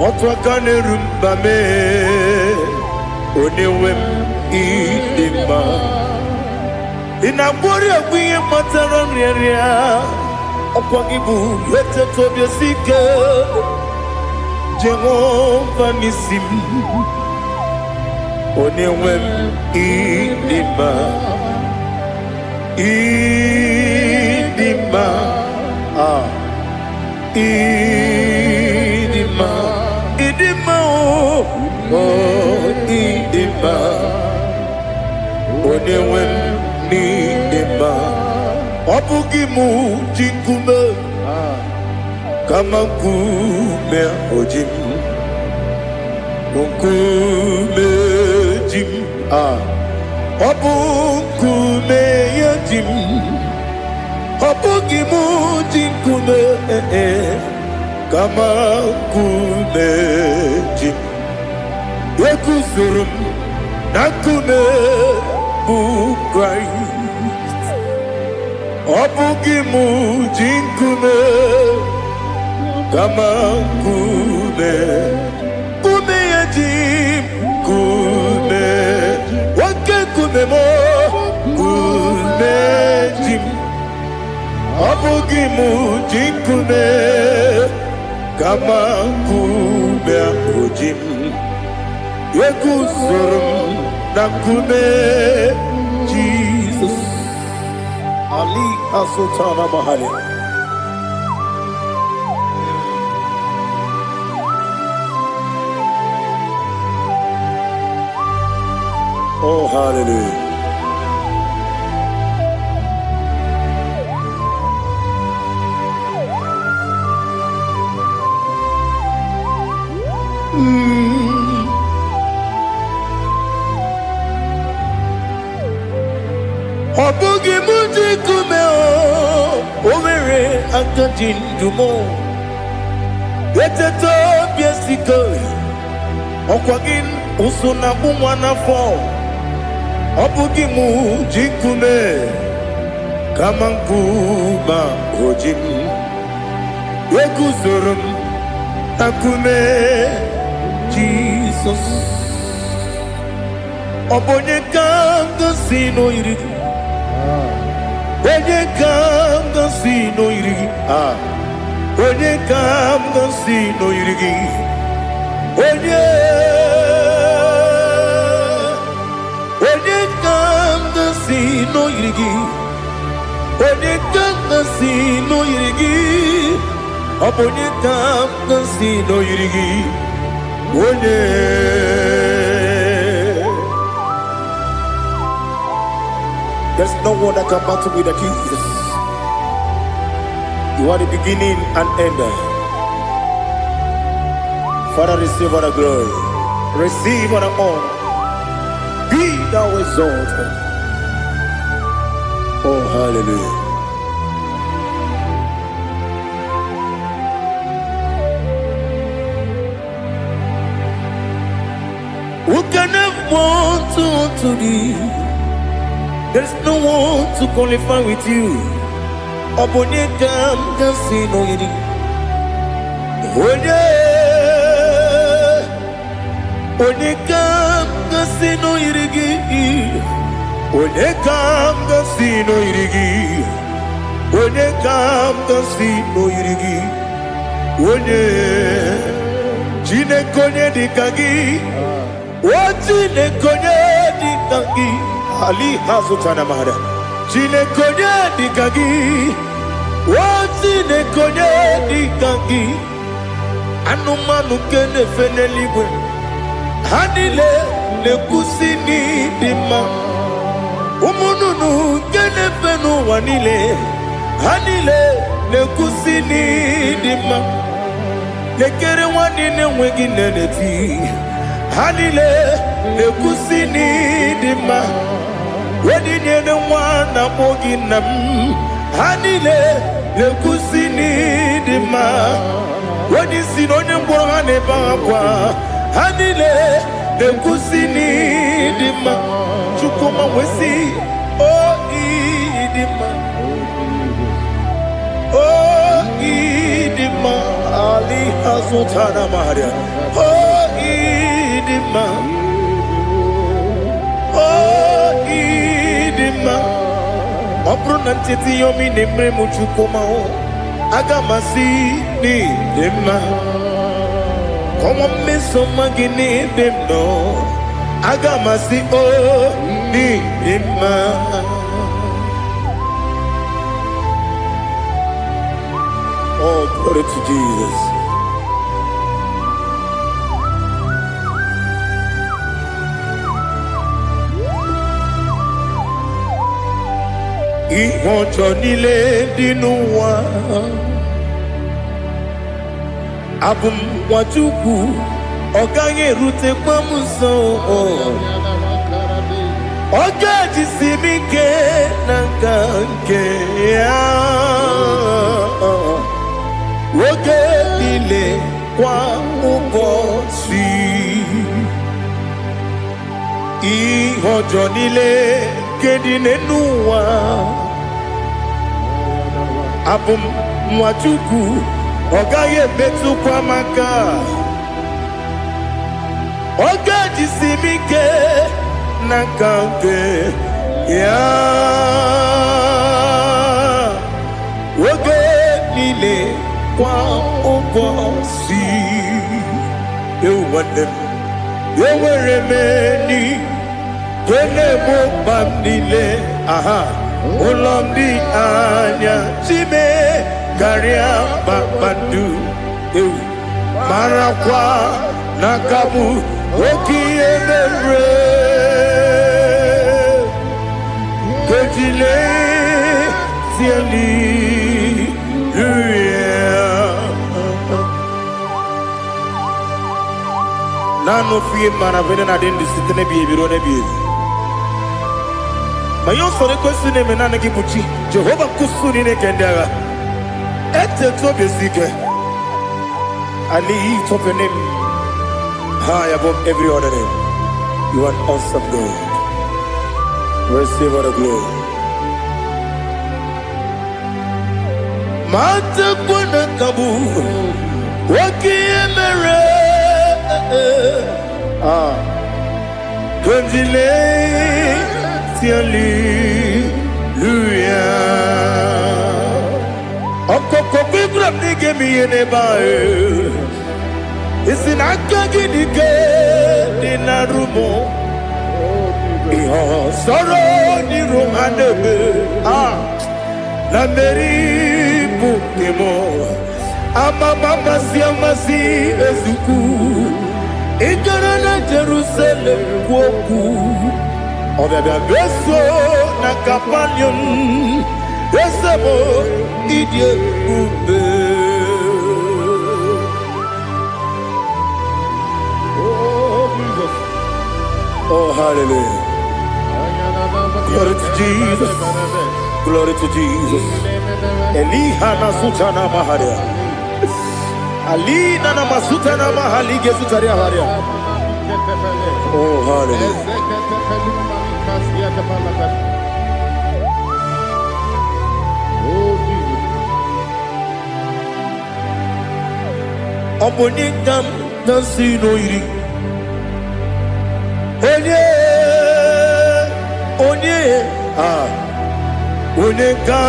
Otu aka na-eru mba mee onye nwe m ịdị mma. Ị na-agwọrị ọgwụ ihe kpatara nrịarịa. Ọkwa gị bụ eteta obi esi ike Jehova n'isi m. Onye nwe m ịdị mma. Ịdị mma, ịdị mma, ịdị mma, ịdị mma, onye nwe m n'ịdị mma. Ọ bụghị mụ ji nkume kama nkume oji m, nkume ji m. Ọ bụ nkume ya ji m, ọ bụghị mụ ji nkume kama nkume ji m. Eguzoro m na nkume bụ Kraịst. Ọ bụghị mụ ji nkume kama nkume ya ji m. Nkume nkume mo nkume ji m. Ọ bụghị mụ ji nkume kama nkume ahụ ji m. Eguzoro m na nkume Jizọs. Ali Asotana Mahali. Oh, hallelujah. Obugi muji kume omere akajindumo. Eteto biesiko. Okwagin usuna umwana fo. Obugi muji kume kamankuma ojim. Yeguzorum akume Jesus. Obonye kanga sino irigi. Onye kanga sino irigi. Onye kanga sino irigi. Onye kanga sino irigi. Onye kanga sino irigi. Obonye kanga sino irigi. Onye. There's no one that can battle with Jesus. You are the beginning and end. Father, receive all the glory. Receive all the honor. Be thou exalted. Oh, hallelujah. Who can have one to thee? There's no one to qualify with you. Obonye kanga sino yiri. Onye kanga sino yirigi. Onye kanga sino yirigi. Onye kanga sino yirigi. Onye jine konye dikagi. Wajine konye dikagi. Ali Hazutana Mahada. Jine konye dikagi. Wajine konye dikagi. Anumanu kene fene libwe. Hanile le kusini dima. Umununu kene fenu wanile. Hanile le kusini dima. Lekere wanine wengi neneti. Hanile le kusini dima. Wedi nyene wana mogi nam. Hanile le kusini dima. Wedi sinonye mbwangane bangwa. Hanile le kusini dima. Chukuma wesi oh idima. Oh idima. Ali Hazutana Maria. Oh idima. Oh idima. Opronantiti yomi nemre muchukoma o. Agamasi ni dema. Como me somagini demno. Agamasi o ni dema. Oh, glory to Jesus. Ìwọ̀njọ́ nílé dínú wa. Abumwachukwu ọ̀gá erute kpamuso. Ọ̀gá jisimi ke na nke ya. Oge niile kwa ụbọchị. Ìwọ̀njọ́ nílé kedi n'ụwa. Abumwachukwu ọ gaghị emetụkwa maka. Ọ ga-ejisi m ike n'aka nke ya. Oge niile kwa ụbọchị. Ewu nwanne m, enwere m enyi kene bụ mkpa m niile. Ụlọ m dị anya chime karịa kpakpando. Marakwa n'aka m oke ihe mere. Kejile tieli Nano fie mana vene na dendi sitene bi ebiro ne bi. ma yo sore kwesi ne menana gibuchi Jehovah kusuni ne kendera ete to besike I lift up your name high above every other name. You are awesome God. Receive all the glory. Mata kuna kabu waki emere Gondile tiali luya Okoko bigram nige mi ene bae Isina kagi dina rumo Iho soro ni romanebe La meri bukemo Ama mama si amasi ezuku Igara na Jerusalem woku Obebe beso na kapanium Besemo idye ube Oh, hallelujah. Glory to Jesus. Glory to Jesus. Elihana sutana maharia. Alina na masutana mahali gesutaria haria. Oh, hallelujah. Obonikam nasino iri. Onye ka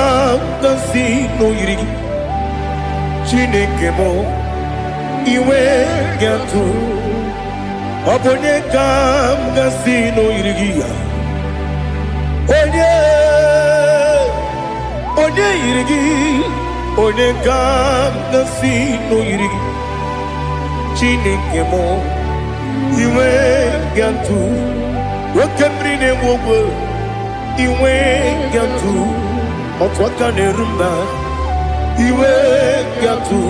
nasi n'oyiri Chineke mo iwe gatu Onye ka nasi n'oyiri ya Onye yiri gi Onye ka nasi n'oyiri Chineke mo iwe gatu Wakemri ne mwogwe iwe gatu Otwaka ne rumba iwe gatu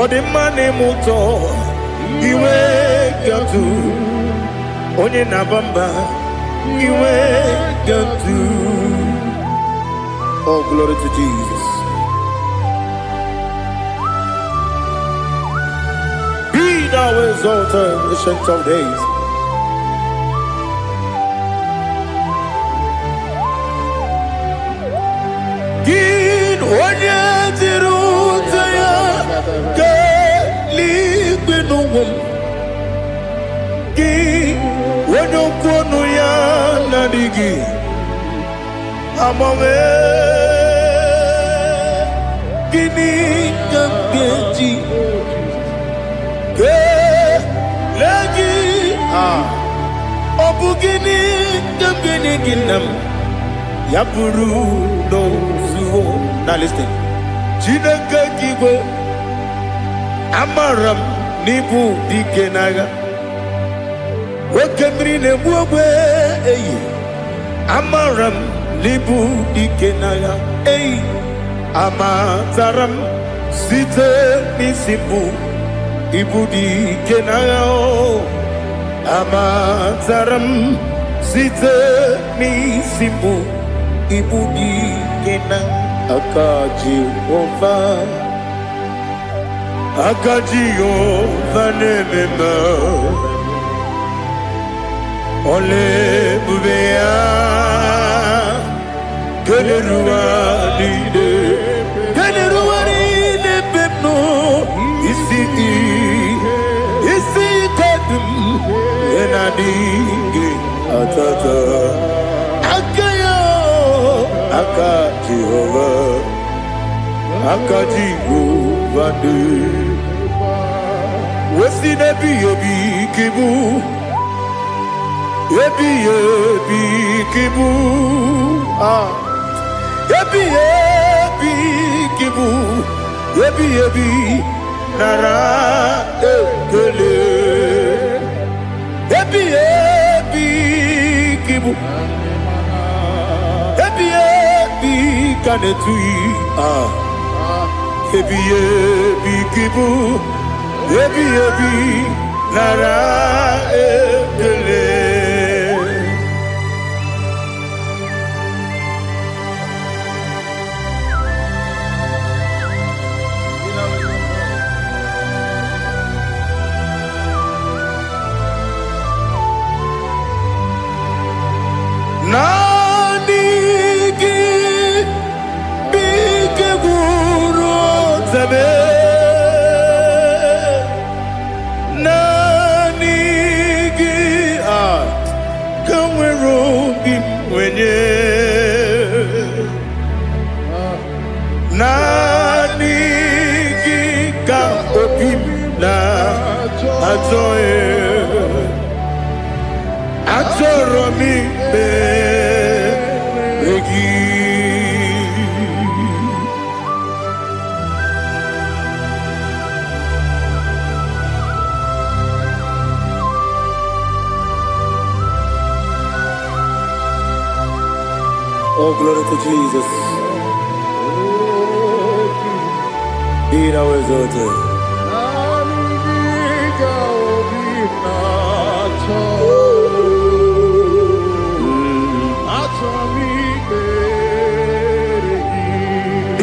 Odemane muto iwe gatu Onye nabamba iwe gatu. Oh, glory to Jesus. Be thou exalted in the ancient of days. Onye tiruta ya ke ligbe n'ụwa gị onye kwonu ya na-adịghị agbanwe gịnị ka m ga-eji kelee gị ọ bụ gịnị ka m ga-enye gị nna m ya bụrụ n'ozuo. Now listen. Chineke kigwe amaram n'ibu dike n'agha nwoke mmiri na-egbu ogbe eyi amaram n'ibu dike n'agha eyi amataram site n'isi mbụ ibu dike n'agha amataram site n'isi mbụ ibu dike n'agha. Aka Jehovah nemema ole bubea keleruari pepno isi kadum enadinge atata Aka Jehovah de Wesi nebi ebi kibu Ebi kibu Ebi kibu Ebi nara ekele Ebi kibu Kanetui Ebi kibu Ebi nara ekele zame nanigi kamwero bimwenye nanigi ka opim na atoe atoro mi begi. Oh, glory to Jesus. Be thou exalted.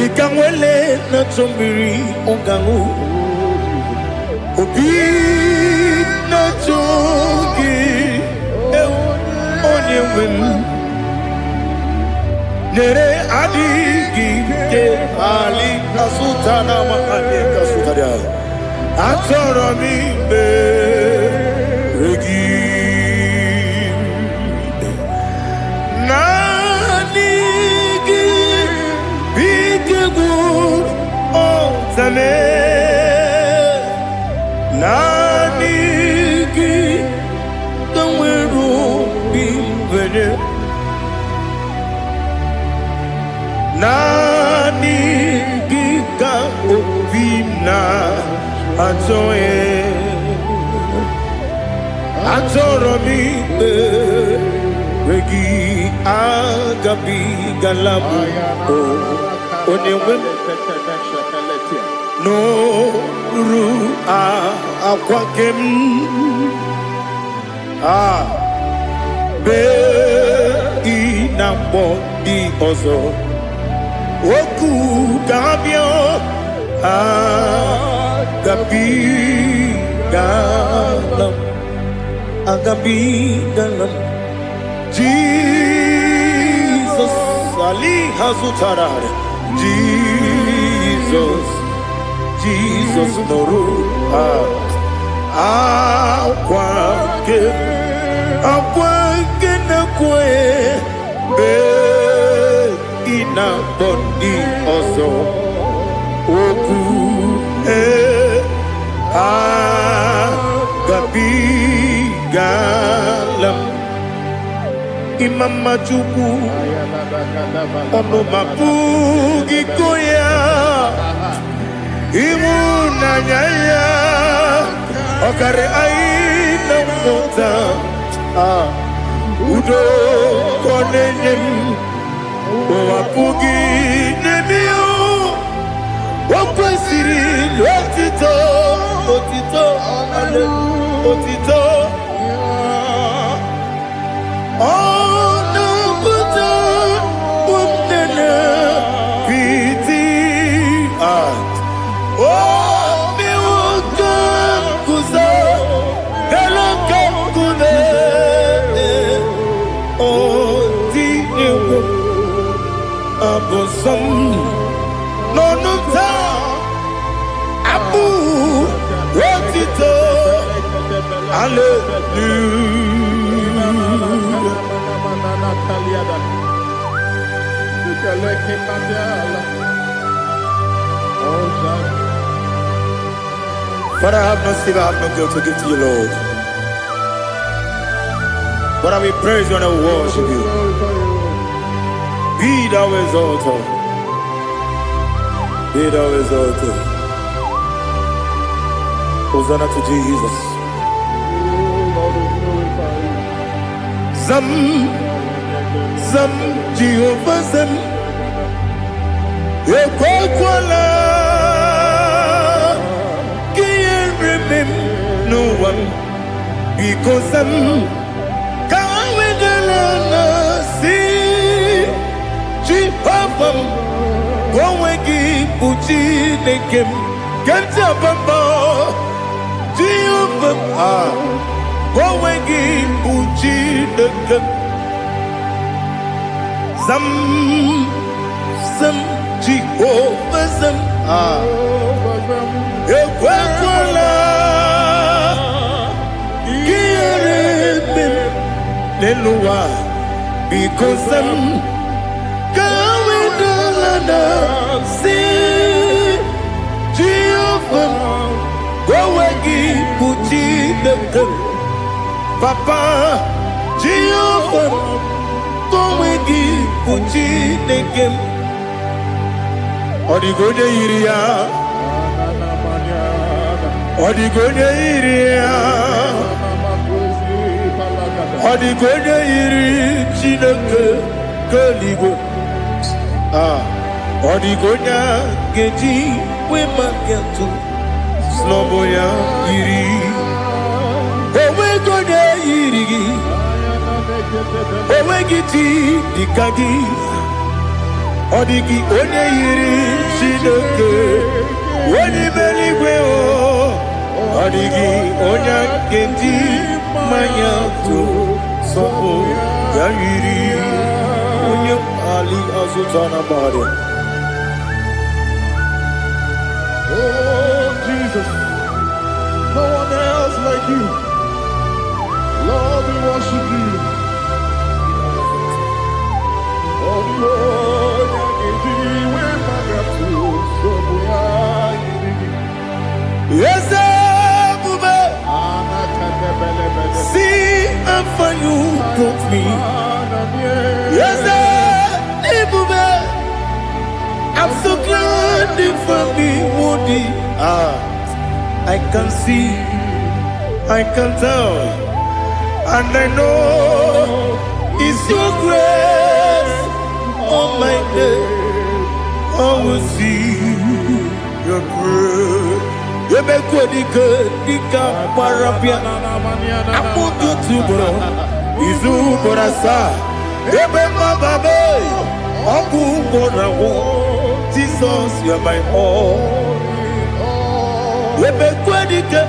Ikangwele na chombiri ongangu obi na chogi onye wem nere adigi ke ali kasutana makane kasutaria atoro mi be regi nanigi bigegu on zame nanigi kamweru bimwene nani gika opina atoe atoro mi regi agabi galabu onyewe no ru akwakem be inambo di ozo Oku gabio agabi galam Jesus Ali Hazutarare Jesus Noru Aquake na kwe be ina bondi ozo oku gabi galam imama chuku ono mapugi koya imuna nyaya okare aina mota udo konenyem wapugi nemio wakwesiri lotito otito ono buta umnene piti miwaka kuza galaka kune abosom nonuta abu wotito But I have no silver, I have no gold to give to you, Lord. But I will praise you and I will worship you. Be thou exalted. Be thou exalted. Hosanna to Jesus. Zam Jehovah Zam Ekwakwala Can't remember no one because Zam Kawedalana see Jehovah Gwawegi Puchi Nekem Ganja Bamba Jehovah Gwawegi Puchi Nekem Zam Jehovah Zam ekwekwala ihere eme n'elu ụwa because ka wedala na si Jehova gowe gị bụ Chineke Papa Jehova gowe gị bụ Chineke ọ dịghị onye yiri ya ọ dịghị onye yiri ya ọ dịghị onye yiri Chineke k'eluigwe ọ dịghị onye ga-eji wee maka ntụ n'ọbụ ya yiri onweghị onye yiri gị onweghị chi dịka gị ọ dịghị onye yiri Chineke onye eluigwe ọ dịghị onye ga-eji mmanya ntụ n'ọbụ ya yiri onye ali azụta na mmadụ. Oh, Jesus, no one else like you. Lord, we worship you. Oh, Lord, I give you when I got to. So we are Yes, Bube. See how far you brought me. Yes, Bube. I'm so glad you found me, Woody. I can see, I can tell, and I know it's your grace on my day. I will see your grace. You make good, Dika Parapia. I'm going to bro. Izu Borasa. You make my baby. Aku Borawo. Jesus, you're my all. Webe kwedike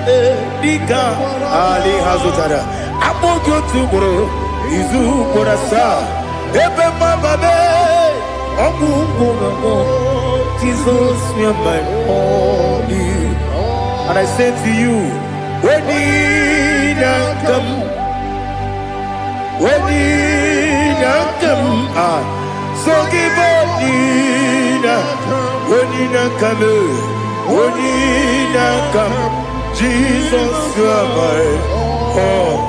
dika ali hazutara. Amogo tubro izu borasa. Ebe mababe ogu borawo. Jesus, you're my all. And I say to you, when you come, so give up Nina, when you come, Jesus, you are my all.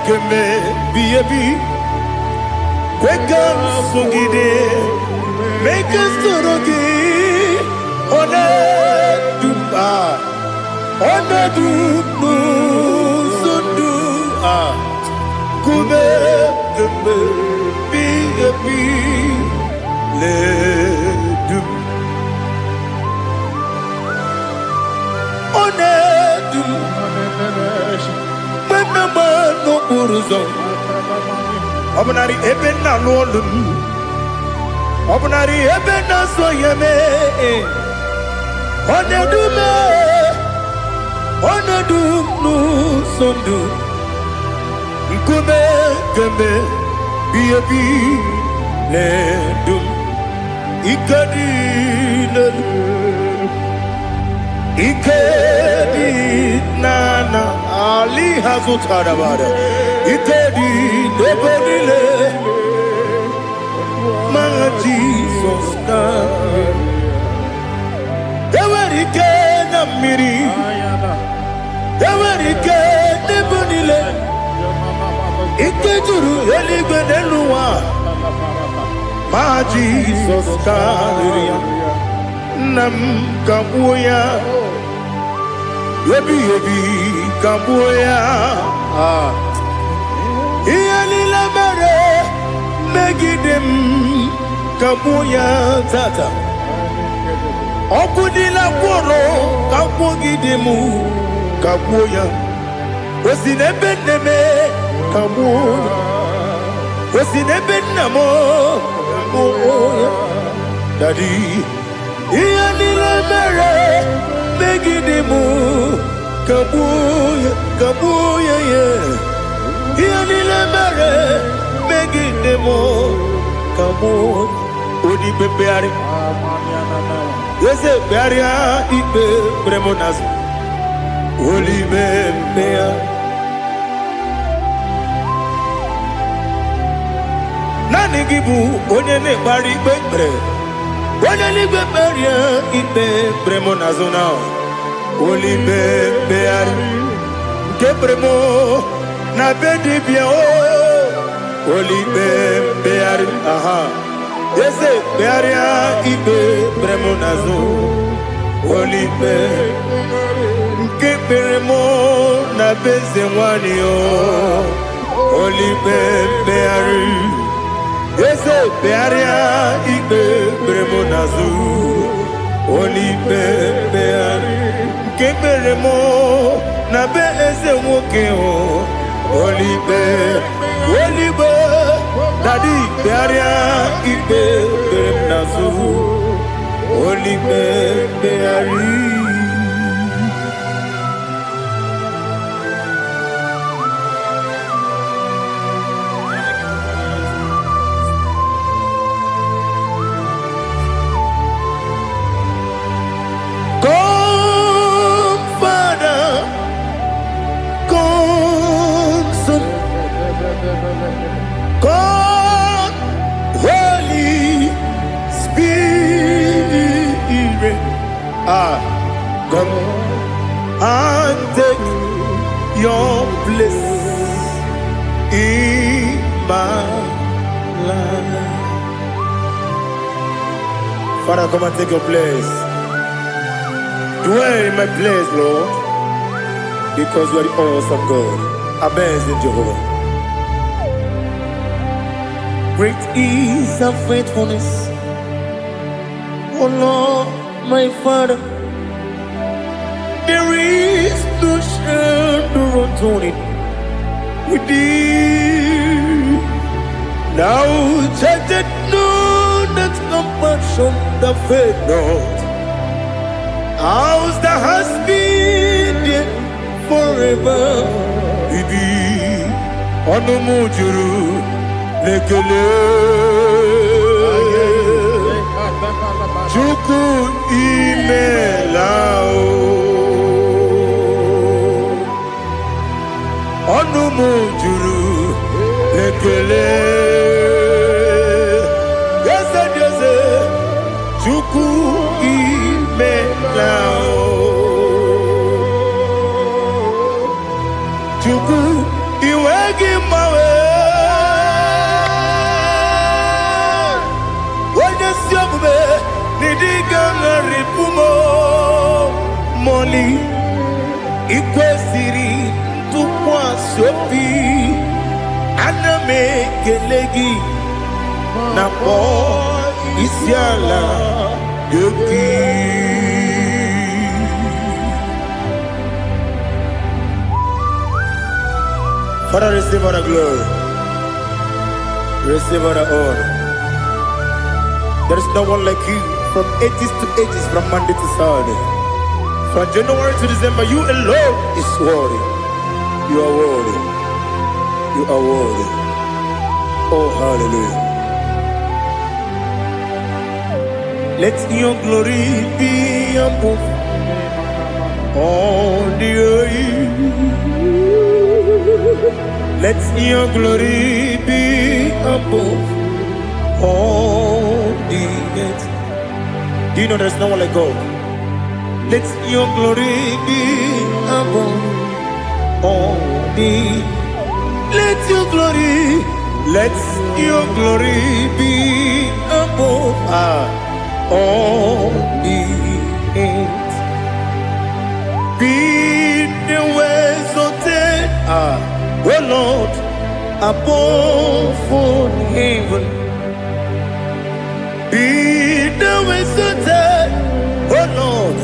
Keme biyebi kwekam sungide make us torogi one du sundu kube keme biyebi le du one du no uruzo obunari ebena lolum obunari ebena soyeme onedu nu sondu nkume kembe biebi le dum ikadi nana ali hazutara bada ikedi nebodile ma Jesus ka ewerike na mmiri ewerike nebodile ikejuru eligwe n'eluwa ma Jesus ka ya nam kabuya yebi kabuya iyalila mere megidem kabuya tata okudila kworo kabugidemu kabuya Osinebene kamuya. Osinebene mo kamuya. Daddy, iyanile mere megidimu kamuya kamuya ye. Iyanile mere megidimu kamuya. Odi bebeari. Yese bearia ibe bremonazo. Oli bebea. Nani gibu onye ne bari bebre. Onye ni beberia ibe bremonazo na. Oli bebeari. Ke bremo na bedi bia o. Oli bebeari. Aha. Yese bearia ibe bremonazo. Oli bebeari. Keperemo na beze wani o. Oli bebeari. Yese bearia ibe bremo nazu. Oli bebeari. Keperemo na beze woke o. Oli be. Daddy bearia ibe bremo nazu. Oli bebeari. God, Holy Spirit, come and take your place in my life. Father, come and take your place. Dwell in my place, Lord, because you are the awesome God. Amazing Jehovah. Great is thy faithfulness, O Lord, my Father. There is no shadow on it with thee. Now judged know that compassion that faith not. Ours that has been there forever. Bibi, Onomujuru. Lekele Chuku imelao Onumujuru Lekele Yese Chuku imelao Chuku iwegi mawe Moli ikwesiri tukwa sopi aname kelegi na po isiala yoki. Father, receive our glory, receive our honor. There is no one like you. From ages to ages, from Monday to Saturday, from January to December, you alone is worthy. You are worthy. You are worthy. Oh, hallelujah. Let your glory be above all the earth. Let your glory be above all the earth. Do you know there's no one like God? Let your glory be above all the. Let your glory be above all the earth. Be the ways of death, oh Lord, above all heaven. Be the ways of death, oh Lord,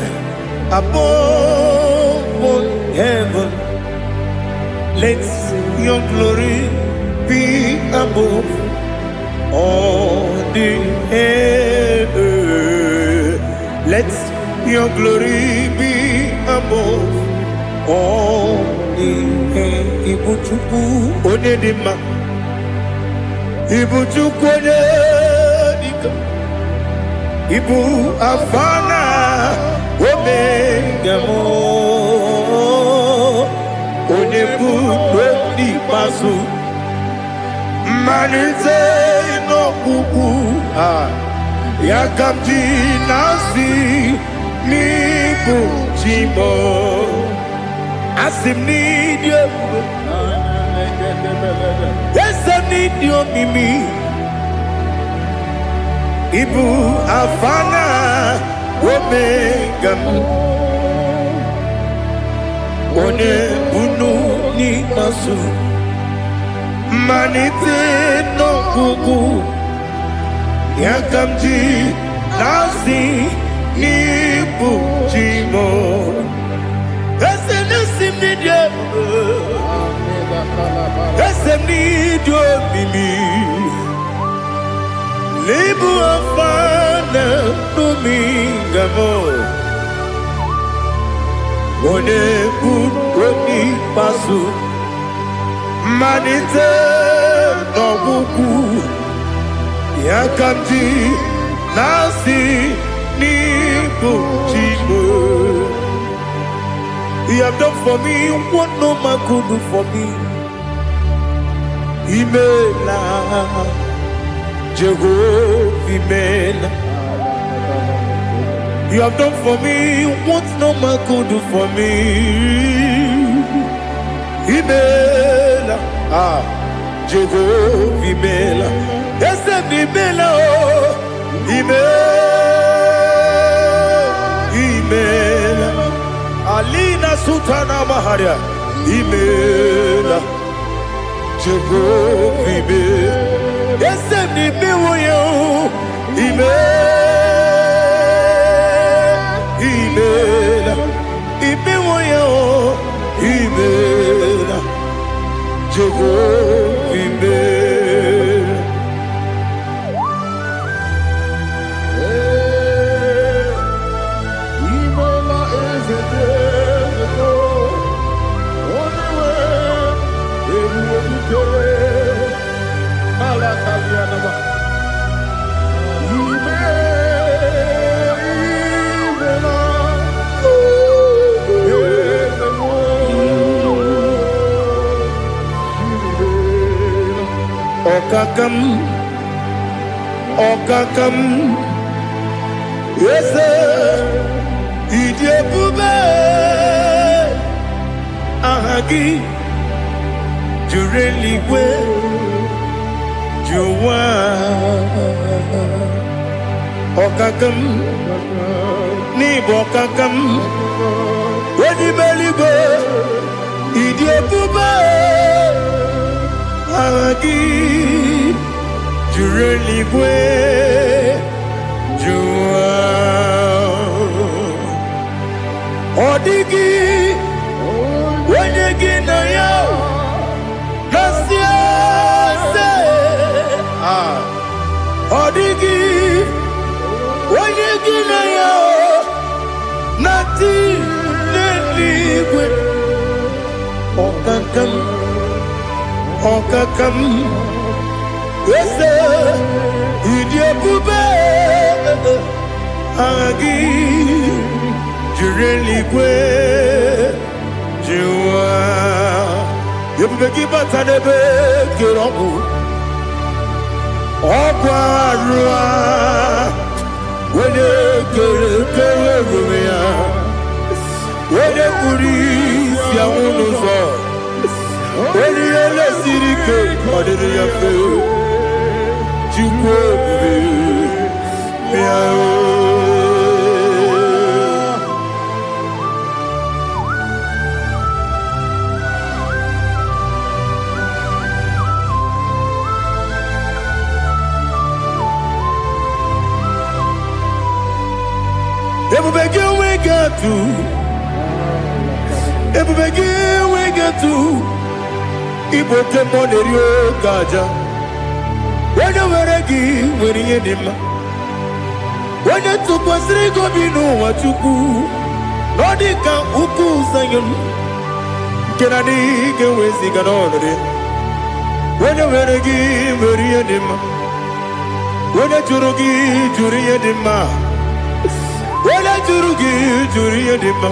above all heaven. your glory be above all the earth. Let your glory be above all the earth. Ibuchukwu onedima, Ibuchukwu onedika, Ibu Afana Omega mo, Onebu Dodi Pasu, Manite no Kuku, Yakamji Nasi, Nibu Chimo, Asim need you, yes I need you Mimi, Ibu Afana Omega One Bunu Ni Masu Manite no Kuku Yakamji Nasi Nibu Chimo Esenesim Nidye Esem Nidyo Mimi Libu Afana Domingamo One Buni Pasu Manite no Buku Yakamji Nasi Nibu Chimo. You have done for me what no man could do for me. Imela Jehovah Imela. You have done for me what no man could do for me. Imela Jehovah Imela. Yes, Imela Imela Alina Sutana Maharia Imela Jehovah Imela. Yes, Imela Imela Imela Jehovah Imela. Okakam, yes, Idiabube, Ahagi, Jureligwe, Juwa, Okakam, Nibokakam, Wedibeligo, Idiabube, Ahagi. Jureligwe Jua Odigi Wenyegi na yo Nasia se Odigi Wenyegi na yo Nati Neligwe Okakam Okakam Yes, Idiabube Agi Jureligwe Jua Yebubeki Batanebe Kiroku Okwarua Wede Kere Rumia Wede Kuri Siamunuzo Wede Ele Sirike Madiri Yafe Ibo temone rio gaja. When you were gi, when you did when you took us go be no what you go. Nodika uku sayon. Can I dig away cigar? When you were gi, when you did when you jurugi, jury dima. When you jurugi, jury dima.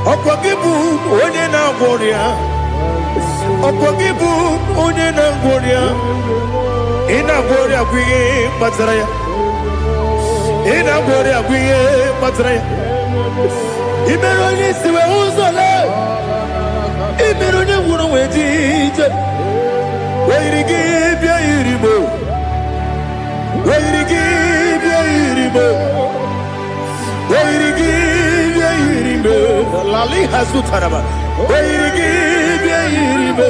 Opagibu, when you na warrior. Opagibu, when you na warrior. Ina warrior, we Matraya. Ina warrior, we Matraya. Imeroni, we also love. Imeroni, wouldn't wait. Where you give your iribo. Where you give your iribo. Where you give your iribo. Lali has to Taraba. Where you give your iribo.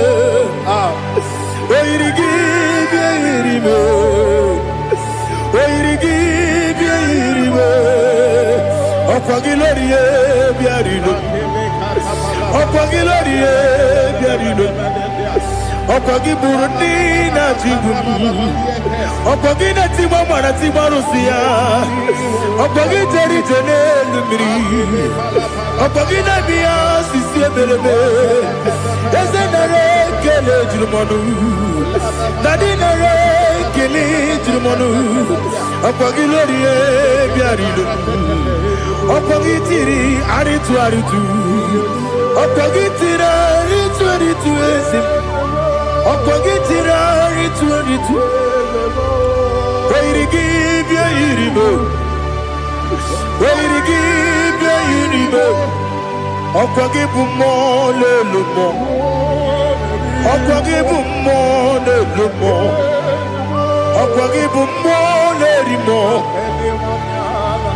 Where you give your iribo. Where you give your iribo. Opagilorie biarino. Opagilorie biarino. Opagi Burundi na Jibu. Opagi na Timama na Timarusia. Opagi Jerry Janel Miri. Opagi na Mia Sisi Belebe. Ezenare Kele Jumanu. Nadinare Kele Jumanu. Opagi Lorie Biarino. Opagi Tiri Aritu Aritu. Opagi Tira Aritu Aritu Esim. Opagitira itu. Where you give your iribo. Where you give your iribo. Opagibu mo le lumo. Opagibu mo le lumo. Opagibu mo le rimo.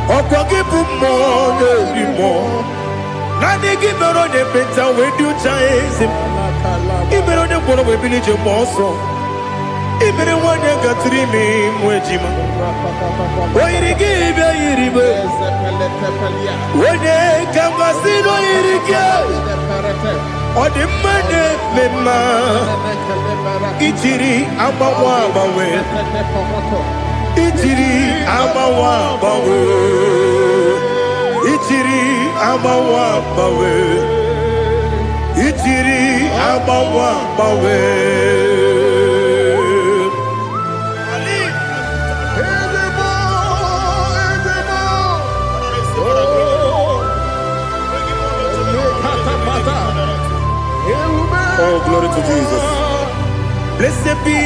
Opagibu mo le rimo. Nani gimero de peta we do chase. Ibero de kono we village moso. Ibero wanya gatrimi mwejima. Oiri give ya iribe. Wene kambasino irikia. Ode mane mema. Ichiri amawa bawe. Ichiri amawa bawe. Ichiri amawa bawe. Ichiri amawa bawe. Oh, glory to Jesus. Blessed be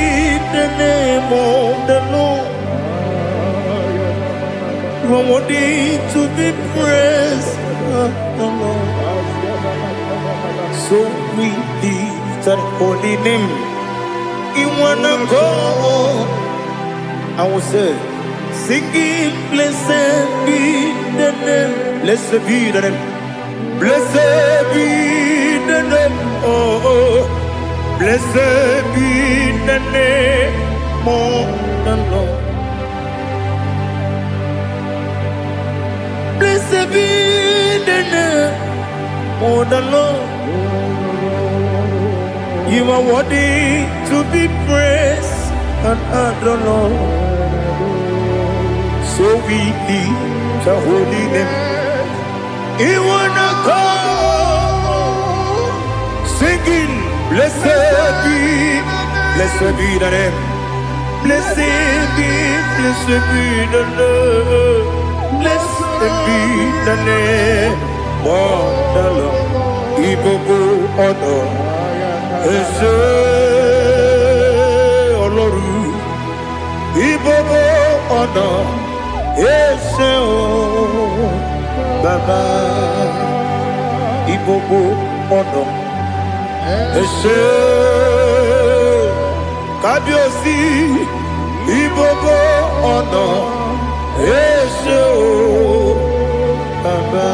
the name of the Lord. You are worthy to be praised, the Lord. So we lift that holy name. You wanna go? I will say, singing, blessed be the name. Blessed be the name. Blessed be the name. Oh, blessed be the name of the Lord. Blessed be the name of the Lord. You are worthy to be praised and adored, Lord. So we lift the holy name. You wanna go singing, blessed be the name. Blessed be the Lord. Blessed be the name of the Lord. Ibobo ono ese oloru. Ibobo ono ese o baba. Ibobo ono ese kabiosi. Ibobo ono ese o baba.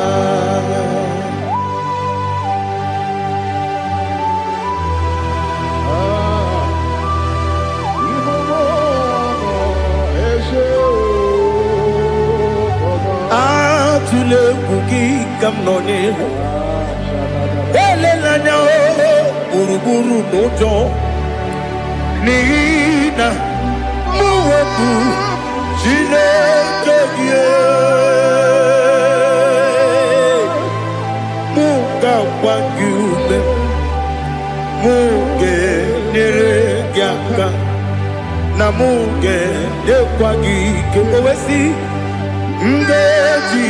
Come no near. Ele la nyao gburugburu n'ụjọ n'ihi na mụ wepụ Chineke gị mụ ga-agba gị ume mụ ga-enyere gị aka na mụ ga-enyekwa gị ike o wesị m ga-eji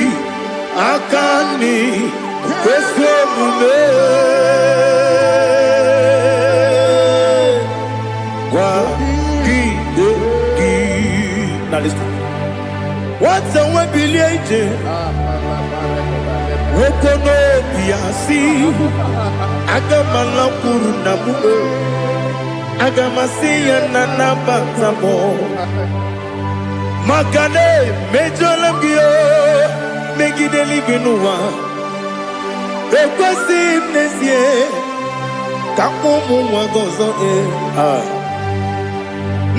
aka nri kwesị omume gwagide gị na lista nwata nwe bilie ije nwoke n'obi ya si aga m alakwuru na mụ aga m asị ya na nabata m maka na emejọla m gị megide eluigwe n'ụwa ekwesịghị m n'ezie ka mkpụ ụmụ nwa gị ọzọ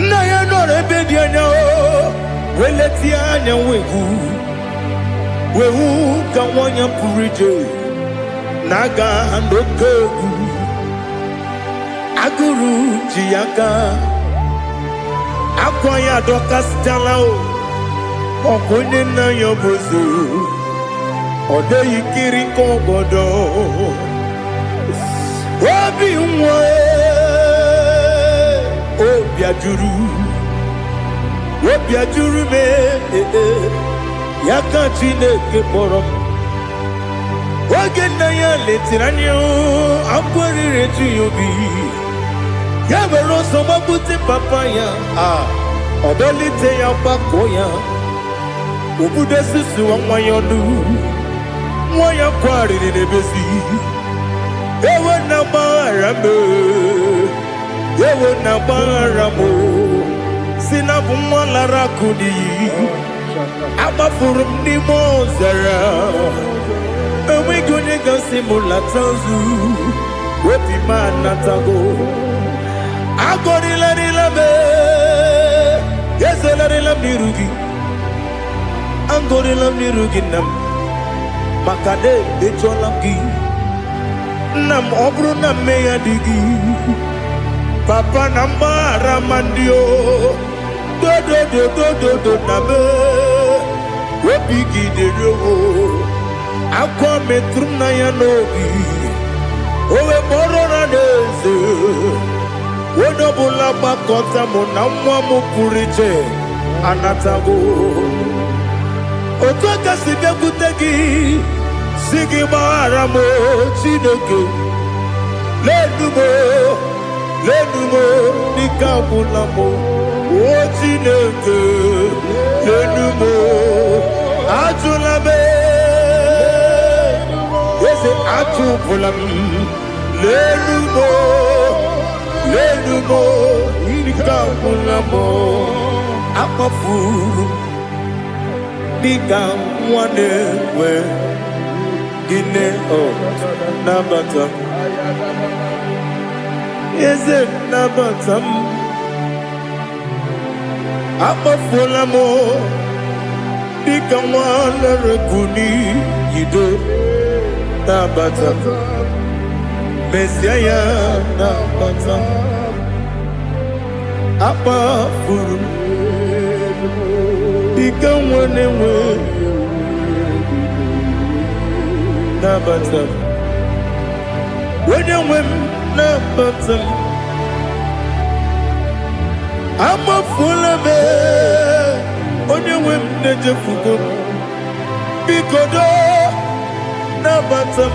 nna ya nọrọ ebe dị anya weletie anya wehu ka nwanyị pụrụ ije na-aga n'oke egwu agụrụ ji ya gaa akwa ya dọkasịchala ọkwa onye nna ya bụzi ọ dịghị kiri ka obodo obi nwa obi ajuru m ya ka Chineke kpọrọ m oge nna ya letiri anya akwa riri eju ya obi ya were ọsọ gbapute papa ya ọdọlite ya gbakọ ya obodo susuwa nwa ya ọnụ nwa ya kwarịrị n'ebezi ewe na gbaghara m si na bụ nwa lara akụ n'iyi agbafuru m n'ime ọzara enweghị onye ga-asị m lata ozu obi m anatago agọrịlarịla m ezelarịla m n'iru gị agọrịla m n'iru gị nna m maka na emejọla m gị nna m ọ bụrụ na mmehie dị gị papa na mgbaghara ma ndị dodododododo na me obi gị dịrị akwa metụrụ m na ya n'obi owe kpọrọ na n'eze onye ọbụla gbakọta mụ na nwa m pụrụ iche anatago otu aka si bịakwute gị si gị gbaghara m Chineke lenumo dịka agwụla m o Chineke lenumo ajụla m eze ajụpụla m lenumo dịka agwụla m akpafuru dịka nwa na-enwe gịnị nabata eze nabata m akpafuola m dịka nwa na-erekwu n'iyido nabata mesia ya nabata akpafuru dịka nwa na-enwe nabata onye nwe m nabata m amafuola m onye nwe m na-ejefugo m biko do nabata m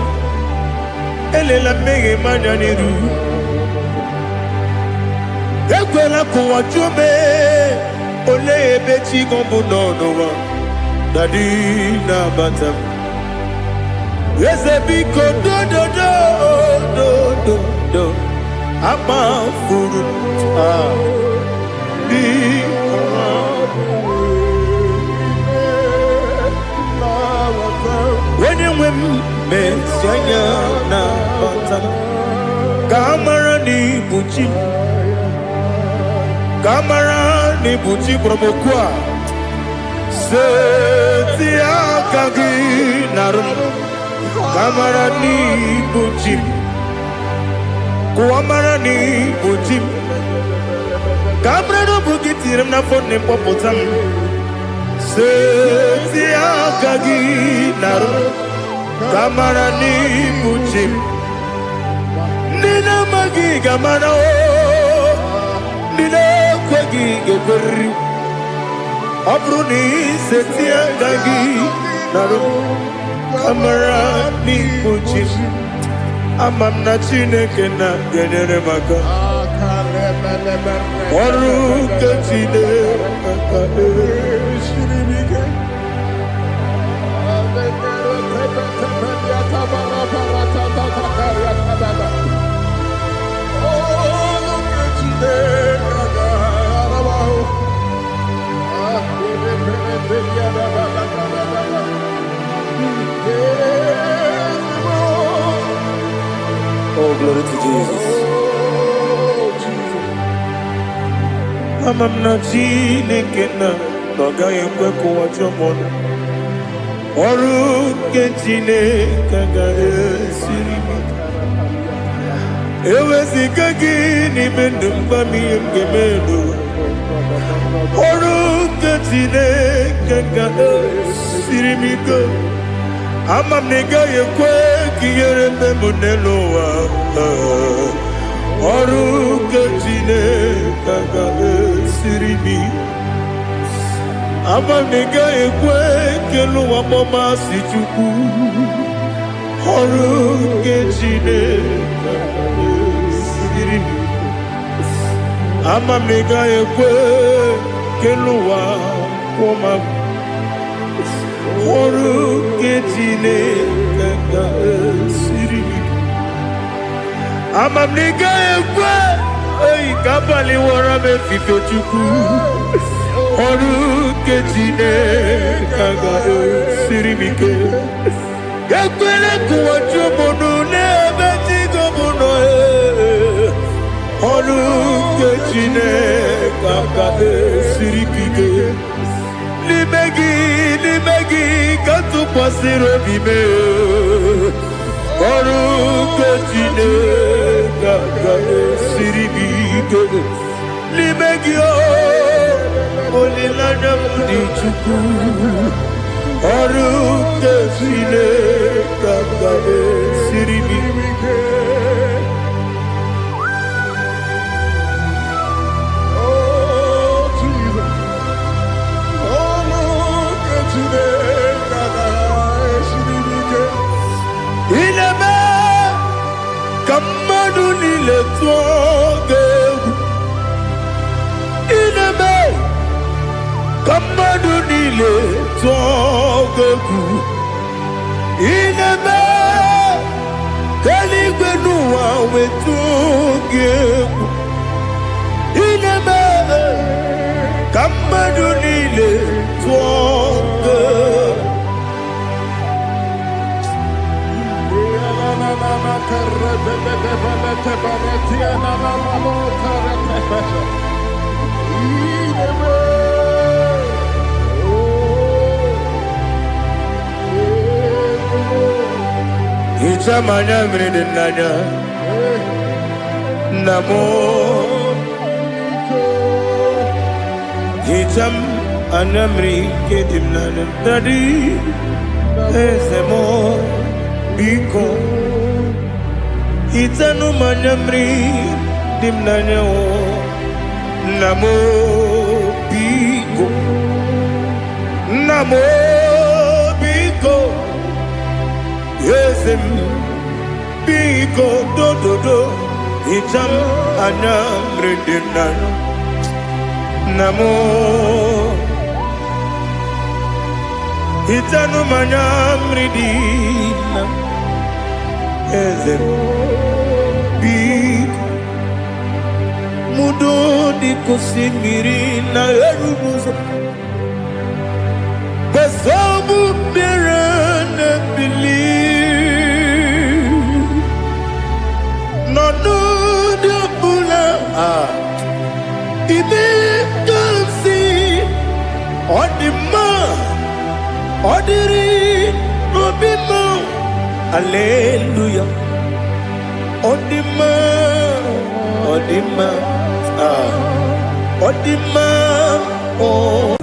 elela mmehie m anya n'iru ekwela ka ụwa jụọ m olee ebe chi gị bụ n'ụwa dadi nabata m eze biko do akpafuru onye nwe m mesi anya na bata ka amara n'ibu chi ka amara n'ibu chi kpọrọ m okwu a seti aka gị narụ m ka amara n'ibu chi Kuamarani Bujim Cabrano Bukitirim na phone Popotam Setia Gagi Naro Kamarani Bujim Nina Magi Gamana Nina Kwagi Geberi Abruni Setia Gagi Naro Kamarani Bujim Amam na Chineke na genere maka Oru ke Chineke Shiribike Oh, glory to Jesus. Amam na Chineke na noga yekwe kuwa chomona Oru ke Chineke ga esiri Ewezi kagi ni mendo mbami yemgemendo Oru ke Chineke ga esiri miko Amam nega yekwe kiyere mbemunelo wa Oru ke Chineke ga esiri mi Amam nega yekwe kelu wa mama si chuku Oru ke Chineke ga esiri mi Amam nega yekwe kelu wa mama Oru ke Chineke ga esiri mi Amam nega yekwe Ei kabali wara me fifo chuku Oru ke Chineke ga esiri mi ke Yekwele kuwa chumono nebe tigo mono Oru ke Chineke ga esiri mi ke Limegi katu pasiro bime Oru ke Chineke ga esiri mi ke Limegi olilanya mudi chuku Oru ke Chineke ga esiri mi ke Ineme kamadu nile tuoge Ineme kamadu nile tuoge Ineme kaligwe nuwa wetuge Ineme kamadu nile tuoge Ichamanya mridinanya Namo Icham anamri kedimnana Dadi Ezemo Biko Itanu manyamri dimnanya o Namo Biko Namo Biko Yesem Biko do do do Itam anyamri dimnanya Namo Itanu manyamri dimnanya Ezem Biko Mudo di kusimiri na erumuzo Basabu birane believe No no de bula Ibe kansi Odima Odiri Obima Alleluia Odima, Odima, Odima, oh.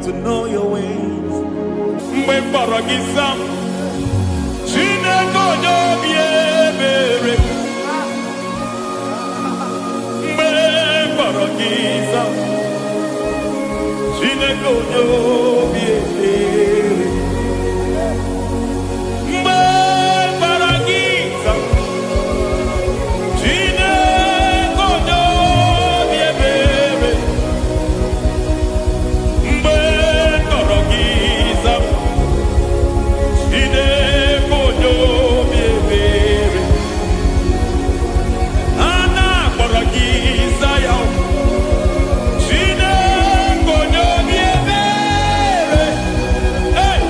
to know your ways. Mgbe mkpọrọ gị zam, Chineke onye obi ebere. Mgbe mkpọrọ gị zam, Chineke onye obi ebere. Mgbe mkpọrọ gị zam, Chineke onye obi ebere. Mgbe mkpọrọ gị zam, Chineke onye obi ebere. A na-akpọrọ gị Zion, Chineke onye obi ebere. Hey!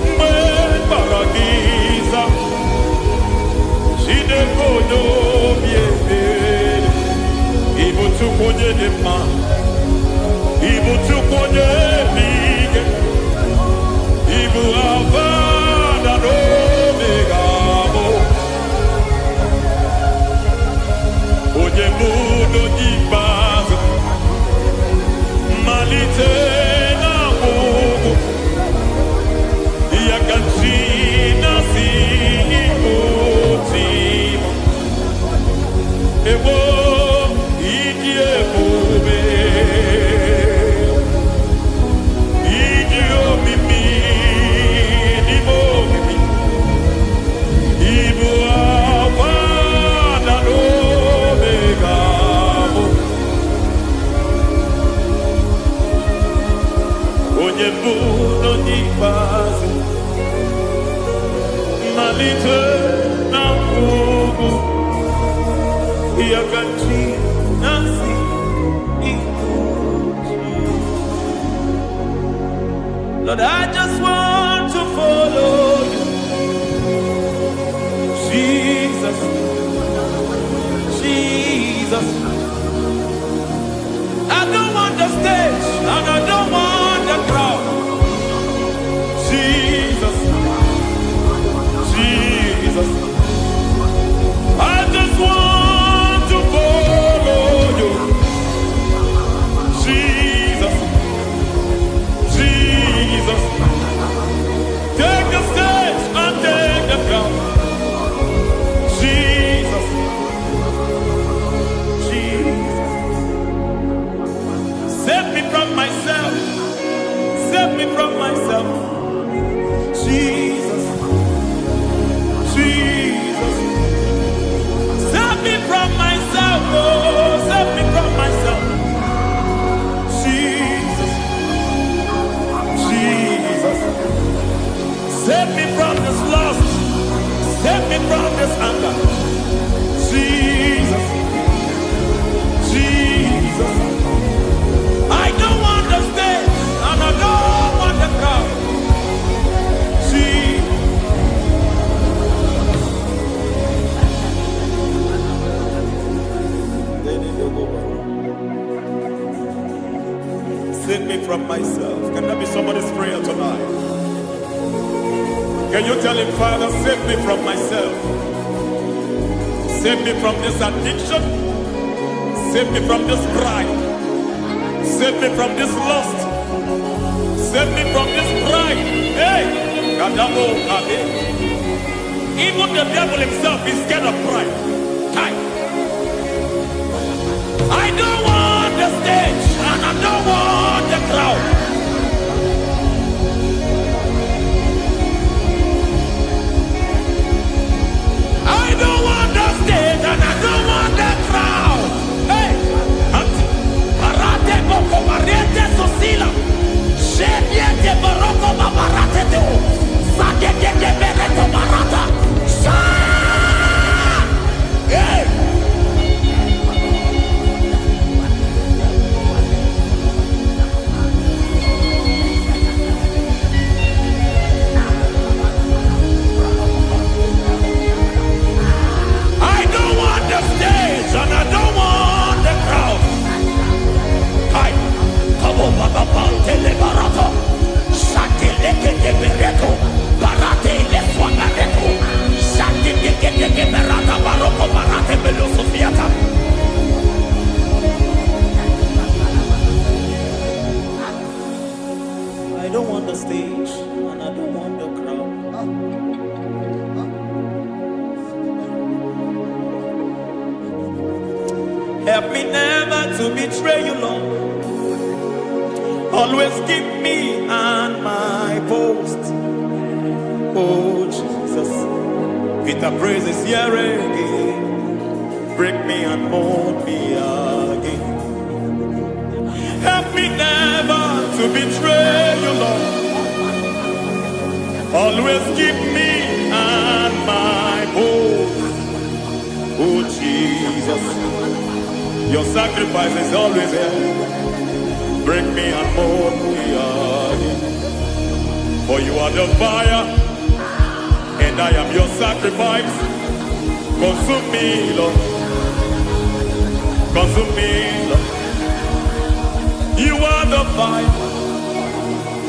Mgbe mkpọrọ gị zam, Chineke onye obi ebere. Ị bụ Chukwu onye dị mma, ị bụ Chukwu onye dị ike, ị bụ Alpha and Omega. Lord, I just want to follow you. Jesus, Jesus. I don't want the stage and I don't want the crowd. Jesus, Jesus. I just want to follow you. Jesus, Jesus. Take the stage and take the crown. Jesus, Jesus. Save me from myself. Save me from myself. Jesus, Jesus. Save me from myself. Oh, save me from myself. Jesus, Jesus. Save me from this lust. Save me from this anger. Jesus, Jesus. I don't want the stage and I don't want the crowd. Jesus. Save me from myself. Can that be somebody's prayer tonight? Can you tell him, Father, save me from myself. Save me from this addiction. Save me from this pride. Save me from this lust. Save me from this pride. Hey! Kadamo, Kade. Even the devil himself is scared of pride. Hi. I don't want the stage and I don't want the crowd. I don't want the stage and I don't want the crowd. Hey! Parate boko mariete sosila. Shediete baroko babarate teo. Sadete bereto barata. Sha! Hey! And I don't want the crowd. Hi, come on, Baba, Telebarata, Shatileke Bereto, Barate, Leswanareto, Shatileke Berata, Baroko, Barate, Belosofiata. I don't want the stage, and I don't want the crowd. Help me never to betray you, Lord. Always keep me on my post. Oh, Jesus. Peter praises here again. Break me and mold me again. Help me never to betray you, Lord. Always keep me on my post. Oh, Jesus. Your sacrifice is always here. Break me and mold me again. For you are the fire, and I am your sacrifice. Consume me, Lord. Consume me, Lord. You are the fire,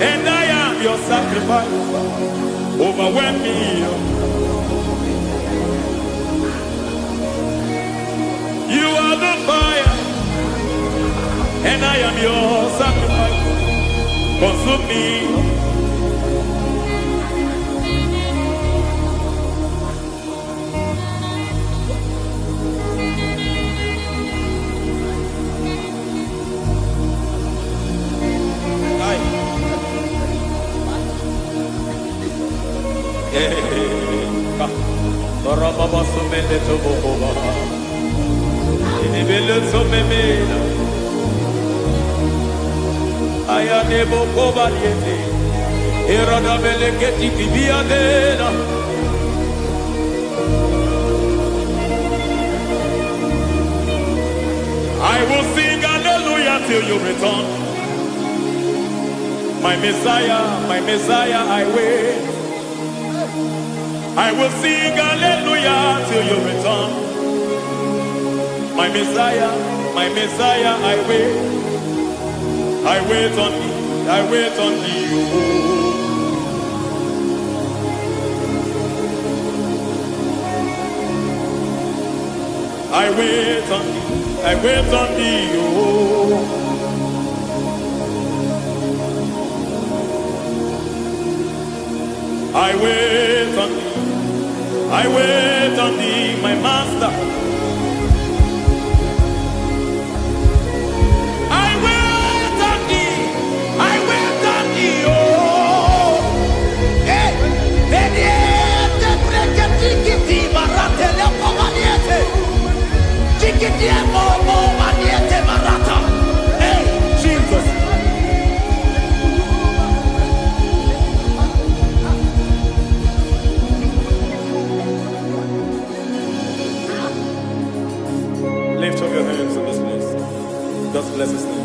and I am your sacrifice. Overwhelm me, Lord. You are the fire, and I am your sacrifice. Consume me. Barababa sumele toboba. Inibele sumemela. Ayane bokoba yete. Erada meleketi bibiadena. I will sing hallelujah till you return. My Messiah, I wait. I will sing hallelujah till you return. My Messiah, I wait. I wait on thee, I wait on thee. I wait on thee, I wait on thee. I wait on thee, I wait on thee, my master. I wait on thee, I wait on thee, oh. Hey, vediete, preketi, marate, le pomaniete. Tikiti, mo, maniete, marata. Hey, Jesus. Lift up your hands in this place. Just bless his name.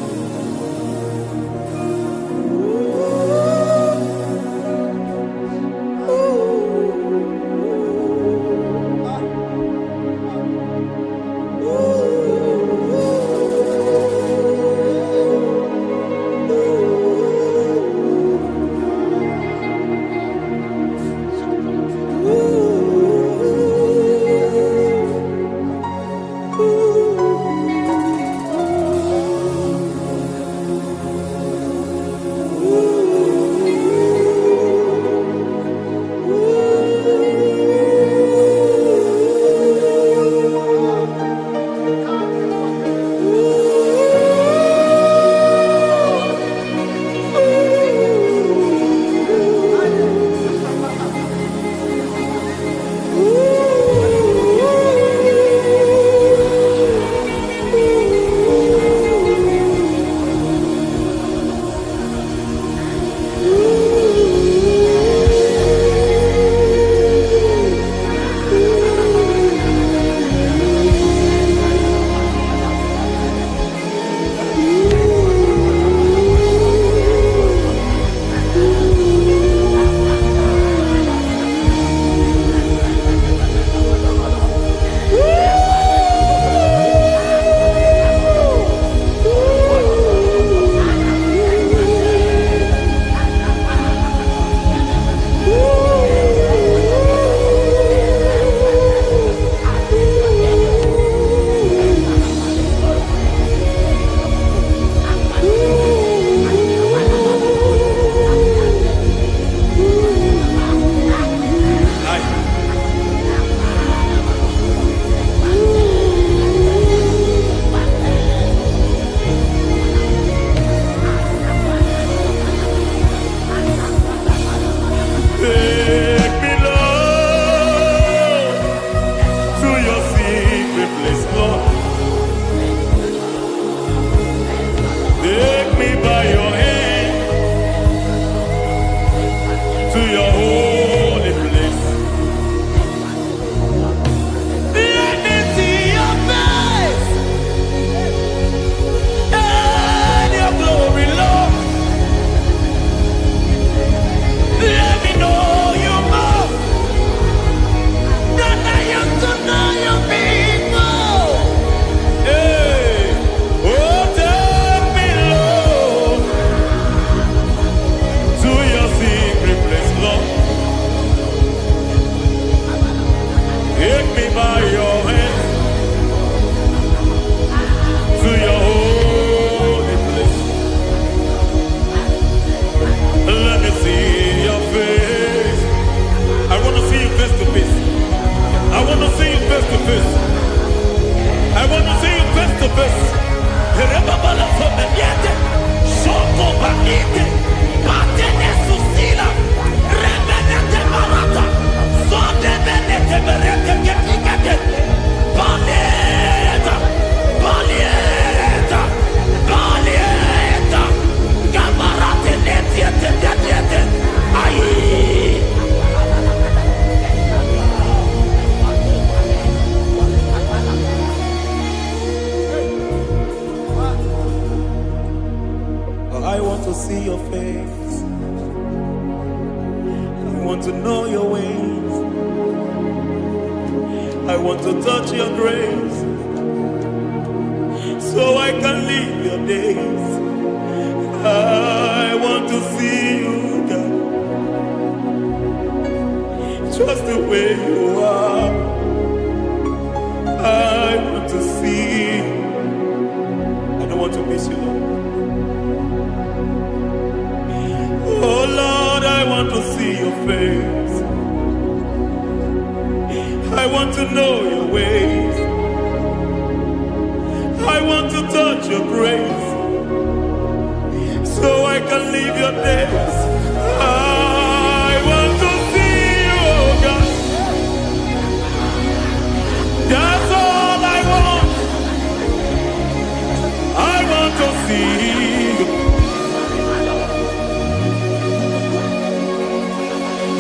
Bakite, Matene Susila, Remenete Marata. to see your face. I want to know your ways. I want to touch your grace, so I can live your days. I want to see you, God, just the way you are. I want to see you. I don't want to miss you, Lord. Oh Lord, I want to see your face. I want to know your ways. I want to touch your grace, so I can live your days. I want to see you, oh God. That's all I want. I want to see you.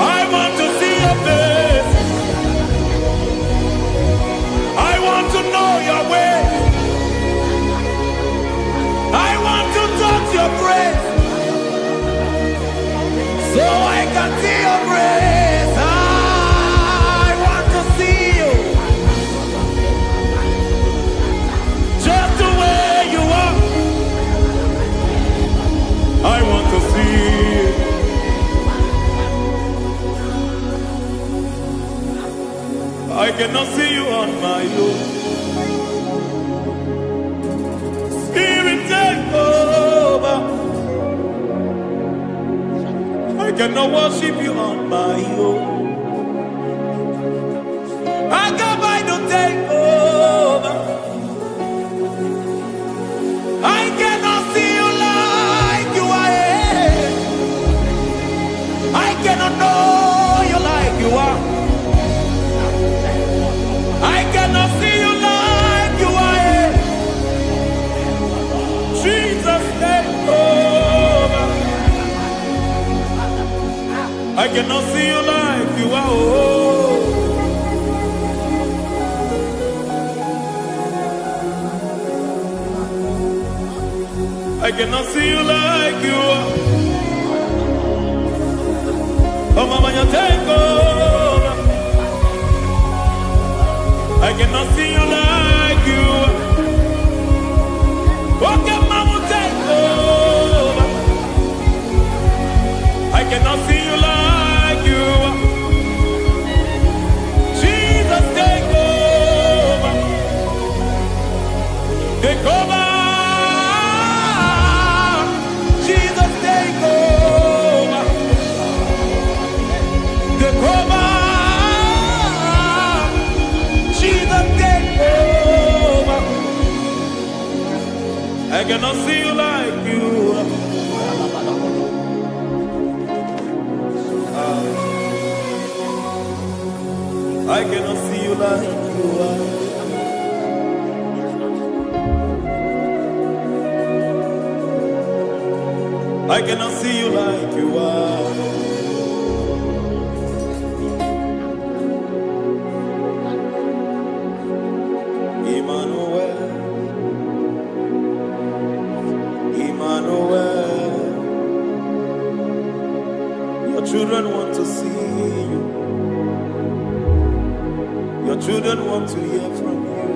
I want to see your face. I want to know your way. I want to touch your grace, so I can see your grace. I want to see you, just the way you are. I want to see you. I cannot see you on my own. Spirit, take over. I cannot worship you on my own. I can by to take over. I cannot see you like you are. I cannot know you like you are. I cannot see you like you are. Jesus, take over. I cannot see you like you are. Oh. I cannot see you like you are. Oh, Mama, you take over. I cannot see you like you are. Okay, Mama, take over. I cannot see you like you are. Jesus, take over. Take over. Jesus, take over. Take over. Jesus, take over. I cannot see you like you are. I cannot see you like you are. I cannot see you like you are. Emmanuel, Emmanuel, your children want to see you. Your children want to hear from you.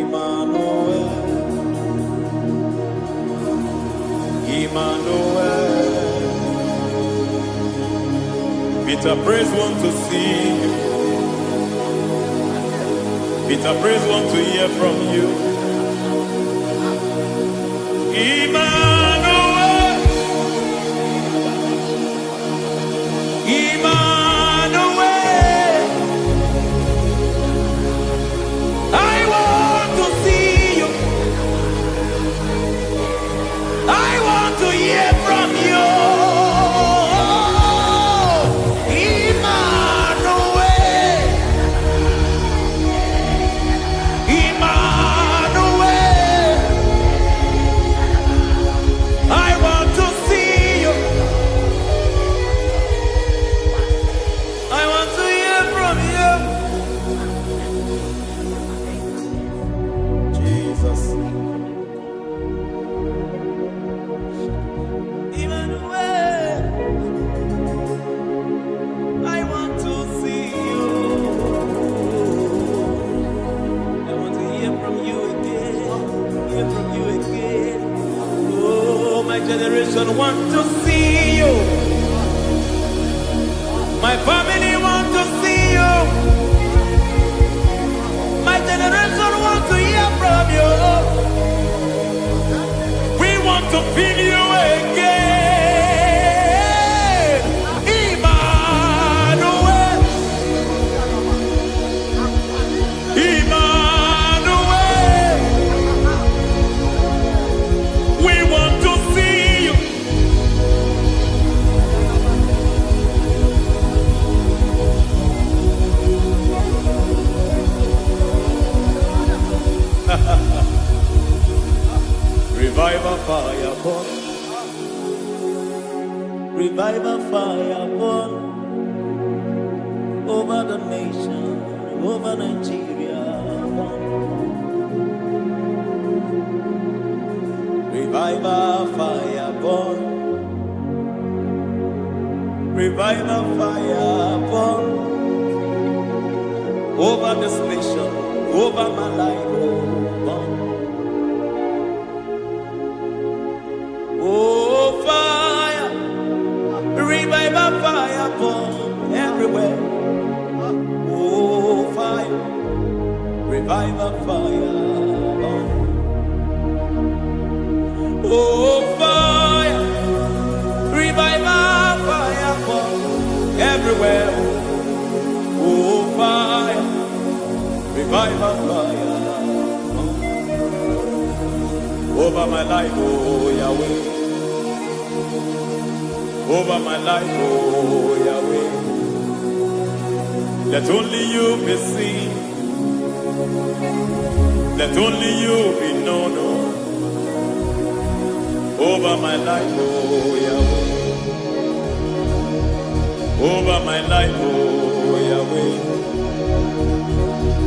Emmanuel, Emmanuel. Peter Praise want to see you. Peter Praise want to hear from you. Emmanuel, Emmanuel. I want to see you. I want to hear from you. Emmanuel, Emmanuel. generation want to see you. My family want to see you. My generation want to hear from you. We want to feel you again. Emmanuel. Emmanuel. We want to see you. Revival fire burn. Revival fire burn over the nation, over Nigeria. Revival fire burn. Revival fire burn over this nation, over my life. Burn. Oh, fire, revival fire burn everywhere. Oh, fire, revival fire burn. Oh, fire, revival fire burn everywhere. Oh, fire, revival fire burn over my life, oh Yahweh. Over my life, oh Yahweh. Let only you be seen. Let only you be known. Over my life, oh Yahweh. Over my life, oh Yahweh.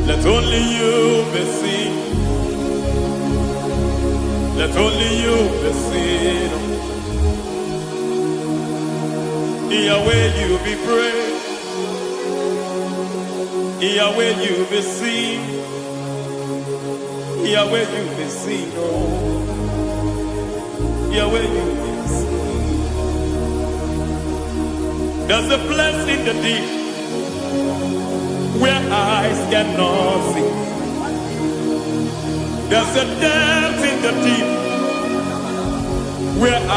Let only you be seen. Let only you be seen. Yahweh, you be praised. Yahweh, you be seen. Yahweh, you be seen. Oh, Yahweh, you be seen. There's a place in the deep where eyes cannot see. There's a depth in the deep where I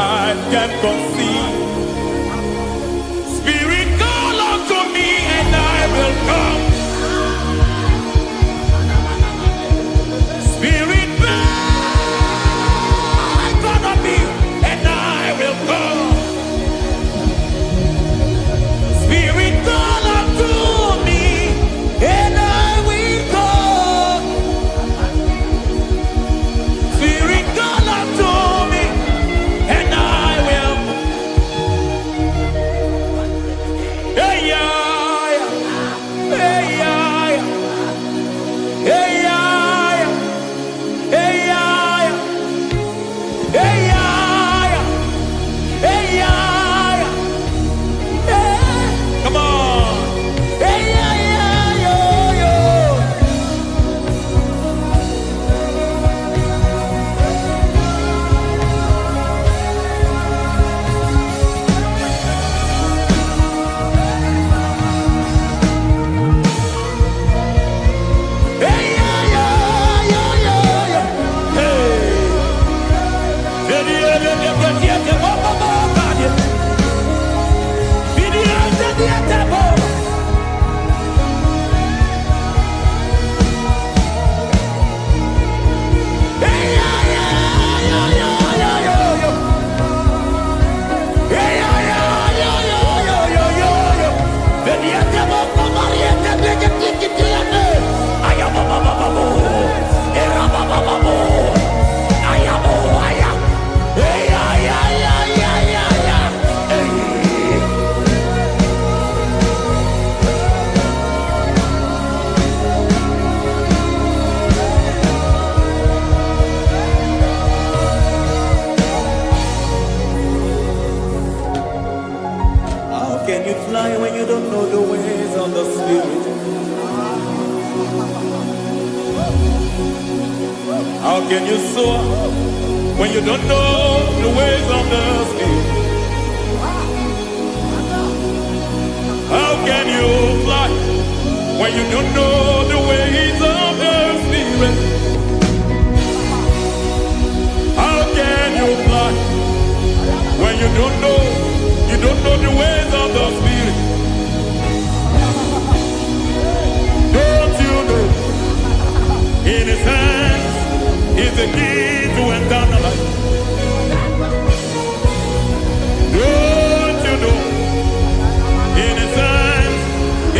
can conceive. Spirit, call unto me and I will come. Spirit, burn unto me and I will come. Spirit, call unto me and I will come. Spirit, call unto me and I will. Hey, yeah, hey, yeah, hey, yeah, hey, yeah, hey, yeah, hey, yeah, hey. Come on. Hey, yeah, yo, yo. Hey, yeah, yo, yo, yo, yo. Hey. How can you fly when you don't know the ways of the Spirit? How can you soar when you don't know the ways of the Spirit? How can you fly when you don't know the ways of the Spirit? How can you fly when you don't know the ways of the Spirit? Don't you know in His hands is the key to eternal life? Don't you know in His hands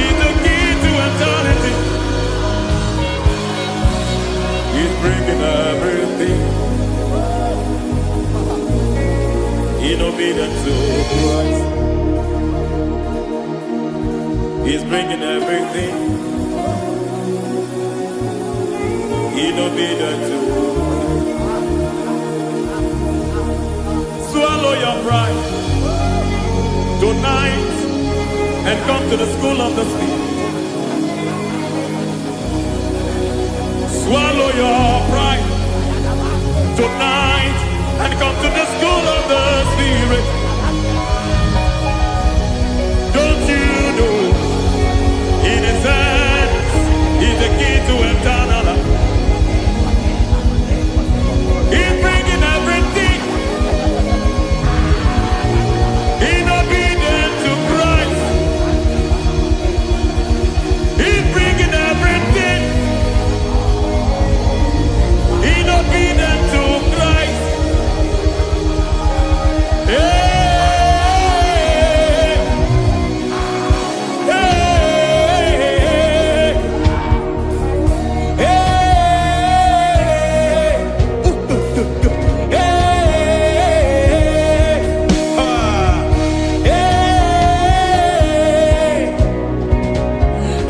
is the key to eternity? He's bringing everything in obedience to Christ. He's bringing everything in obedience to Christ. Swallow your pride tonight and come to the school of the Spirit. Swallow your pride tonight and come to the school of the Spirit. Don't you know in His hands is the key to eternal life? He's bringing everything in obedience to Christ. He's bringing everything in obedience to Christ. Hey, hey, hey,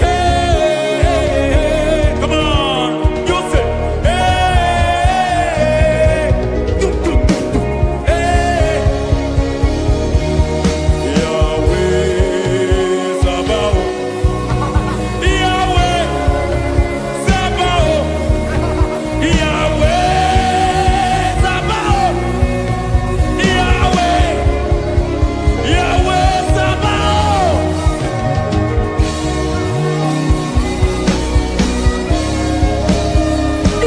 hey, come on, you say, Yahweh Sabaoth, Yahweh Sabaoth, Yahweh Sabaoth, Yahweh, Yahweh Sabaoth.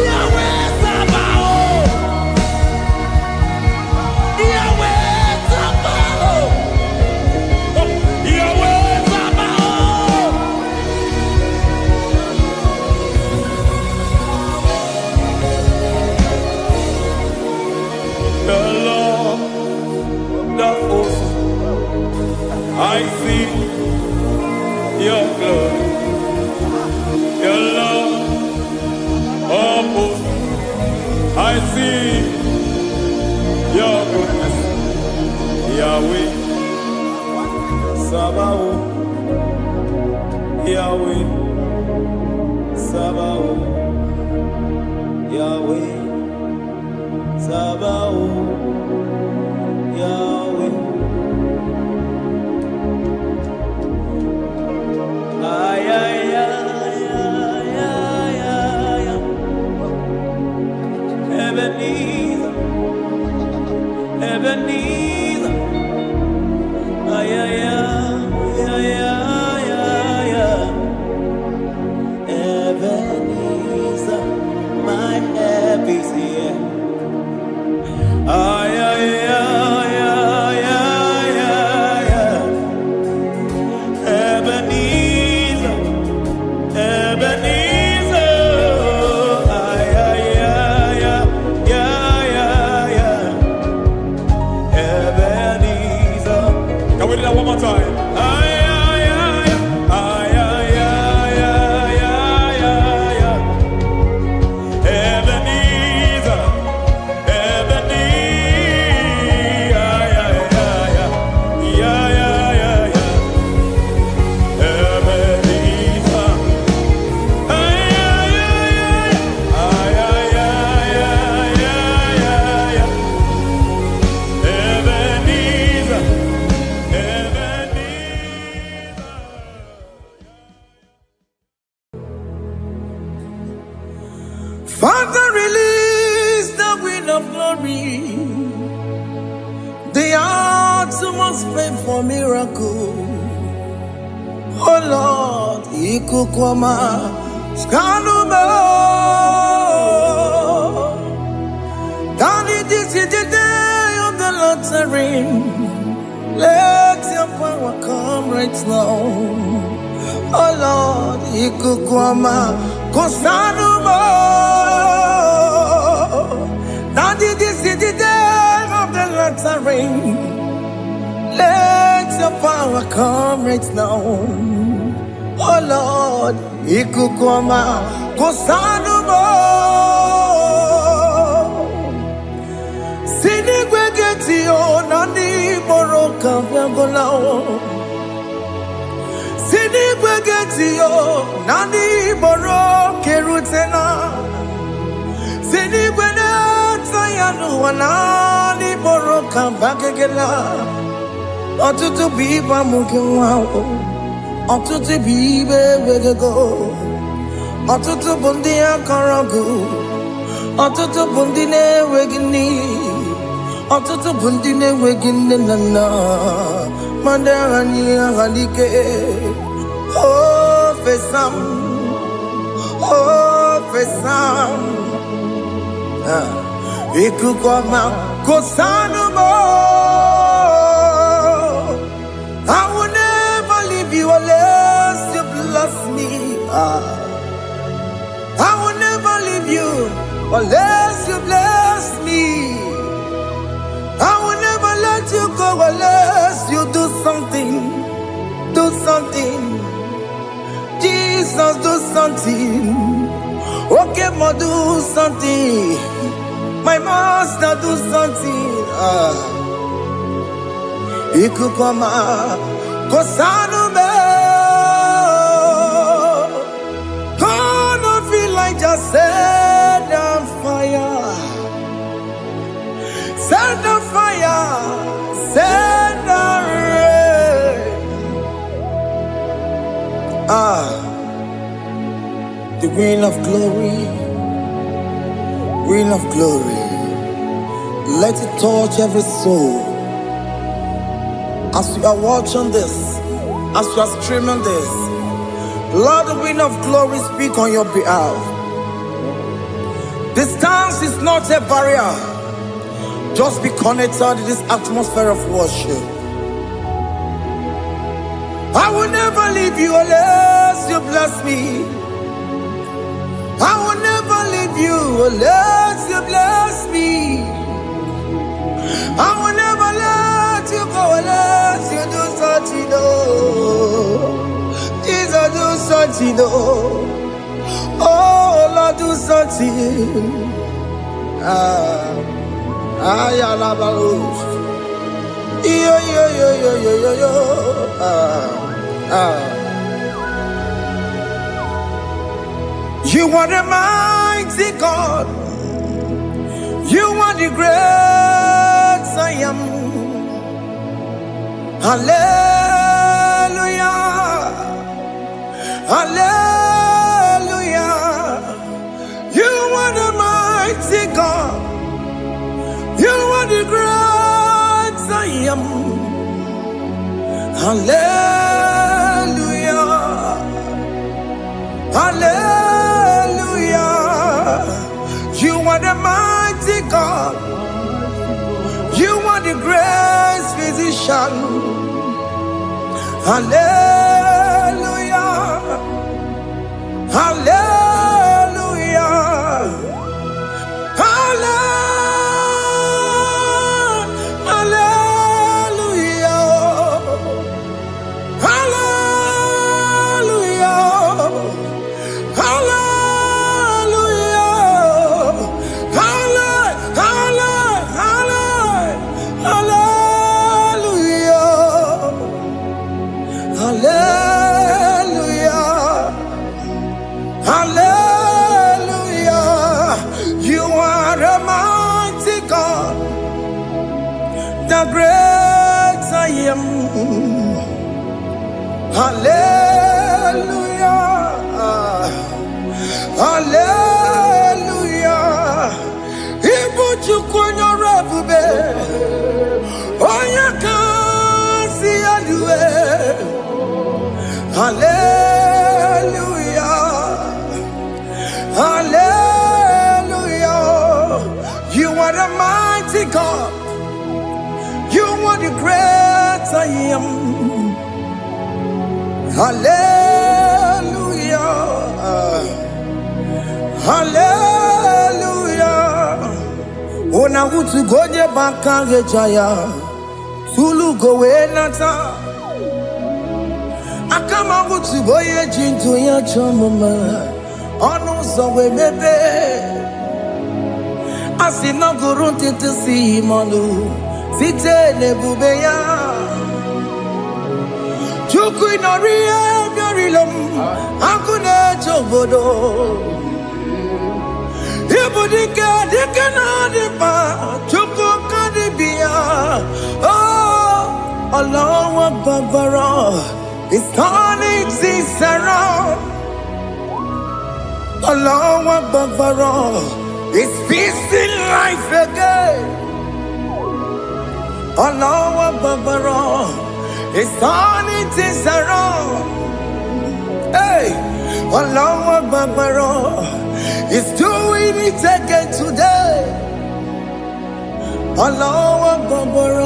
Yahweh Sabaoth, Yahweh Sabaoth, Yahweh Sabaoth. The Lord of hosts, I see your glory. The Lord of hosts, I see your goodness. Yahweh Sabaoth, Yahweh Sabaoth, Yahweh Sabaoth, Yahweh. Ay, ay, ay, ay, ay, ay, ay. Ebenezer, Ebenezer. Ay, ay, ay, ay, ay, ay, ay. Ebenezer, my help is here. Ay, ay, ay, ay, ay, ay, ay. Ebenezer, Ebenezer. Ay, ay, ay, ay, ay, ay, ay. Ebenezer. Can we do that one more time? Ay, ay, miracle. Oh Lord, ikukwama skanuma. Daddy, this is the day of the Lord's ring. Let your power come right now. Oh Lord, ikukwama kosanuma. Daddy, this is the day of the Lord's ring. Let your power come right now. Oh Lord, ikukwama kosanuma. Sini gwegeti o nani moroka vyangolao. Sini gwegeti o nani moroke rutena. Sini gwene tayanu wanani moroka bagegela. Otutu biba mukewao. Otutu bibe wegego. Otutu bundi akaragu. Otutu bundi ne wegini. Otutu bundi ne wegini nana. Mandarani ahalike. Oh fesam. Oh fesam. Ikukwama kosanuma. I will never leave you unless you bless me. I will never leave you unless you bless me. I will never let you go unless you do something. Do something. Jesus, do something. Okay, ma, do something. My master, do something. Ikukwama kosanume. Gonna feel like just set on fire. Set on fire. Set on rain. The wind of glory. Wind of glory. Let it touch every soul. As you are watching this, as you are streaming this, Lord, the wind of glory speak on your behalf. Distance is not a barrier. Just be connected to this atmosphere of worship. I will never leave you unless you bless me. I will never leave you unless you bless me. I will never let you go unless you do something. Jesus, do something. Oh Lord, do something. Ayalabalos. Yo. You are the mighty God. You are the great I am. Hallelujah. Hallelujah. You are the mighty God. You are the great I am. Hallelujah. Hallelujah. You are the mighty God. You are the great physician. Hallelujah. Hallelujah. The great I am. Hallelujah. Hallelujah. Ibuchukwu nyorebube. Oya kasi aluwe. are the mighty God. You are the great I am. Hallelujah. Hallelujah. Ona utu goje bakange jaya. Tulu gowe nata. Akama utu boye jintu ya chomama. Onu sowe bebe. Asina gurunti tisi manu. Site nebubeya. Chuku inoria garilom. Akune chobodo. Ibudika dikana dipa. Chuku kadibia. Oh, Allah Akbar. It's turning things around. Allah Akbar. It's peace in life again. Allah Akbar. It's turning things around. Hey, Allah Akbar. It's doing it again today. Allah Akbar.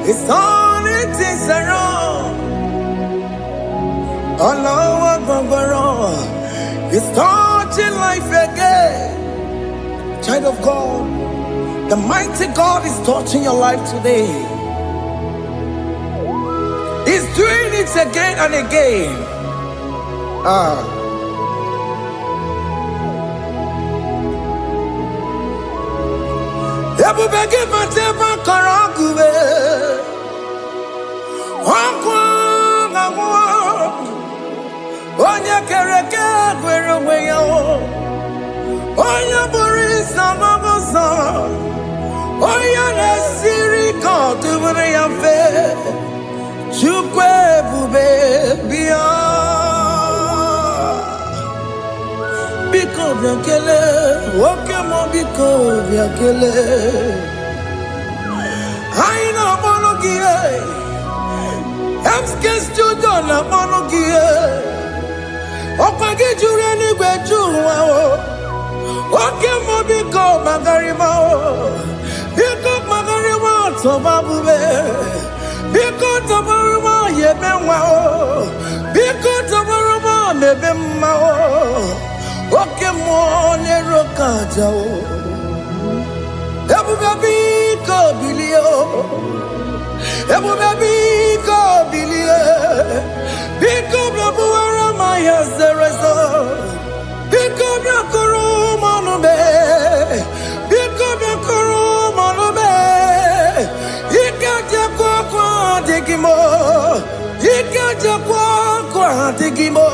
It's turning things around. Allah Akbar. It's touching life again. Child of God, the mighty God is touching your life today. He's doing it again and again. Ebubege mateba karagube. Wakwa ngwa. Onya kereke gwero weyo. Onya borisa mabosa. Onya nesiri kotubure yafe. Chukwe bube bia. Biko biakele. Woke mo biko biakele. Aina monogie. Emskes judo na monogie. Opage jure ni gwejuwa o. Oke mo biko magarima o. Biko magarima tobabube. Biko tobarima yebenwa o. Biko tobarima mebemma o. Oke mo nero kaja o. Ebube biko bilio. Ebube biko bilie. Biko blabuara maya zerezo. Biko blakuru manube. Biko blakuru manube. Ikaja kwa digimo. Ikaja kwa digimo.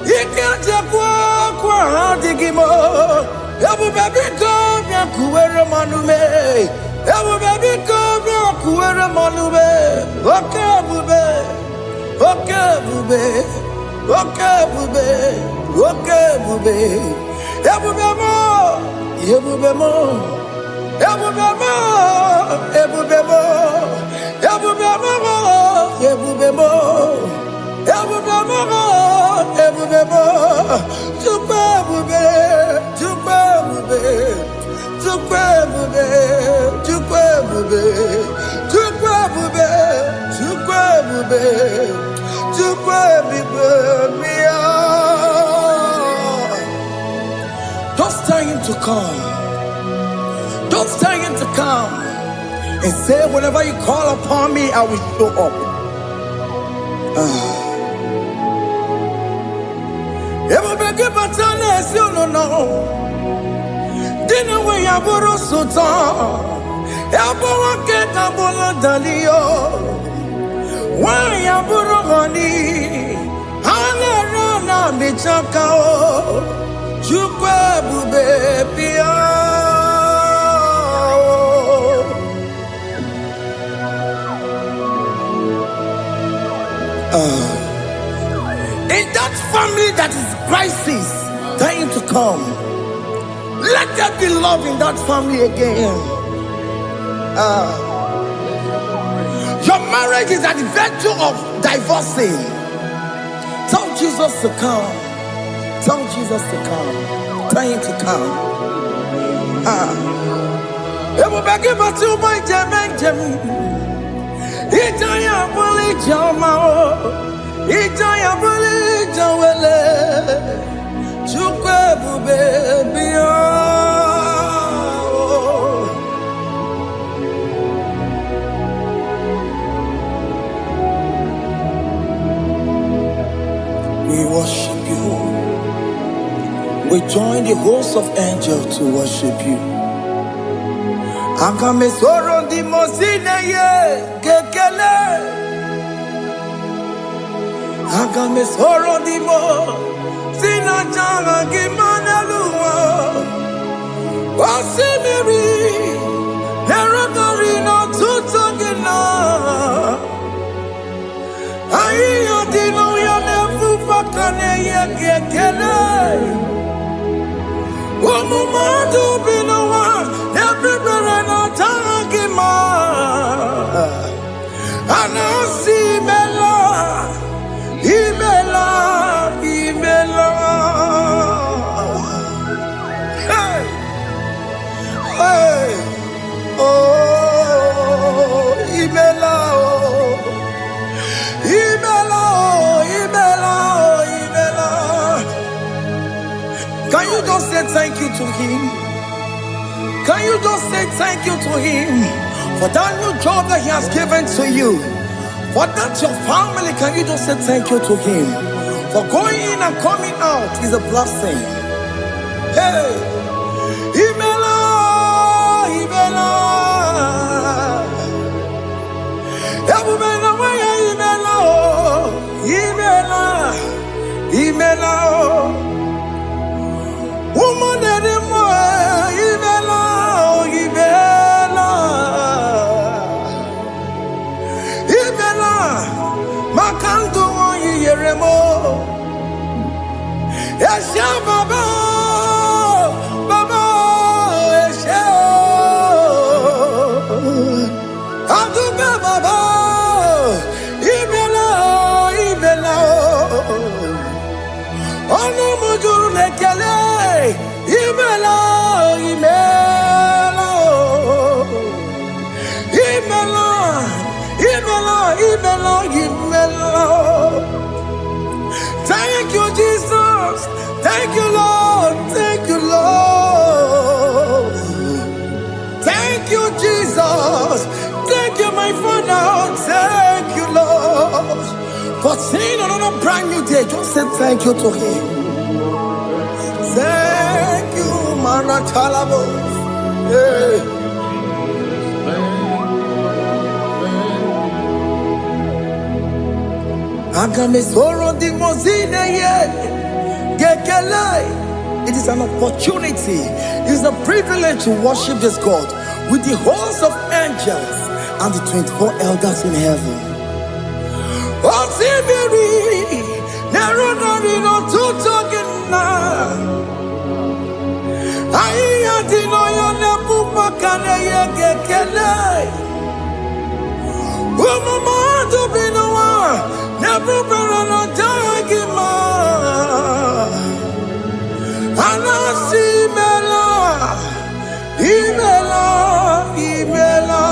Ikaja kwa digimo. Ebube biko blakuere manube. Ebube biko blakuere manube. Okay bube. Okay bube. Okay bube. Okay bube. Ebube mo. Ebube mo. Ebube mo. Ebube mo. Ebube mo. Ebube mo. Ebube mo. Ebube mo. Tukwe bube. Tukwe bube. Tukwe bube. Tukwe bube. Tukwe bube. Tukwe bube. Tukwe bube. Just tell him to come. Just tell him to come. And say, whenever you call upon me, I will show up. Everybody but unless you don't know. Dinner way I borrow so tall. Elbow get a bola dalio. Why I borrow honey? Hana rana michakao. Chukwe bube pia. In that family that is crisis, tell him to come. Let there be love in that family again. Your marriage is at the verge of divorcing. Tell Jesus to come. Tell Jesus to come. Tell him to come. begi batu boy jam. Itaya buli jamao. Itaya buli jawele. Chukwe bube biya. We worship you. We join the host of angels to worship you. Akame soro di mosine ye kekele. Akame soro di mo sina janga gimaneluwa. Wasimiri nerotori no tutogina. Ayo dino ya nefu fakane ye kekele. Umumadu binowa everywhere no tangima. Anasi mela, imela. Hey, hey, oh, imela, imela. Can you just say thank you to him? Can you just say thank you to him for that new job that he has given to you? For that your family, can you just say thank you to him? For going in and coming out is a blessing. Hey, Imela, Imela, Imela, Imela, woman anymore, Imela, Imela, Imela, Makanto, Yeremo, Yasha Baba, Baba, Yasha, Aduba Baba, Imela, Imela. Ono mujuru lekele, imela, imela, imela, imela, imela, imela. Thank you, Jesus. Thank you, Lord. Thank you, Lord. Thank you, Jesus. Thank you, my Father. Thank you, Lord. For seeing another brand new day, just say thank you to him. Thank you, Manatalabo. Yeah. Agame soro di mozine ye gekele. It is an opportunity, it is a privilege to worship this God with the host of angels and the 24 elders in heaven. Osimiri, neronari no tutogina. Aiya dino yo nebu makane ye gekele. Umamadu binowa, nebu berano jagima. Anasi mela, imela, imela.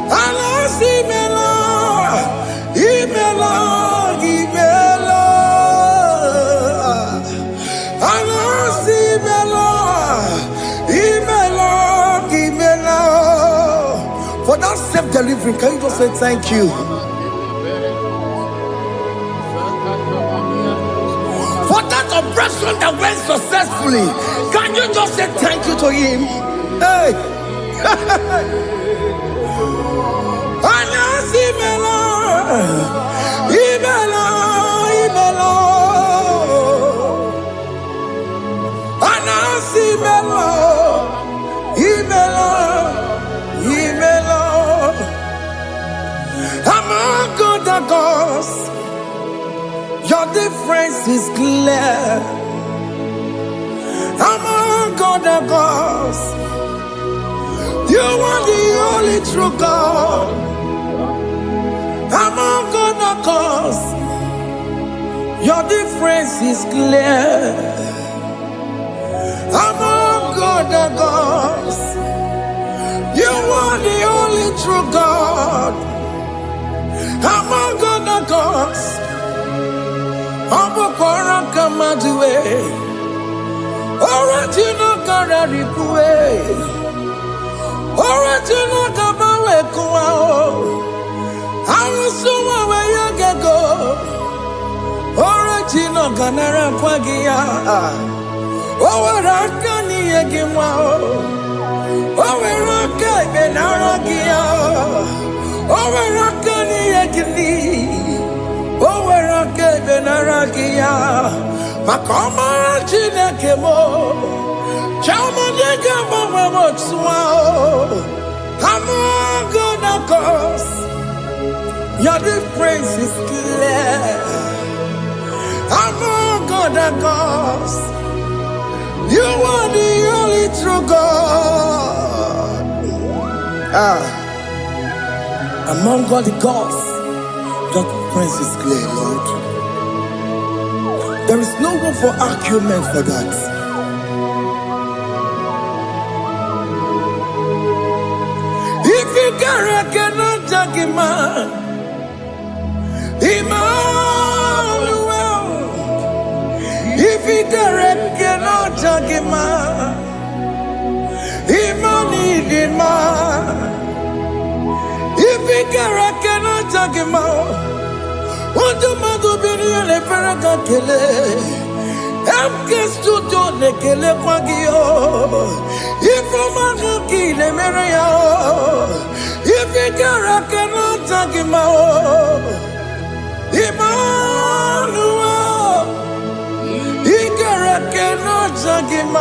Anasi mela. Imela, Imela, Anasi Imela, Imela, Imela. For that self-delivery, can you just say thank you? For that operation that went successfully, can you just say thank you to him? Hey! Anasi Imela. Imela, Imela, Anasi Imela, Imela, Imela. Among other gods, your difference is clear. Among other gods, you are the only true God. Among other gods, your difference is clear. Among other gods, Maduwe, Original Kararikue, Original Kabawe Kuao, Arusuma Wayagago, Original Ganara Kwagia, Owarakani Yagimao, Owaraka Benaragia, Owarakani Yagini. Owerake benaragia, makoma chinekemo, chama nega mama motswao. I'm gonna cause your difference is clear. I'm gonna cause you are the only true God. Among all the gods. That difference is clear, Lord. There is no room for argument for that. If you cannot judge him, Emmanuel. If you cannot judge him, Emmanuel. If you cannot judge him, what do you do? Le Ferraga Kele, Studio de Kele Pagio, if you Maki le Merea, if you cannot judge him, Emmanuel, he cannot judge him,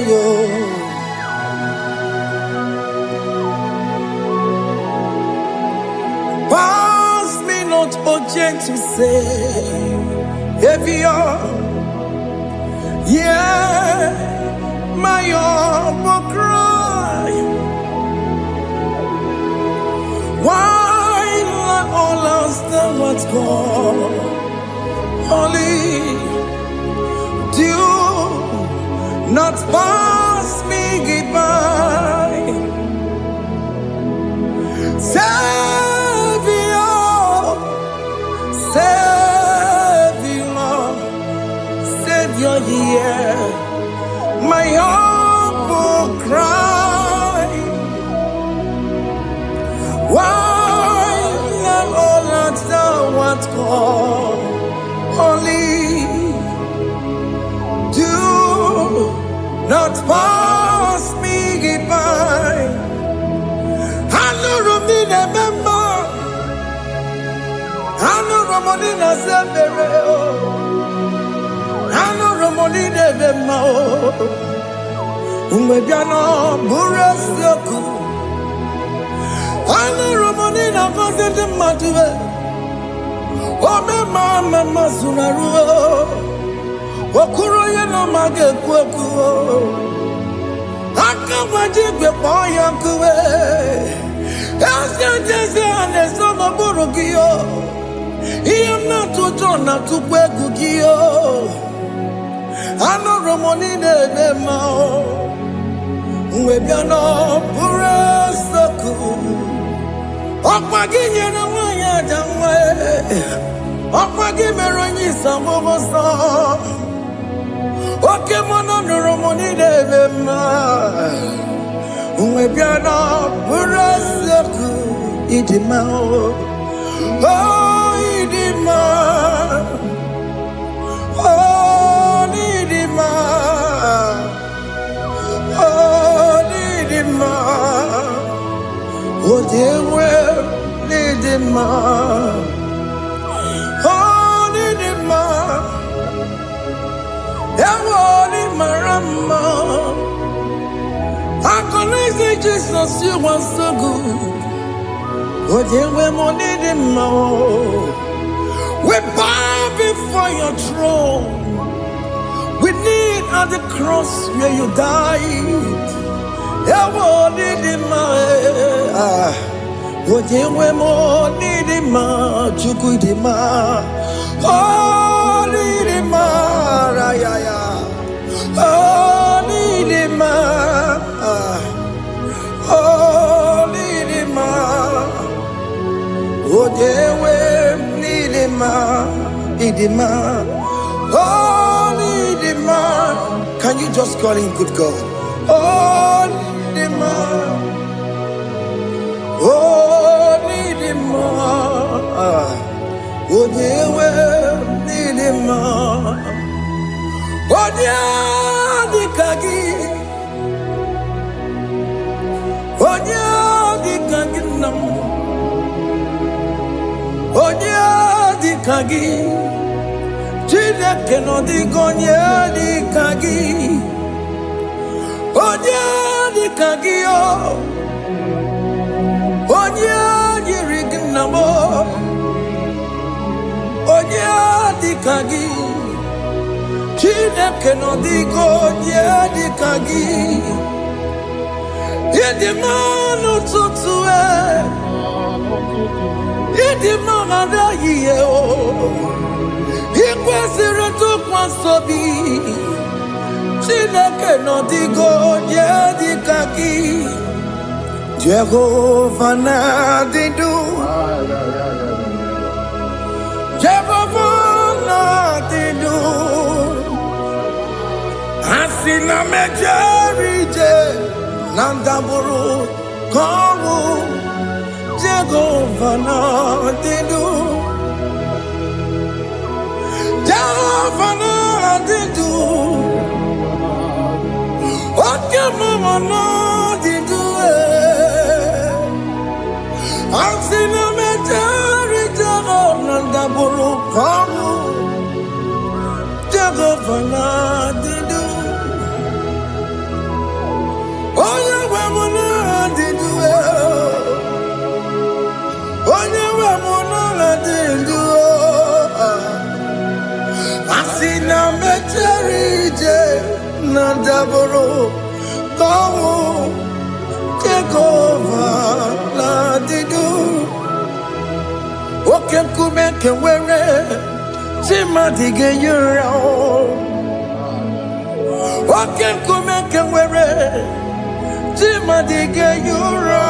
yo. Pass me not, O gentle Savior, yeah, my humble cry. Why let all else than what's gone? Only do not pass me by. Savior, hear my humble cry. Why not all that thou art called? Only do not pass me by. I know Romina member. I know Romonina Severeo. I know Romonina member. Umbebiano Burasoku. I know Romonina Vaset Matue. Oh, mama Sunaru. Okuro yeno mage kweku. Akamajigwe poyankuwe. Jese anesono burugio. Iyamna tutona tukwegugio. Ano Romonine bemao. Mwebiano burasoku. Okwaginye na mwanya jamwe. Okwagimeronyi sambobosa. Oke mono Romoni debema. Mwebiano burasoku. Idimao. Oh, idima. Oh, idima. Oh, idima. Oh, they will need him. Oh, need him. Everybody, Marama. I can say Jesus, you are so good. Oh, they will need him. We bow before your throne. We need at the cross where you died. Ojewe mo nidima chukudima oh nidima rayaya oh Idima, oh Idima. Can you just call him good God? Oh Idima, oh Idima, oh Yewe Idima, oh Dikagi, oh Dikagi nam, oh Dikagi. Chineke no digonye dikagi, onye dikagi o, onye yirignamo, onye dikagi. Chineke no digonye dikagi, yedimanu tutue, yedimanu adayiye o. Ikwesịrị ntụkwasị obi, Chineke nọ dịgo onye dịka gị. Jehova na-adịdu, Jehova na-adịdu. Asị na mejere ije na ndaburu ka ọnwụ, Jehova na-adịdu. Jehova na-adịdu, oke mama na-adịdu. Asị na mejere ije na ndaburu ka ọnwụ, Jehova na-adịdu. Onye nwe m na-adịdu, onye nwe m na-adịdu. Asị na mejere ije na ndaburu ka ọnwụ, Jehova na-adịdu. Oke nkume nke nwere chi mmadụ ga-eyi ụra. Oke nkume nke nwere chi mmadụ ga-eyi ụra.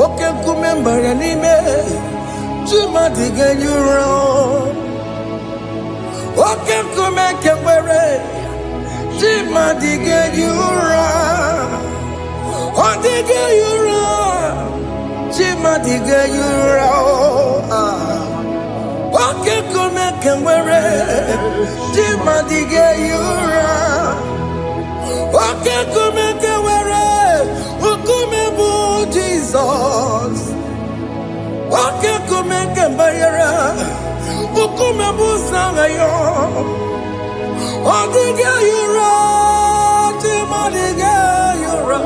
Oke nkume mbara n'ime chi mmadụ ga-eyi ụra. Oke nkume nke nwere chi mmadụ ga-eyi ụra. Ọ dịghị eyi ụra, chi mmadụ ga-eyi ụra. Oke nkume nke nwere chi mmadụ ga-eyi ụra. Oke nkume nke nwere nkume bụ Jizọs. Oke nkume nke mbanyere nkume bụ Sanayo. Ọ dịghị eyi ụra, chi mmadụ ga-eyi ụra.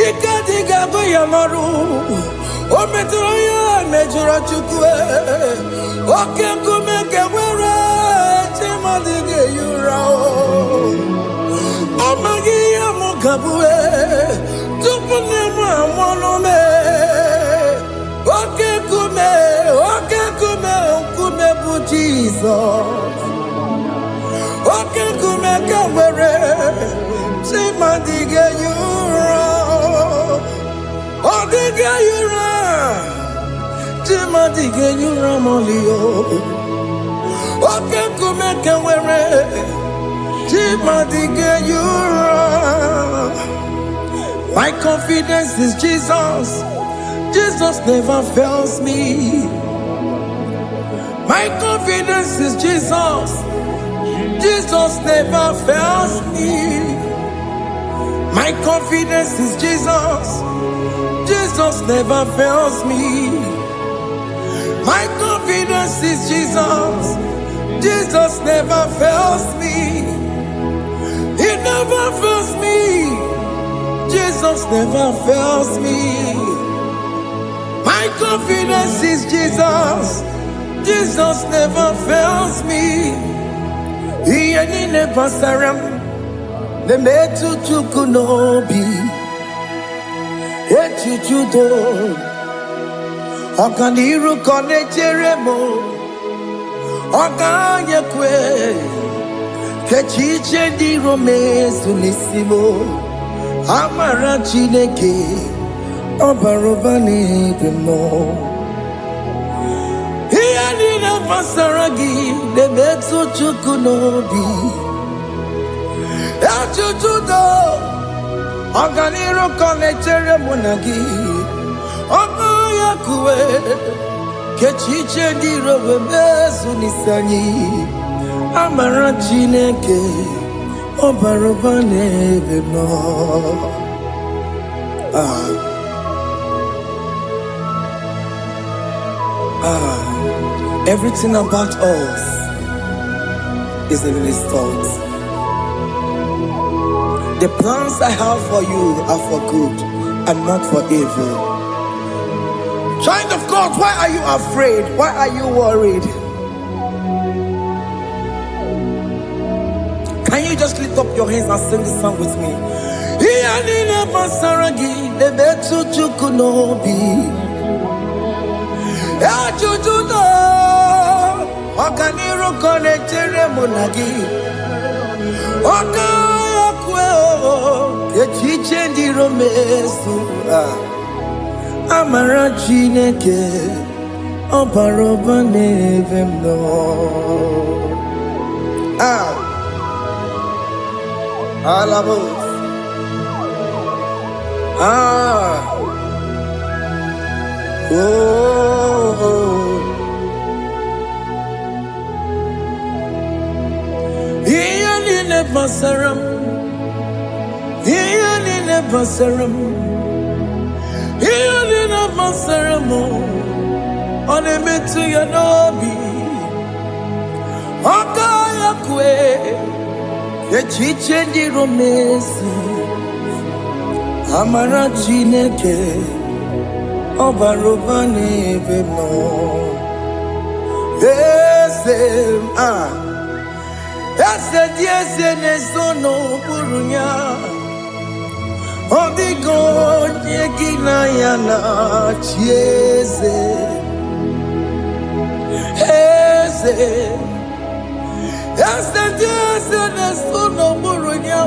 Ike dịghị agụ ya marụ, o metụrụ ya mejọrọ Chukwu. Oke nkume nke nwere chi mmadụ ga-eyi ụra. Ọ maghị ihe m ga-abụ tupu nne m amụọ m. Oke nkume, oke nkume, nkume bụ Jizọs. Oke nkume nke nwere chi mmadụ ga-eyi ụra. Ọ dịghị eyi ụra, chi mmadụ ga-eyi ụra ma ọlị. Oke nkume nke nwere chi mmadụ ga-eyi ụra. My confidence is Jesus. Jesus never fails me. My confidence is Jesus. Jesus never fails me. My confidence is Jesus. Jesus never fails me. My confidence is Jesus. Jesus never fails me. He never fails me. Jesus never fails me. My confidence is Jesus. Jesus never fails me. He never saram. The metu chukunobi. Echichudo. Okaniru kone jeremo. Okanyekwe. Kechiche di romezu nisimo. Amara Chineke. Obarobani demo. Ihe niile gbasara gị na-emetụ Chukwu n'obi. Ajụjụ do ọganiru ka ọ na-echere mụ na gị. Ọnụ ya kuwe ka echiche ndị iro wee mezu n'isi anyị. Amara Chineke ọ bara ụba n'ebe m nọ. Everything about us is in His thoughts. The plans I have for you are for good and not for evil. Child of God, why are you afraid? Why are you worried? Can you just lift up your hands and sing this song with me? Ọganiru ka ọ na-echere mụ na gị. Ọka ya kwe echiche ndị iro mezu. Amara Chineke ọ bara ụba n'ebe m nọ. Alabos. Ihe niile gbasara m, ihe niile gbasara m, ihe niile gbasara m, ọ na-emetụ ya n'obi. Ọka ya kwe echiche ndị iro mezu. Amara Chineke ọ bara ụba n'ebe m nọ. Eze m, eze dị eze na-ezo n'okpuru ya. Ọ dịghị onye gị na ya na-achị eze. Eze dị eze na-ezo n'okpuru ya.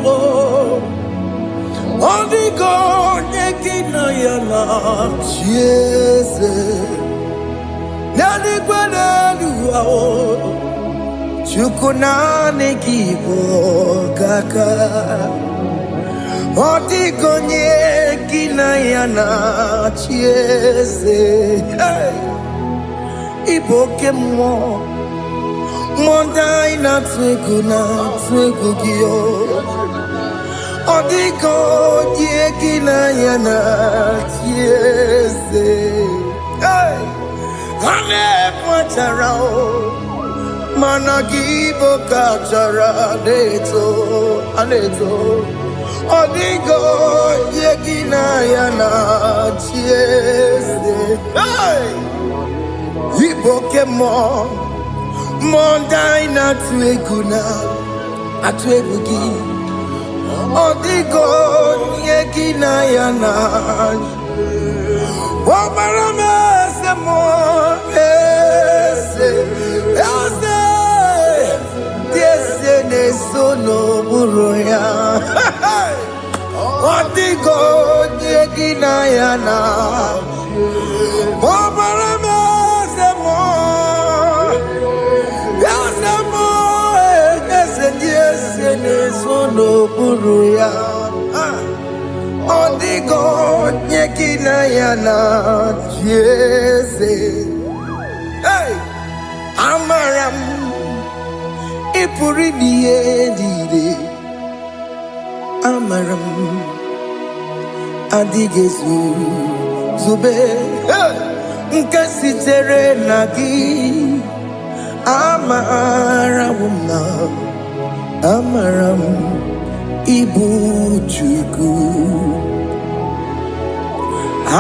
Ọ dịghị onye gị na ya na-achị eze. N'eluigwe n'elu ahụ, Chukwu naanị gị bụ ọkaka. Ọ dịghị onye gị na ya na-achị eze. Ị bụ oke mmụọ, mmụọ ndị anyị na-atụ egwu gị. Ọ dịghị onye gị na ya na-achị eze. Ha na-ekpachara mana gị bụ ka chara na-eto. Ọ dịghị onye gị na ya na-achị eze. Ị bụ oke mmụọ, mmụọ ndị anyị na-atụ egwu gị. Ọ dịghị onye gị na ya na-achị. Ọbara m eze mmụọ, eze dị eze na-ezo n'okpuru ya. Ọ dịghị onye gị na ya na-achị. Ọbara m eze mmụọ, eze dị eze na-ezo n'okpuru ya. Ọ dịghị onye gị na ya na-achị eze. Amara m ị pụrụ ime ihe niile. Amara m adịghị ezube nke sitere na gị. Amara m na amara m ịbụ Chukwu.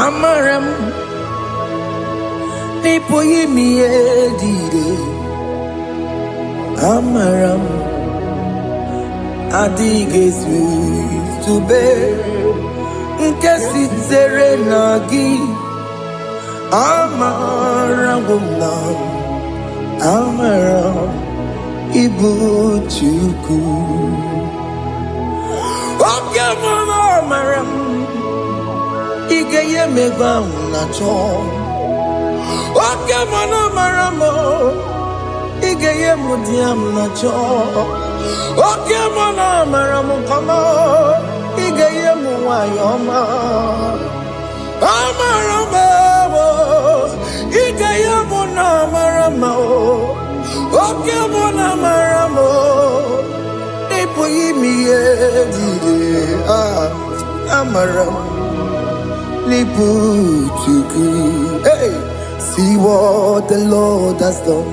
Amara m n'ịpụghị ime ihe niile. Amara m adịghị ezube nke sitere na gị. Amara m na amara m ịbụ Chukwu. Oke mama amara m ị ga-enye m ebe ahụ na-achọ. Oke mana maramo, igeye mudiam na cho. Oke mana maramo kama, igeye muwayoma. Amaramo, igeye muna maramo. Oke mana maramo, ipo yimiye dide. Amaramo, lipu chuku. Hey. See what the Lord has done.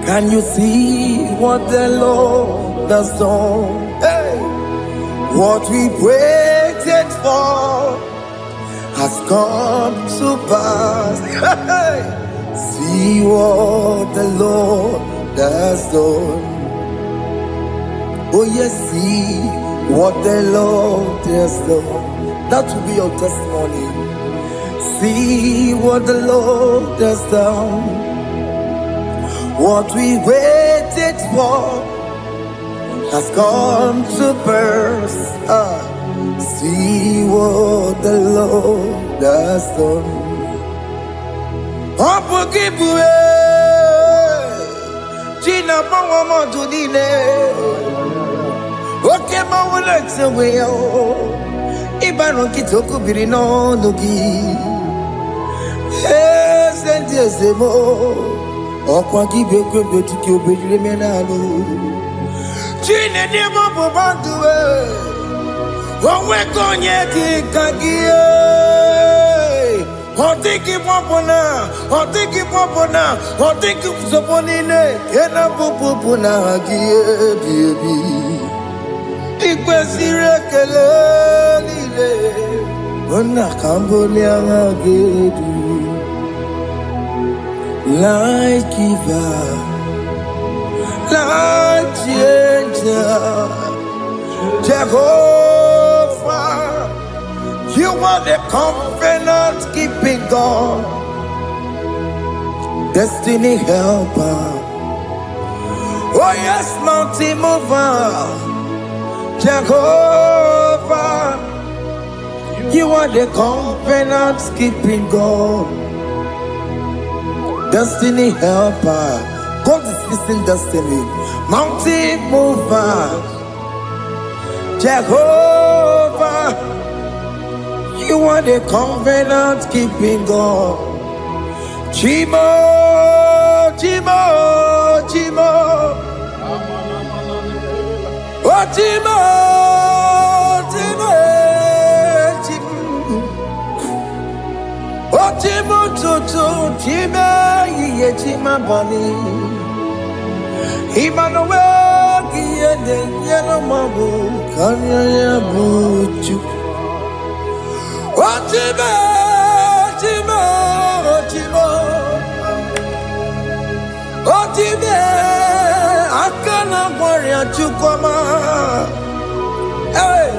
Can you see what the Lord has done? Hey, what we waited for has come to pass. Hey, see what the Lord has done. Oh yes, see what the Lord has done. That will be your testimony. See what the Lord has done. What we waited for has come to pass. See what the Lord has done. Opokibue, Gina Pawamo Dunine, Okemawalexaweo, Ibano Kitoku Birino Nugi. Yes, and yes, the more. Or Quaki Beko to kill Benjaminano. Gina Demo Bobandue. One week on Yaki Kagia. Or take it Popona, or take it Popona, or take it Soponine, and a Popona, baby. It was irregular. Ona Cambodia Gedu. Like giver, like changer, Jehovah, you are the covenant keeping God, destiny helper. Oh yes, mountain mover, Jehovah, you are the covenant keeping God. Destiny helper, God is fixing destiny. Mountain mover, Jehovah, you are the covenant keeping God. Chimo, Chimo, Chimo, oh Chimo, Chimo, Chimo, oh Chimo, Chimo, Chimo. Chima bani Emmanuel Kiede Yeno Mabu Kanya Yabuchu Ochime Chimo Chimo Ochime Akana Warrior Chukwama Hey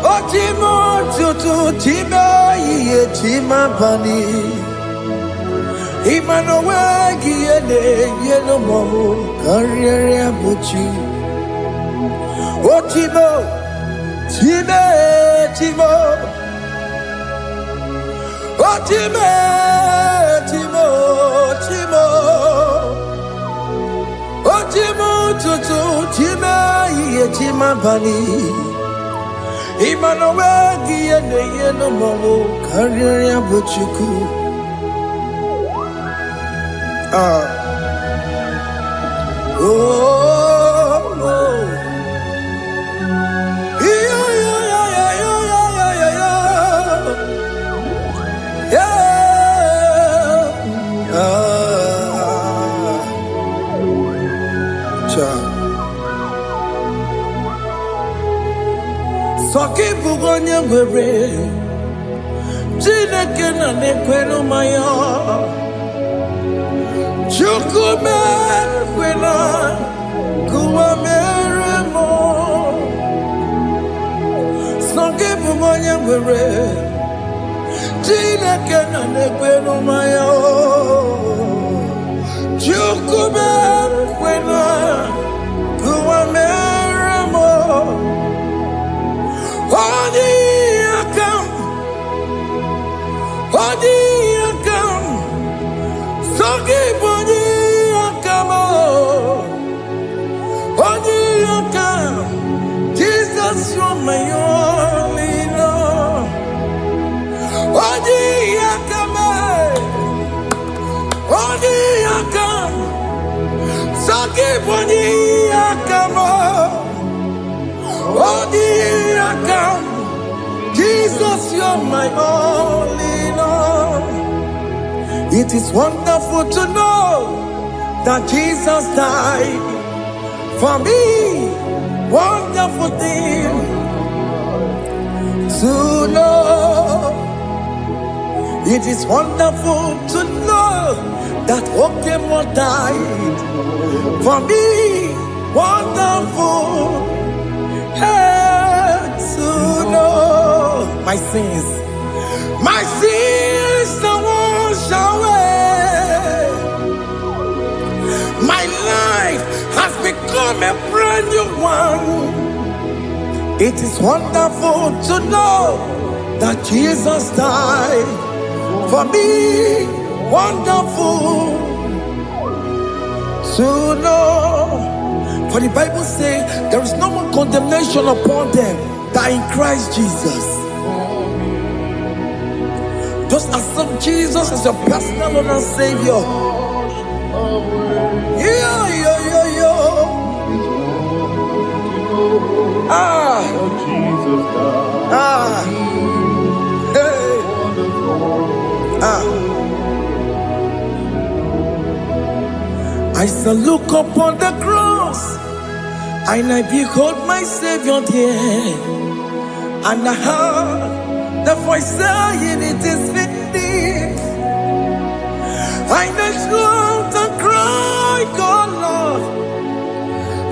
Ochimo Chutu Chime Ye Chima bani Emmanuel Kiede Yeno Mabu Kanya Yabuchu Ochimo Chime Chimo Oh, Chimo, Chimo, Chimo. Oh, Chimo, Chuchu, Chimo, Ye Chima Bani. Emmanuel, Kiede, Yeno Mabu, Kanya Buchuku. Oh, oh. Soki bugonye gwere Chineke na nekwenu maya Chukume kwena Kuwa meremo Soki bugonye gwere Chineke na nekwenu maya Chukume kwena Kuwa meremo Odi akam holding account. Jesus, you're my all in all. It is wonderful to know that Jesus died for me. Wonderful thing to know. It is wonderful to know that Okemo died for me. Wonderful to know my sins are washed away. My life has become a brand new one. It is wonderful to know that Jesus died for me. Wonderful to know. For the Bible says there is no more condemnation upon them that in Christ Jesus. Just accept Jesus as your personal Lord and Savior. I shall look upon the cross, and I behold my Savior there, and I heard the voice saying, "It is finished." I knelt and cried, "God, Lord,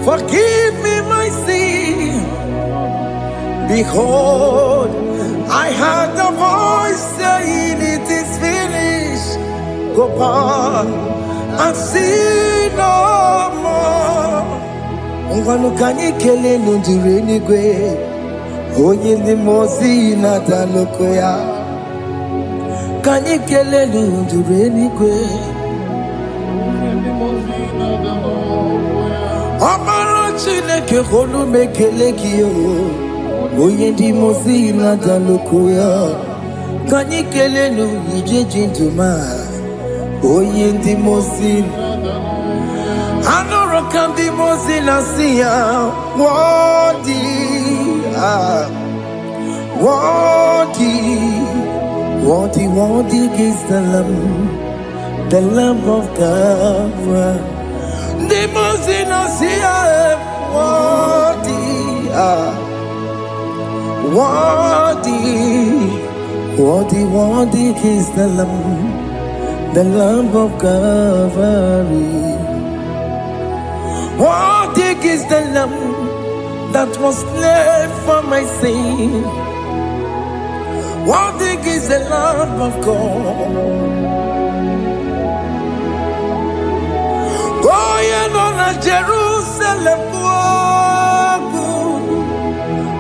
forgive me my sin." Behold, I heard the voice saying, "It is finished. Go back and sin no more." Ngwanu kanyi kele nundure nigwe, onye ndi mozi na daloko ya. Kanyi kele nundure nigwe, Amara Chineke holu mekele kiyo, onye ndi mozi na daloko ya. Kanyi kele nu ije jintuma, onye ndi mozi. Anoro kandi mozi na siya, worthy, worthy is the Lamb of God. The mozi na siya, worthy is the Lamb of Calvary. Worthy is the Lamb that was slain for my sin. Worthy is the Lamb of God. Going on a Jerusalem walk,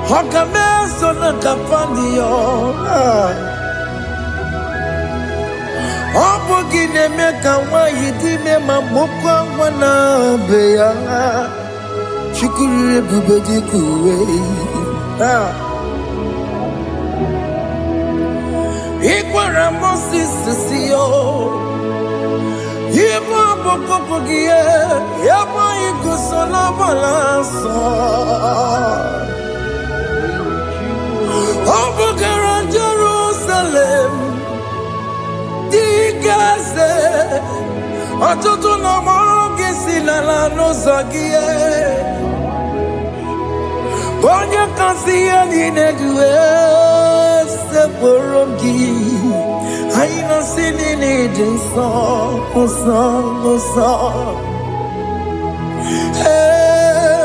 Hokameso na kapandio. Opogine meka wa yidime mamukwa wana beya. Shukuru bubedi kuwe. Ikwara Moses siyo. Yema bokopogie. Yema igusola balanso. Opogara Jerusalem. Digaze. Atutu na moge silala no zagie. Bonya kansiya ninedue seporongi. Aina sinini dinso, song. Hey,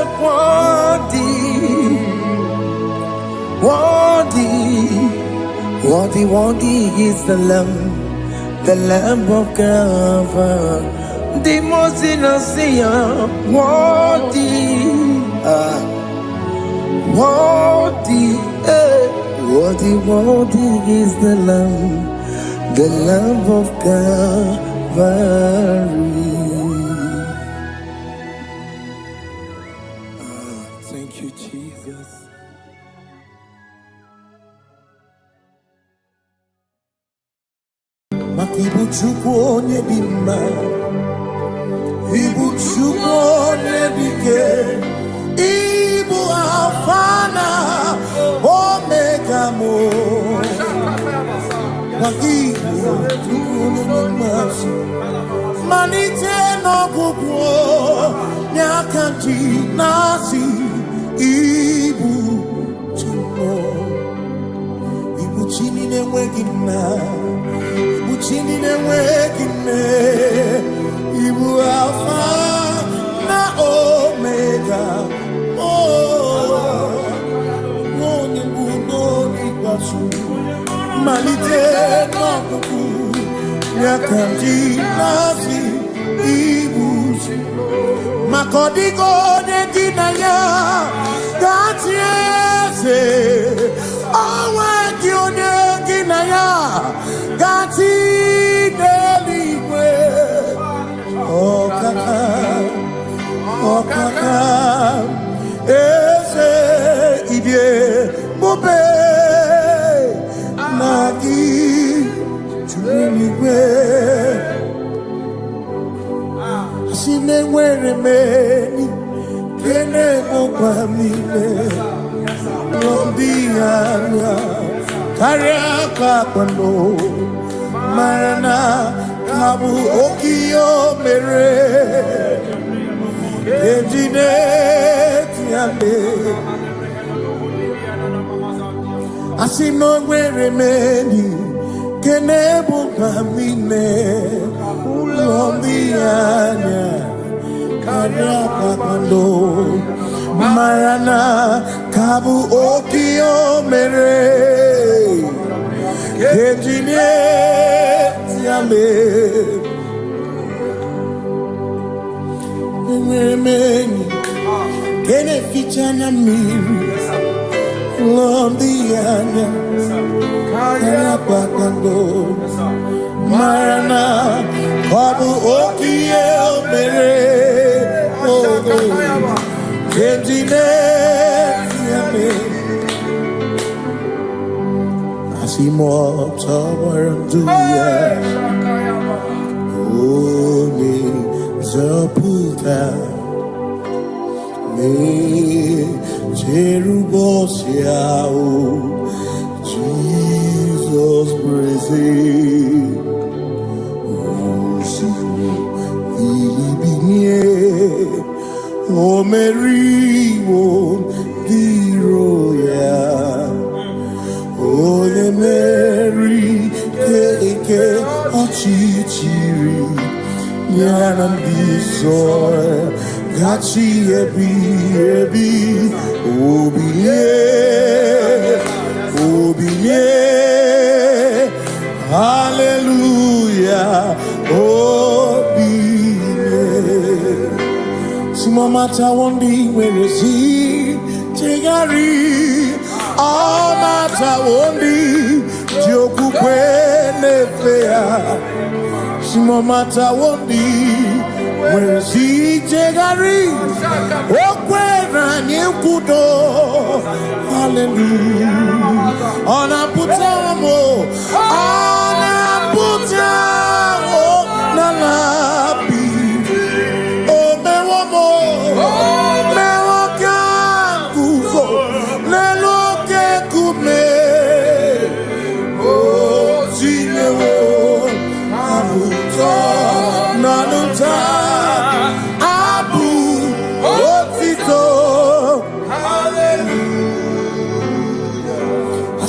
worthy is the Lamb of God. The most innocent, worthy is the Lamb of Calvary. Thank you, Jesus. Makibuchukwu onye dị mma, Ibuchukwu onye dike, Ibu Alfa na Malite n'ọgwụgwụ n'aka ndị na-asị ibu Chimo, ibu chi na-enweghị nna, ibu chi na-enweghị nne, ibu Alfa na Omega, onye bụ n'oge ikpeazụ. Malite n'ọgwụgwụ n'aka ndị na-asị ibu Chimo, maka ọ dịghị onye gị na ya ga-atị eze, onwe gị onye gị na ya ga-atị n'eluigwe. Ọkaka eze ịdị ebube na gị juru eluigwe. Si na-enwere m enyi kene bụkwa m niile n'obi anya karịa ka akpano, mara na ka bụ oke ihe o mere eji na-eti ya mee. Asị na o nwere m enyi kene bụkwa m niile n'obi anya karịa ka akpano, mara na ka bụ oke ihe o mere eji na-eti ya mee. Enwere m enyi kene ficha na mmiri n'obi anya karịa ka akpano, mara na ọ bụ oke ihe o mere eji na-eti ya mee. Asị m ọtọgbara ndụ ya onye nzọpụta na-echere ụbọchị ahụ Jizọs breze ilibinye o meriwo ndị iro ya, onye meri ike ọchịchịrị ya na ndị nsọ gachi ebi obilie hallelujah obilie. Simomata wondi werezi tegari amata wondi jokukwe nefea. Simomata wondi werezi tegari okwera nyekudo hallelujah. Ona putamo nalabi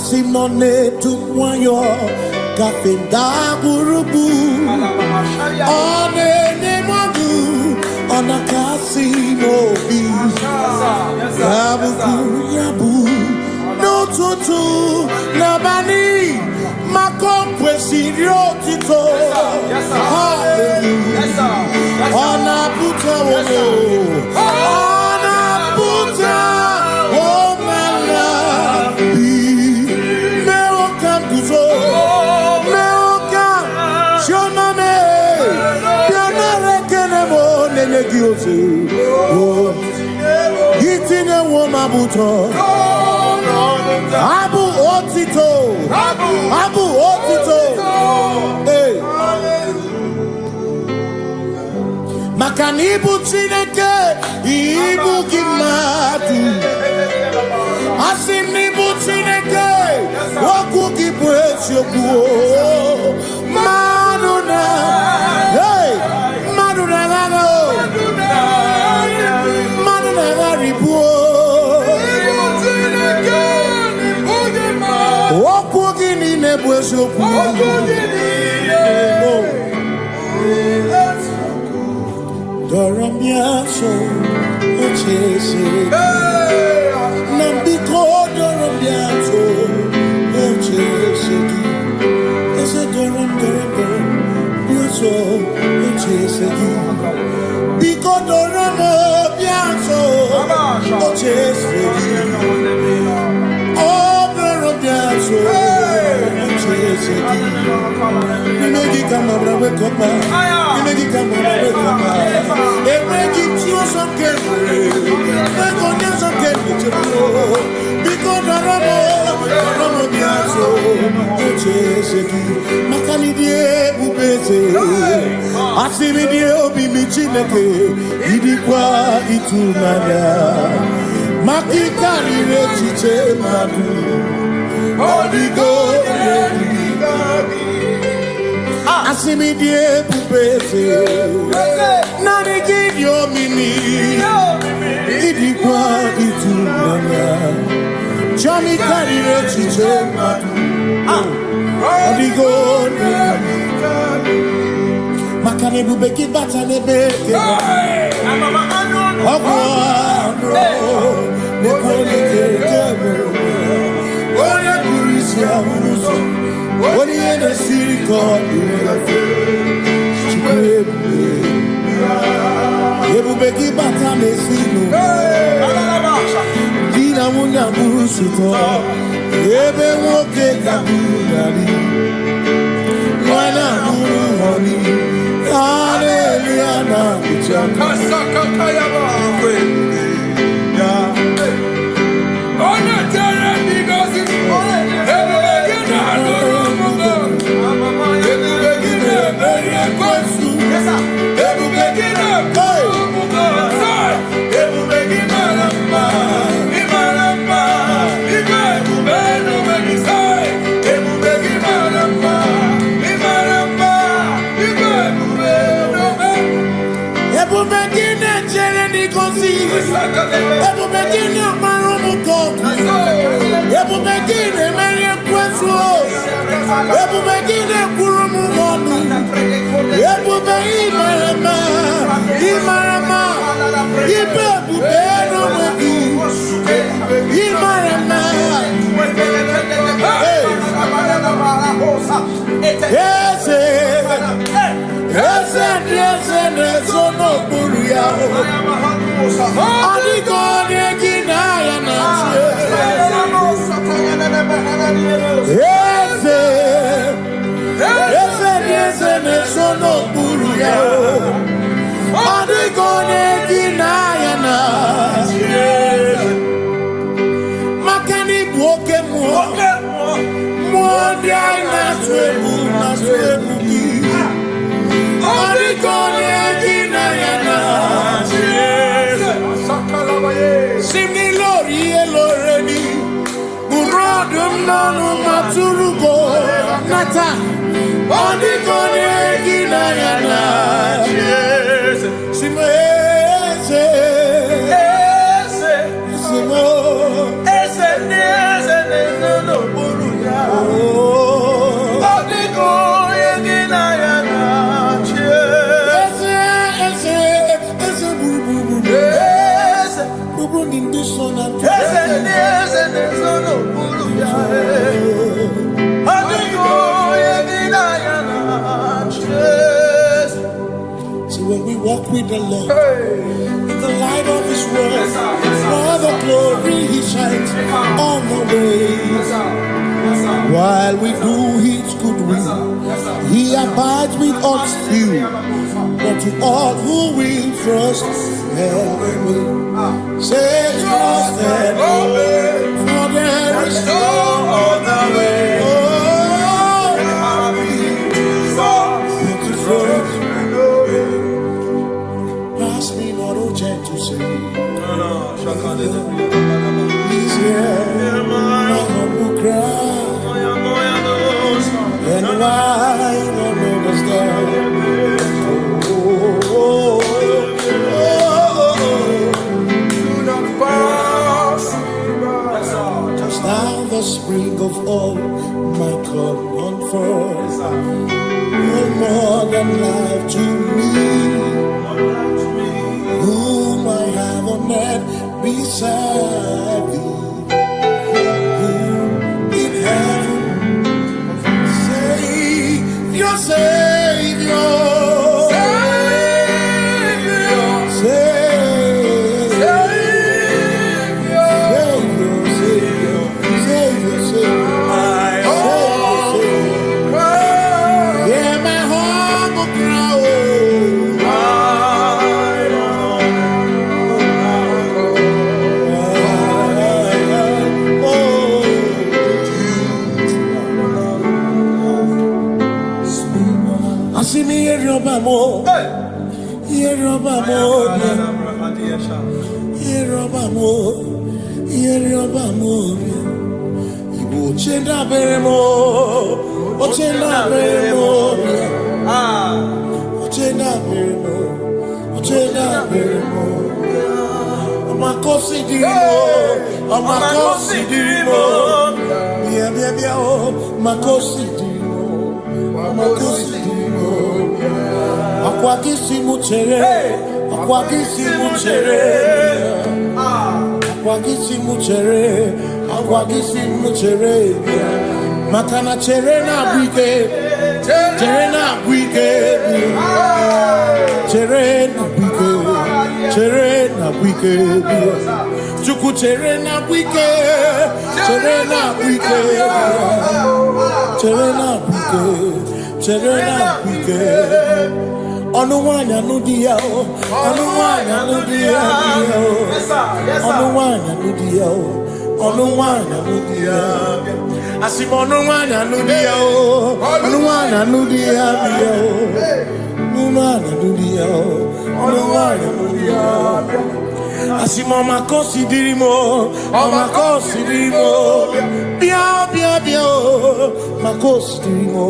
Simone tumwayo kafenda burubu one nemogu ona kasi mobi yabu no tutu nabani makompwe sirio tito hallelujah ona puta wono ona puta Itinye woma buto Abu otito Hey Makani ibu Chineke ibu gimadu Asim ibu Chineke woku gibu echi eziokwu mmadụ na hey mmadụ na-agha mmadụ na-agharịpụ okwu gị niile bụ eziokwu dọrọ m ya nso oche eze na mbiko dọrọ m ya nso oche eze gị eze dọrọ m ya nso oche eze gị biko dọrọ m ya nso oche eze gị ọ dọrọ m ya nso oche eze gị imegi kama brawe koma imegi kama brawe koma emegi tioso kere ego nyaso kere chebo biko daramo biaso ocheseki makani die bubeze asimi die obi mi chineke idikwa itunanya makikari rechiche madu odigo asimi die bubeze nani gidio mini idikwa itunanya Jami karire chiche madu odigo makane bubeki bata nebe ogwa nekone kebe oye kurisia uruso Oni ene siri kodu ebubeki bata mesinu dina munya burusuto ebe nwoke kabudari mwana nuru honi haleluya na kuchaka Kasakata yaba ya ona tere bigosi when we walk with the Lord in the light of His word, for the glory He shines on the way. While we do His good will, He abides with us still. But to all who will trust and obey, say trust and obey, for there is no other way. Pass me not, O gentle Savior. He's here, my humble cry. spring of all my comfort. You're more than life to me. Whom I have on earth beside thee. Whom in heaven, Savior, Savior. Makana cherena bwike, cherena bwike, cherena bwike, cherena bwike, chuku cherena bwike, cherena bwike, cherena bwike, cherena bwike. Onuwanya nudia, onuwanya nudia, onuwanya nudia, onuwanya nudia. Asimonuwana nudia o, onuwana nudia bio, nuwana nudia o, onuwana nudia. Asimoma kosi dirimo, makosi dirimo, bia bia bia o, makosi dirimo,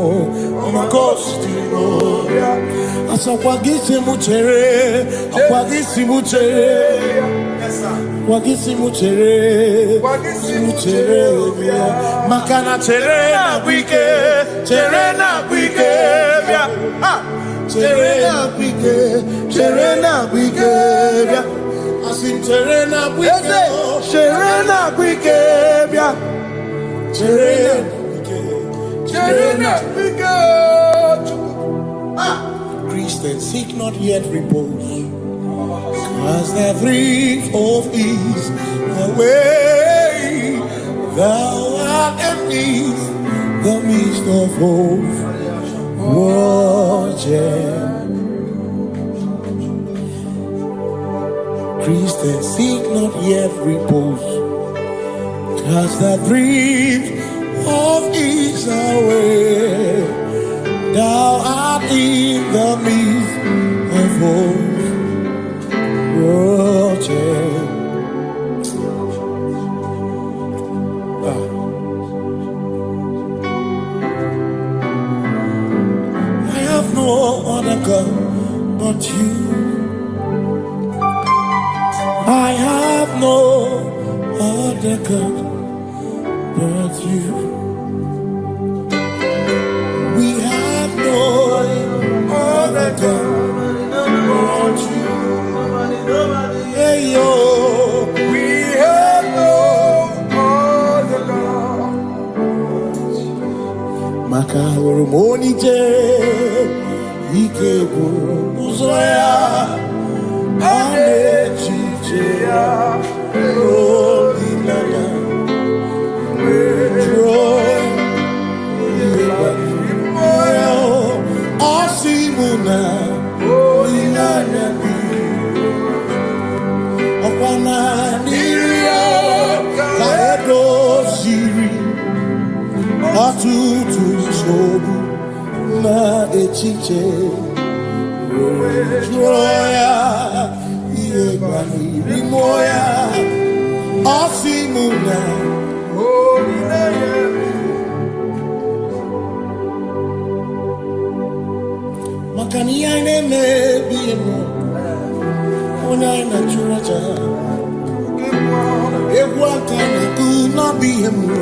makosi dirimo. Asakwagisi muchere, akwagisi muchere. Wagisi muchere, makana cherena bwike, cherena bwike, cherena bwike, cherena bwike, asim cherena bwike, cherena bwike, cherena bwike. Christians seek not yet repose. As the brief of ease away, thou art empty, the midst of hope, watching. Christians seek not yet repose, as the brief of ease away, thou art in the midst of hope. I have no other God but you. I have no other God but you. We have no other God but you. Hey yo, we have no other God. Makahuru monite, ikebu muzoya, ane chichea, rolinaya, joy, moya, osimuna, rolinaya. Atutu sobu na echiche joya iebani rimoya asimuna makani ine mebi mo ona ina churacha ewa kana ku na bi mo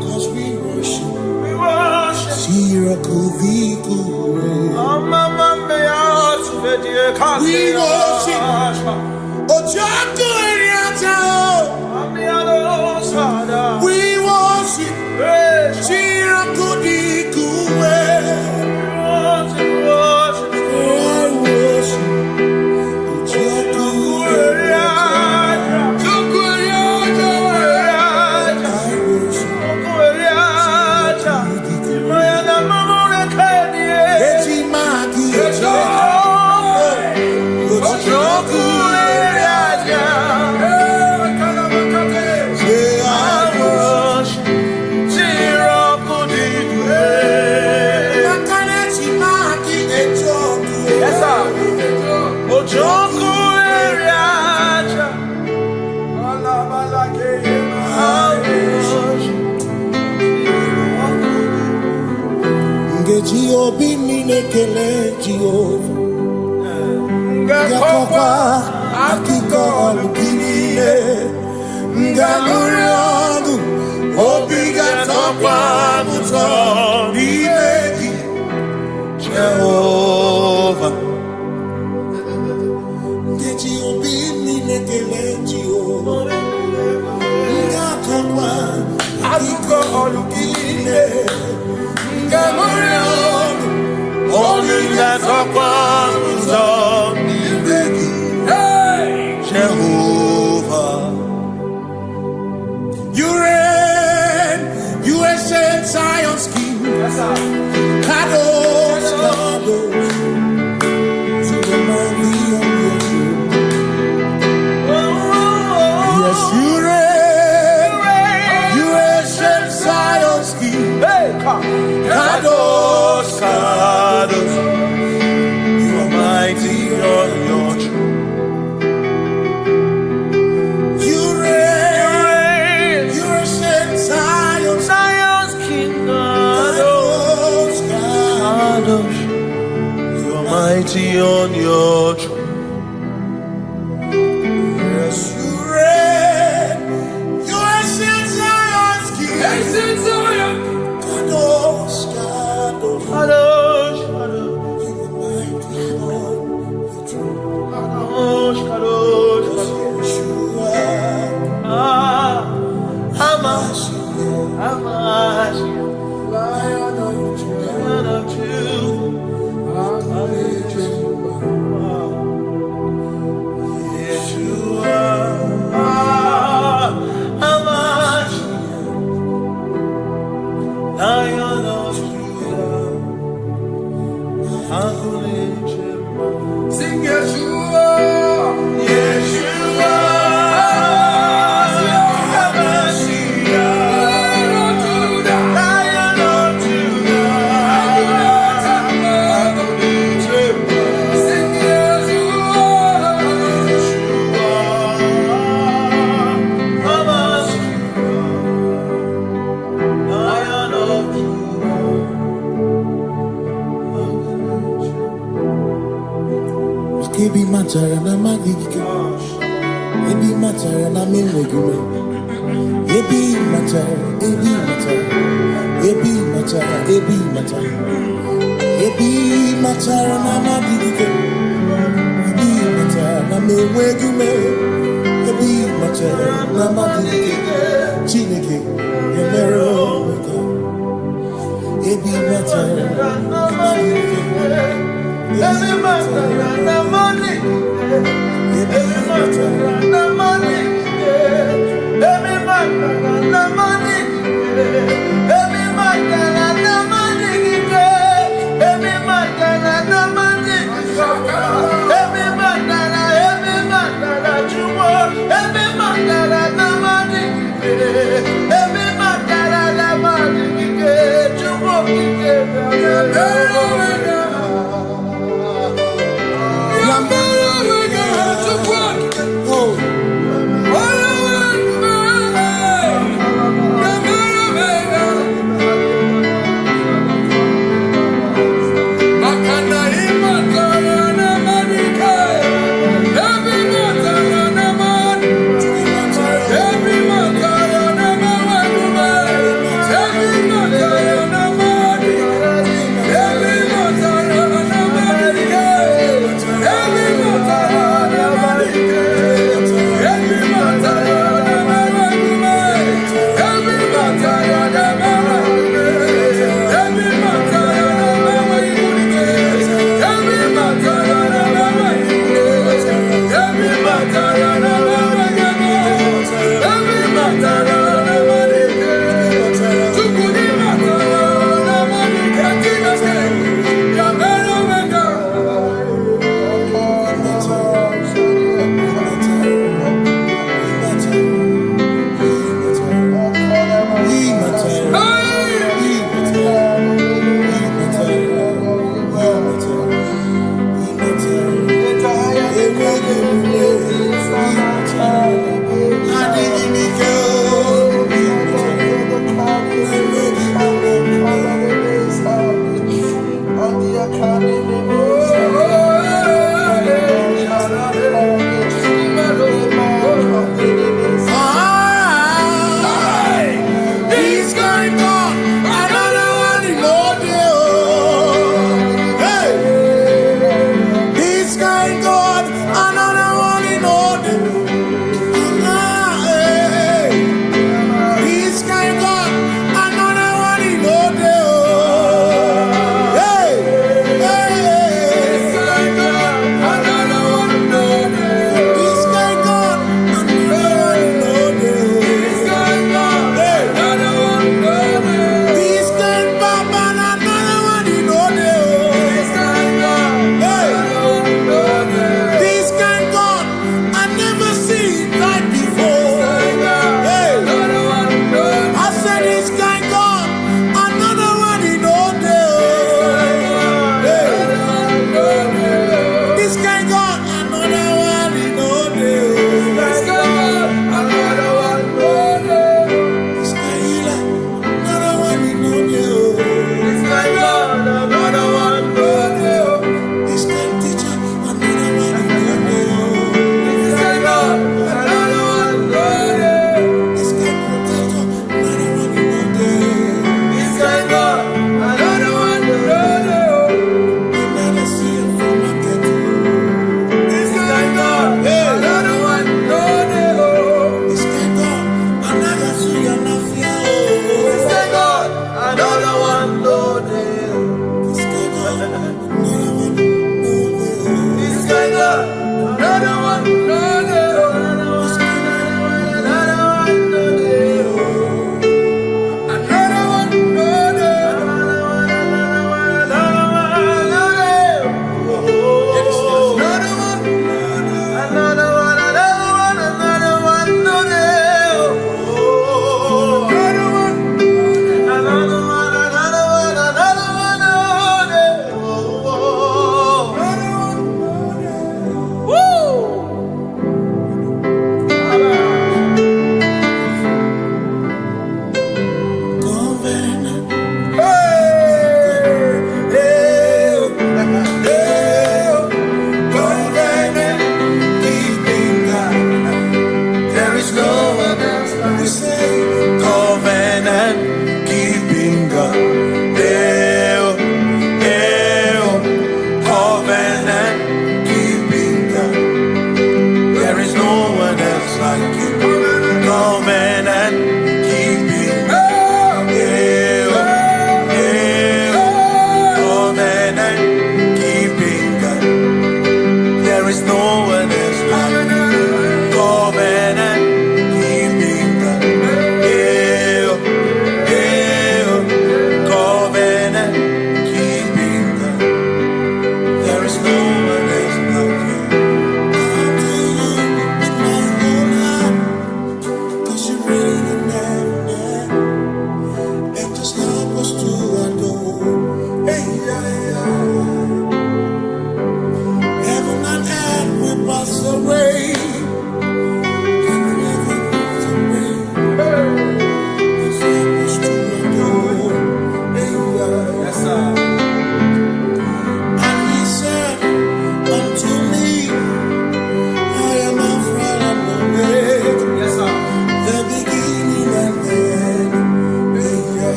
Cause we worship. Sirakuviku. We worship. Ojaku Eriata. We worship. Sirakudiku. Obi minekele Jehovah Ngakokwa akiko olukile Ngaluriagu Obi gatokwa muto Nimeki Jehovah Ngeji obi minekele Jehovah Ngakokwa akiko olukile Ngaluriagu Only that's a promise of Jehovah. You reign, you ancient Zion's king. Kadosh, Kadosh, to the mighty of your throne. Yes, you reign, you ancient Zion's king. Kadosh, Kadosh, you are mighty on your throne. You reign, you ancient Zion's king. mighty on your throne. Yes, you reign. You ancient Zion's king. Ancient Zion. Kadosh, Kadosh, Kadosh, Kadosh. You are mighty on your throne. Kadosh, Kadosh, Kadosh. Yeshua. Hamashiach. Lion of Judah. Lion of Judah. Sing Yeshua, Yeshua, Lion of Judah, sing Yeshua, Lion of Ebi matara na magigike, ebi matara na menwegure, ebi matara, ebi matara, ebi matara, ebi matara, ebi matara na magigike, ebi matara na menwegure, ebi matara na magigike, Chineke emere omega, ebi matara na magigike. Every matter na money, every matter na money, every matter na money, every matter na money, every matter na money, every matter na chumo, every matter na money, every matter na money, chumo Every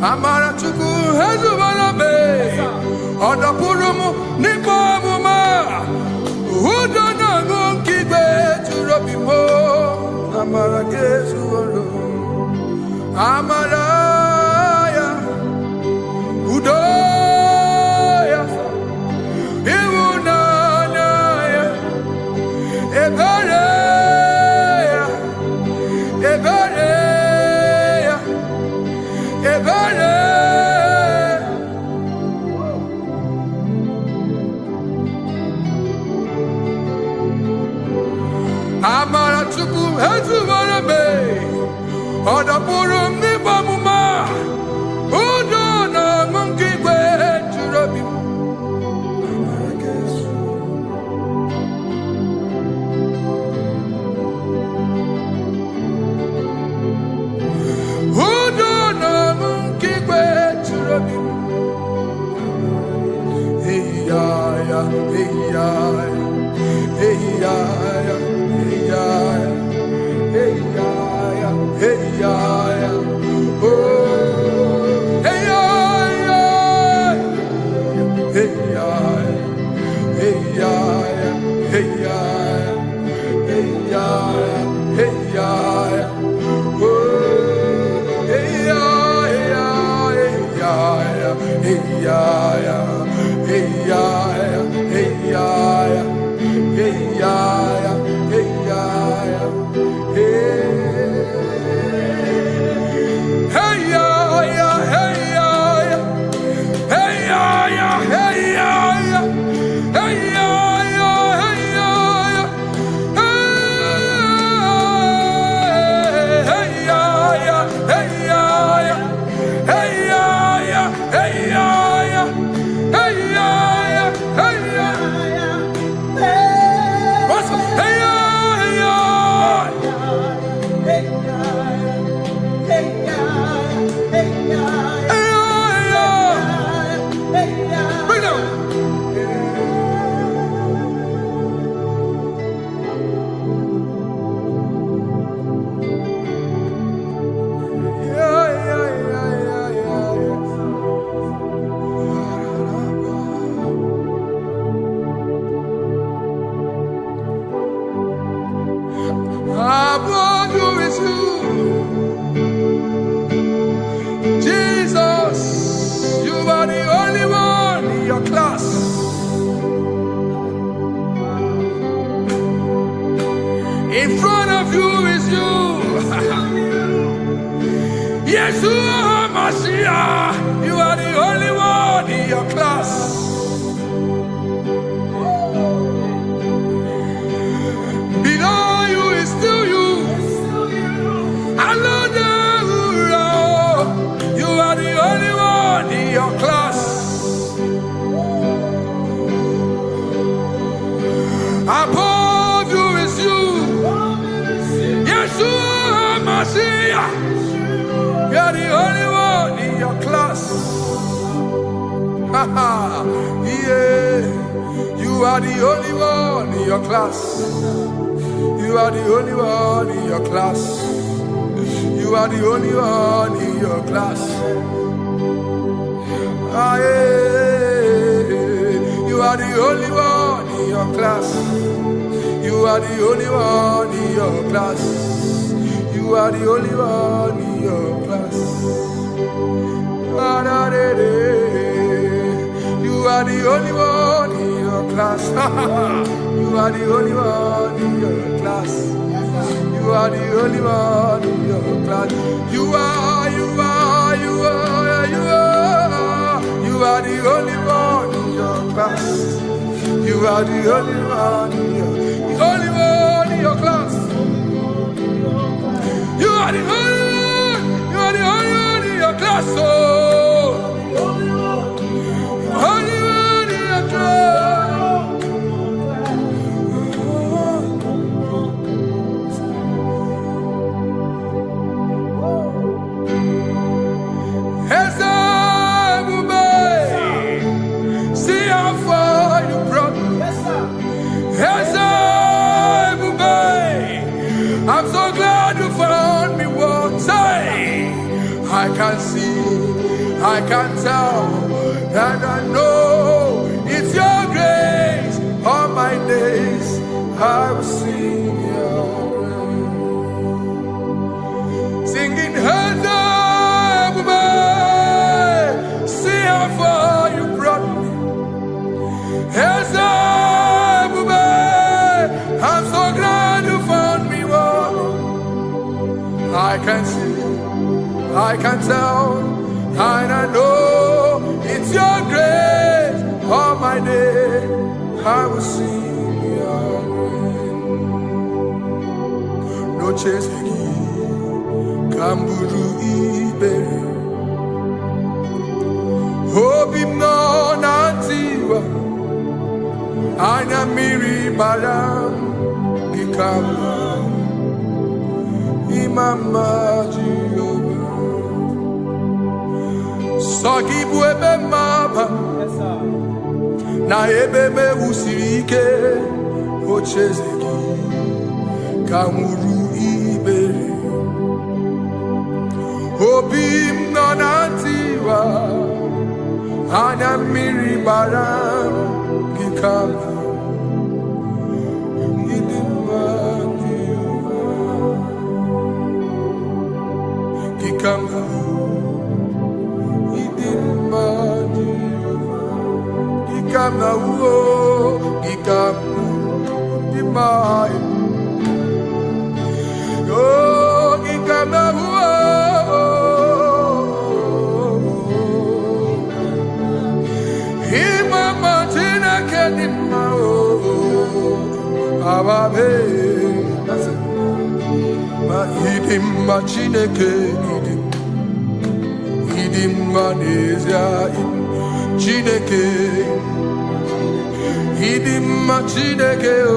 Amara chuku hezu banabe. Oda purumu nipo muma. Udo na ngukigwe churobimo. Amara kesu oro. Amara ya. Udo ya. Iwuna na ya. Ebere ya. Ebere ya. Ebere. Amara chuku hezu banabe. Oda purum ni bamuma. Udo na ngukigwe churobimo. Amara kesu. Udo na ngukigwe churobimo. Hey ya ya, hey ya ya, hey ya ya, hey ya ya, hey ya ya, hey ya ya. Oh, hey ya ya, hey ya ya, hey ya ya, hey ya ya, hey ya ya, hey ya ya. Oh, hey ya ya, hey ya ya, hey ya ya, hey ya ya, hey ya ya, hey ya ya, hey ya ya, hey. Hey ya ya, hey ya ya, hey ya ya, hey ya ya, hey ya ya, hey ya ya, hey ya ya, hey ya ya, hey ya ya, hey ya ya, hey ya ya, hey ya ya. What's hey ya ya? Bring it on. Above you is you, Jesus. You are the only one in your class. In front of you is you. Yeshua Mashiach. You are the only one in your class. Below you is still you. Hallelujah. You are the only one in your class. Above you is you. Yeshua Mashiach. You are the only one in your class. Yeah. You are the only one in your class. You are the only one in your class. You are the only one in your class. Ah, yeah. You are the only one in your class. You are the only one in your class. You are the only one in your class. Ah, da, da, da. You are the only one in your class. You are the only one in your class. You are the only one in your class. You are, you are, you are, you are. You are the only one in your class. You are the only one in your, the only one in your class. You are the only one. You are the only one in your class. Oh, only one in your class. See how far you brought me. Yes, sir. I can tell, and I know it's your grace. All my days I will sing your praise. Singing, hands up, see how far you brought me. Hands up, I'm so glad you found me one. I can see, I can tell, and I know it's your grace. All my day I will sing your grace. No chasing, Kamburu Iberi. Hope him no nantiwa. Anya miri balam Gikama Imama Jehovah. Sagibu ebe maba na ebe me usirike ochezeki kamuru ibere obim nonantiwa anya mmiri baram gikama idimma gikama Gikama uo, gikama dimai. Oh, gikama uo, imama tina kedima o, ababe. Ma idimma chineke idimma nezia Chineke, idimma Chineke o,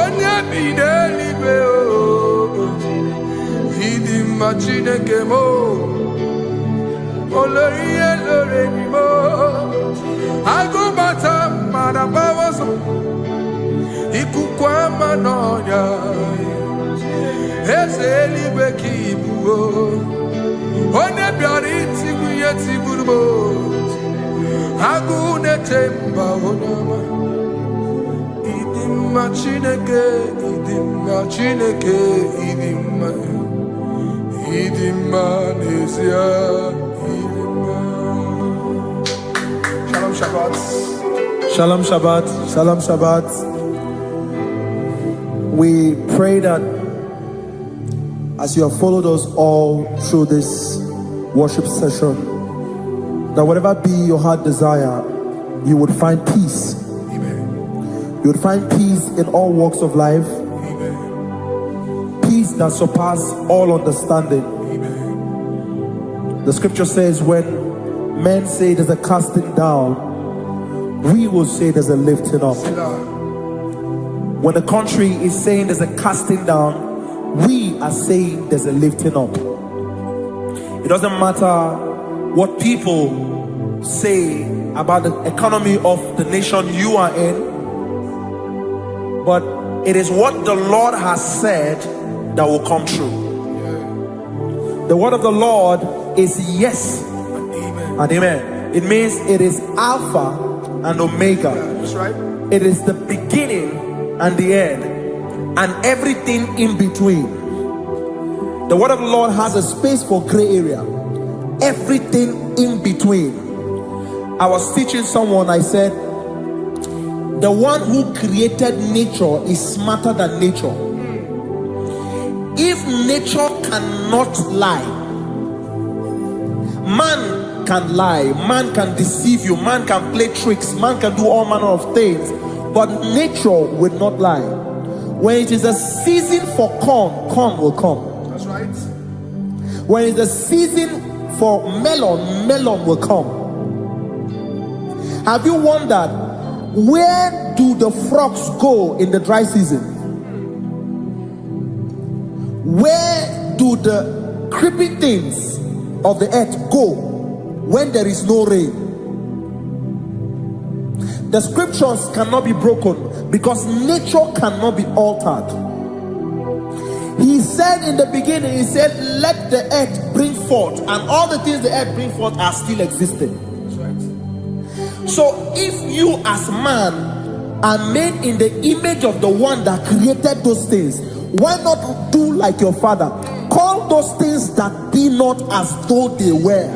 onye bidelibe o, idimma Chineke mo, oloriye loreni mo, agubata marabawaso, ikukwa manonya, ezelibe kibu o. Onye bịara itigbu ihe tigburu m agụụ na-eche mba onyeọma ịdị mma Chineke ịdị mma Chineke ịdị mma n'ezie ịdị mma. Shalom Shabbat. Shalom Shabbat. Shalom Shabbat. We pray that as you have followed us all through this worship session, that whatever be your heart desire, you would find peace. Amen. You would find peace in all walks of life. Amen. Peace that surpasses all understanding. Amen. The scripture says when men say there's a casting down, we will say there's a lifting up. When the country is saying there's a casting down, we are saying there's a lifting up. It doesn't matter what people say about the economy of the nation you are in, but it is what the Lord has said that will come true. The word of the Lord is yes and amen. It means it is Alpha and Omega. That's right. It is the beginning and the end, and everything in between. The word of the Lord has a space for gray area. Everything in between. I was teaching someone, I said, the one who created nature is smarter than nature. If nature cannot lie, man can lie, man can deceive you, man can play tricks, man can do all manner of things, but nature will not lie. When it is a season for corn, corn will come. That's right. When it's a season for melon, melon will come. Have you wondered, where do the frogs go in the dry season? Where do the creeping things of the earth go when there is no rain? The scriptures cannot be broken because nature cannot be altered. He said in the beginning, he said, let the earth bring forth, and all the things the earth bring forth are still existing. So if you as man are made in the image of the one that created those things, why not do like your father? Call those things that be not as though they were.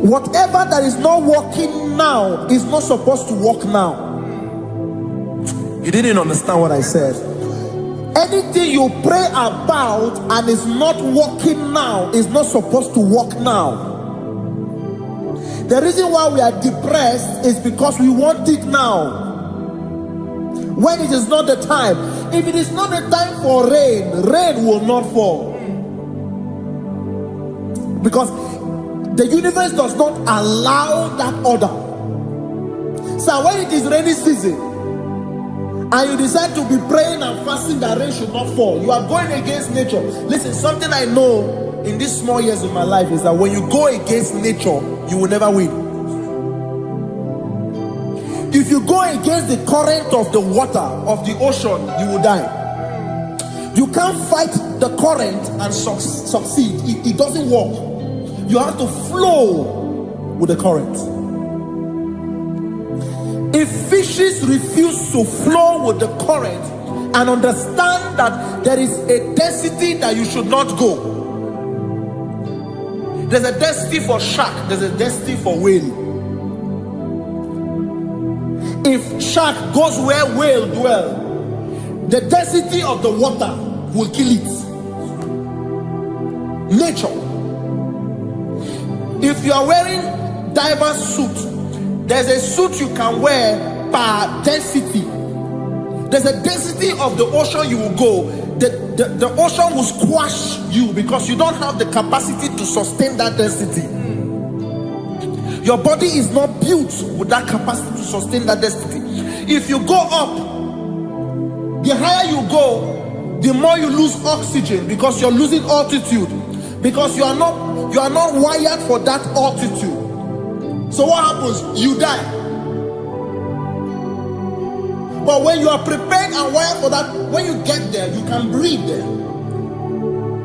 Whatever that is not working now is not supposed to work now. You didn't understand what I said. Anything you pray about and is not working now is not supposed to work now. The reason why we are depressed is because we want it now, when it is not the time. If it is not the time for rain, rain will not fall, because the universe does not allow that order. So when it is rainy season and you decide to be praying and fasting that rain should not fall, you are going against nature. Listen, something I know in these small years of my life is that when you go against nature, you will never win. If you go against the current of the water of the ocean, you will die. You can't fight the current and succeed. It doesn't work. You have to flow with the current. If fishes refuse to flow with the current and understand that there is a density that you should not go, there's a density for shark, there's a density for whale. If shark goes where whale dwell, the density of the water will kill it. Nature. If you are wearing diver's suit, there's a suit you can wear per density. There's a density of the ocean you will go. The ocean will squash you because you don't have the capacity to sustain that density. Your body is not built with that capacity to sustain that density. If you go up, the higher you go, the more you lose oxygen because you're losing altitude, because you are not wired for that altitude. So what happens? You die. But when you are prepared and wired for that, when you get there, you can breathe there,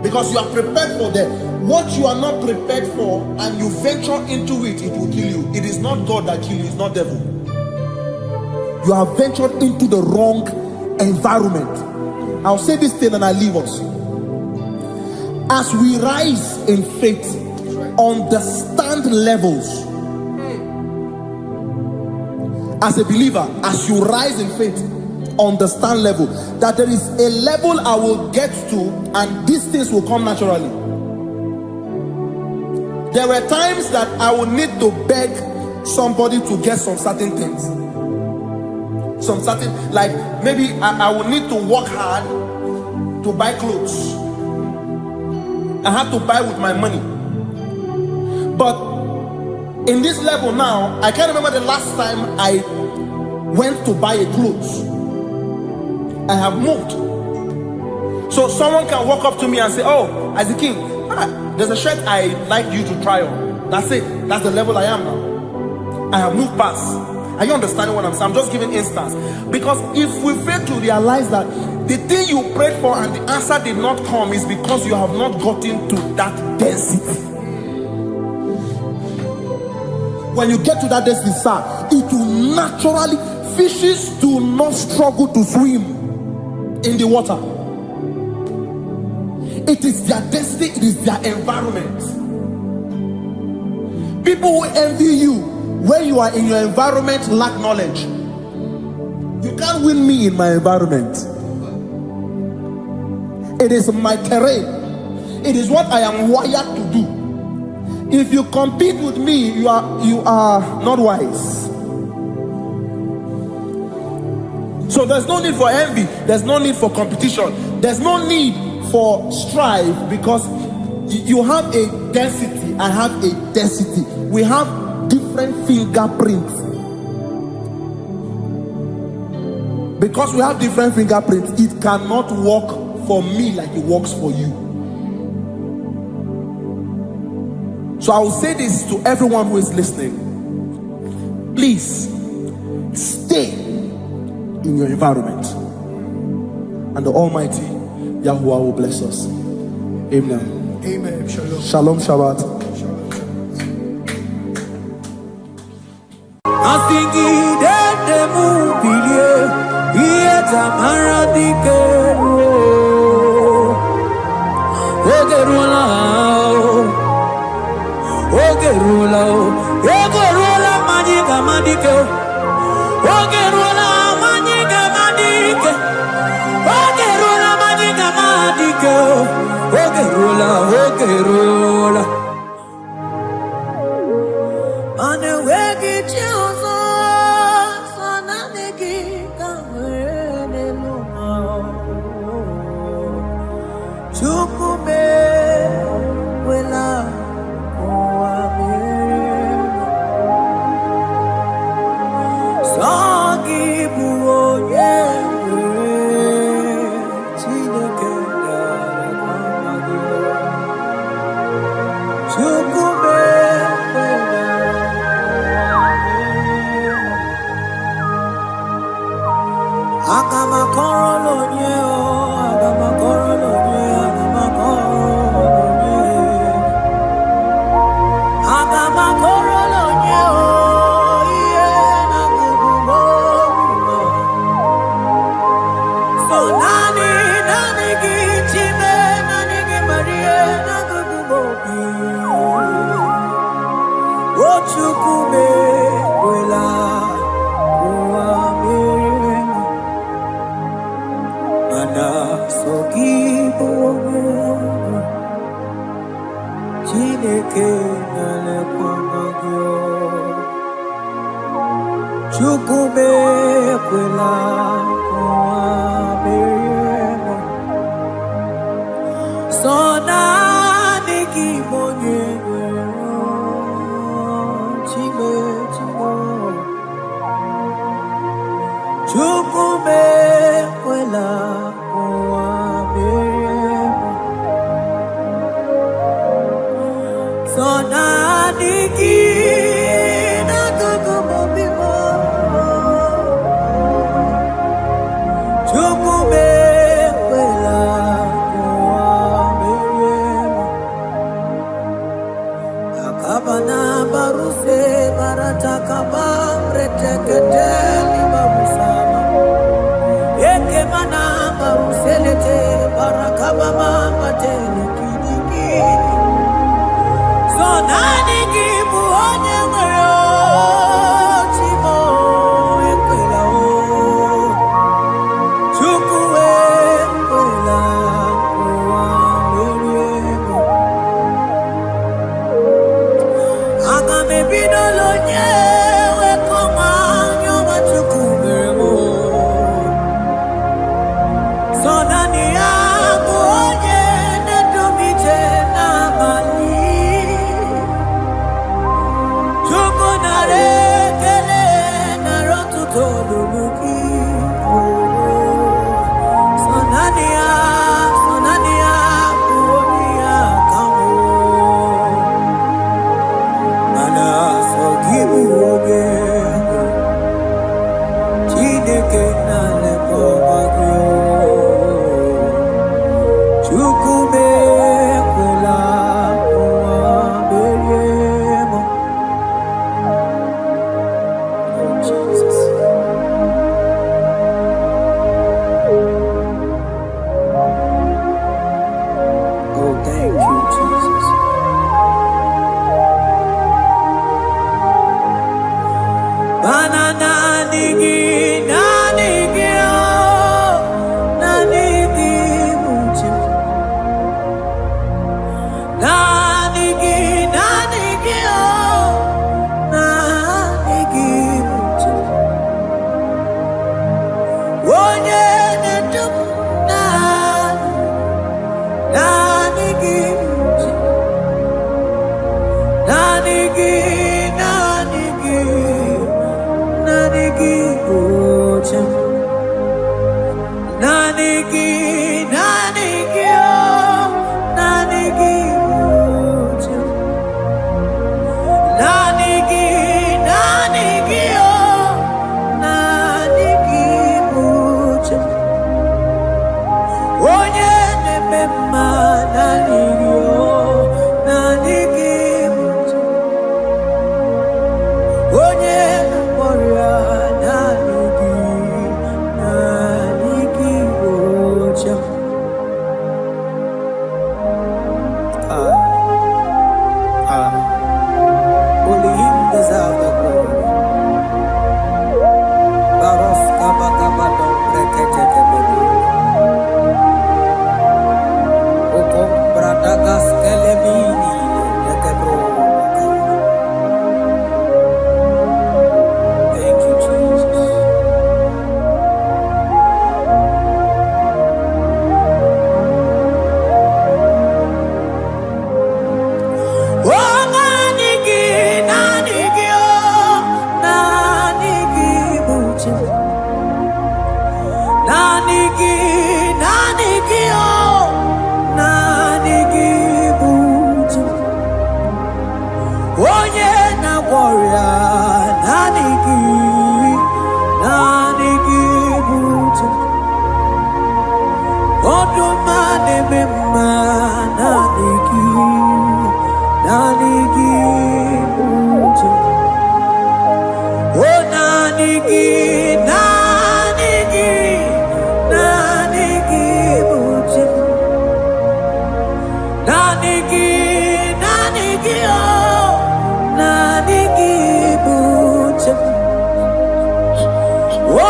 because you are prepared for that. What you are not prepared for and you venture into it, it will kill you. It is not God that kills you, it's not devil. You have ventured into the wrong environment. I'll say this thing and I leave us. As we rise in faith, understand levels. As a believer, as you rise in faith, understand level. That there is a level I will get to and these things will come naturally. There were times that I would need to beg somebody to get some certain things. Some certain, like maybe I would need to work hard to buy clothes. I have to buy with my money. But in this level now, I can't remember the last time I went to buy a clothes. I have moved. So someone can walk up to me and say, oh, Isaac King, there's a shirt I'd like you to try on. That's it. That's the level I am now. I have moved past. Are you understanding what I'm saying? I'm just giving instance. Because if we fail to realize that the thing you prayed for and the answer did not come is because you have not gotten to that density. When you get to that density, sir, it will naturally, fishes do not struggle to swim in the water. It is their density, it is their environment. People who envy you when you are in your environment lack knowledge. You can't win me in my environment. It is my terrain. It is what I am wired to do. If you compete with me, you are not wise. So there's no need for envy. There's no need for competition. There's no need for strife, because you have a density. I have a density. We have different fingerprints. Because we have different fingerprints, it cannot work for me like it works for you. So I will say this to everyone who is listening. Please stay in your environment. and the Almighty Yahuwah will bless us. Amen. Amen. Shalom. Shalom Shabbat.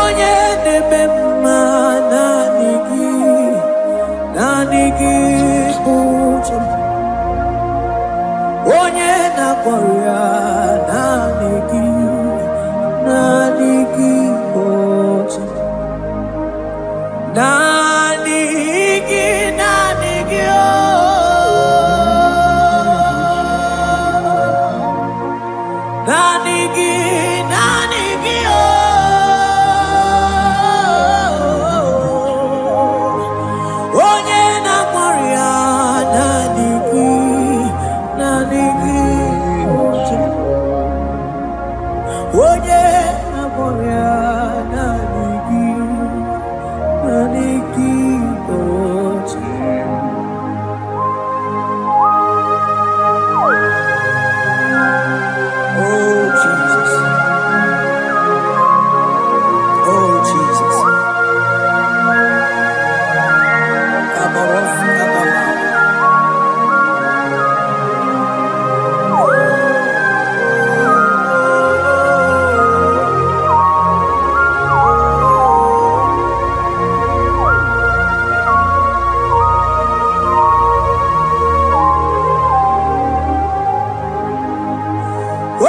onye na-eme mma naanị gị bụ chi m. Onye na-agwọrọ ya naanị gị bụ chi m. Naanị gị oh. Naanị gị oh. Onye na-agwọrọ ya naanị gị bụ chi m. Onye na-agwọrọ ya naanị gị bụ chi m. Oh Jesus, oh Jesus.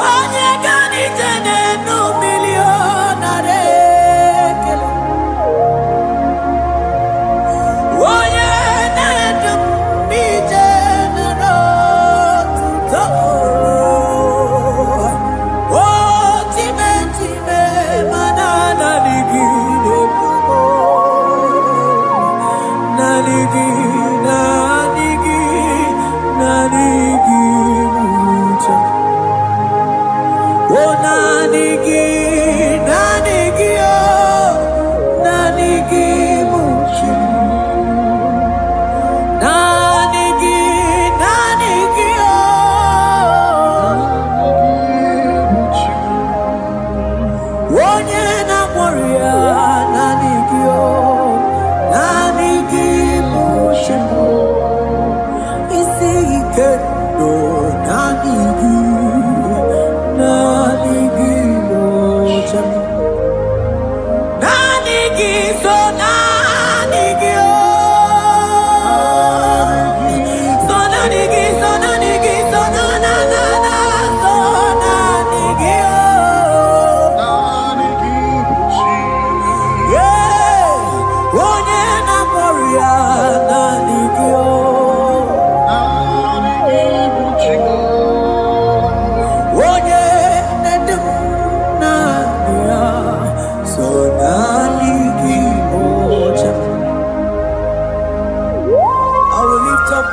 Onye ganite n'enu milionare ekele, onye na-edu ije n'otuto, o time mana naanị gị na-ebubo, naanị gị uche. Oh, naanị gị oh, naanị gị bụ chi m. Naanị gị oh. Onye na-agwọrọ ya naanị gị oh, naanị gị bụ chi m. Isi ike no naanị gị. Naanị gị bụ chi m. Naanị gị so naanị gị oh. So naanị gị so naanị gị so so naanị gị oh. Yeah, onye na-agwọrọ ya naanị gị oh.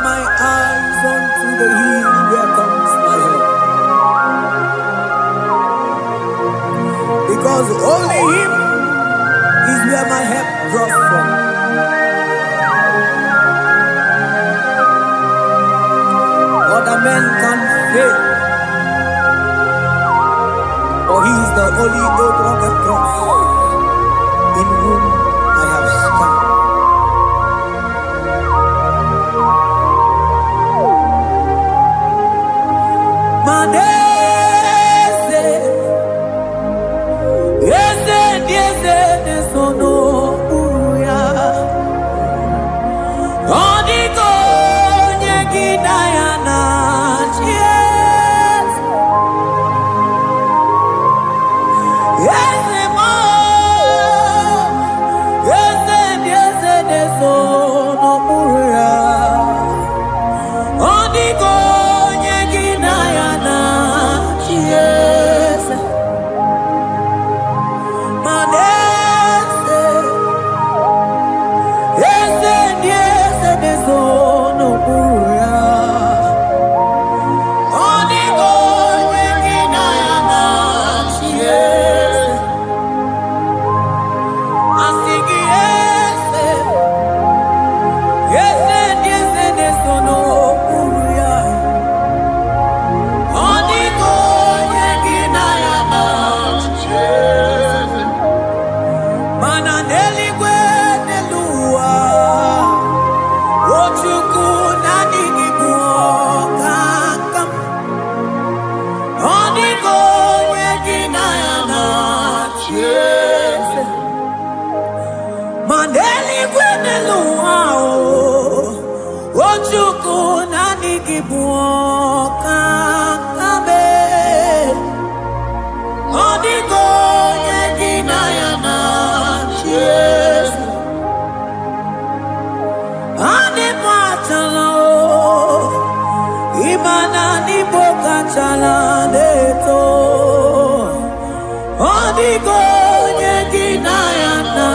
My eyes unto the hill, where comes my help? Because only Him is where my help draws from. Other men can fail, for He is the only hope of the cross, in whom I have stand. Yes, buoka kabe odigo yegina yana cheers ane patala imana ni boka chala deto odigo yegina yana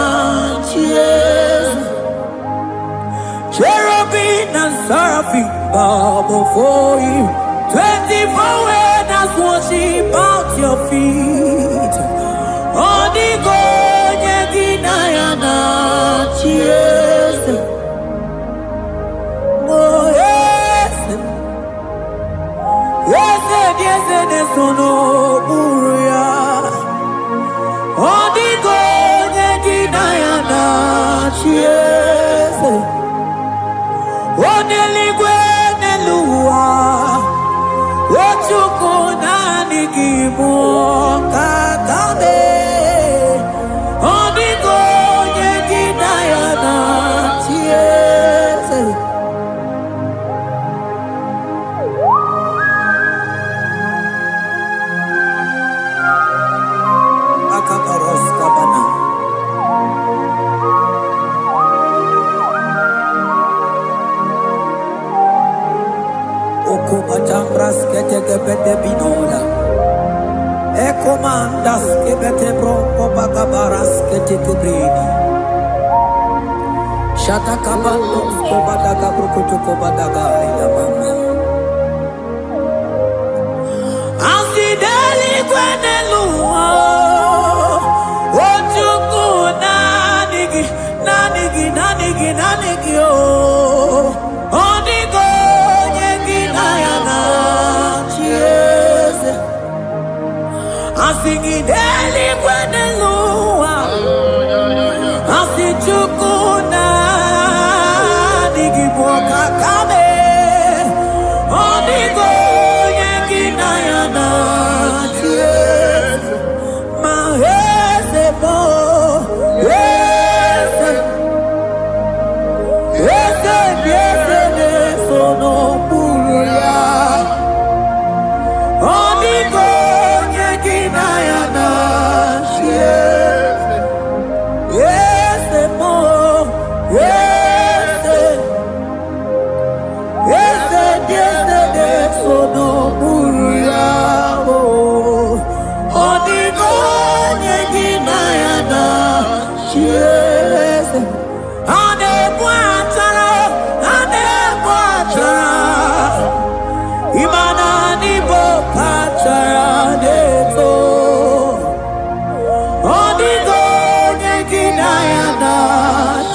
cheers cherubim and seraphim bow before you. 24 elders worship at your feet. Odigo yegina yana cheers. Oh yes, yes, yes, yes, no buria. Odigo yegina yana cheers. Oneligwe nelua Ochukuna nigibu kakabe Odigo yegina yana tiese Akaparos kabana Okupatambras ketekepete binola Ekomandas kebete broko bagabaras ketekebrini Shatakabandos kobadaga brukutuko badaga ila mama Asideli kwenelua Ochuku nanigi oh Odigo Asingideli kwenelua Asichukuna Nigiboka kame Odigo yegina yana Cheers Mahese bo Yese Yese Yese Nesono Buruya Odigo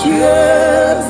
Cheers,